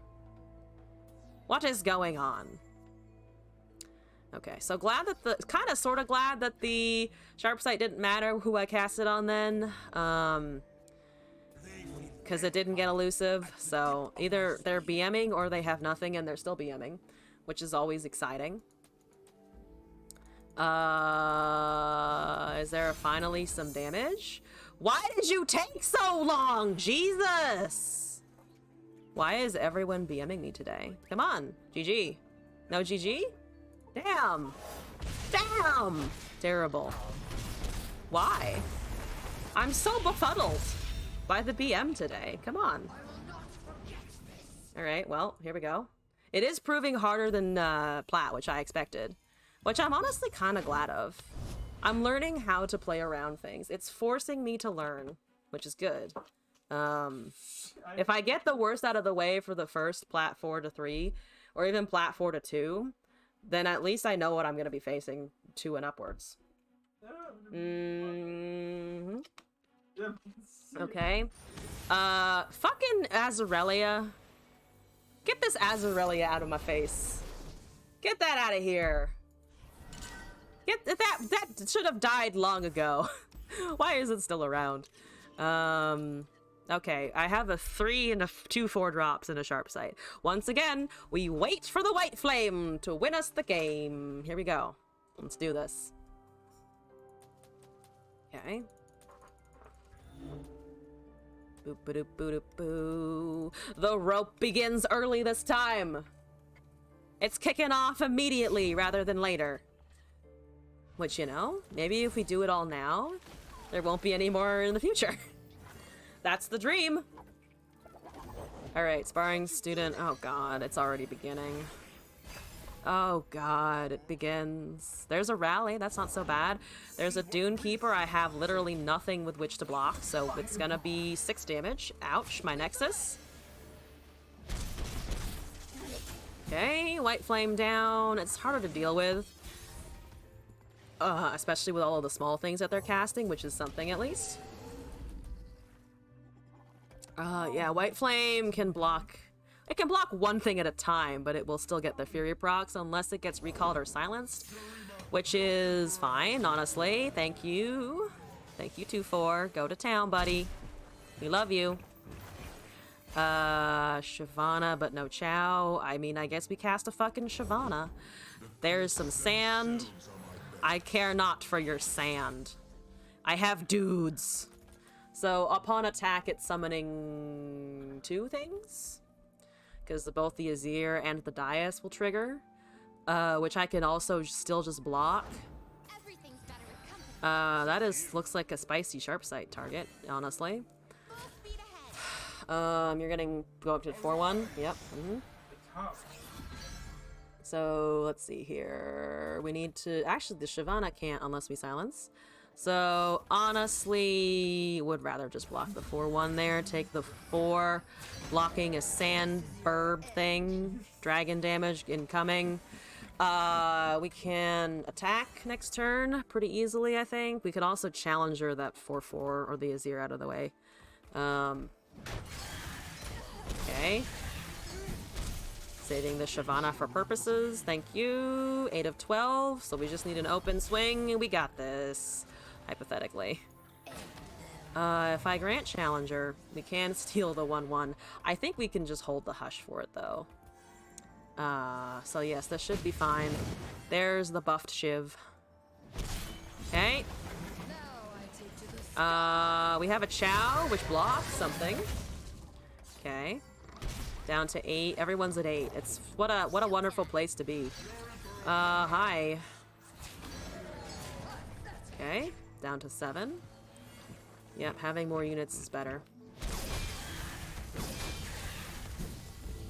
What is going on? Okay, so glad that the... Kind of sort of glad that the sharp sight didn't matter who I cast it on then. Because it didn't get elusive. So either they're BMing or they have nothing and they're still BMing. Which is always exciting. Is there finally some damage? Why did you take so long? Jesus! Why is everyone BMing me today? Come on, GG. No GG? Damn! Damn! Terrible. Why? I'm so befuddled by the BM today. Come on. Alright, well, here we go. It is proving harder than Plat, which I expected. Which I'm honestly kind of glad of. I'm learning how to play around things. It's forcing me to learn, which is good. If I get the worst out of the way for the first Plat 4 to 3, or even Plat 4 to 2, then at least I know what I'm going to be facing 2 and upwards. Okay. Fucking Azarelia. Get this Azarelia out of my face. Get that out of here. Get that should have died long ago. Why is it still around? Okay, I have a 3 and a 2 4 drops and a sharp sight. Once again, we wait for the white flame to win us the game. Here we go. Let's do this. Okay. Boop ba doop boo doop boo. The rope begins early this time. It's kicking off immediately rather than later. Which, you know, maybe if we do it all now, there won't be any more in the future. That's the dream. Alright, sparring student. Oh god, it's already beginning. Oh god, it begins. There's a rally, that's not so bad. There's a Dune Keeper, I have literally nothing with which to block, so it's gonna be 6 damage. Ouch, my Nexus. Okay, White Flame down. It's harder to deal with. Especially with all of the small things that they're casting, which is something at least. Yeah, White Flame can block... It can block one thing at a time, but it will still get the Fury procs unless it gets recalled or silenced. Which is fine, honestly. Thank you. Thank you, 2-4. Go to town, buddy. We love you. Shyvana, but no Chow. I mean, I guess we cast a fucking Shyvana. There's some sand. I care not for your sand. I have dudes. So, upon attack, it's summoning 2 things. Because both the Azir and the Dais will trigger. Which I can also still just block. Everything's better with company. That looks like a spicy sharp sight target, honestly. Full speed ahead. You're getting go up to 4-1. Yep. So let's see here. We need to actually the Shyvana can't unless we silence. So honestly, would rather just block the 4-1 there. Take the 4, blocking a sand burb thing. Dragon damage incoming. We can attack next turn pretty easily, I think. We could also challenger that 4-4 or the Azir out of the way. Okay. Saving the Shyvana for purposes. Thank you. 8 of 12. So we just need an open swing. We got this. Hypothetically. If I grant challenger, we can steal the 1-1. I think we can just hold the hush for it, though. So yes, this should be fine. There's the buffed Shiv. Okay. We have a Chow, which blocks something. Okay. Down to 8. Everyone's at 8. It's what a wonderful place to be. Hi. Okay. Down to 7. Yep, having more units is better.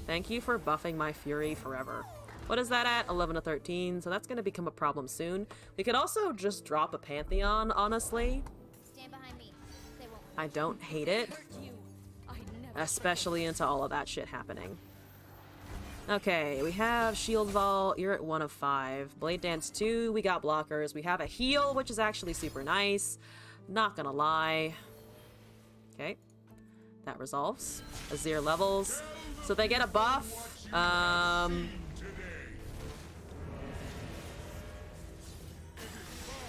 Thank you for buffing my Fury forever. What is that at? 11 to 13, so that's going to become a problem soon. We could also just drop a Pantheon, honestly. Stand behind me. They won't I don't hate it, hurt you. I never especially into all of that shit happening. Okay, we have Shield Vault. You're at 1 of 5. Blade Dance 2, we got blockers. We have a heal, which is actually super nice. Not gonna lie. Okay. That resolves. Azir levels. So they get a buff.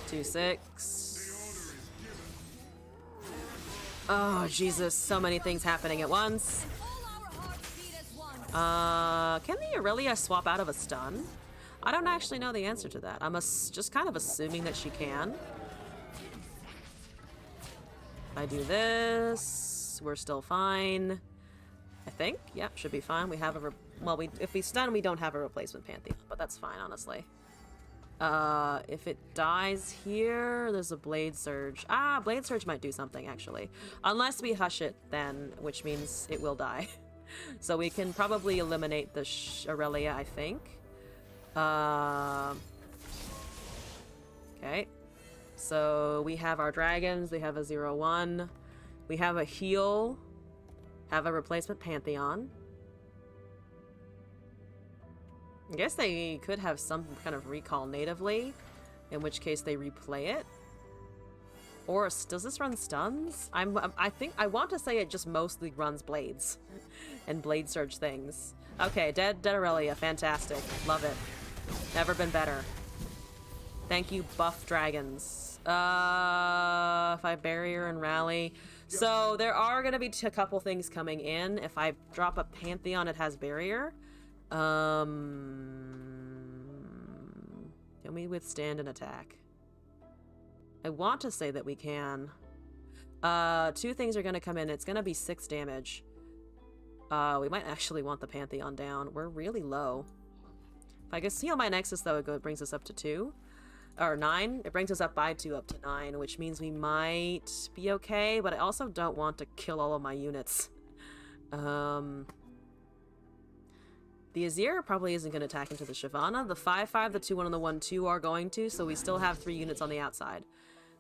2-6. Oh, Jesus. So many things happening at once. Can the Aurelia swap out of a stun? I don't actually know the answer to that. I'm just kind of assuming that she can. If I do this, we're still fine. I think. Yep, should be fine. We have a well, if we stun, we don't have a replacement Pantheon, but that's fine, honestly. If it dies here, there's a Blade Surge. Ah, Blade Surge might do something, actually. Unless we hush it, then, which means it will die. So we can probably eliminate the Aurelia, I think. Okay. So we have our dragons. We have a 0-1. We have a heal. Have a replacement Pantheon. I guess they could have some kind of recall natively, in which case they replay it. Or does this run stuns? I think I want to say it just mostly runs blades and blade surge things. Okay, dead Aurelia, fantastic, love it. Never been better. Thank you, buff dragons. If I barrier and rally, so there are gonna be a couple things coming in. If I drop a Pantheon, it has barrier. Can we withstand an attack? I want to say that we can. Two things are going to come in. It's going to be 6 damage. We might actually want the Pantheon down. We're really low. If I can heal my Nexus, though, it brings us up to 2. Or 9. It brings us up by 2 up to 9, which means we might be okay, but I also don't want to kill all of my units. The Azir probably isn't going to attack into the Shyvana. The 5-5, the 2-1, and the 1-2 are going to, so we still have 3 units on the outside.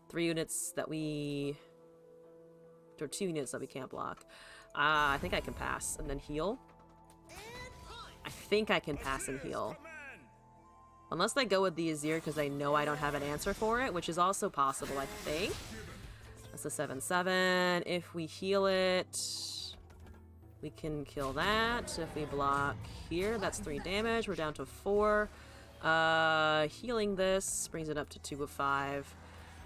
3 units that we... or 2 units that we can't block. I think I can pass and then heal. I think I can pass and heal. Unless they go with the Azir because they know I don't have an answer for it, which is also possible, I think. That's a 7-7. If we heal it... we can kill that. If we block here, that's 3 damage. We're down to 4. Healing this brings it up to 2 of 5.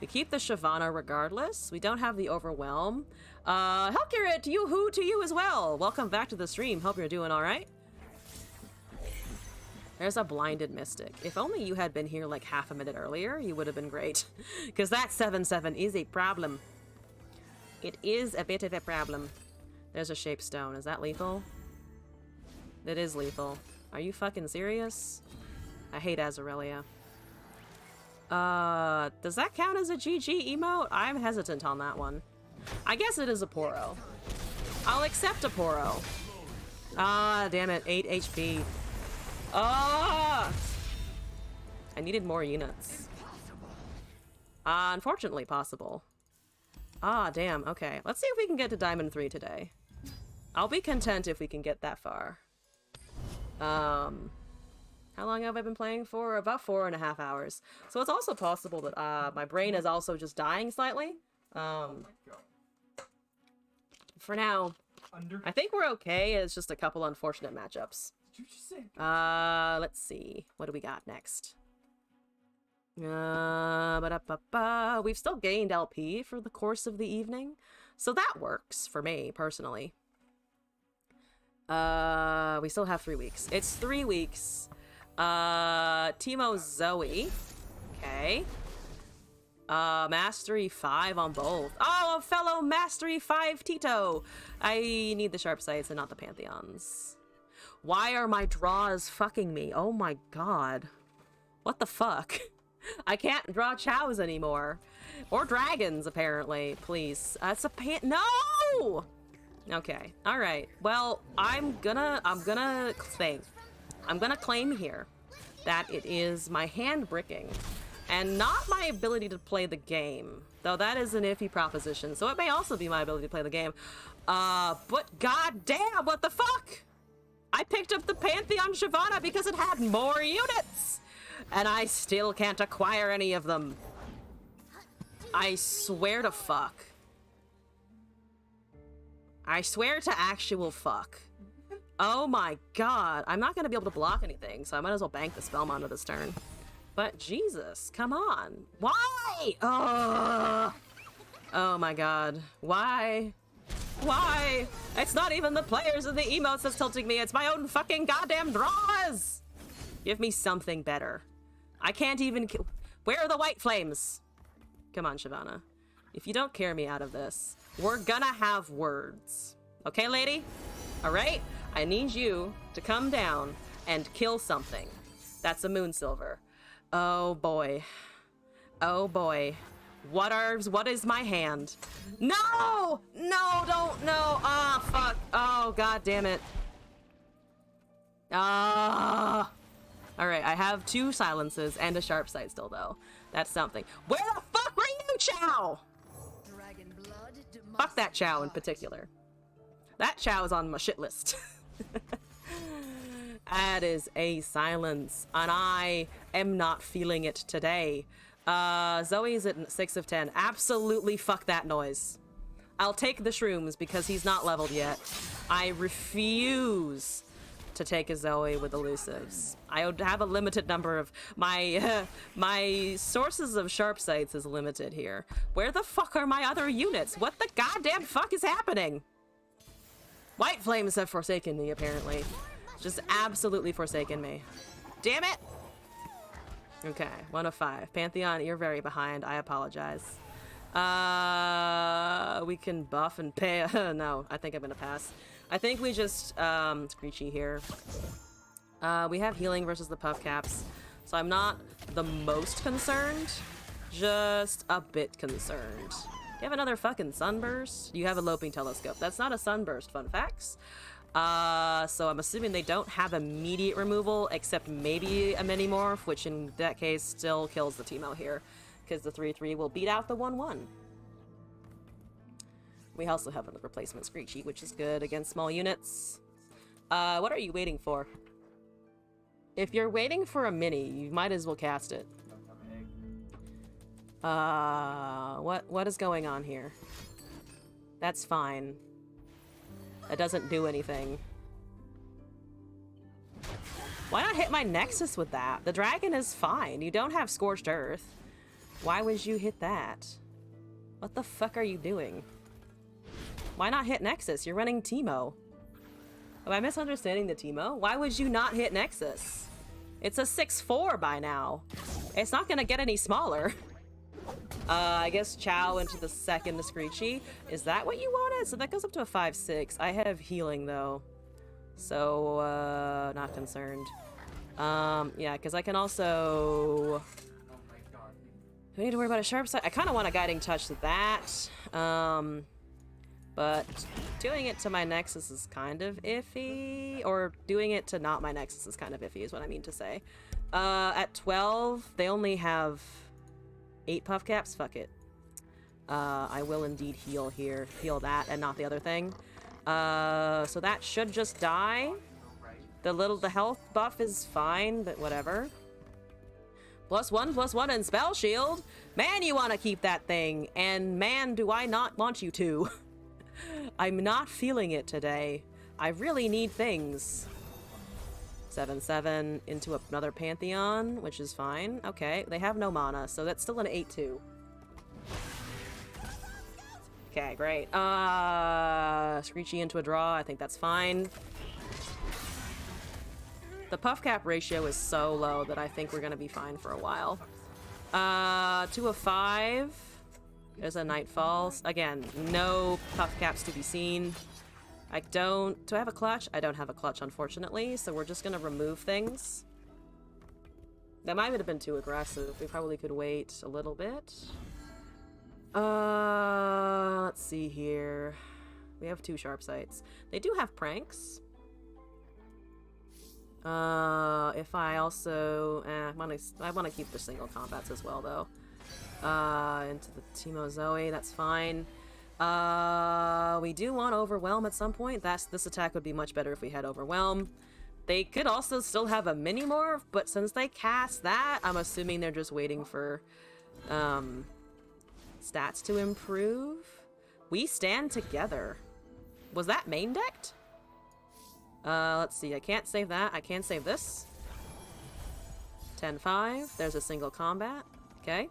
We keep the Shyvana regardless. We don't have the Overwhelm. Helkirit, to you as well. Welcome back to the stream. Hope you're doing all right. There's a Blinded Mystic. If only you had been here like half a minute earlier, you would have been great. Because that 7-7 is a problem. It is a bit of a problem. There's a Shape Stone. Is that lethal? It is lethal. Are you fucking serious? I hate Azarelia. Does that count as a GG emote? I'm hesitant on that one. I guess it is a Poro. I'll accept a Poro. Ah, damn it. 8 HP. Ah! I needed more units. Unfortunately possible. Ah, damn. Okay. Let's see if we can get to Diamond 3 today. I'll be content if we can get that far. How long have I been playing for? About 4.5 hours. So it's also possible that my brain is also just dying slightly. For now, I think we're okay. It's just a couple unfortunate matchups. Let's see. What do we got next? We've still gained LP for the course of the evening, so that works for me personally. We still have 3 weeks. It's 3 weeks. Teemo Zoe. Okay. Mastery 5 on both. Oh, a fellow Mastery 5 Tito. I need the sharp sights and not the Pantheons. Why are my draws fucking me? Oh my god. What the fuck? I can't draw chows anymore. Or dragons, apparently. Please. It's a no! Okay. Alright. Well, I'm gonna claim here that it is my hand bricking and not my ability to play the game. Though that is an iffy proposition, so it may also be my ability to play the game. But goddamn, what the fuck? I picked up the Pantheon Shyvana because it had more units! And I still can't acquire any of them. I swear to fuck. I swear to actual fuck. Oh my god. I'm not gonna be able to block anything, so I might as well bank the Spellmon this turn. But Jesus, come on. Why? Oh my god. Why? Why? It's not even the players and the emotes that's tilting me. It's my own fucking goddamn draws. Give me something better. I can't even kill. Where are the white flames? Come on, Shyvana. If you don't carry me out of this, we're gonna have words. Okay, lady? All right? I need you to come down and kill something. That's a Moonsilver. Oh boy. Oh boy. What is my hand? No! No, don't, no. Ah, fuck. Oh, god damn it. Ah. Alright, I have 2 silences and a sharp sight still, though. That's something. Where the fuck were you, Chow? Dragon blood Fuck that Chow in particular. That Chow is on my shit list. That is a silence, and I am not feeling it today. Zoe's at 6 of 10. Absolutely fuck that noise. I'll take the shrooms because he's not leveled yet. I refuse to take a Zoe with elusives. I would have a limited number of my my sources of sharp sights is limited here. Where the fuck are my other units? What the goddamn fuck is happening? White flames have forsaken me, apparently. Just absolutely forsaken me. Damn it! Okay, 1 of 5. Pantheon, you're very behind. I apologize. We can buff and pay. No, I think I'm gonna pass. I think we just, Screechy here. We have healing versus the puff caps, so I'm not the most concerned, just a bit concerned. You have another fucking sunburst? You have a loping telescope. That's not a sunburst, fun facts. So I'm assuming they don't have immediate removal, except maybe a mini-morph, which in that case still kills the Teemo here, because the 3-3 will beat out the 1-1. We also have a replacement Screechy, which is good against small units. What are you waiting for? If you're waiting for a mini, you might as well cast it. What is going on here? That's fine. That doesn't do anything. Why not hit my Nexus with that? The dragon is fine. You don't have Scorched Earth. Why would you hit that? What the fuck are you doing? Why not hit Nexus? You're running Teemo. Am I misunderstanding the Teemo? Why would you not hit Nexus? It's a 6-4 by now. It's not gonna get any smaller. I guess Chow into the second Screechy. Is that what you wanted? So that goes up to a 5-6. I have healing though. So, not concerned. Yeah, because I can also... Do I need to worry about a sharp side? I kind of want a guiding touch with that. But doing it to my Nexus is kind of iffy. Or doing it to not my Nexus is kind of iffy is what I mean to say. At 12, they only have 8 puff caps. Fuck it. I will indeed heal here. Heal that and not the other thing. So that should just die. The health buff is fine, but whatever. +1/+1 and spell shield. Man, you want to keep that thing. And man, do I not want you to. I'm not feeling it today. I really need things. 7/7 into another Pantheon, which is fine. Okay, they have no mana, so that's still an 8/2. Okay, great. Screechy into a draw. I think that's fine. The puff cap ratio is so low that I think we're gonna be fine for a while. 2 of 5. There's a Nightfall. Again, no puff caps to be seen. Do I have a clutch? I don't have a clutch, unfortunately, so we're just gonna remove things. That might have been too aggressive. We probably could wait a little bit. Let's see here. We have 2 sharp sights. They do have pranks. If I also... I want to keep the single combats as well, though. Into the Teemo Zoe, that's fine. We do want Overwhelm at some point. This attack would be much better if we had Overwhelm. They could also still have a mini-morph, but since they cast that, I'm assuming they're just waiting for, stats to improve. We stand together. Was that main decked? Let's see. I can't save that. I can save this. 10-5. There's a single combat. Okay.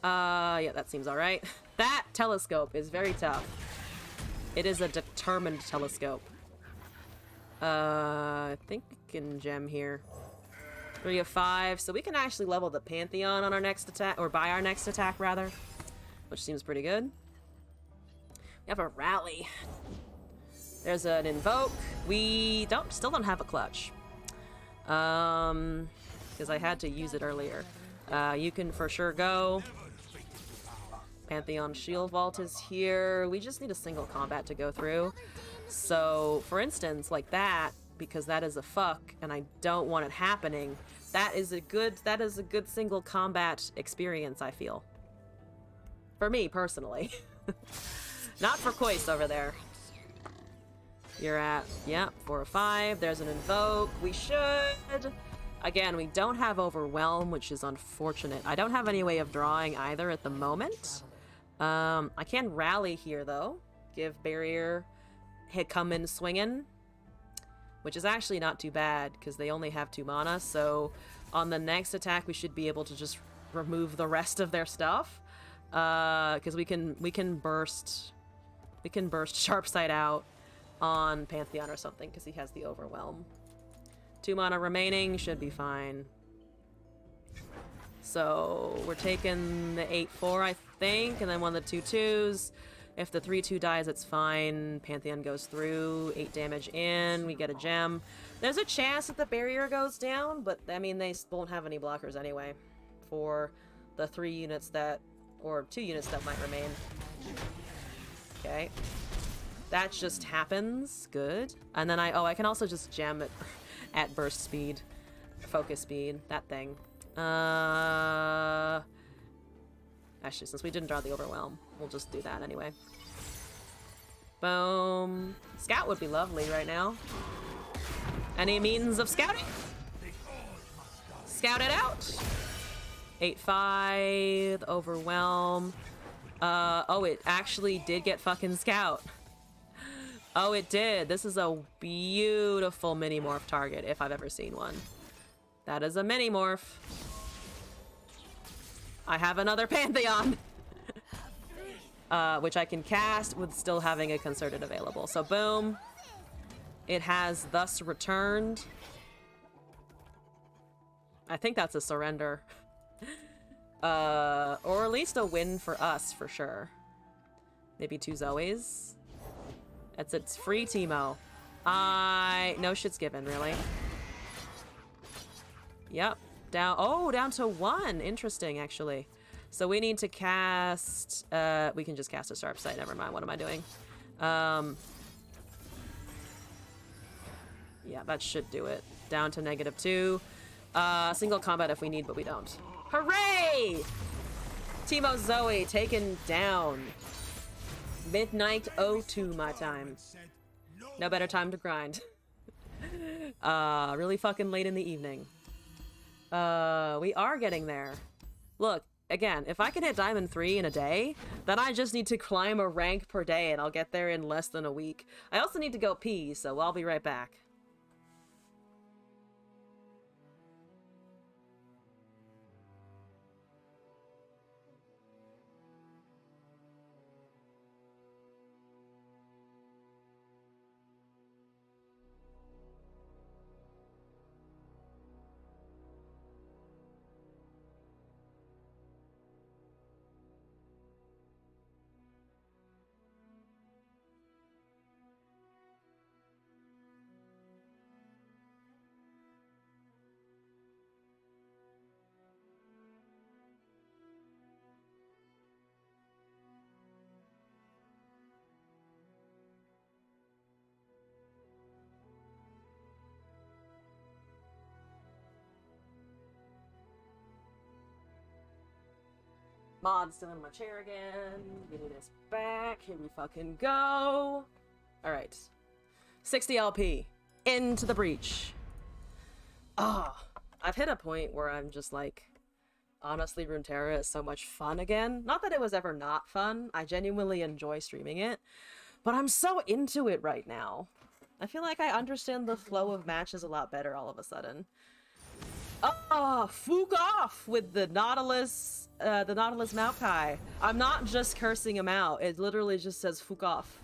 Yeah, that seems alright. That telescope is very tough. It is a determined telescope. I think we can gem here. 3 of 5, so we can actually level the Pantheon on our next attack, or by our next attack, rather. Which seems pretty good. We have a rally. There's an invoke. We still don't have a clutch. Because I had to use it earlier. You can for sure go. Pantheon Shield Vault is here. We just need a single combat to go through. So, for instance, like that, because that is a fuck, and I don't want it happening, that is a good single combat experience, I feel. For me, personally. Not for Kois over there. You're at, yeah, 4 of 5. There's an invoke. We should. Again, we don't have Overwhelm, which is unfortunate. I don't have any way of drawing either at the moment. I can rally here, though. Give barrier, come in swinging. Which is actually not too bad, because they only have 2 mana, so on the next attack we should be able to just remove the rest of their stuff. Because we can burst Sharpsight out on Pantheon or something, because he has the Overwhelm. 2 mana remaining, should be fine. So we're taking the 8-4, I think, and then one of the 2/2s. If the 3/2 dies, it's fine. Pantheon goes through, 8 damage in, we get a gem. There's a chance that the barrier goes down, but I mean, they won't have any blockers anyway for the 3 units that, or 2 units that might remain. Okay. That just happens. Good. And then I can also just gem it at burst speed, focus speed, that thing. Actually, since we didn't draw the Overwhelm, we'll just do that anyway. Boom. Scout would be lovely right now. Any means of scouting? Scout it out. 8-5, Overwhelm. Oh, it actually did get fucking Scout. Oh, it did. This is a beautiful mini-morph target, if I've ever seen one. That is a mini-morph. I have another Pantheon! Which I can cast with still having a Concerted available. So boom. It has thus returned. I think that's a surrender. Or at least a win for us, for sure. Maybe 2 Zoes. It's free Teemo. No shit's given, really. Yep. Down to 1. Interesting, actually. So we need to cast... we can just cast a Sharpsight. Never mind. What am I doing? Yeah, that should do it. Down to -2. Single combat if we need, but we don't. Hooray! Teemo Zoe taken down. Midnight 02 my time. No better time to grind. Really fucking late in the evening. We are getting there. Look, again, if I can hit Diamond 3 in a day, then I just need to climb a rank per day and I'll get there in less than a week. I also need to go pee, so I'll be right back. Mod's still in my chair again. Getting this back. Here we fucking go. Alright. 60 LP. Into the breach. I've hit a point where I'm just like, honestly, Runeterra is so much fun again. Not that it was ever not fun. I genuinely enjoy streaming it. But I'm so into it right now. I feel like I understand the flow of matches a lot better all of a sudden. Oh, fuck off with the Nautilus Maokai. I'm not just cursing him out. It literally just says fuck off.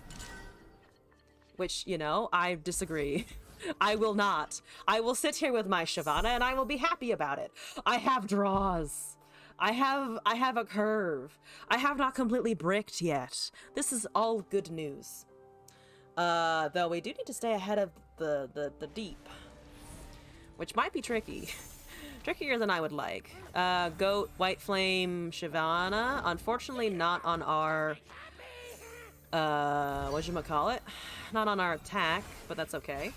Which, you know, I disagree. I will not. I will sit here with my Shyvana and I will be happy about it. I have draws. I have a curve. I have not completely bricked yet. This is all good news. Though we do need to stay ahead of the deep, which might be tricky. Trickier than I would like. Goat, White Flame, Shyvana. Unfortunately, not on our, whatchamacallit? Not on our attack, but that's okay.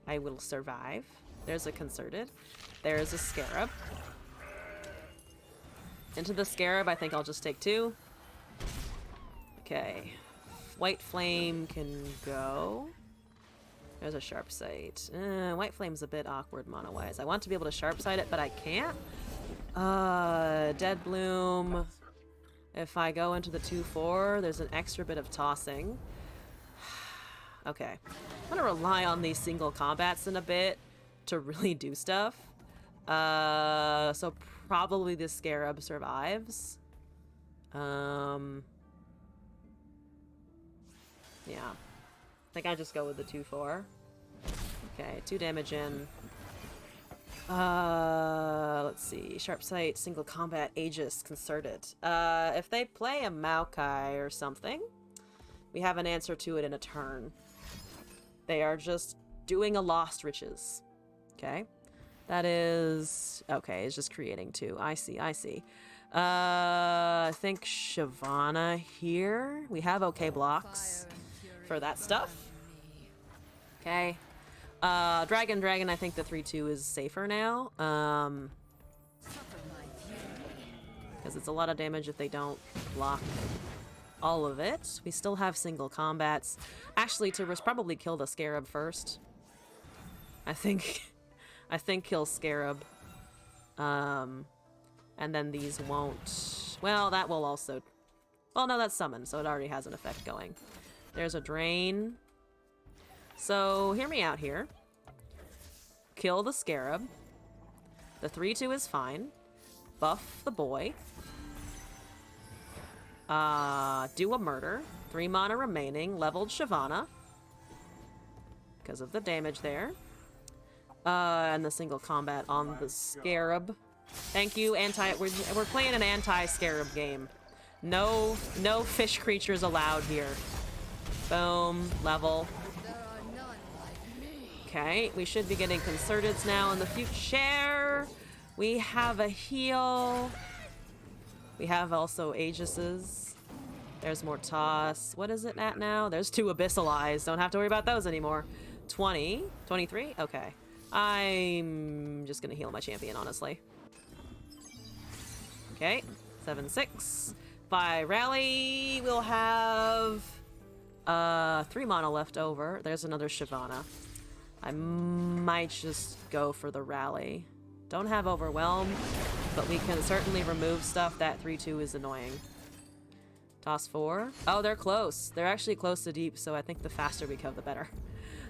I will survive. There's a Concerted. There's a Scarab. Into the Scarab, I think I'll just take 2. Okay. White Flame can go. There's a Sharp Sight. White Flame's a bit awkward mono-wise. I want to be able to Sharp Sight it, but I can't. Dead Bloom. If I go into the 2-4, there's an extra bit of tossing. Okay. I'm gonna rely on these single combats in a bit to really do stuff. So probably this Scarab survives. Yeah. I think I just go with the 2-4. Okay, 2 damage in. Let's see. Sharp Sight, single combat, Aegis, Concerted. If they play a Maokai or something, we have an answer to it in a turn. They are just doing a Lost Riches. Okay. That is... Okay, it's just creating 2. I see, I see. I think Shyvana here. We have okay blocks for that stuff. Okay. Dragon, I think the 3-2 is safer now. Because it's a lot of damage if they don't block all of it. We still have single combats. Actually, to probably kill the Scarab first. I think kill Scarab. And then these won't... Well, that will also... Well, no, that's summoned, so it already has an effect going. There's a Drain. So, hear me out here. Kill the Scarab. The 3-2 is fine. Buff the boy. Do a murder. 3 mana remaining. Leveled Shyvana. Because of the damage there. And the single combat on the Scarab. Thank you, we're playing an anti-Scarab game. No fish creatures allowed here. Boom, level. Okay, we should be getting Concerteds now in the future. We have a heal. We have also Aegises. There's more toss. What is it at now? There's 2 Abyssal Eyes. Don't have to worry about those anymore. 20? 23? Okay. I'm just gonna heal my champion, honestly. Okay, 7-6. By rally, we'll have 3 mana left over. There's another Shyvana. I might just go for the rally. Don't have Overwhelm, but we can certainly remove stuff. That 3-2 is annoying. Toss 4. Oh, they're close. They're actually close to deep, so I think the faster we go, the better.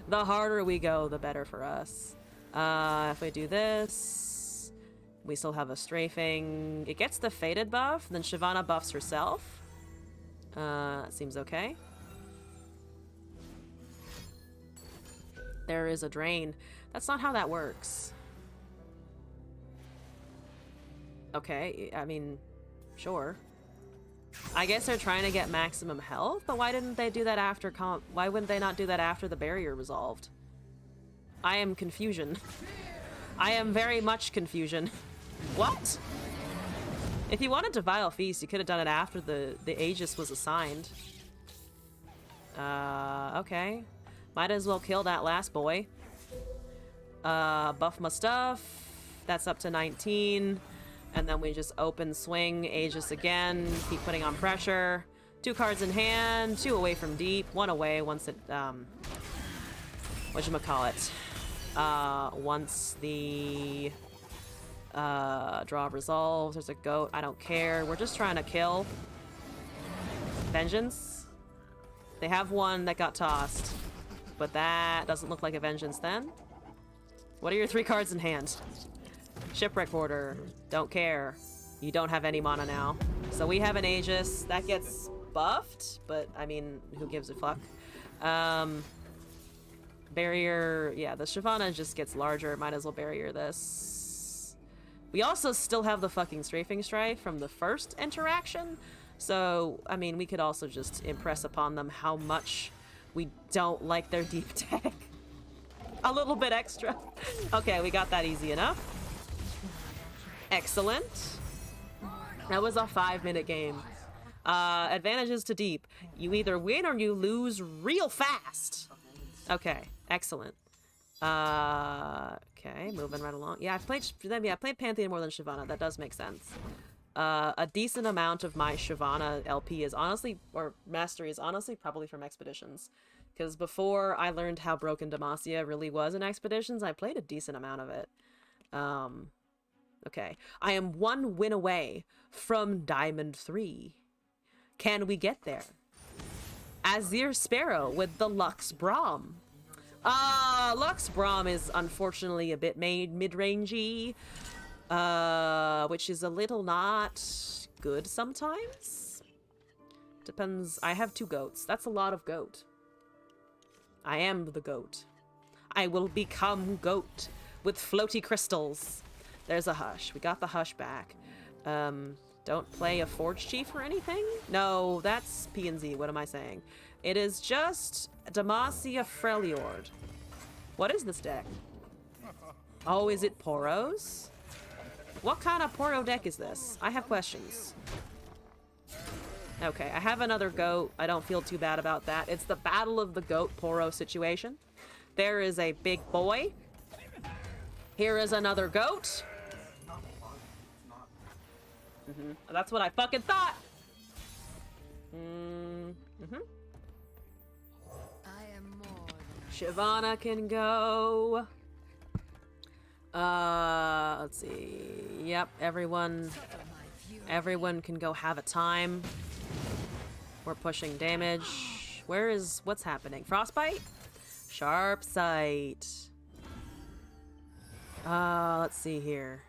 The harder we go, the better for us. If we do this, we still have a Strafing. It gets the Fated buff, then Shyvana buffs herself. That seems okay. There is a Drain. That's not how that works. Okay, I mean, sure. I guess they're trying to get maximum health, but why didn't they do that after why wouldn't they not do that after the barrier resolved? I am confusion. I am very much confusion. What? If you wanted to Vile Feast, you could have done it after the Aegis was assigned. Okay. Might as well kill that last boy. Buff my stuff. That's up to 19. And then we just open swing Aegis again. Keep putting on pressure. 2 cards in hand. 2 away from deep. 1 away once it, whatchamacallit. Once the draw resolves. There's a goat. I don't care. We're just trying to kill. Vengeance. They have one that got tossed, but that doesn't look like a vengeance then. What are your 3 cards in hand? Shipwreck Order. Don't care. You don't have any mana now. So we have an Aegis. That gets buffed, but I mean, who gives a fuck? Barrier, yeah, the Shyvana just gets larger. Might as well barrier this. We also still have the fucking Strafing Strife from the first interaction. So, I mean, we could also just impress upon them how much we don't like their deep tech. A little bit extra. Okay, we got that easy enough. Excellent. That was a 5-minute game. Advantages to deep. You either win or you lose real fast. Okay, excellent. Okay, moving right along. Yeah, I played Pantheon more than Shyvana. That does make sense. A decent amount of my Shyvana LP is honestly, or mastery is honestly probably from Expeditions. Because before I learned how broken Demacia really was in Expeditions, I played a decent amount of it. Okay. I am 1 win away from Diamond 3. Can we get there? Azir Sparrow with the Lux Braum. Lux Braum is unfortunately a bit mid-rangey, which is a little not good sometimes. Depends. I have 2 goats. That's a lot of goat. I am the goat. I will become goat with floaty crystals. There's a Hush. We got the Hush back. Don't play a Forge Chief or anything? No, that's P&Z. What am I saying? It is just Demacia Freljord. What is this deck? Oh, is it Poros? What kind of Poro deck is this? I have questions. Okay, I have another goat. I don't feel too bad about that. It's the Battle of the Goat Poro situation. There is a big boy. Here is another goat. That's what I fucking thought. I am more than Shyvana can go. Let's see. Yep, everyone can go have a time. We're pushing damage. What's happening? Frostbite? Sharp Sight. Let's see here.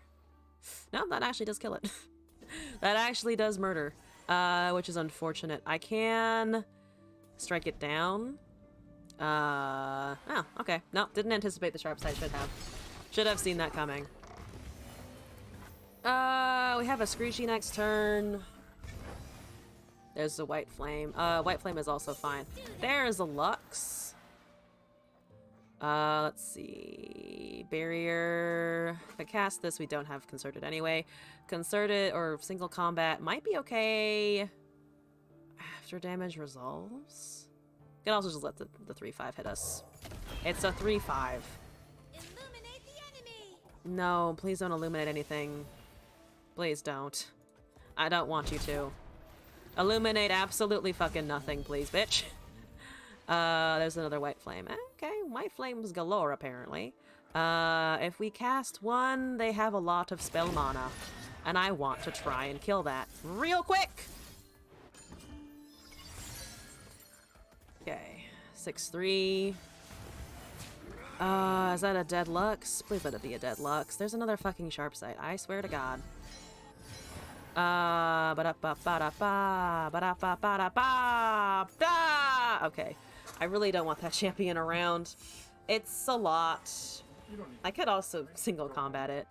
No, that actually does kill it. That actually does murder, which is unfortunate. I can strike it down. Oh, okay. No, didn't anticipate the Sharp Sight. Should have seen that coming. We have a Screechy next turn. There's the White Flame. White Flame is also fine. There's a Lux. Let's see. Barrier. If I cast this, we don't have Concerted anyway. Concerted or single combat might be okay. After damage resolves. You can also just let the 3/5 hit us. It's a 3/5. Illuminate the enemy. No, please don't illuminate anything. Please don't. I don't want you to. Illuminate absolutely fucking nothing, please, bitch. There's another White Flame. Okay, White Flames galore, apparently. If we cast one, they have a lot of spell mana. And I want to try and kill that real quick! Okay, 6/3. Is that a dead Lux? Please let it be a dead Lux. There's another fucking Sharp Sight, I swear to God. Okay, I really don't want that champion around. It's a lot. I could also single combat it,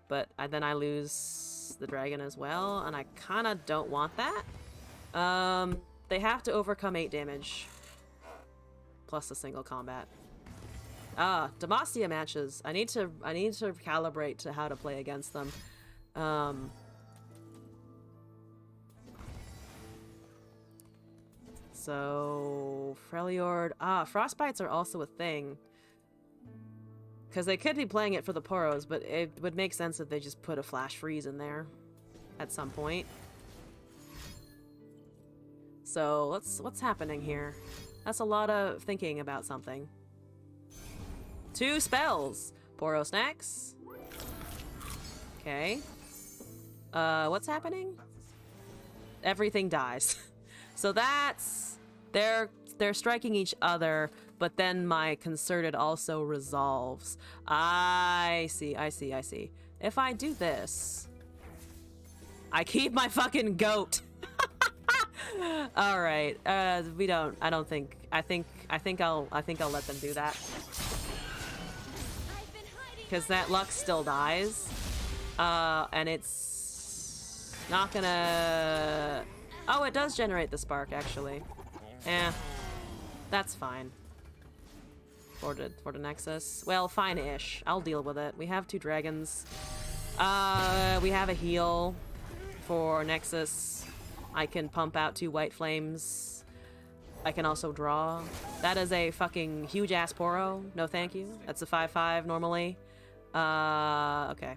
but then I lose the dragon as well, and I kind of don't want that. They have to overcome 8 damage plus a single combat. Demacia matches. I need to calibrate to how to play against them. So Freljord. Frostbites are also a thing. Because they could be playing it for the Poros, but it would make sense if they just put a Flash Freeze in there at some point. So what's happening here? That's a lot of thinking about something. 2 spells. Poro Snacks. Okay. What's happening? Everything dies. So that's their they're striking each other, but then my concerted also resolves. I see. If I do this, I keep my fucking goat. All right. We don't. I don't think. I think I'll let them do that. Because that luck still dies. And it's not gonna. Oh, it does generate the spark actually. That's fine. For the Nexus. Well, fine-ish. I'll deal with it. We have 2 dragons. We have a heal for Nexus. I can pump out 2 white flames. I can also draw. That is a fucking huge-ass Poro. No thank you. That's a 5/5 normally. Okay.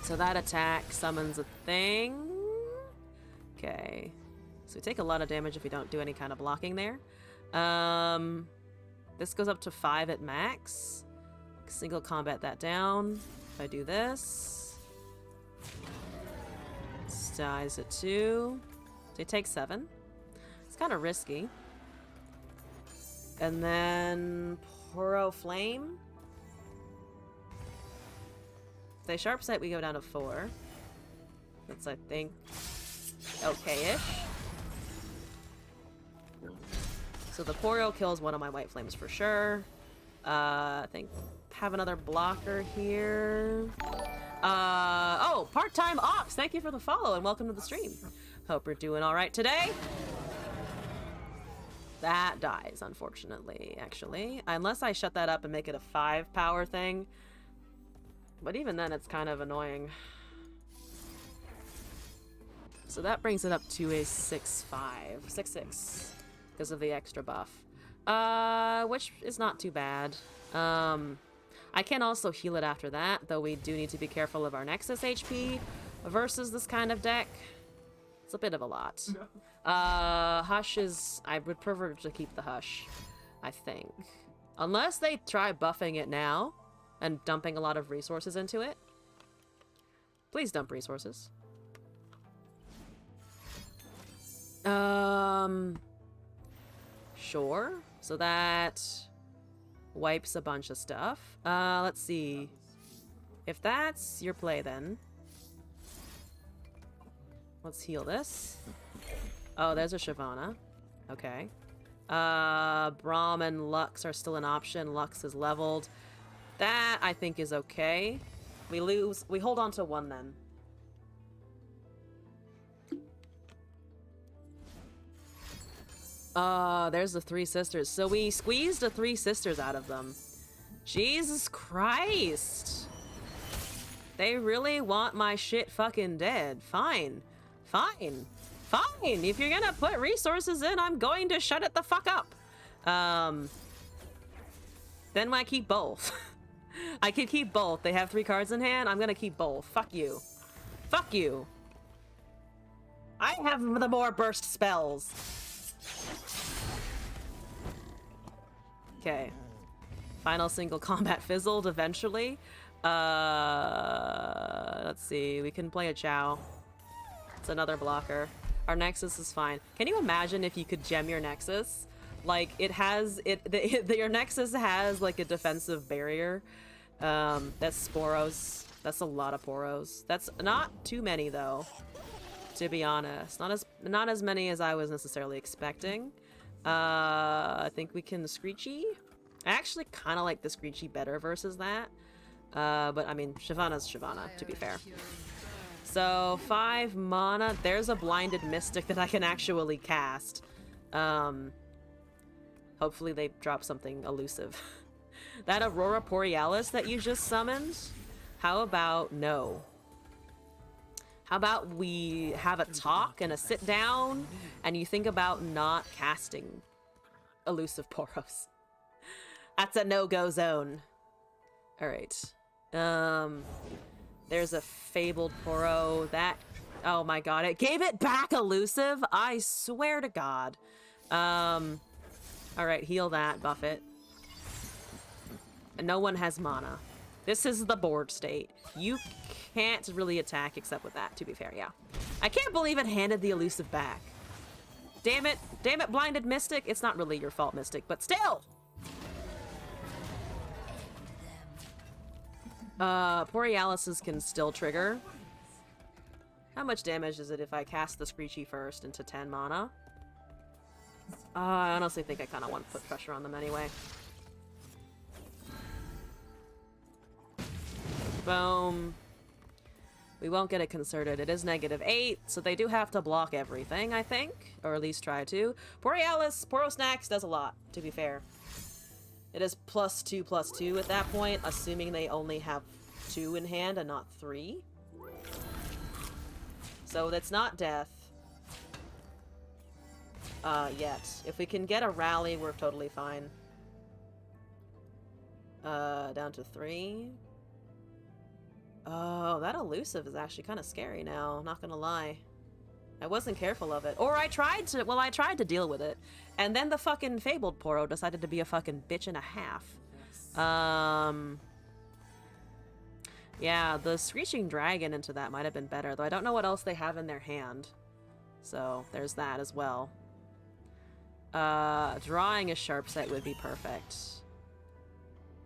So that attack summons a thing. Okay. So we take a lot of damage if we don't do any kind of blocking there. This goes up to 5 at max. Single combat that down. If I do this. This dies at 2. So you take 7. It's kind of risky. And then Poro Flame. If they sharp sight, we go down to 4. That's, I think, okay-ish. So the Poro kills one of my white flames for sure. I think have another blocker here. Oh, part-time Ox, thank you for the follow and welcome to the stream. Hope you're doing all right today. That dies, unfortunately, actually. Unless I shut that up and make it a 5 power thing. But even then, it's kind of annoying. So that brings it up to a 6/5. 6/6. Because of the extra buff. Which is not too bad. I can also heal it after that, though we do need to be careful of our Nexus HP versus this kind of deck. It's a bit of a lot. Hush is... I would prefer to keep the Hush, I think. Unless they try buffing it now and dumping a lot of resources into it. Please dump resources. Sure. So that wipes a bunch of stuff. Let's see. If that's your play, then let's heal this. Oh, there's a Shyvana. Okay. Braum and Lux are still an option. Lux is leveled. That, I think, is okay. We hold on to 1, then. There's the 3 sisters. So we squeezed the 3 sisters out of them. Jesus Christ. They really want my shit fucking dead. Fine. Fine. Fine. If you're gonna put resources in, I'm going to shut it the fuck up. Then I keep both. I could keep both. They have 3 cards in hand. I'm gonna keep both. Fuck you. Fuck you. I have the more burst spells. Okay. Final single combat fizzled eventually. Let's see. We can play a Chow. It's another blocker. Our Nexus is fine. Can you imagine if you could gem your Nexus? Like, it has... your Nexus has, like, a defensive barrier. That's Sporos. That's a lot of Poros. That's not too many, though. To be honest. Not as many as I was necessarily expecting. I think we can Screechy. I actually kind of like the Screechy better versus that. But, I mean, Shyvana's Shyvana, to be fair. So, 5 mana. There's a Blinded Mystic that I can actually cast. Hopefully they drop something elusive. That Aurora Borealis that you just summoned? How about no? How about we have a talk and a sit down, and you think about not casting elusive Poros? That's a no-go zone. Alright. There's a Fabled Poro. That... Oh my god, it gave it back elusive? I swear to god. Alright, heal that, buff it. And no one has mana. This is the board state. You can't really attack except with that, to be fair, yeah. I can't believe it handed the elusive back. Damn it. Damn it, blinded Mystic. It's not really your fault, Mystic, but still. Borealis's can still trigger. How much damage is it if I cast the Screechy first into 10 mana? I honestly think I kind of want to put pressure on them anyway. Boom. We won't get it concerted. It is -8, so they do have to block everything, I think. Or at least try to. Borealis, Porosnax does a lot, to be fair. It is +2/+2 at that point, assuming they only have 2 in hand and not 3. So that's not death. Yet. If we can get a rally, we're totally fine. Down to 3. Oh, that elusive is actually kind of scary now, not gonna lie. I wasn't careful of it. Or I tried to, well, I tried to deal with it. And then the fucking Fabled Poro decided to be a fucking bitch and a half. Yeah, the Screeching Dragon into that might have been better, though I don't know what else they have in their hand. So, there's that as well. Drawing a Sharp Sight would be perfect.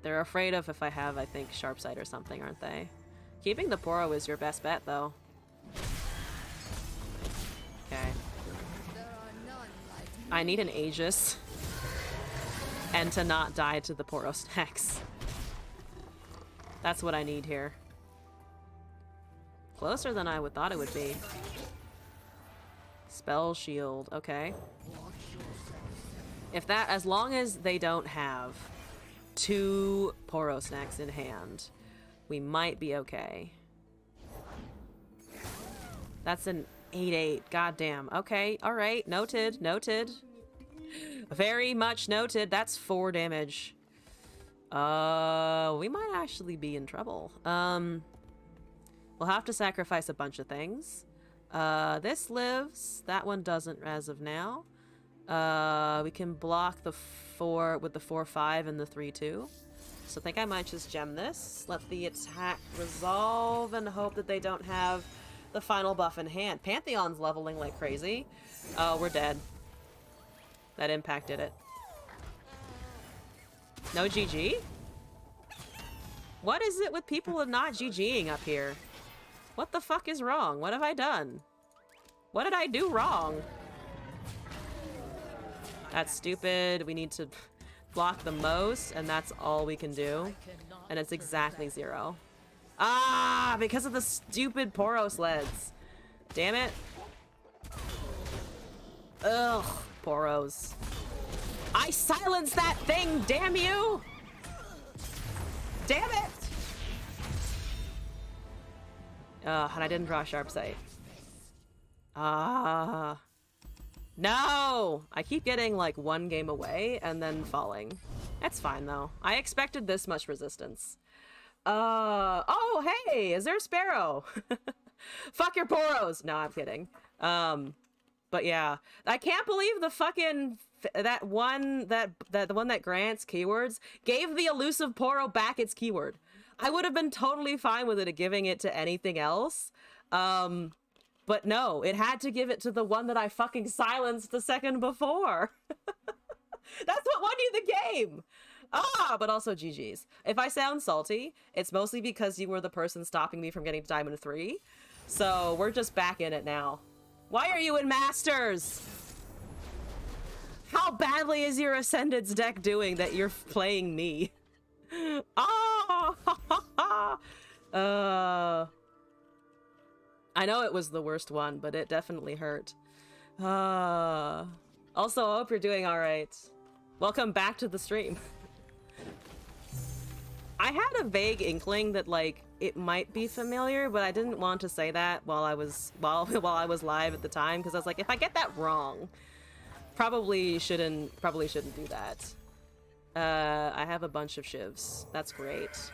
They're afraid of if I have, I think, Sharp Sight or something, aren't they? Keeping the Poro is your best bet, though. Okay. I need an Aegis. And to not die to the Poro stacks. That's what I need here. Closer than I would thought it would be. Spell Shield, okay. If that, as long as they don't have 2 Poro snacks in hand, we might be okay. That's an 8/8. Goddamn. Okay. All right. Noted. Noted. Very much noted. That's 4 damage. We might actually be in trouble. We'll have to sacrifice a bunch of things. This lives. That one doesn't as of now. We can block the 4 with the 4/5 and the 3/2. So I think I might just gem this. Let the attack resolve and hope that they don't have the final buff in hand. Pantheon's leveling like crazy. Oh, we're dead. That impacted it. No GG? What is it with people not GGing up here? What the fuck is wrong? What have I done? What did I do wrong? That's stupid. We need to block the most, and that's all we can do. And it's exactly 0. Ah, because of the stupid Poro sleds. Damn it. Ugh, Poros. I silenced that thing, damn you! Damn it! And I didn't draw Sharp Sight. Ah. No! I keep getting like 1 game away and then falling. That's fine though. I expected this much resistance. Oh hey, is there a Sparrow? Fuck your Poros! No, I'm kidding. But yeah. I can't believe the fucking the one that grants keywords gave the elusive Poro back its keyword. I would have been totally fine with it giving it to anything else. But no, it had to give it to the one that I fucking silenced the second before. That's what won you the game! Ah, but also GG's. If I sound salty, it's mostly because you were the person stopping me from getting to Diamond 3. So we're just back in it now. Why are you in Masters? How badly is your Ascended's deck doing that you're playing me? Oh! I know it was the worst one, but it definitely hurt. Also, I hope you're doing alright. Welcome back to the stream. I had a vague inkling that, like, it might be familiar, but I didn't want to say that while I was live at the time, because I was like, if I get that wrong, probably shouldn't do that. I have a bunch of shivs. That's great.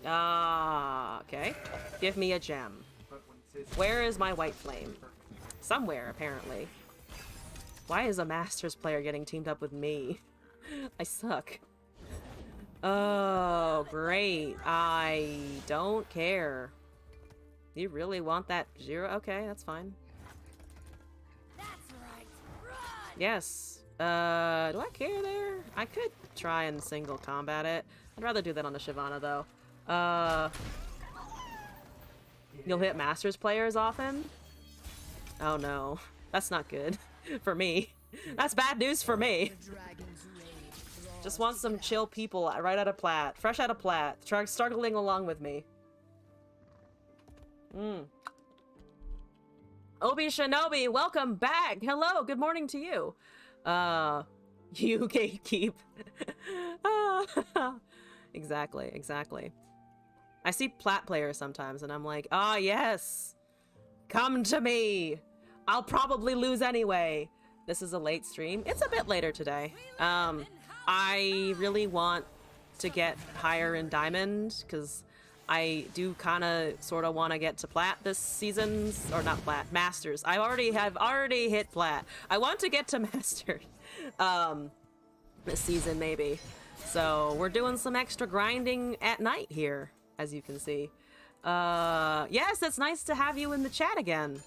Ah, okay. Give me a gem. Where is my white flame? Somewhere, apparently. Why is a Masters player getting teamed up with me? I suck. Oh, great. I don't care. You really want that 0? Okay, that's fine. That's Yes. Do I care there? I could try and single combat it. I'd rather do that on the Shyvana, though. You'll hit Masters players often? Oh no. That's not good. For me. That's bad news for me. The dragon's rage draws Just want some chill people right out of Plat. Fresh out of Plat. Struggling along with me. Obi Shinobi, welcome back. Hello, good morning to you. You gatekeep. Exactly. I see Plat players sometimes and I'm like, ah, yes. Come to me. I'll probably lose anyway. This is a late stream. It's a bit later today. I really want to get higher in Diamond because I do kind of sort of want to get to Plat this season, or not Plat, Masters. I have already hit Plat. I want to get to Masters this season maybe. So we're doing some extra grinding at night here, as you can see. Yes, it's nice to have you in the chat again.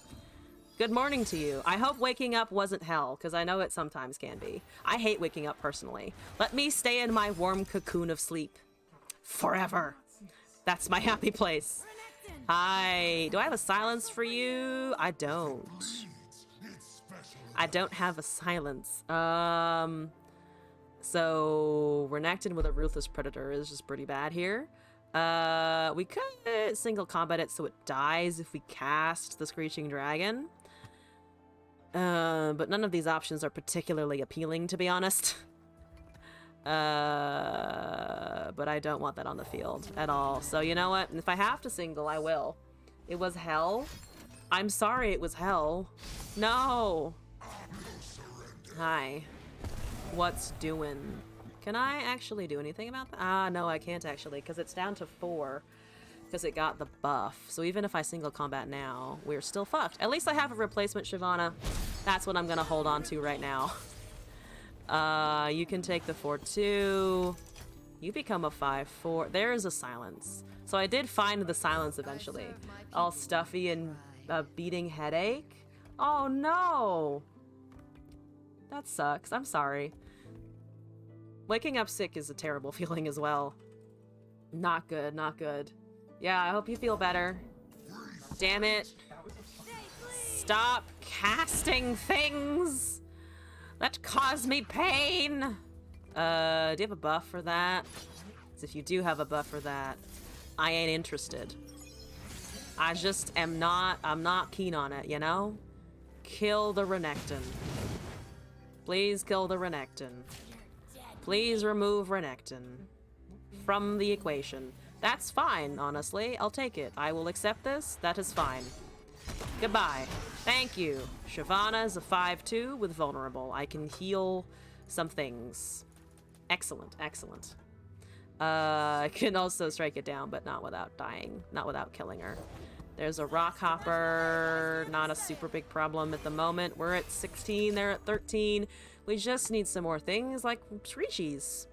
Good morning to you. I hope waking up wasn't hell, because I know it sometimes can be. I hate waking up personally. Let me stay in my warm cocoon of sleep. Forever. That's my happy place. Hi. Do I have a silence for you? I don't. I don't have a silence. So Renekton with a Ruthless Predator is just pretty bad here. We could single combat it so it dies if we cast the Screeching Dragon. But none of these options are particularly appealing, to be honest. But I don't want that on the field at all. So you know what? If I have to single, I will. It was hell. I'm sorry it was hell. No. Hi. What's doing? Can I actually do anything about that? Ah, no, I can't actually, because it's down to 4. Because it got the buff. So even if I single combat now, we're still fucked. At least I have a replacement Shyvana. That's what I'm going to hold on to right now. You can take the 4-2. You become a 5-4. There is a silence. So I did find the silence eventually. All stuffy and a beating headache. Oh no! That sucks. I'm sorry. Waking up sick is a terrible feeling as well. Not good, not good. Yeah, I hope you feel better. Damn it. Stop casting things that cause me pain. Do you have a buff for that? 'Cause if you do have a buff for that, I ain't interested. I just am not, I'm not keen on it, you know? Kill the Renekton. Please kill the Renekton. Please remove Renekton from the equation. That's fine, honestly. I'll take it. I will accept this. That is fine. Goodbye. Thank you. Shyvana is a 5-2 with vulnerable. I can heal some things. Excellent, excellent. I can also strike it down, but not without dying. Not without killing her. There's a rock hopper. Not a super big problem at the moment. We're at 16, they're at 13. We just need some more things like Screechies.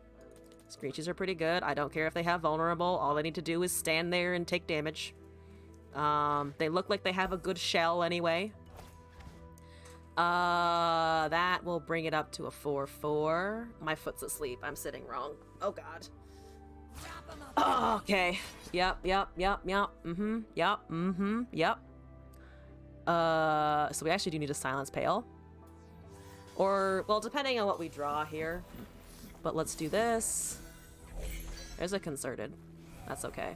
Screechies are pretty good. I don't care if they have vulnerable. All I need to do is stand there and take damage. They look like they have a good shell anyway. That will bring it up to a 4-4. My foot's asleep. I'm sitting wrong. Oh god. Oh, okay. Yep. Yep. So we actually do need a silence pale. Or, well, depending on what we draw here. But let's do this. There's a concerted. That's okay.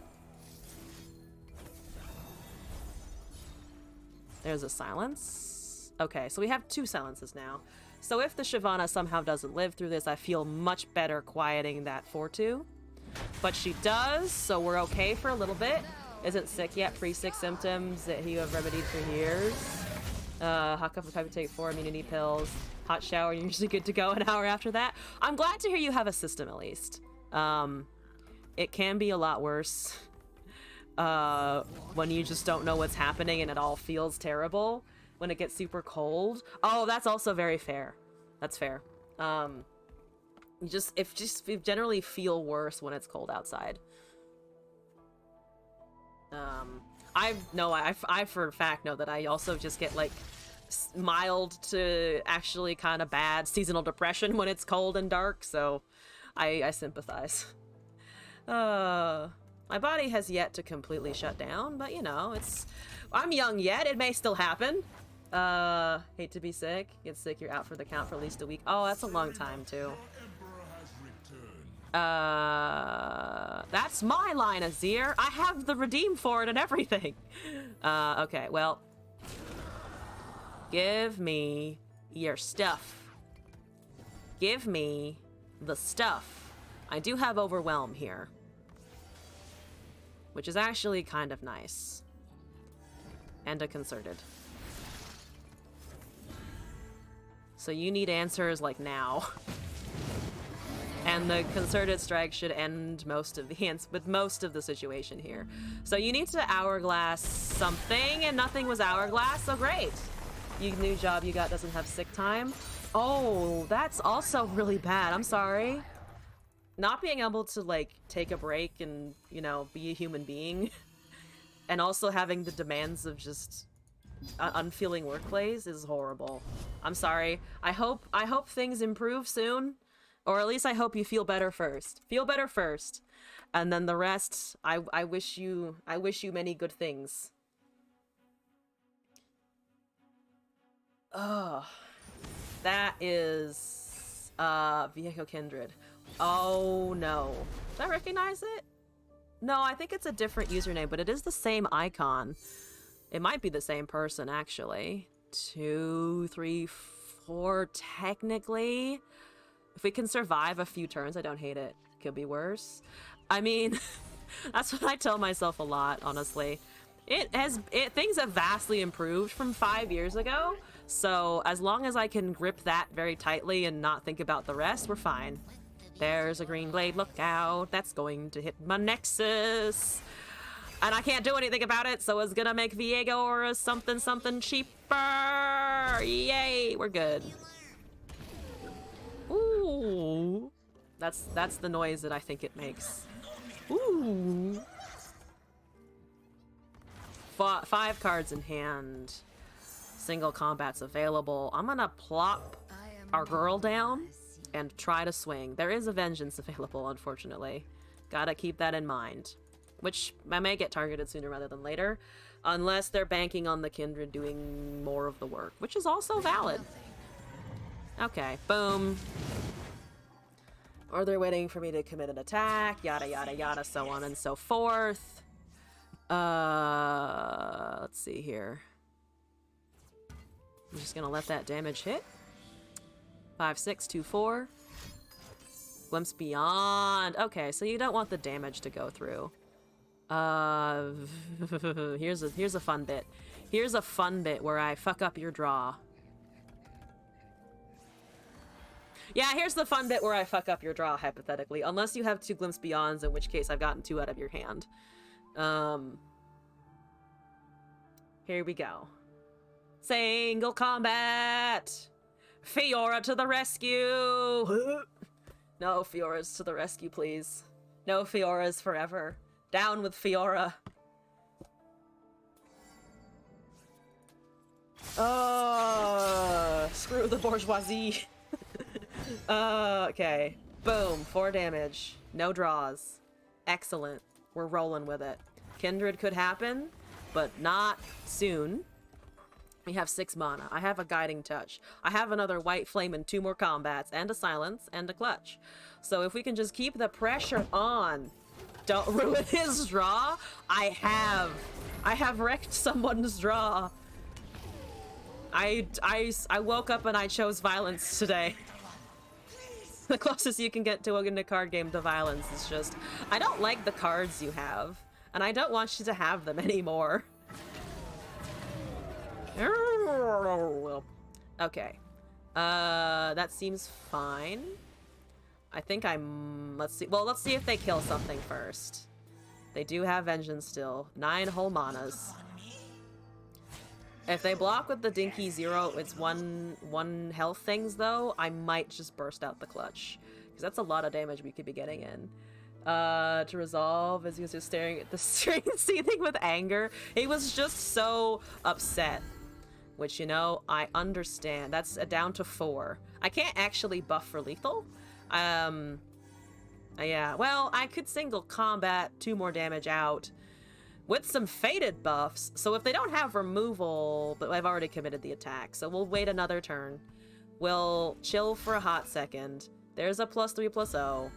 There's a silence. Okay, so we have 2 silences now. So if the Shyvana somehow doesn't live through this, I feel much better quieting that 4-2. But she does, so we're okay for a little bit. Isn't sick yet. Pre-sick symptoms that you have remedied for years. Hot cup of pipe take 4 immunity pills. Hot shower, you're usually good to go an hour after that. I'm glad to hear you have a system at least. It can be a lot worse when you just don't know what's happening and it all feels terrible when it gets super cold. Oh, that's also very fair. That's fair. You generally feel worse when it's cold outside. I for a fact know that I also just get like mild to actually kind of bad seasonal depression when it's cold and dark, so I sympathize. My body has yet to completely shut down, but you know, I'm young yet, it may still happen. Hate to be sick. Get sick, you're out for the count for at least a week. Oh, that's a long time too. That's my line, Azir. I have the redeem for it and everything. Okay, well. Give me your stuff. Give me the stuff. I do have Overwhelm here, which is actually kind of nice. And a Concerted. So you need answers like now. And the Concerted Strike should end most of the situation here. So you need to Hourglass something, and nothing was Hourglass, so great. Your new job you got doesn't have sick time. Oh, that's also really bad. I'm sorry. Not being able to, like, take a break and, you know, be a human being, and also having the demands of just an unfeeling workplace is horrible. I'm sorry. I hope things improve soon. Or at least I hope you feel better first. Feel better first. And then the rest, I wish you many good things. Oh, that is Viejo Kindred. Oh no. Did I recognize it? No, I think it's a different username, but it is the same icon. It might be the same person, actually. 2, 3, 4, technically. If we can survive a few turns, I don't hate it. Could be worse. I mean, that's what I tell myself a lot, honestly. Things have vastly improved from 5 years ago, so as long as I can grip that very tightly and not think about the rest, we're fine. There's a green blade, look out. That's going to hit my nexus. And I can't do anything about it, so it's gonna make Viego or a something cheaper. Yay, we're good. Ooh. That's the noise that I think it makes. Ooh. 5 cards in hand. Single combat's available. I'm gonna plop our girl down and try to swing. There is a vengeance available, unfortunately. Gotta keep that in mind. Which I may get targeted sooner rather than later, unless they're banking on the Kindred doing more of the work, which is also valid. Okay, boom. Or they're waiting for me to commit an attack, yada yada yada, so on and so forth. Let's see here. I'm just gonna let that damage hit. 5, 6, 2, 4. Glimpse Beyond. Okay, so you don't want the damage to go through. Here's a fun bit. Here's a fun bit where I fuck up your draw. Yeah, here's the fun bit where I fuck up your draw, hypothetically. Unless you have 2 Glimpse Beyonds, in which case I've gotten 2 out of your hand. Here we go. Single combat! Fiora to the rescue! No Fioras to the rescue, please. No Fioras forever. Down with Fiora. Screw the bourgeoisie. Okay. Boom. 4 damage. No draws. Excellent. We're rolling with it. Kindred could happen, but not soon. We have 6 mana. I have a Guiding Touch. I have another White Flame and 2 more combats, and a Silence, and a Clutch. So if we can just keep the pressure on, don't ruin his draw. I have wrecked someone's draw. I woke up and I chose violence today. The closest you can get to a card game to violence is just, I don't like the cards you have, and I don't want you to have them anymore. Okay. That seems fine. I think let's see if they kill something first. They do have Vengeance still. 9 whole manas. If they block with the Dinky 0, it's one health things though, I might just burst out the Clutch. Because that's a lot of damage we could be getting in. To resolve, as he was just staring at the screen, seething with anger. He was just so upset. which, you know, I understand. That's down to 4. I can't actually buff for lethal. Yeah, well, I could single combat 2 more damage out with some faded buffs. So if they don't have removal, but I've already committed the attack, so we'll wait another turn. We'll chill for a hot second. There's a +3/+0.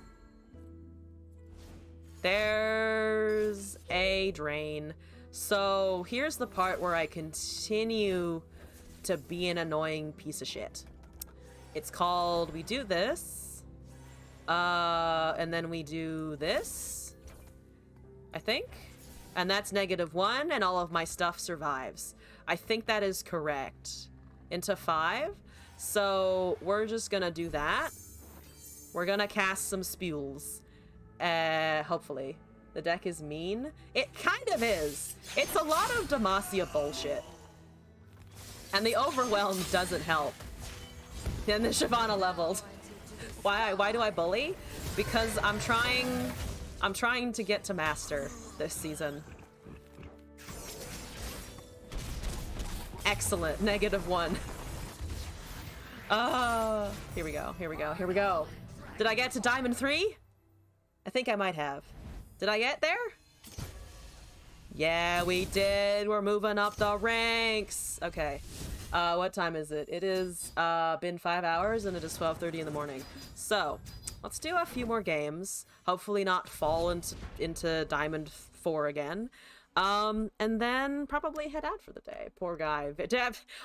There's a drain. So here's the part where I continue to be an annoying piece of shit. It's called, we do this, and then we do this, I think, and that's -1, and all of my stuff survives. I think that is correct. Into 5. So we're just gonna do that. We're gonna cast some spules. Hopefully. The deck is mean. It kind of is. It's a lot of Demacia bullshit. And the overwhelm doesn't help. And the Shyvana leveled. Why do I bully? Because I'm trying to get to master this season. Excellent. -1. Here we go. Here we go. Here we go. Did I get to Diamond 3? I think I might have. Did I get there? Yeah, we did. We're moving up the ranks. Okay. What time is it? It is been 5 hours and it is 12:30 in the morning. So, let's do a few more games. Hopefully not fall into Diamond 4 again. And then probably head out for the day. Poor guy.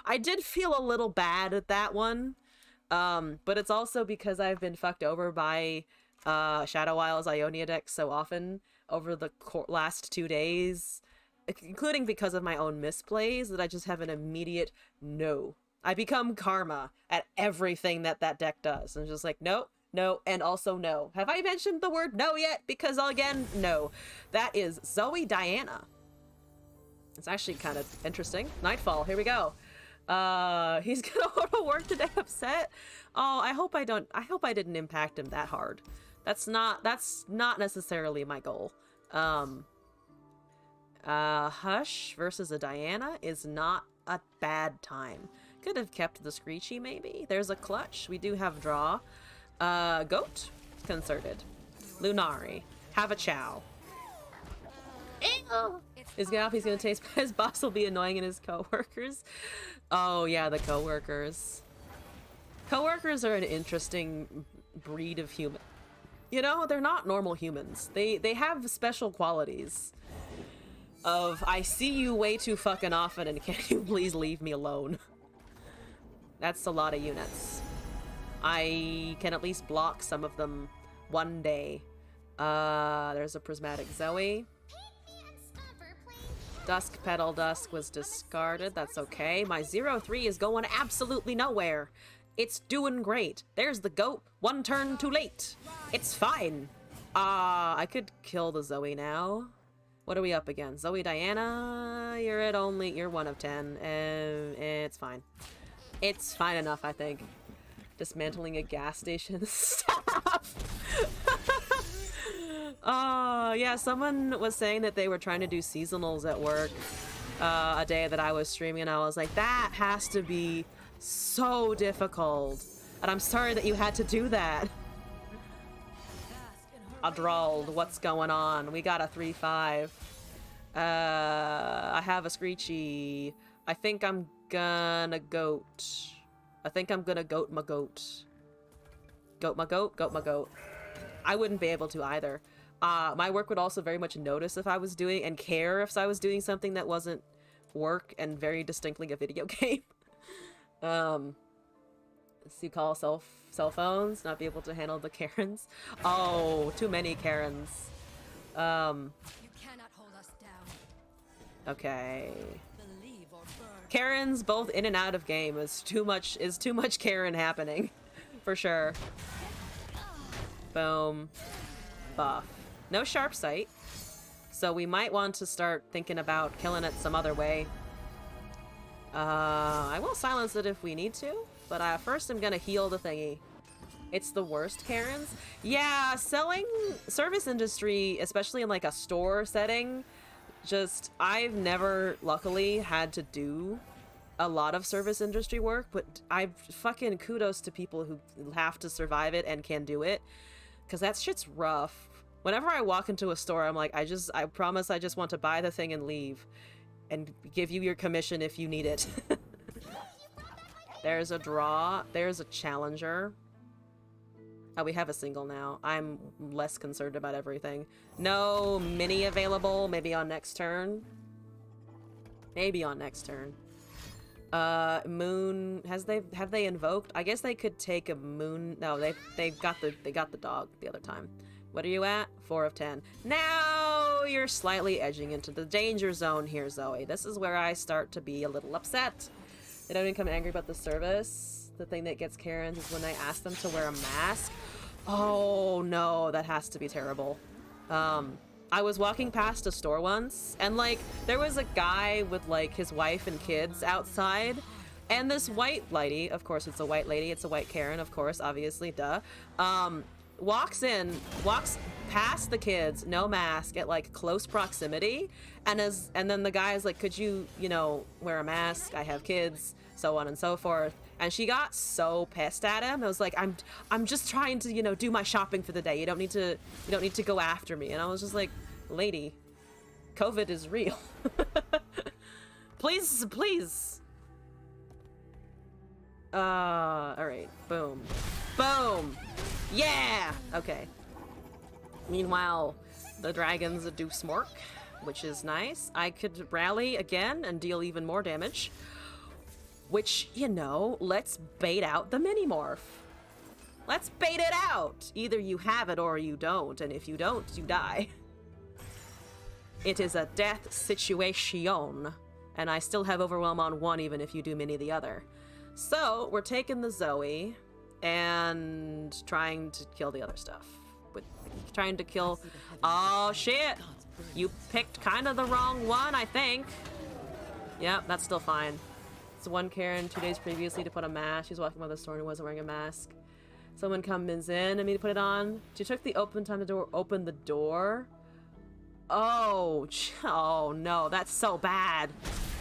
I did feel a little bad at that one. But it's also because I've been fucked over by Shadow Isles Ionia deck so often over the last 2 days, including because of my own misplays, that I just have an immediate no. I become karma at everything that deck does. And just like, no, no, and also no. Have I mentioned the word no yet? Because again, no. That is Zoe Diana. It's actually kind of interesting. Nightfall, here we go. He's gonna go to work today upset. Oh, I hope I didn't impact him that hard. That's not necessarily my goal. Hush versus a Diana is not a bad time. Could have kept the Screechy, maybe. There's a clutch. We do have draw. Goat. Concerted. Lunari. Have a chow. Ew. He's gonna taste his boss will be annoying and his coworkers. Oh yeah, the coworkers. Coworkers are an interesting breed of human. You know, they're not normal humans. They have special qualities. Of, I see you way too fucking often and can you please leave me alone? That's a lot of units. I can at least block some of them one day. There's a Prismatic Zoe. Dusk Petal Dusk was discarded. That's okay. My 0-3 is going absolutely nowhere. It's doing great. There's the goat. 1 turn too late. It's fine. I could kill the Zoe now. What are we up against? Zoe Diana? You're 1 of 10. It's fine. It's fine enough, I think. Dismantling a gas station. Stop! Yeah, someone was saying that they were trying to do seasonals at work a day that I was streaming, and I was like, that has to be so difficult. And I'm sorry that you had to do that. Adrold, what's going on? We got a 3-5. I have a Screechy. I think I'm gonna goat. I think I'm gonna goat my goat. Goat my goat? Goat my goat. I wouldn't be able to either. My work would also very much notice if I was doing, and care if I was doing something that wasn't work and very distinctly a video game. So you call cell phones, not be able to handle the Karens. Oh, too many Karens. You cannot hold us down. Okay. Believe or burn. Karens both in and out of game is too much Karen happening. For sure. Boom. Buff. No sharp sight. So we might want to start thinking about killing it some other way. I will silence it if we need to, but first I'm gonna heal the thingy. It's the worst Karens. Yeah, selling service industry, especially in like a store setting, just I've never luckily had to do a lot of service industry work, but I fucking kudos to people who have to survive it and can do it, because that shit's rough. Whenever I walk into a store, I'm like, I promise I just want to buy the thing and leave, and give you your commission if you need it. There's a draw. There's a challenger. Oh, we have a single now. I'm less concerned about everything. No mini available. Maybe on next turn. Maybe on next turn. Moon have they invoked? I guess they could take a moon. No, they got the dog the other time. What are you at? 4 of 10. Now you're slightly edging into the danger zone here, Zoe. This is where I start to be a little upset. They don't become angry about the service. The thing that gets Karens is when I ask them to wear a mask. Oh no, that has to be terrible. I was walking past a store once, and like there was a guy with like his wife and kids outside, and this white lady, of course it's a white lady, it's a white Karen, of course, obviously, duh, walks past the kids, no mask, at like close proximity, and then the guy's like, could you know, wear a mask, I have kids, so on and so forth. And she got so pissed at him. I was like, I'm just trying to, you know, do my shopping for the day. You don't need to go after me. And I was just like, lady, COVID is real. Please. All right, boom. Yeah. Okay. Meanwhile, the dragons do smork, which is nice. I could rally again and deal even more damage. Which, you know, let's bait out the mini-morph. Let's bait it out. Either you have it or you don't, and if you don't, you die. It is a death situation, and I still have Overwhelm on one even if you do mini the other. So, we're taking the Zoe and trying to kill the other stuff. Trying to kill... Oh, shit! You picked kind of the wrong one, I think. Yep, that's still fine. It's one Karen 2 days previously to put a mask. She was walking by the store and wasn't wearing a mask. Someone comes in and me to put it on. She took the open time to open the door. Oh no, that's so bad.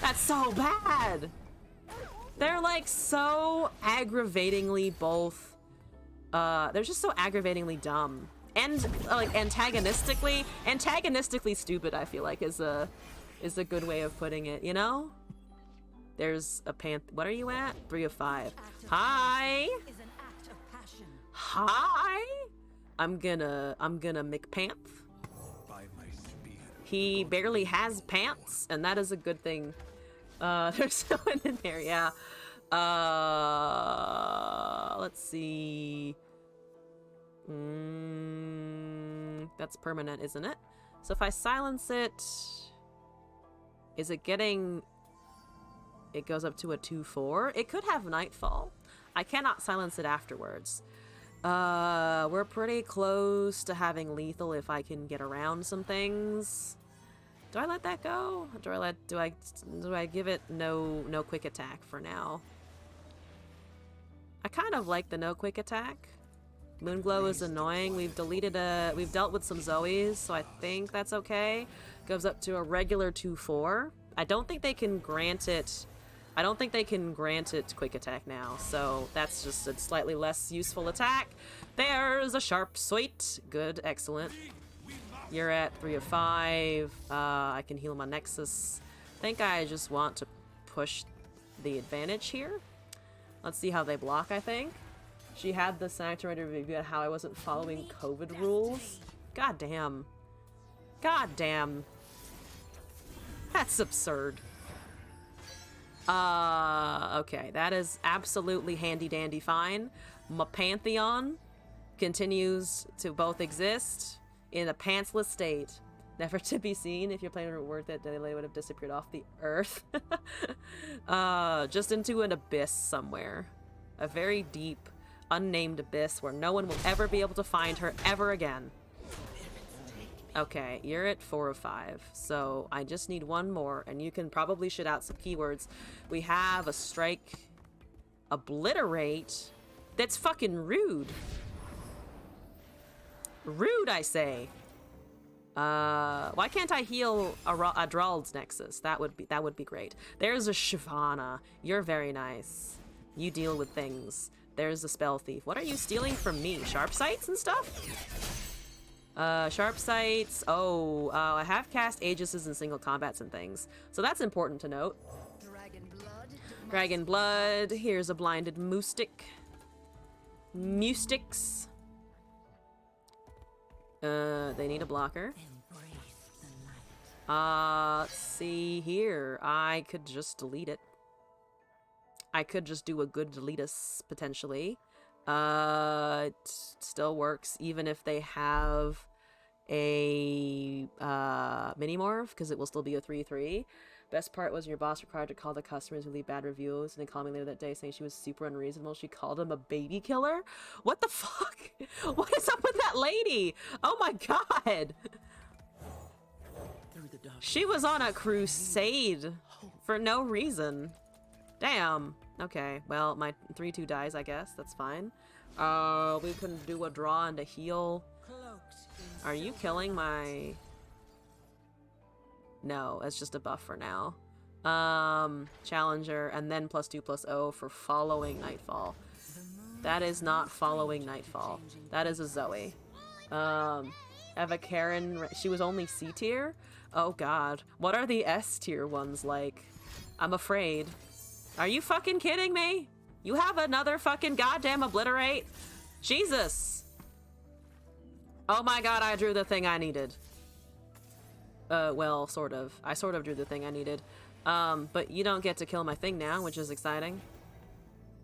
That's so bad. They're like so aggravatingly both. They're just so aggravatingly dumb and like antagonistically stupid. I feel like is a good way of putting it. You know. There's a What are you at? 3 of 5. Hi. Hi. I'm gonna McPanth. He barely has pants, and that is a good thing. There's someone in there, yeah. Let's see. That's permanent, isn't it? So if I silence it, is it getting... It goes up to a 2/4. It could have Nightfall. I cannot silence it afterwards. We're pretty close to having lethal if I can get around some things. Do I let that go? Do I give it no quick attack for now? I kind of like the no quick attack. Moonglow is annoying. We've dealt with some Zoes, so I think that's okay. Goes up to a regular 2/4. I don't think they can grant it quick attack now, so that's just a slightly less useful attack. There's a sharp sweet. Good, excellent. You're at 3 of 5. I can heal my Nexus. I think I just want to push the advantage here. Let's see how they block, I think. She had the Sanctuary to review how I wasn't following COVID rules. God damn. That's absurd. Okay, that is absolutely handy-dandy fine. My Pantheon continues to both exist in a pantsless state. Never to be seen. If your plane were worth it, they would have disappeared off the earth. Just into an abyss somewhere. A very deep, unnamed abyss where no one will ever be able to find her ever again. Okay, you're at 4 of 5, so I just need one more, and you can probably shit out some keywords. We have a strike, obliterate. That's fucking rude. Rude, I say. Why can't I heal a Drald's Nexus? That would be great. There's a Shyvana. You're very nice. You deal with things. There's a Spell Thief. What are you stealing from me? Sharp sights and stuff? Sharp sights. Oh, I have cast Aegises in single combats and things. So that's important to note. Dragon blood. Here's a blinded Moustic. Moustics. They need a blocker. Let's see here. I could just delete it. I could just do a good deletus, potentially. It still works, even if they have a mini-morph, because it will still be a 3-3. Best part was your boss required to call the customers who leave bad reviews, and then called me later that day saying she was super unreasonable. She called him a baby killer? What the fuck? What is up with that lady? Oh my god! She was on a crusade for no reason. Damn. Okay, well, my 3-2 dies, I guess. That's fine. We can do a draw and a heal. Are you killing my... No, it's just a buff for now. Challenger, and then +2/+0 for following Nightfall. That is not following Nightfall. That is a Zoe. Eva Karen, she was only C tier? Oh god. What are the S tier ones like? I'm afraid. Are you fucking kidding me? You have another fucking goddamn obliterate? Jesus! Oh my god, I drew the thing I needed. Well, sort of. I sort of drew the thing I needed. But you don't get to kill my thing now, which is exciting.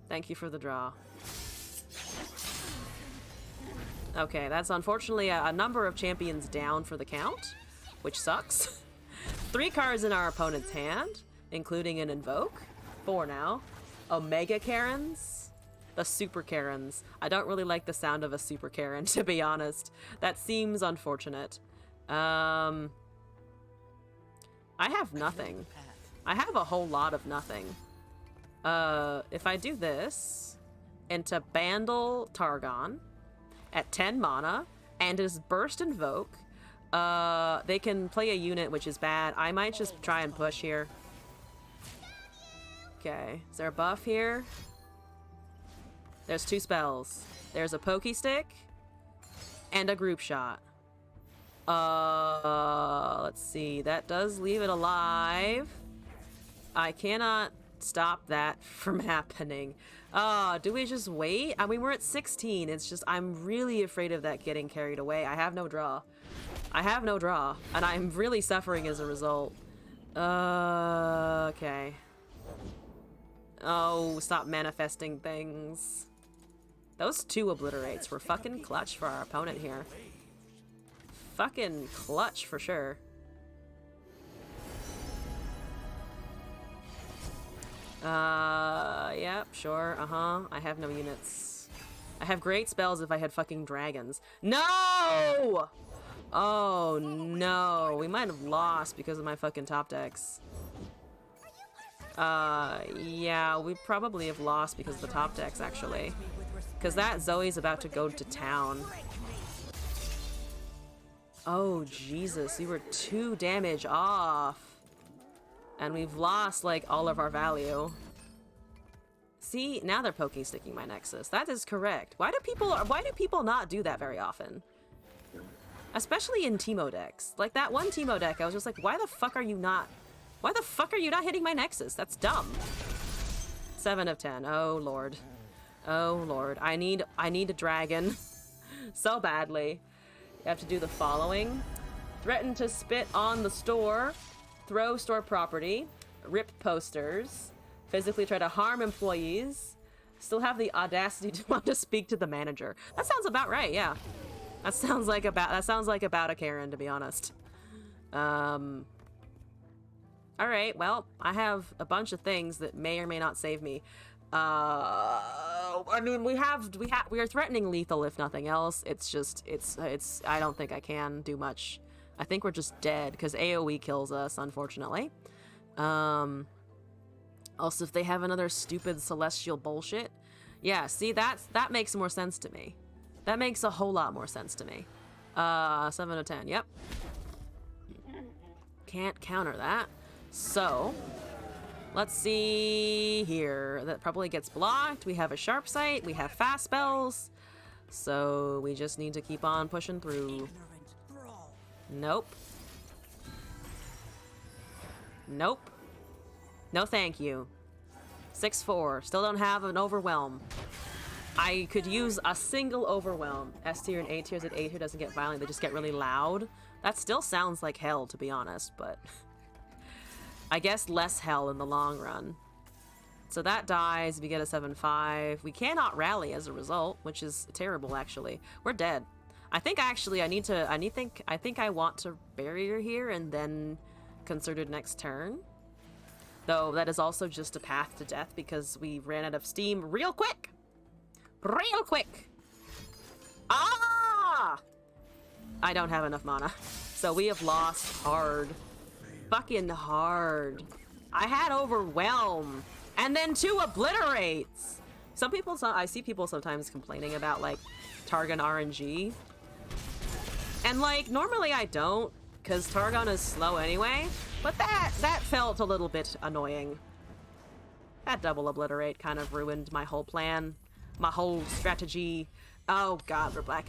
Thank you for the draw. Okay, that's unfortunately a number of champions down for the count, which sucks. 3 cards in our opponent's hand, including an Invoke. 4 now. Omega Karens. The Super Karens. I don't really like the sound of a Super Karen, to be honest. That seems unfortunate. I have nothing. I have a whole lot of nothing. If I do this, into Bandle Targon at 10 mana, and his Burst Invoke, they can play a unit, which is bad. I might just try and push here. Okay, is there a buff here? There's 2 spells. There's a Pokey Stick and a Group Shot. Let's see. That does leave it alive. I cannot stop that from happening. Do we just wait? I mean, we're at 16. It's just, I'm really afraid of that getting carried away. I have no draw. I have no draw, and I'm really suffering as a result. Okay. Oh, stop manifesting things. Those 2 obliterates were fucking clutch for our opponent here. Fucking clutch for sure. Yep, sure, I have no units. I have great spells if I had fucking dragons. No! Oh no, we might have lost because of my fucking top decks. Yeah, we probably have lost because of the top decks, actually. Because that Zoe's about to go to town. Oh, Jesus, we were 2 damage off. And we've lost, like, all of our value. See, now they're poking sticking my Nexus. That is correct. Why do people not do that very often? Especially in Teemo decks. Like, that one Teemo deck, I was just like, why the fuck are you not hitting my Nexus? That's dumb. 7 of 10. Oh, Lord. Oh, Lord. I need a dragon. So badly. You have to do the following. Threaten to spit on the store. Throw store property. Rip posters. Physically try to harm employees. Still have the audacity to want to speak to the manager. That sounds about right, yeah. That sounds like about a Karen, to be honest. Alright, well, I have a bunch of things that may or may not save me. I mean, we are threatening lethal, if nothing else. It's just, I don't think I can do much. I think we're just dead, because AoE kills us, unfortunately. Also, if they have another stupid celestial bullshit. Yeah, see, that makes more sense to me. That makes a whole lot more sense to me. 7 of 10, yep. can't counter that. So, let's see here. That probably gets blocked. We have a sharp sight. We have fast spells. So, we just need to keep on pushing through. Nope. Nope. No thank you. 6-4. Still don't have an overwhelm. I could use a single overwhelm. S tier and A tiers at A tier doesn't get violent. They just get really loud. That still sounds like hell, to be honest, but I guess less hell in the long run. So that dies. We get a 7-5. We cannot rally as a result, which is terrible, actually. We're dead. I think actually I think I want to barrier here and then concerted next turn. Though that is also just a path to death because we ran out of steam real quick. Real quick. Ah! I don't have enough mana. So we have lost hard. Fucking hard. I had overwhelm. And then 2 obliterates. I see people sometimes complaining about like Targon RNG. And like normally I don't, because Targon is slow anyway. But that felt a little bit annoying. That double obliterate kind of ruined my whole plan. My whole strategy. Oh god, we're back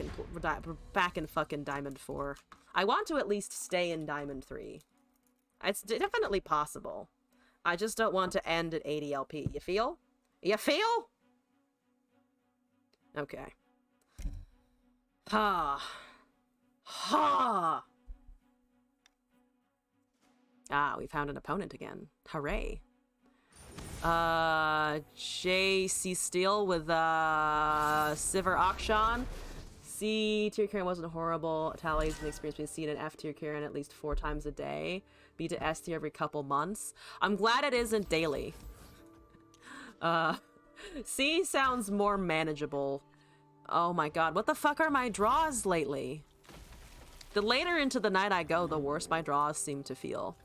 in fucking Diamond 4. I want to at least stay in Diamond 3. It's definitely possible. I just don't want to end at 80 LP. You feel? You feel? Okay. Ha. Ha. Ah, we found an opponent again. Hooray. JC Steel with Sivir Akshan. C tier Karen wasn't horrible. Tallies an experience between C and F tier Karen at least 4 times a day. B to S tier every couple months. I'm glad it isn't daily. C sounds more manageable. Oh my god, what the fuck are my draws lately? The later into the night I go, the worse my draws seem to feel.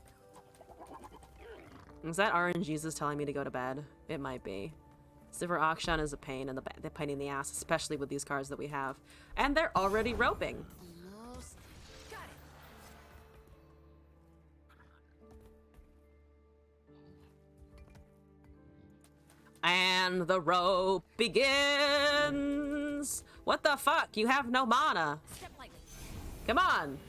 Is that RNGesus telling me to go to bed? It might be. Sivir Akshan is a pain in the ass, especially with these cards that we have. And they're already roping. Almost. Got it. And the rope begins! What the fuck? You have no mana. Step lightly. Come on!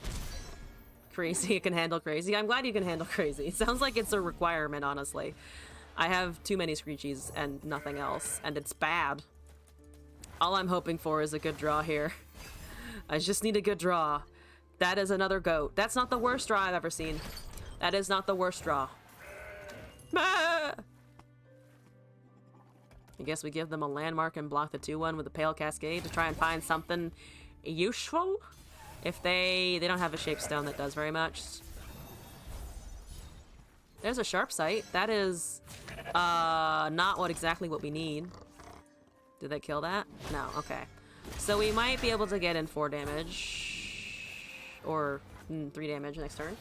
Crazy, you can handle crazy. I'm glad you can handle crazy. It sounds like it's a requirement, honestly. I have too many screechies and nothing else, and it's bad. All I'm hoping for is a good draw here. I just need a good draw. That is another goat. That's not the worst draw I've ever seen. That is not the worst draw. Ah! I guess we give them a landmark and block the 2-1 with a Pale Cascade to try and find something useful. If they don't have a shape stone that does very much. There's a sharp sight. That is not exactly what we need. Did they kill that? No, okay. So we might be able to get in 4 damage. Or 3 damage next turn.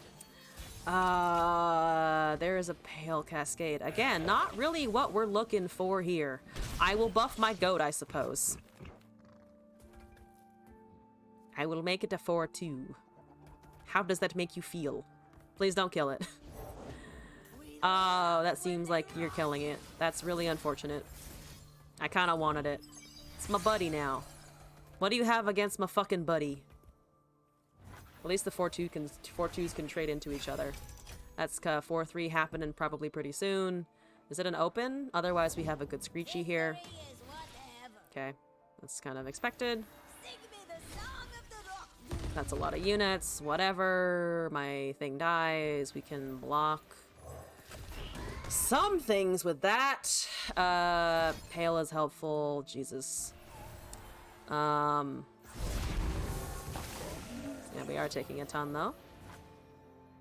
There is a Pale Cascade. Again, not really what we're looking for here. I will buff my goat, I suppose. I will make it a 4-2. How does that make you feel? Please don't kill it. Oh, that seems like you're killing it. That's really unfortunate. I kind of wanted it. It's my buddy now. What do you have against my fucking buddy? At least the 4-2s can trade into each other. That's 4-3 happening probably pretty soon. Is it an open? Otherwise, we have a good Screechy here. Okay, that's kind of expected. That's a lot of units. Whatever. My thing dies. We can block some things with that. Pale is helpful. Jesus. Yeah, we are taking a ton though.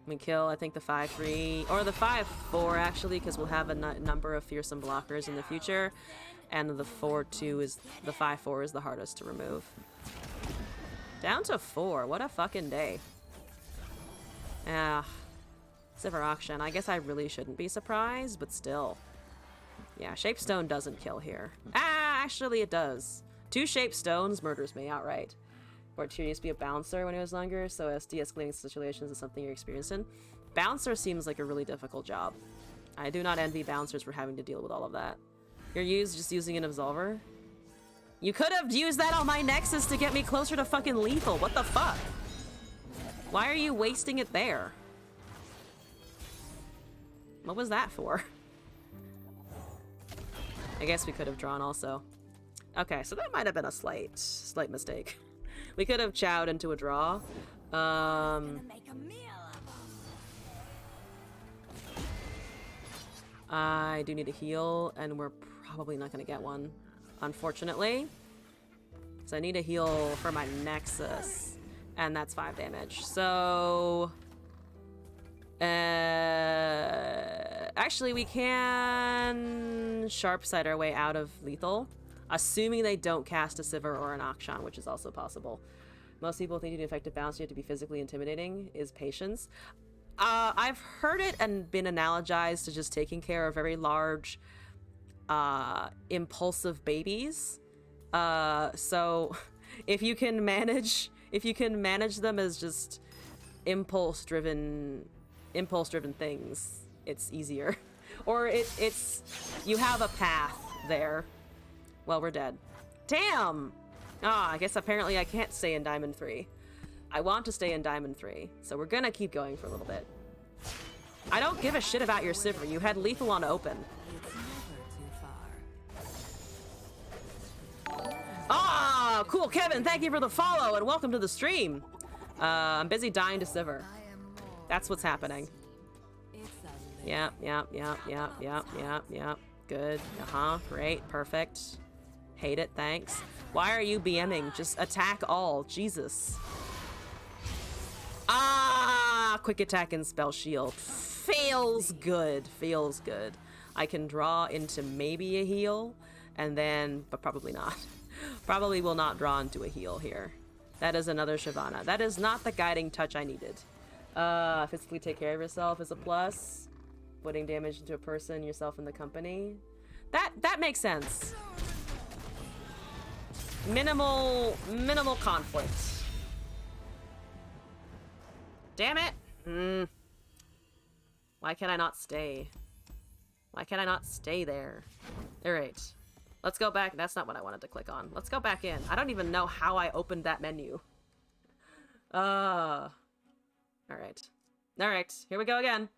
We kill, I think, the 5-3 or the 5-4 actually, because we'll have a number of fearsome blockers in the future, and the 4-2 is the 5-4 is the hardest to remove. Down to 4. What a fucking day. Ah, Sivir Akshan. I guess I really shouldn't be surprised, but still. Yeah, Shape Stone doesn't kill here. Ah, actually it does. 2 Shape Stones murders me outright. Fortune used to be a bouncer when he was younger, so as de-escalating situations is something you're experiencing. Bouncer seems like a really difficult job. I do not envy bouncers for having to deal with all of that. You're just using an absolver? You could have used that on my Nexus to get me closer to fucking lethal. What the fuck? Why are you wasting it there? What was that for? I guess we could have drawn also. Okay, so that might have been a slight mistake. We could have chowed into a draw. Make a meal of 'em. I do need a heal, and we're probably not going to get one, unfortunately. So I need a heal for my Nexus, and that's 5 damage. So... actually, we can sharpsight our way out of lethal, assuming they don't cast a Sivir or an Akshan, which is also possible. Most people think to do an effective bounce, you have to be physically intimidating, is patience. I've heard it and been analogized to just taking care of very large, impulsive babies. So if you can manage them as just impulse-driven things, it's easier. Or it's you have a path there. Well, we're dead. Damn! Ah, I guess apparently I can't stay in Diamond 3. I want to stay in Diamond 3, so we're gonna keep going for a little bit. I don't give a shit about your Sivir. You had lethal on open. Ah, cool, Kevin. Thank you for the follow and welcome to the stream. I'm busy dying to Sivir. That's what's happening. Yep. Good. Great. Perfect. Hate it. Thanks. Why are you BMing? Just attack all. Jesus. Ah! Quick attack and spell shield. Feels good. Feels good. I can draw into maybe a heal, and then, but probably not. Probably will not draw into a heal here. That is another Shyvana. That is not the guiding touch I needed. Physically take care of yourself is a plus. Putting damage into a person, yourself, and the company. That makes sense. Minimal conflict. Damn it! Why can I not stay? Why can I not stay there? Alright. Let's go back. That's not what I wanted to click on. Let's go back in. I don't even know how I opened that menu. Alright. Alright, here we go again.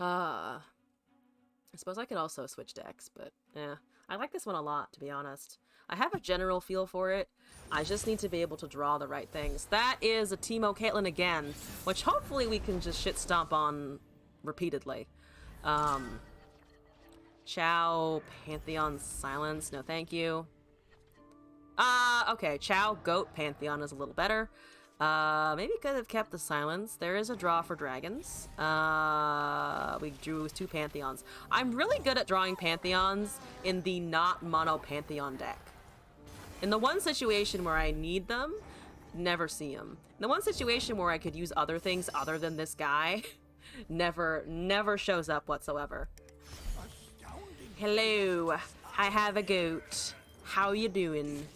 I suppose I could also switch decks, but yeah. I like this one a lot, to be honest. I have a general feel for it. I just need to be able to draw the right things. That is a Teemo Caitlyn again, which hopefully we can just shit stomp on repeatedly. Chow, Pantheon, Silence, no thank you. Okay, Chow, Goat, Pantheon is a little better. Maybe could have kept the Silence. There is a draw for dragons. We drew 2 Pantheons. I'm really good at drawing Pantheons in the not mono Pantheon deck. In the one situation where I need them, never see them. In the one situation where I could use other things other than this guy, never shows up whatsoever. Hello, I have a goat. How you doing?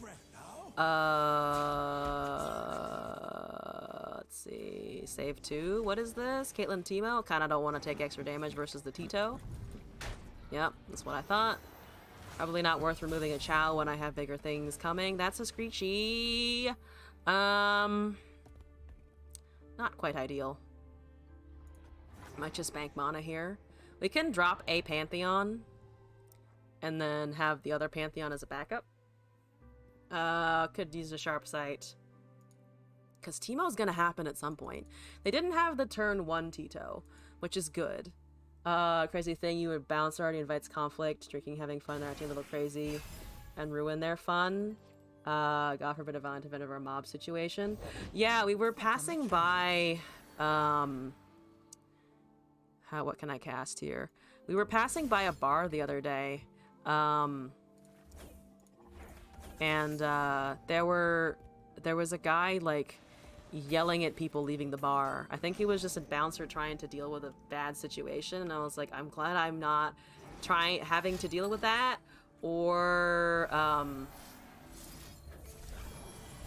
Let's see. Save 2. What is this? Caitlyn Teemo. Kinda don't want to take extra damage versus the Tito. Yep, that's what I thought. Probably not worth removing a Chow when I have bigger things coming. That's a Screechy. Not quite ideal. Might just bank mana here. We can drop a Pantheon and then have the other Pantheon as a backup. Could use a Sharp Sight. Because Teemo's gonna happen at some point. They didn't have the turn 1 Tito, which is good. Crazy thing, you would bounce already invites conflict, drinking, having fun, they're acting a little crazy, and ruin their fun. God forbid a violent event of our mob situation. Yeah, we were passing by, what can I cast here? We were passing by a bar the other day, and there was a guy like yelling at people leaving the bar. I think he was just a bouncer trying to deal with a bad situation, and I was like, I'm glad I'm not having to deal with that, or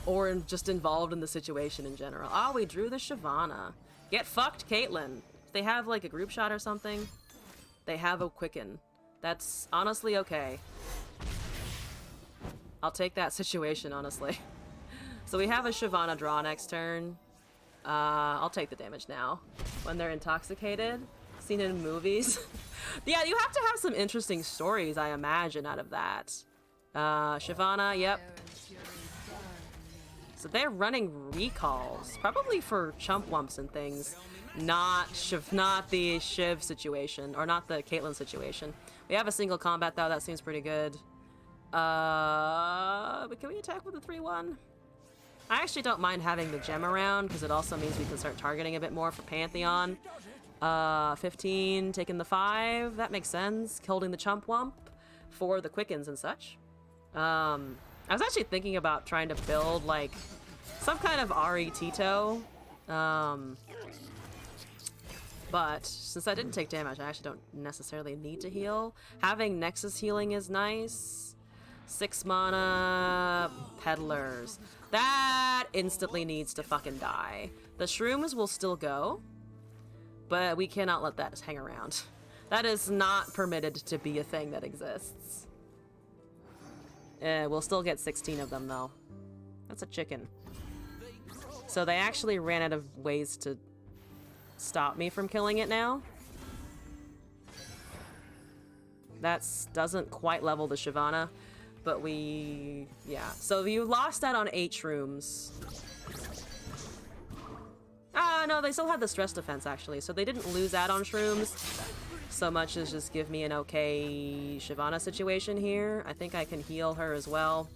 or just involved in the situation in general. Oh, we drew the Shyvana. Get fucked, Caitlyn. If they have like a group shot or something, they have a quicken. That's honestly okay. I'll take that situation, honestly. So we have a Shyvana draw next turn. I'll take the damage now. When they're intoxicated, seen in movies. Yeah, you have to have some interesting stories, I imagine, out of that. Shyvana, yep. So they're running recalls, probably for chump wumps and things, not the Shiv situation, or not the Caitlyn situation. We have a single combat though, that seems pretty good. But can we attack with a 3-1? I actually don't mind having the gem around, because it also means we can start targeting a bit more for Pantheon. 15, taking the 5, that makes sense. Holding the chump wump for the quickens and such. I was actually thinking about trying to build, like, some kind of RE Tito. But since I didn't take damage, I actually don't necessarily need to heal. Having Nexus healing is nice. 6 mana peddlers. That instantly needs to fucking die. The shrooms will still go, but we cannot let that hang around. That is not permitted to be a thing that exists. We'll still get 16 of them though. That's a chicken. So they actually ran out of ways to stop me from killing it now. That doesn't quite level the Shyvana, but yeah. So you lost that on 8 shrooms. No, they still had the stress defense actually, so they didn't lose that on shrooms so much as just give me an okay Shyvana situation here. I think I can heal her as well.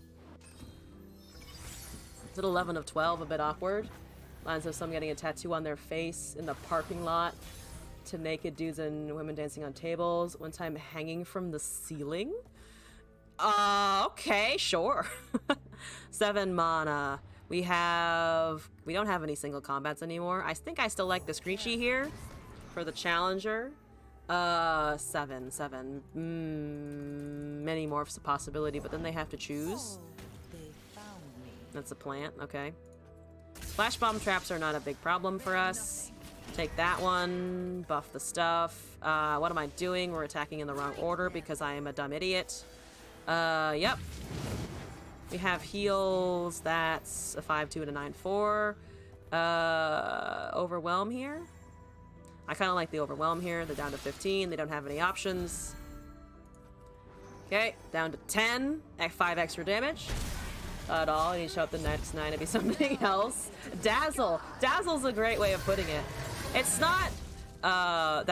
It's at 11 of 12, a bit awkward. Lines of some getting a tattoo on their face in the parking lot to naked dudes and women dancing on tables. One time hanging from the ceiling. Okay, sure. 7 mana. We don't have any single combats anymore. I think I still like the Screechy here for the challenger. 7. Many morphs a possibility, but then they have to choose. That's a plant, okay. Flash bomb traps are not a big problem for us. Take that one, buff the stuff. What am I doing? We're attacking in the wrong order because I am a dumb idiot. Yep. We have heals, that's a 5-2 and a 9-4. Overwhelm here. I kind of like the overwhelm here. They're down to 15. They don't have any options. Okay, down to 10. 5 extra damage. At all. You need to show up the next 9 to be something else. Dazzle. Dazzle's a great way of putting it. It's not... I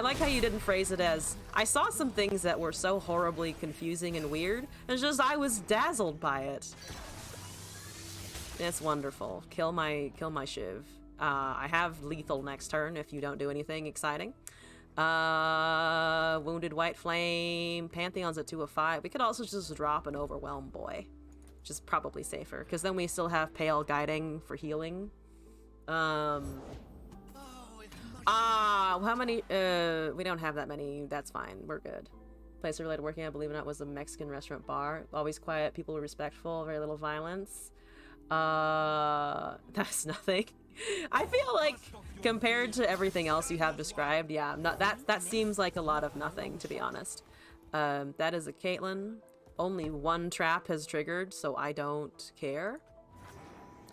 like how you didn't phrase it as, I saw some things that were so horribly confusing and weird. It's just, I was dazzled by it. It's wonderful. Kill my Shiv. I have lethal next turn if you don't do anything exciting. Wounded White Flame. Pantheon's at 2 of 5. We could also just drop an Overwhelm Boy, which is probably safer, because then we still have Pale Guiding for healing. How many? We don't have that many. That's fine. We're good. Place I related working at, believe it or not, was a Mexican restaurant bar. Always quiet, people were respectful, very little violence. That's nothing. I feel like compared to everything else you have described, yeah, that seems like a lot of nothing, to be honest. That is a Caitlyn. Only 1 trap has triggered, so I don't care.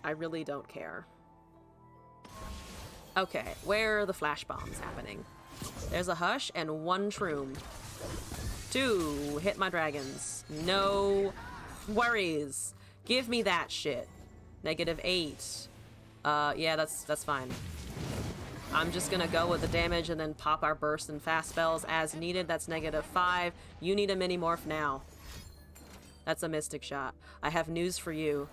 I really don't care. Okay, where are the flash bombs happening? There's a Hush and 1 Shroom. 2, hit my dragons. No worries. Give me that shit. -8. Yeah, that's fine. I'm just gonna go with the damage and then pop our burst and fast spells as needed. That's -5. You need a mini morph now. That's a Mystic Shot. I have news for you.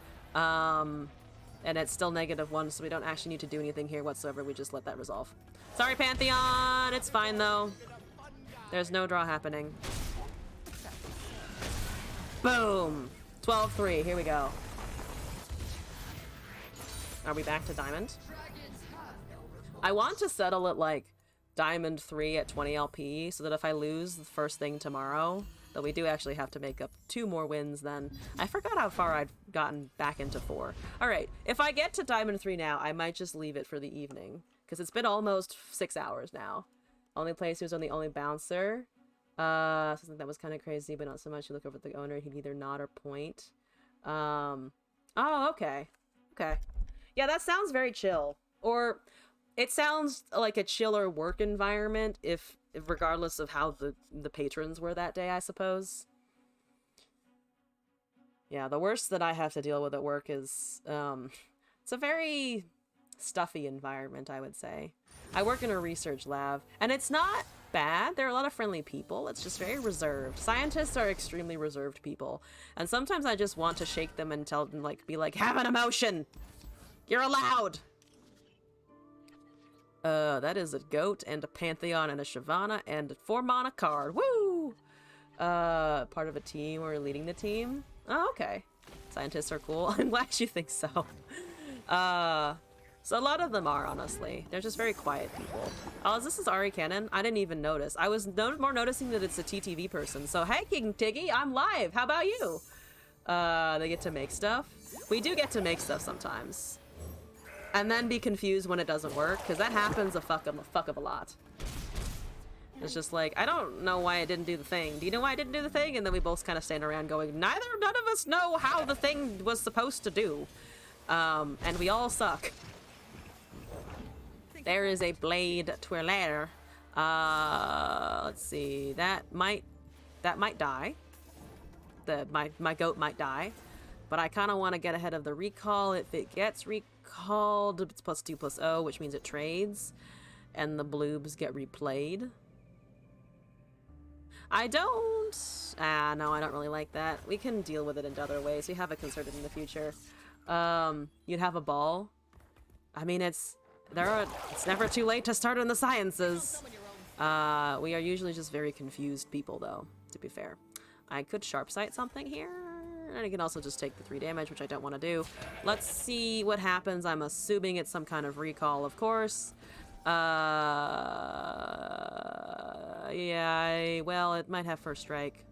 And it's still -1, so we don't actually need to do anything here whatsoever. We just let that resolve. Sorry, Pantheon! It's fine, though. There's no draw happening. Boom! 12-3. Here we go. Are we back to Diamond? I want to settle it like Diamond 3 at 20 LP, so that if I lose the first thing tomorrow, Though we do actually have to make up 2 more wins then. I forgot how far I'd gotten back into 4. Alright, if I get to Diamond 3 now, I might just leave it for the evening. Because it's been almost 6 hours now. Only playthroughs on the only bouncer. Something that was kind of crazy, but not so much. You look over at the owner, he'd either nod or point. Oh, okay. Okay. Yeah, that sounds very chill. Or, it sounds like a chiller work environment, if regardless of how the patrons were that day, I suppose. Yeah, the worst that I have to deal with at work is, it's a very stuffy environment, I would say. I work in a research lab, and it's not bad. There are a lot of friendly people. It's just very reserved. Scientists are extremely reserved people, and sometimes I just want to shake them and tell them, like, be like, have an emotion! You're allowed! That is a goat, and a Pantheon, and a Shyvana, and a 4-mana card. Woo! Part of a team, or leading the team? Oh, okay. Scientists are cool. I'm glad you think so. So a lot of them are, honestly. They're just very quiet people. Oh, this is Ari Cannon? I didn't even notice. I was more noticing that it's a TTV person. So, hey, King Tiggy, I'm live. How about you? They get to make stuff. We do get to make stuff sometimes. And then be confused when it doesn't work, because that happens a fuck of a lot. It's just like, I don't know why it didn't do the thing. Do you know why it didn't do the thing? And then we both kind of stand around going, none of us know how the thing was supposed to do. And we all suck. There is a blade twirler. Let's see. That might die. My goat might die. But I kind of want to get ahead of the recall. If it gets recalled, it's +2/+0, which means it trades. And the bloobs get replayed. I don't... no, I don't really like that. We can deal with it in other ways. We have it concerted in the future. You'd have a ball. I mean, it's never too late to start in the sciences. We are usually just very confused people, though, to be fair. I could sharp sight something here, and I can also just take the 3 damage, which I don't want to do. Let's see what happens. I'm assuming it's some kind of recall, of course. Yeah, well, it might have first strike.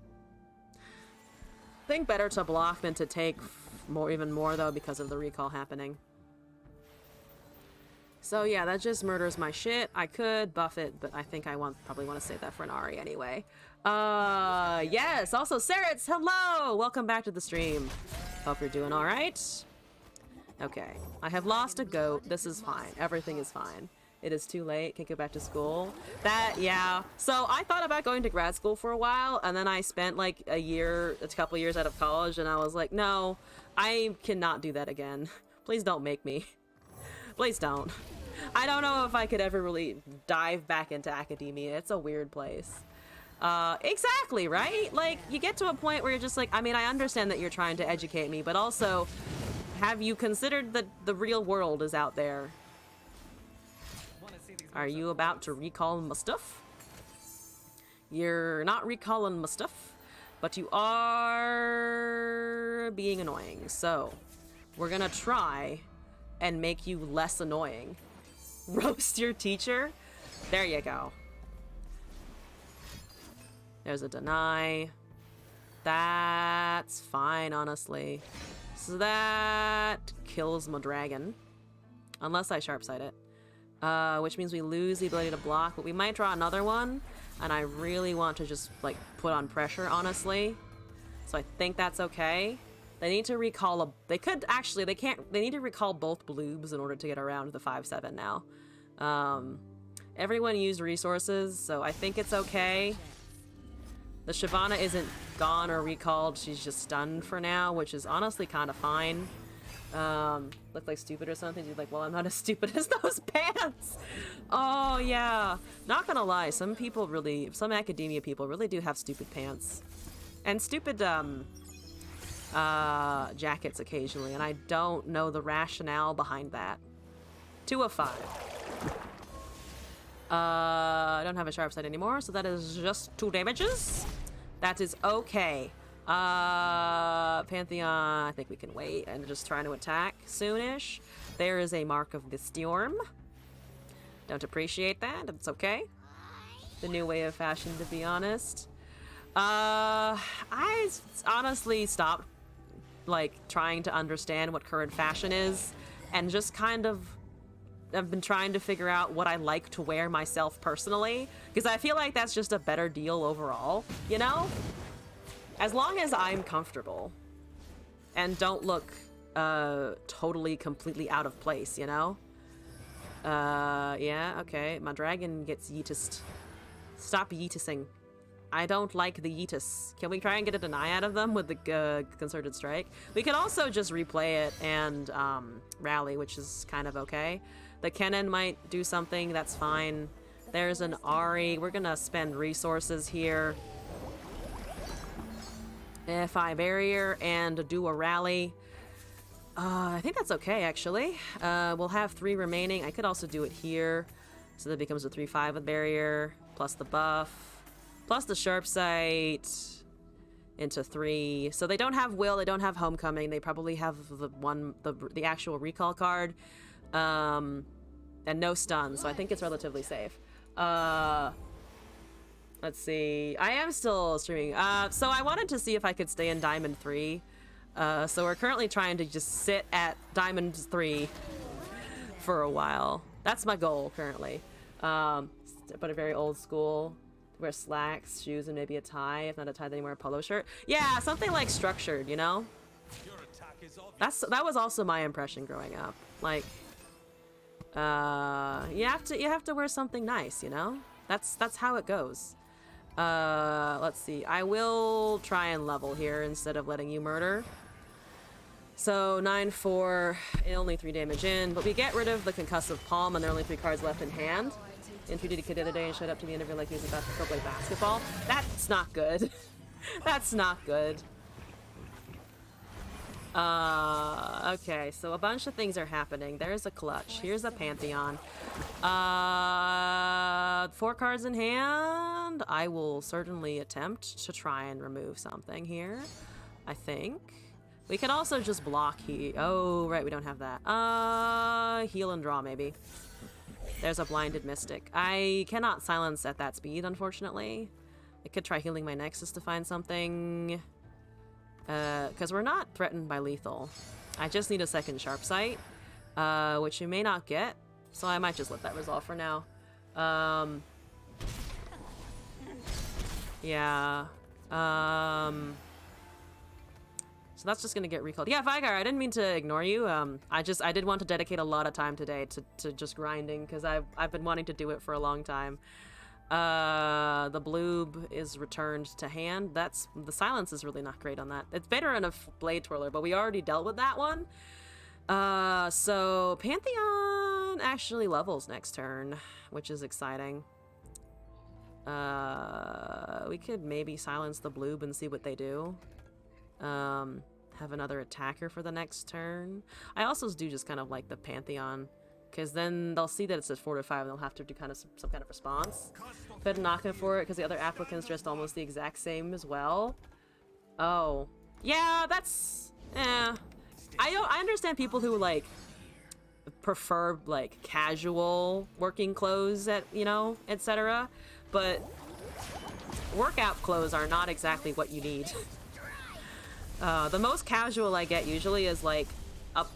I think better to block than to take even more, though, because of the recall happening. So yeah, that just murders my shit. I could buff it, but I think I probably want to save that for an Ari anyway. Yes, also Saritz, hello! Welcome back to the stream. Hope you're doing alright. Okay, I have lost a goat. This is fine. Everything is fine. It is too late. Can't go back to school. Yeah. So I thought about going to grad school for a while, and then I spent like a couple years out of college, and I was like, no, I cannot do that again. Please don't make me. Please don't. I don't know if I could ever really dive back into academia. It's a weird place. Exactly, right? Like, you get to a point where you're just like, I mean, I understand that you're trying to educate me, but also, have you considered that the real world is out there? Are you about to recall my stuff? You're not recalling my stuff, but you are being annoying. So, we're gonna try and make you less annoying. Roast your teacher? There you go. There's a deny. That's fine, honestly. So that kills my dragon. Unless I sharpsight it. Which means we lose the ability to block, but we might draw another one, and I really want to just, like, put on pressure, honestly. So I think that's okay. They need to recall they need to recall both bloobs in order to get around the 5/7 now. Everyone used resources, so I think it's okay. The Shyvana isn't gone or recalled, she's just stunned for now, which is honestly kind of fine. Look like stupid or something, you're like, well, I'm not as stupid as those pants! Oh, yeah. Not gonna lie, some academia people really do have stupid pants. And stupid, jackets occasionally, and I don't know the rationale behind that. 2 of 5. I don't have a sharp sight anymore, so that is just 2 damages. That is okay. Pantheon, I think we can wait and just try to attack soonish. There is a Mark of the Storm. Don't appreciate that, it's okay. The new way of fashion, to be honest. I honestly stopped, like, trying to understand what current fashion is, and just kind of I've been trying to figure out what I like to wear myself personally, because I feel like that's just a better deal overall, you know? As long as I'm comfortable and don't look totally completely out of place, you know? Yeah, okay. My dragon gets yeetused. Stop yeetusing. I don't like the yeetus. Can we try and get a deny out of them with the concerted strike? We could also just replay it and rally, which is kind of okay. The Kennen might do something, that's fine. There's an Ari. We're gonna spend resources here. Fi barrier and do a rally. I think that's okay, actually. We'll have 3 remaining. I could also do it here. So that becomes a 3-5 with barrier, plus the buff, plus the sharp sight into 3. So they don't have will, they don't have homecoming. They probably have the actual recall card. And no stun, so I think it's relatively safe. Let's see. I am still streaming. So I wanted to see if I could stay in Diamond 3. So we're currently trying to just sit at Diamond 3 for a while. That's my goal currently. But a very old school. Wear slacks, shoes, and maybe a tie. If not a tie, then you wear a polo shirt. Yeah, something like structured, you know? That was also my impression growing up. Like, you have to wear something nice, you know? That's how it goes. Let's see. I will try and level here instead of letting you murder. So 9-4, only 3 damage in, but we get rid of the concussive palm, and there are only 3 cards left in hand. Introduced a kid the other day and showed up to the interview like he was about to go play basketball. That's not good. That's not good. Okay, so a bunch of things are happening. There's a clutch. Here's a Pantheon. 4 cards in hand. I will certainly attempt to try and remove something here. I think. We can also just block oh, right, we don't have that. Heal and draw, maybe. There's a blinded mystic. I cannot silence at that speed, unfortunately. I could try healing my Nexus to find something. Because we're not threatened by lethal. I just need a second sharp sight, which you may not get, so I might just let that resolve for now. Yeah. So that's just gonna get recalled. Yeah, Vigar, I didn't mean to ignore you. I did want to dedicate a lot of time today to just grinding, because I've been wanting to do it for a long time. The bloob is returned to hand. The silence is really not great on that. It's better in a blade twirler, but we already dealt with that one. So Pantheon actually levels next turn, which is exciting. We could maybe silence the bloob and see what they do. Have another attacker for the next turn. I also do just kind of like the Pantheon, because then they'll see that it says 4 to 5 and they'll have to do kind of some kind of response. Could knock him for it because the other applicant's dressed almost the exact same as well. Oh. Yeah, that's... I understand people who, like, prefer, like, casual working clothes, etc. But workout clothes are not exactly what you need. The most casual I get usually is, like,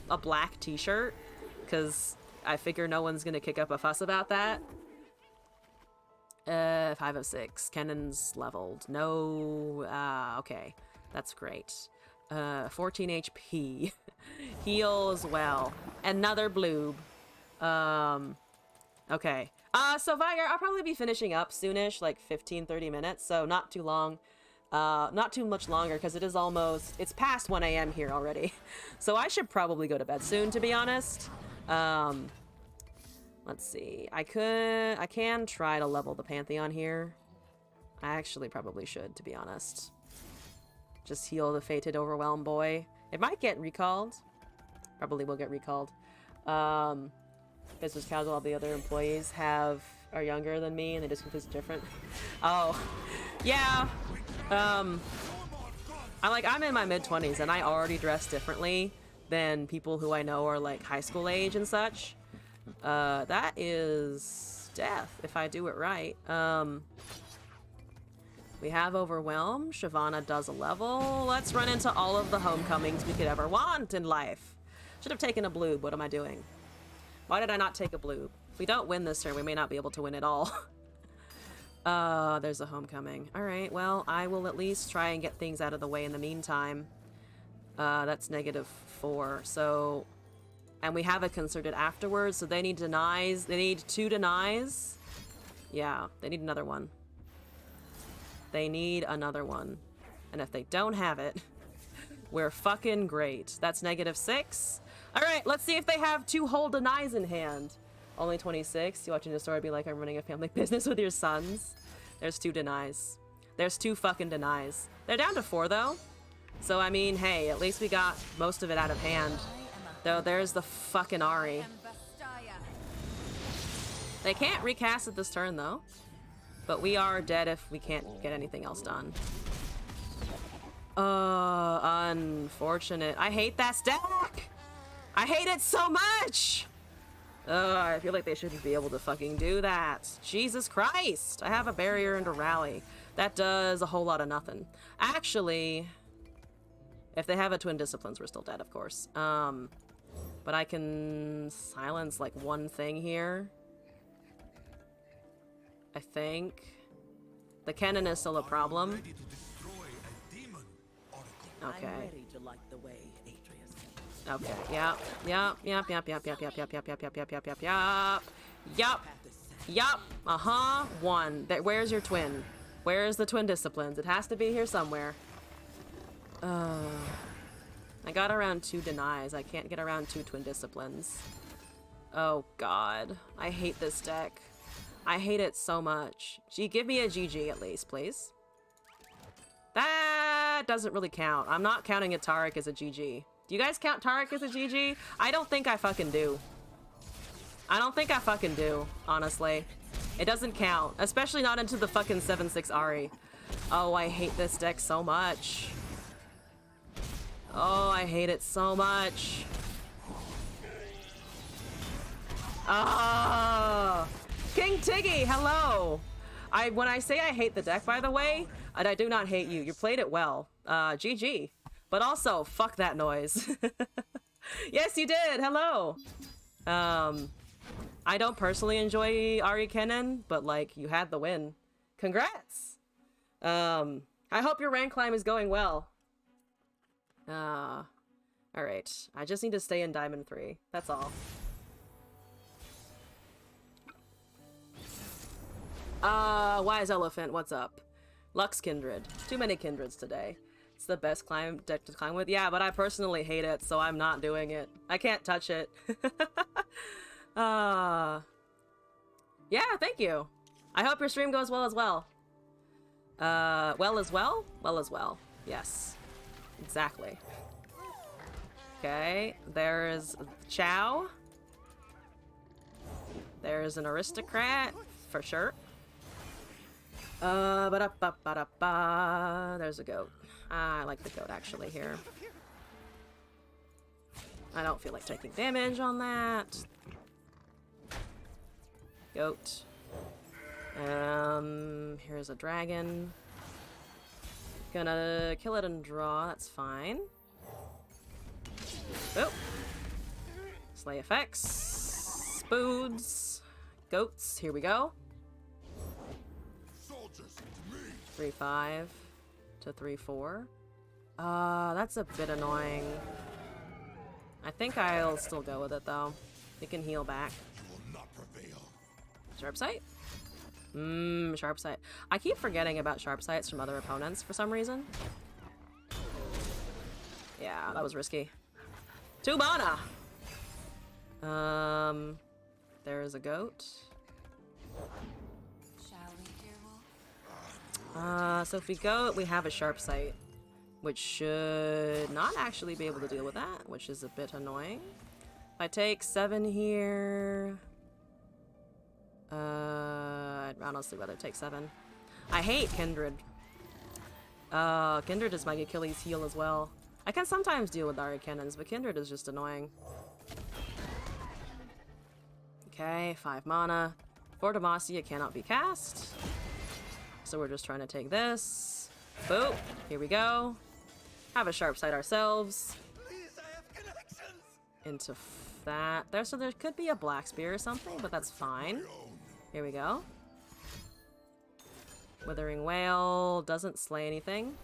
a black t-shirt, because I figure no one's gonna kick up a fuss about that. 5 of 6. Kennen's leveled. No. Okay. That's great. 14 HP. Heal as well. Another bloob. Okay. So Vigar, I'll probably be finishing up soonish, like 15-30 minutes, so not too long. Not too much longer, because it's past 1 a.m. here already. So I should probably go to bed soon, to be honest. Let's see. I can try to level the Pantheon here. I actually probably should, to be honest. Just heal the fated overwhelmed boy. It might get recalled. Probably will get recalled. Business casual, all the other employees are younger than me and they just completely different. Oh, yeah. I'm in my mid-20s and I already dress differently than people who I know are like high school age and such. That is death if I do it right. We have Overwhelm. Shyvana does a level. Let's run into all of the homecomings we could ever want in life. Should have taken a blue. What am I doing? Why did I not take a blue? If we don't win this turn, we may not be able to win at all. There's a homecoming. Alright, well, I will at least try and get things out of the way in the meantime. That's -4, so... And we have a concerted afterwards, so they need denies. They need 2 denies. Yeah, they need another one. They need another one. And if they don't have it, we're fucking great. That's -6. Alright, let's see if they have 2 whole denies in hand. Only 26. You watching the story be like, I'm running a family business with your sons. There's 2 denies. There's 2 fucking denies. They're down to 4, though. So, I mean, hey, at least we got most of it out of hand. Though, there's the fucking Ahri. They can't recast it this turn, though. But we are dead if we can't get anything else done. Unfortunate. I hate that stack! I hate it so much! I feel like they shouldn't be able to fucking do that. Jesus Christ! I have a barrier and a rally. That does a whole lot of nothing. Actually, if they have a twin disciplines, we're still dead, of course. But I can silence, like, one thing here. I think. The cannon is still a problem. Okay. Okay, yep. Uh-huh. 1. Where's your twin? Where's the twin disciplines? It has to be here somewhere. I got around 2 denies. I can't get around 2 twin disciplines. Oh god. I hate this deck. I hate it so much. Gee, give me a GG at least, please. That doesn't really count. I'm not counting a Taric as a GG. Do you guys count Taric as a GG? I don't think I fucking do. I don't think I fucking do, honestly. It doesn't count. Especially not into the fucking 7/6 Ahri. Oh, I hate this deck so much. Oh, I hate it so much. Ah! King Tiggy, hello! When I say I hate the deck, by the way, and I do not hate you. You played it well. GG. But also, fuck that noise. Yes, you did. Hello. I don't personally enjoy Ahri Kennen, but like, you had the win. Congrats. I hope your rank climb is going well. Alright. I just need to stay in Diamond 3. That's all. Wise Elephant, what's up? Lux Kindred. Too many Kindreds today. It's the best deck to climb with. Yeah, but I personally hate it, so I'm not doing it. I can't touch it. Yeah, thank you. I hope your stream goes well as well. Well as well? Well as well. Yes. Exactly. Okay, there's Chow. There's an aristocrat, for sure. There's a goat. I like the goat actually here. I don't feel like taking damage on that. Goat. Here's a dragon. Gonna kill it and draw, that's fine. Oh. Slay effects. Spoods. Goats, here we go. 3-5 to 3-4. That's a bit annoying. I think I'll still go with it though. It can heal back. Sharp sight? Sharp sight. I keep forgetting about sharp sights from other opponents for some reason. Yeah, that was risky. 2 mana! There's a goat. So if we go, we have a sharp sight, which should not actually be able to deal with that, which is a bit annoying. If I take 7 here, I'd honestly rather take 7. I hate Kindred. Kindred is my Achilles heel as well. I can sometimes deal with Ahri Cannons, but Kindred is just annoying. Okay, 5 mana. For Demacia cannot be cast. So we're just trying to take this. Boop. Here we go. Have a sharp sight ourselves. Into that. So there could be a black spear or something, but that's fine. Here we go. Withering Wail doesn't slay anything.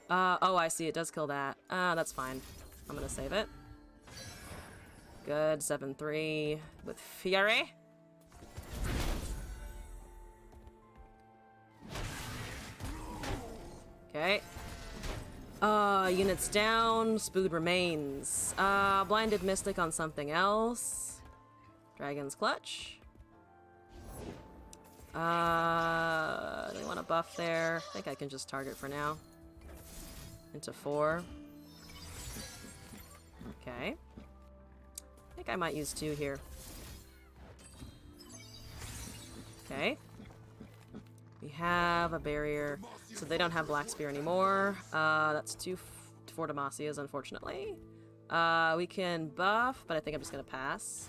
Oh, I see. It does kill that. That's fine. I'm gonna save it. Good. 7-3 with Fury. Okay. Units down. Spood remains. Blinded Mystic on something else. Dragon's Clutch. Do we want a buff there? I think I can just target for now. Into 4. Okay. I think I might use 2 here. Okay. We have a barrier, so they don't have Black Spear anymore. That's 2 for Demasias, unfortunately. We can buff, but I think I'm just gonna pass.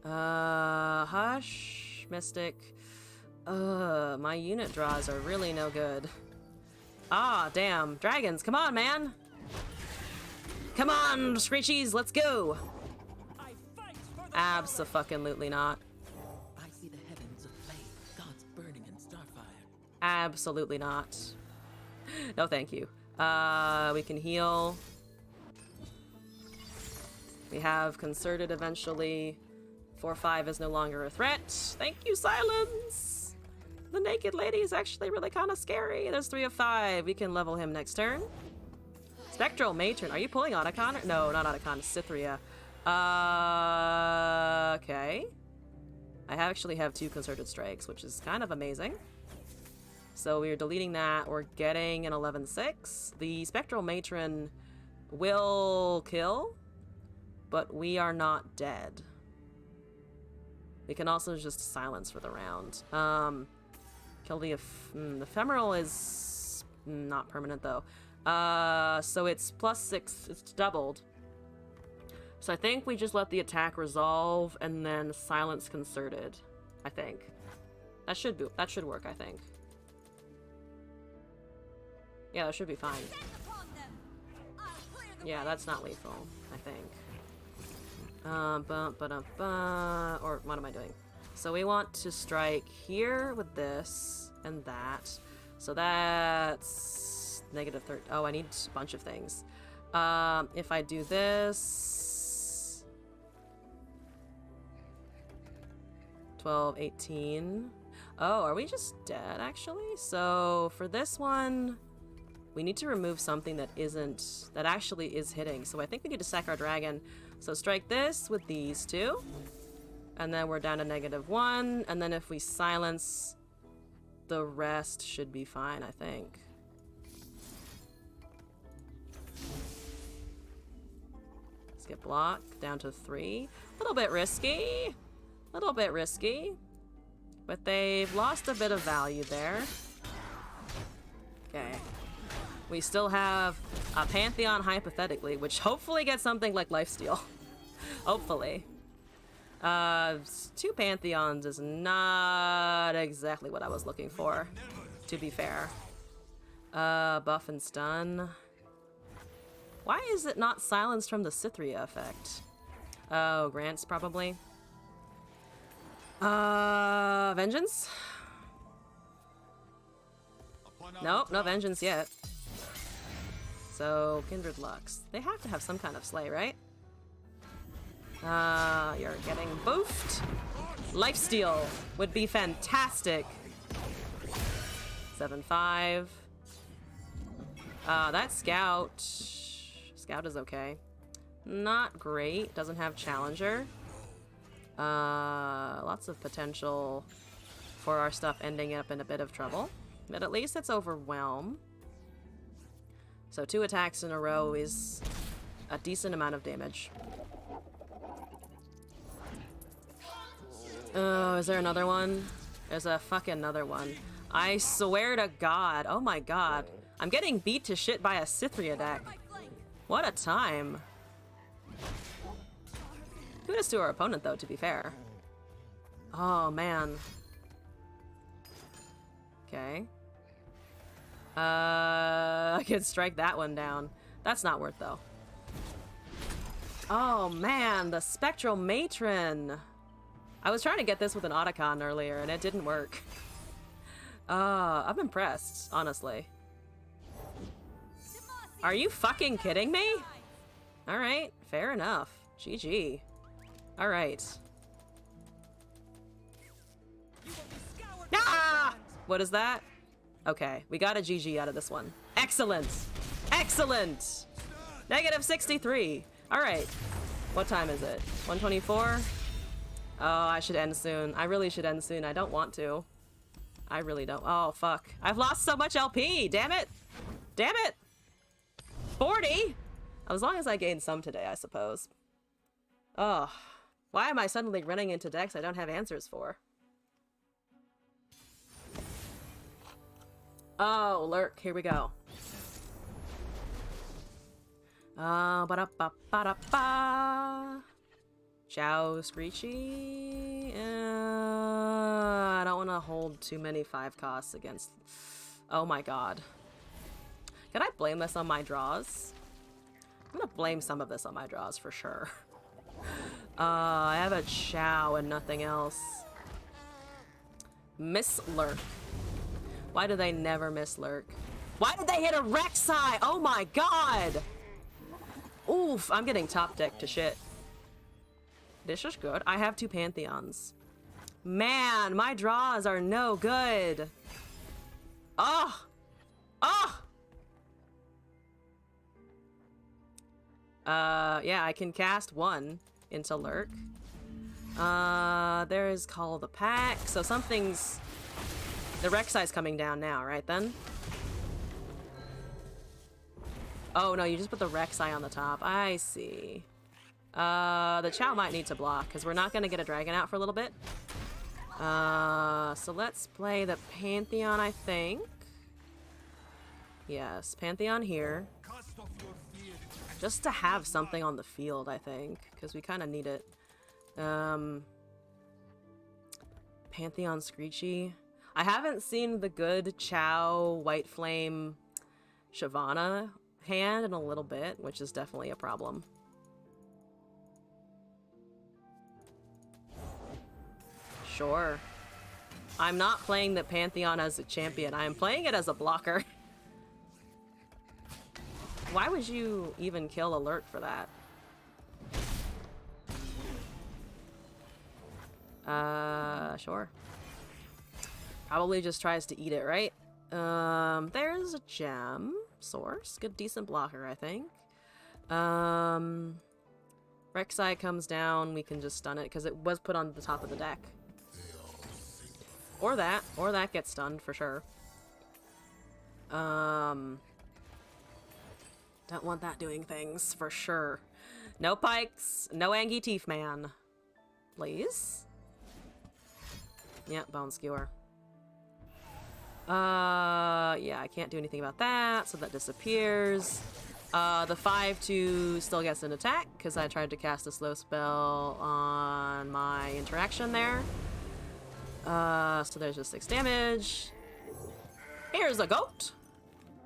Hush, Mystic. My unit draws are really no good. Ah, damn. Dragons, come on, man! Come on, Screechies, let's go! Abso-fucking-lutely not. I see the heavens aflame, gods burning in starfire. Absolutely not. No, thank you. We can heal. We have concerted eventually. 4-5 is no longer a threat. Thank you, Silence! The naked lady is actually really kind of scary. There's 3 of 5. We can level him next turn. Spectral Matron. Are you pulling Otacon? No, not Otacon. Cythria. Okay. I actually have 2 Concerted Strikes, which is kind of amazing. So we're deleting that. We're getting an 11-6. The Spectral Matron will kill, but we are not dead. We can also just silence for the round. Kill the Ephemeral is not permanent though. So it's +6. It's doubled. So I think we just let the attack resolve and then silence Concerted. I think that should work. I think. Yeah, that should be fine. Yeah, that's not lethal. I think. Or what am I doing? So we want to strike here with this and that. So that's -30. Oh, I need a bunch of things. If I do this, 12, 18. Oh, are we just dead actually? So for this one, we need to remove something that actually is hitting. So I think we need to sack our dragon. So strike this with these 2. And then we're down to -1. And then if we silence, the rest should be fine, I think. Let's get blocked down to 3. A little bit risky. But they've lost a bit of value there. Okay. We still have a Pantheon, hypothetically, which hopefully gets something like Lifesteal. Hopefully. 2 Pantheons is not exactly what I was looking for, to be fair. Buff and stun. Why is it not silenced from the Cythria effect? Oh, Grants, probably. Vengeance? Nope, no Vengeance yet. So, Kindred Lux. They have to have some kind of slay, right? You're getting boofed. Lifesteal would be fantastic. 7-5. That Scout is okay. Not great. Doesn't have Challenger. Lots of potential for our stuff ending up in a bit of trouble. But at least it's Overwhelm. So 2 attacks in a row is a decent amount of damage. Oh, is there another one? There's a fucking another one. I swear to God. Oh my God. I'm getting beat to shit by a Cythria deck. What a time. Kudos to our opponent though, to be fair. Oh man. Okay. I could strike that one down. That's not worth though. Oh man, the Spectral Matron. I was trying to get this with an Otacon earlier and it didn't work. I'm impressed, honestly. Are you fucking kidding me? Alright, fair enough. GG. Alright. Ah! What is that? Okay, we got a GG out of this one. Excellent! Excellent! Negative 63. Alright. What time is it? 1:24? Oh, I should end soon. I really should end soon. I don't want to. I really don't. Oh, fuck. I've lost so much LP! Damn it! Damn it! 40? As long as I gain some today, I suppose. Oh. Why am I suddenly running into decks I don't have answers for? Oh, Lurk. Here we go. Ba-da-ba-ba-da-ba. Chow Screechy. I don't want to hold too many 5 costs against... Oh my god. Can I blame this on my draws? I'm gonna blame some of this on my draws for sure. I have a Chow and nothing else. Miss Lurk. Why do they never miss Lurk? Why did they hit a Rek'Sai? Oh my god! Oof, I'm getting top deck to shit. This is good. I have 2 Pantheons. Man, my draws are no good. Oh! Oh! Yeah, I can cast 1 into Lurk. There's Call the Pack, so something's... The Rek'Sai's coming down now, right then? Oh no, you just put the Rek'Sai on the top. I see. The Chow might need to block, because we're not going to get a dragon out for a little bit. So let's play the Pantheon, I think. Yes, Pantheon here. Just to have something on the field, I think, because we kind of need it. Pantheon Screechy. I haven't seen the good Chow White Flame Shyvana hand in a little bit, which is definitely a problem. Sure. I'm not playing the Pantheon as a champion. I am playing it as a blocker. Why would you even kill Alert for that? Sure. Probably just tries to eat it, right? There's a gem source. Good, decent blocker, I think. Rek'Sai comes down. We can just stun it because it was put on the top of the deck. Or that gets stunned for sure. Don't want that doing things for sure. No pikes, no Angie Teeth Man. Please? Yep, Bone Skewer. Yeah, I can't do anything about that, so that disappears. The 5/2 still gets an attack, because I tried to cast a slow spell on my interaction there. So there's just 6 damage. Here's a goat!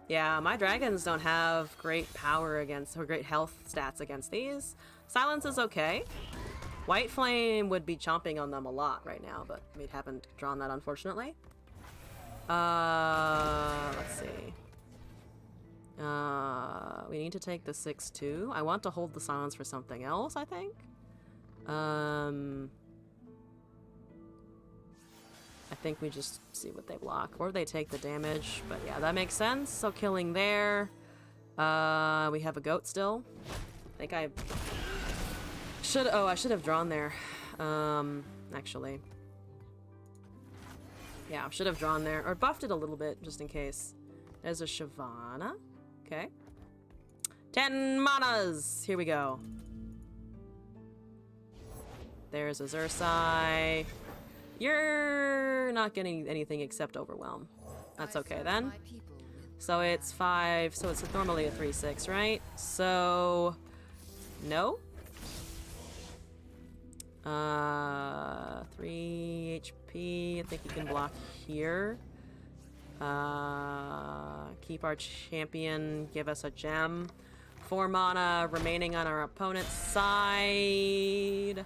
Yeah, my dragons don't have great power against, or great health stats against these. Silence is okay. White Flame would be chomping on them a lot right now, but we haven't drawn that, unfortunately. Let's see. We need to take the 6/2. I want to hold the silence for something else, I think. I think we just see what they block, or they take the damage, but yeah, that makes sense. So killing there. We have a goat still. I think I should, I should have drawn there. Actually. Yeah, I should have drawn there, or buffed it a little bit, just in case. There's a Shyvana. Okay. 10 manas! Here we go. There's a Xerxai. You're not getting anything except Overwhelm. That's okay then. So it's 5, so it's normally a 3/6, right? So, no. 3 HP, I think you can block here. Keep our champion, give us a gem. 4 mana remaining on our opponent's side.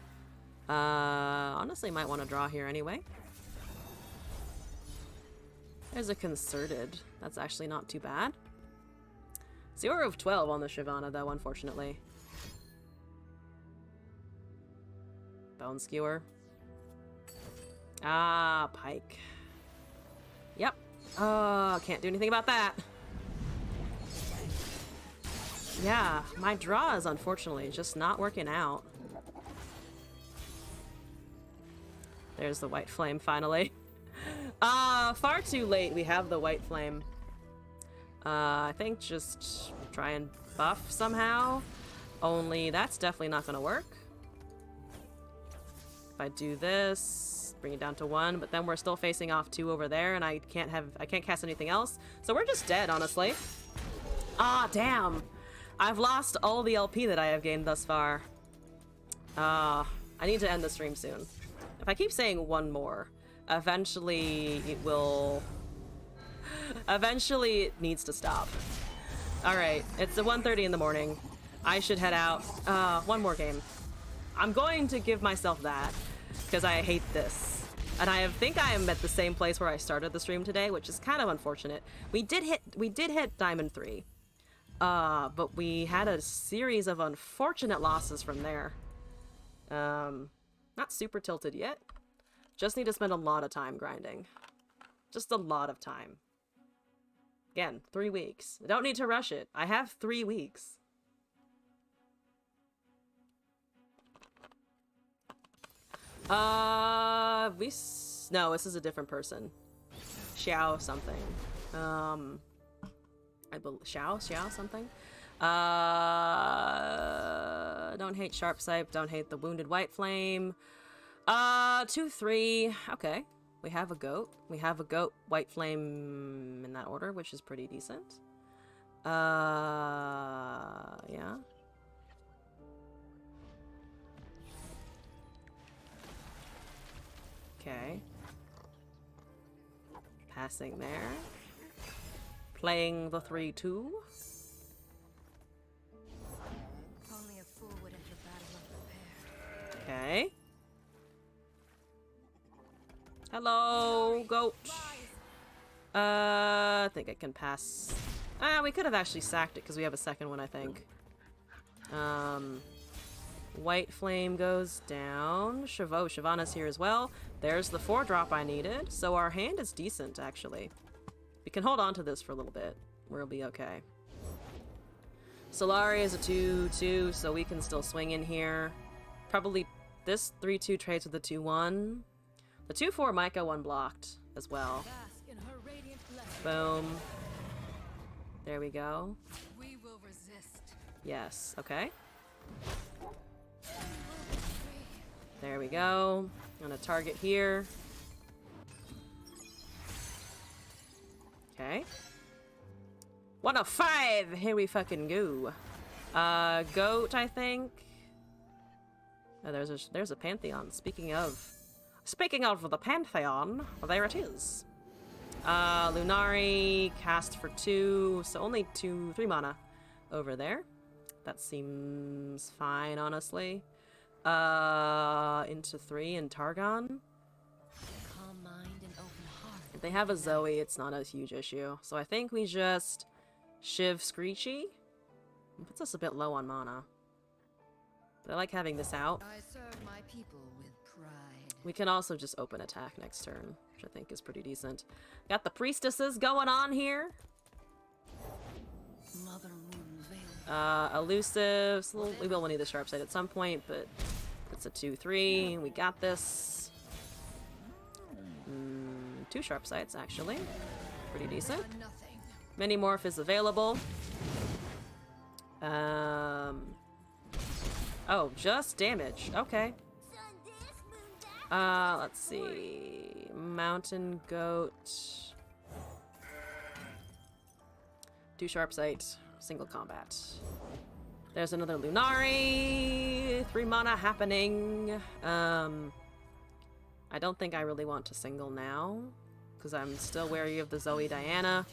Honestly, might want to draw here anyway. There's a concerted. That's actually not too bad. 0 of 12 on the Shyvana, though, unfortunately. Bone Skewer. Ah, Pike. Yep. Can't do anything about that. Yeah, my draw is unfortunately just not working out. There's the White Flame, finally. Far too late we have the White Flame. I think just try and buff somehow. Only that's definitely not gonna work. If I do this, bring it down to 1, but then we're still facing off 2 over there, and I can't cast anything else. So we're just dead, honestly. Ah, damn. I've lost all the LP that I have gained thus far. I need to end the stream soon. If I keep saying one more, eventually it will... Eventually it needs to stop. Alright, it's 1:30 in the morning. I should head out. One more game. I'm going to give myself that, because I hate this. And I think I am at the same place where I started the stream today, which is kind of unfortunate. We did hit Diamond 3. But we had a series of unfortunate losses from there. Not super tilted yet. Just need to spend a lot of time grinding. Just a lot of time. Again, 3 weeks. I don't need to rush it. I have 3 weeks. No, this is a different person. Xiao something. Xiao something. Don't hate Sharpsight, don't hate the Wounded White Flame. 2-3. Okay. We have a goat. We have a goat White Flame in that order, which is pretty decent. Yeah. Okay. Passing there. Playing the 3-2. Only a fool would enter battle unprepared. Okay. Hello, goat. I think I can pass. We could have actually sacked it because we have a second one, I think. White Flame goes down. Shyvana's here as well. There's the 4-drop I needed. So our hand is decent, actually. We can hold on to this for a little bit. We'll be okay. Solari is a 2-2, so we can still swing in here. Probably this 3-2 trades with the 2-1. The 2-4 might go unblocked as well. Boom. There we go. We will resist. Yes, okay. There we go. I'm gonna target here. Okay. 1 of 5! Here we fucking go. Goat, I think. Oh, there's a Pantheon. Speaking of the Pantheon, well, there it is. Lunari, cast for 2, so only 3 mana over there. That seems fine, honestly. Into 3 and Targon. Calm mind and open heart. If they have a Zoe, it's not a huge issue. So I think we just Shiv Screechy. It puts us a bit low on mana. But I like having this out. I serve my people with pride. We can also just open attack next turn, which I think is pretty decent. Got the priestesses going on here. Mother Moon veil. Elusive. So we will need the sharp side at some point, but it's a 2-3. We got this. 2 sharp sights, actually. Pretty decent. Nothing. Minimorph is available. Oh, just damage. Okay. Let's see. Mountain Goat. 2 sharp sight. Single combat. There's another Lunari. 3 mana happening. I don't think I really want to single now. because I'm still wary of the Zoe Diana.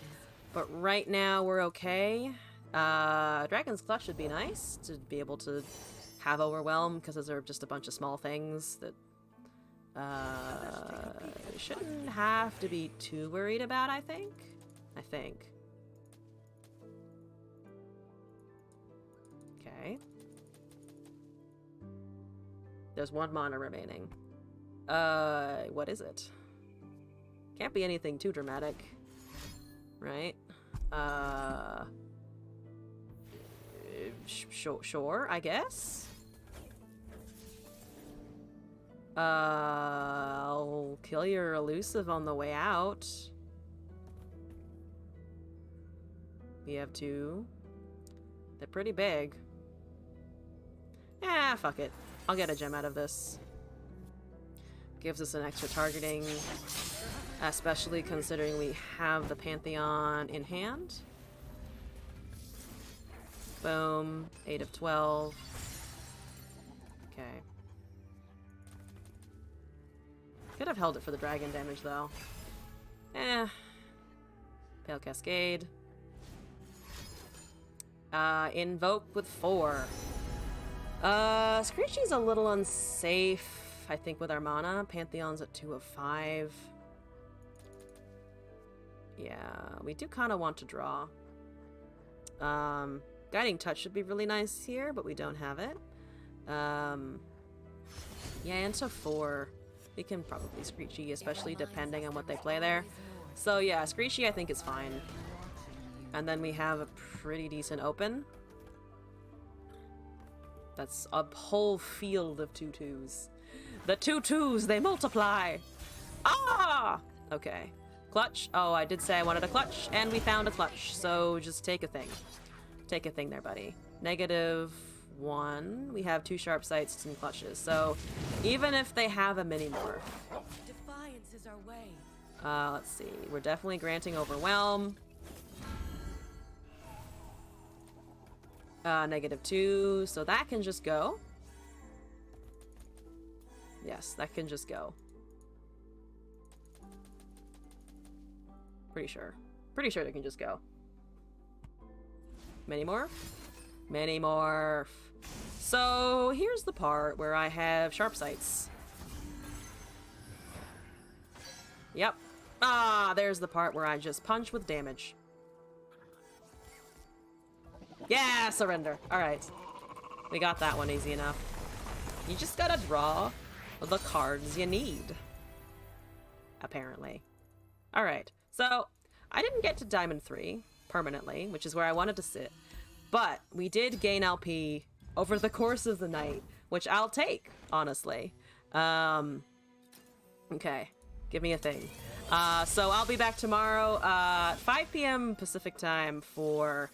But right now, we're okay. Dragon's Clutch would be nice to be able to have Overwhelm, because those are just a bunch of small things that shouldn't have to be too worried about, I think. Okay. There's one mana remaining. What is it? Can't be anything too dramatic. Right? Sure, I guess? I'll kill your elusive on the way out. We have two. They're pretty big. Ah, fuck it. I'll get a gem out of this. Gives us an extra targeting, especially considering we have the Pantheon in hand. Boom. 8 of 12. Okay. Could have held it for the dragon damage, though. Pale Cascade. Invoke with 4. Screechy's a little unsafe, I think, with our mana. Pantheon's at 2 of 5. Yeah, we do kind of want to draw. Guiding Touch should be really nice here, but we don't have it. Yeah, into 4. We can probably Screechy, especially depending on what they play there. So yeah, Screechy I think is fine. And then we have a pretty decent open. That's a whole field of 2/2s. The 2/2s, they multiply! Ah! Okay. Clutch. Oh, I did say I wanted a clutch, and we found a clutch. So just take a thing. Take a thing there, buddy. -1. We have 2 sharp sights and clutches. So even if they have a mini morph. Defiance is our way. Let's see. We're definitely granting Overwhelm. -2. So that can just go. Yes, that can just go. Pretty sure. Pretty sure they can just go. Mini morph? Mini morph. So here's the part where I have sharp sights. Yep. Ah, there's the part where I just punch with damage. Yeah, surrender. Alright. We got that one easy enough. You just gotta draw the cards you need. Apparently. Alright. So, I didn't get to Diamond 3 permanently, which is where I wanted to sit. But we did gain LP over the course of the night, which I'll take, honestly. Okay. Give me a thing. So I'll be back tomorrow at 5 p.m. Pacific time for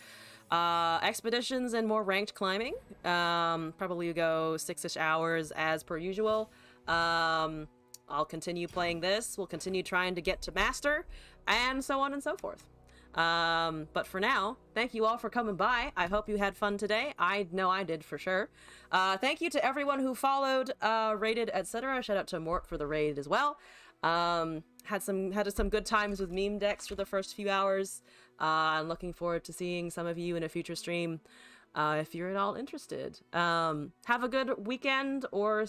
expeditions and more ranked climbing. Probably go 6-ish hours as per usual. I'll continue playing this. We'll continue trying to get to master, and so on and so forth. But for now, thank you all for coming by. I hope you had fun today. I know I did for sure. Thank you to everyone who followed, rated, etc. Shout out to Mort for the raid as well. Had some good times with meme decks for the first few hours. I'm looking forward to seeing some of you in a future stream, if you're at all interested. Have a good weekend or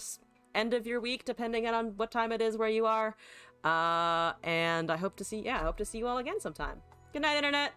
end of your week, depending on what time it is where you are. And I hope to see you all again sometime. Good night, Internet!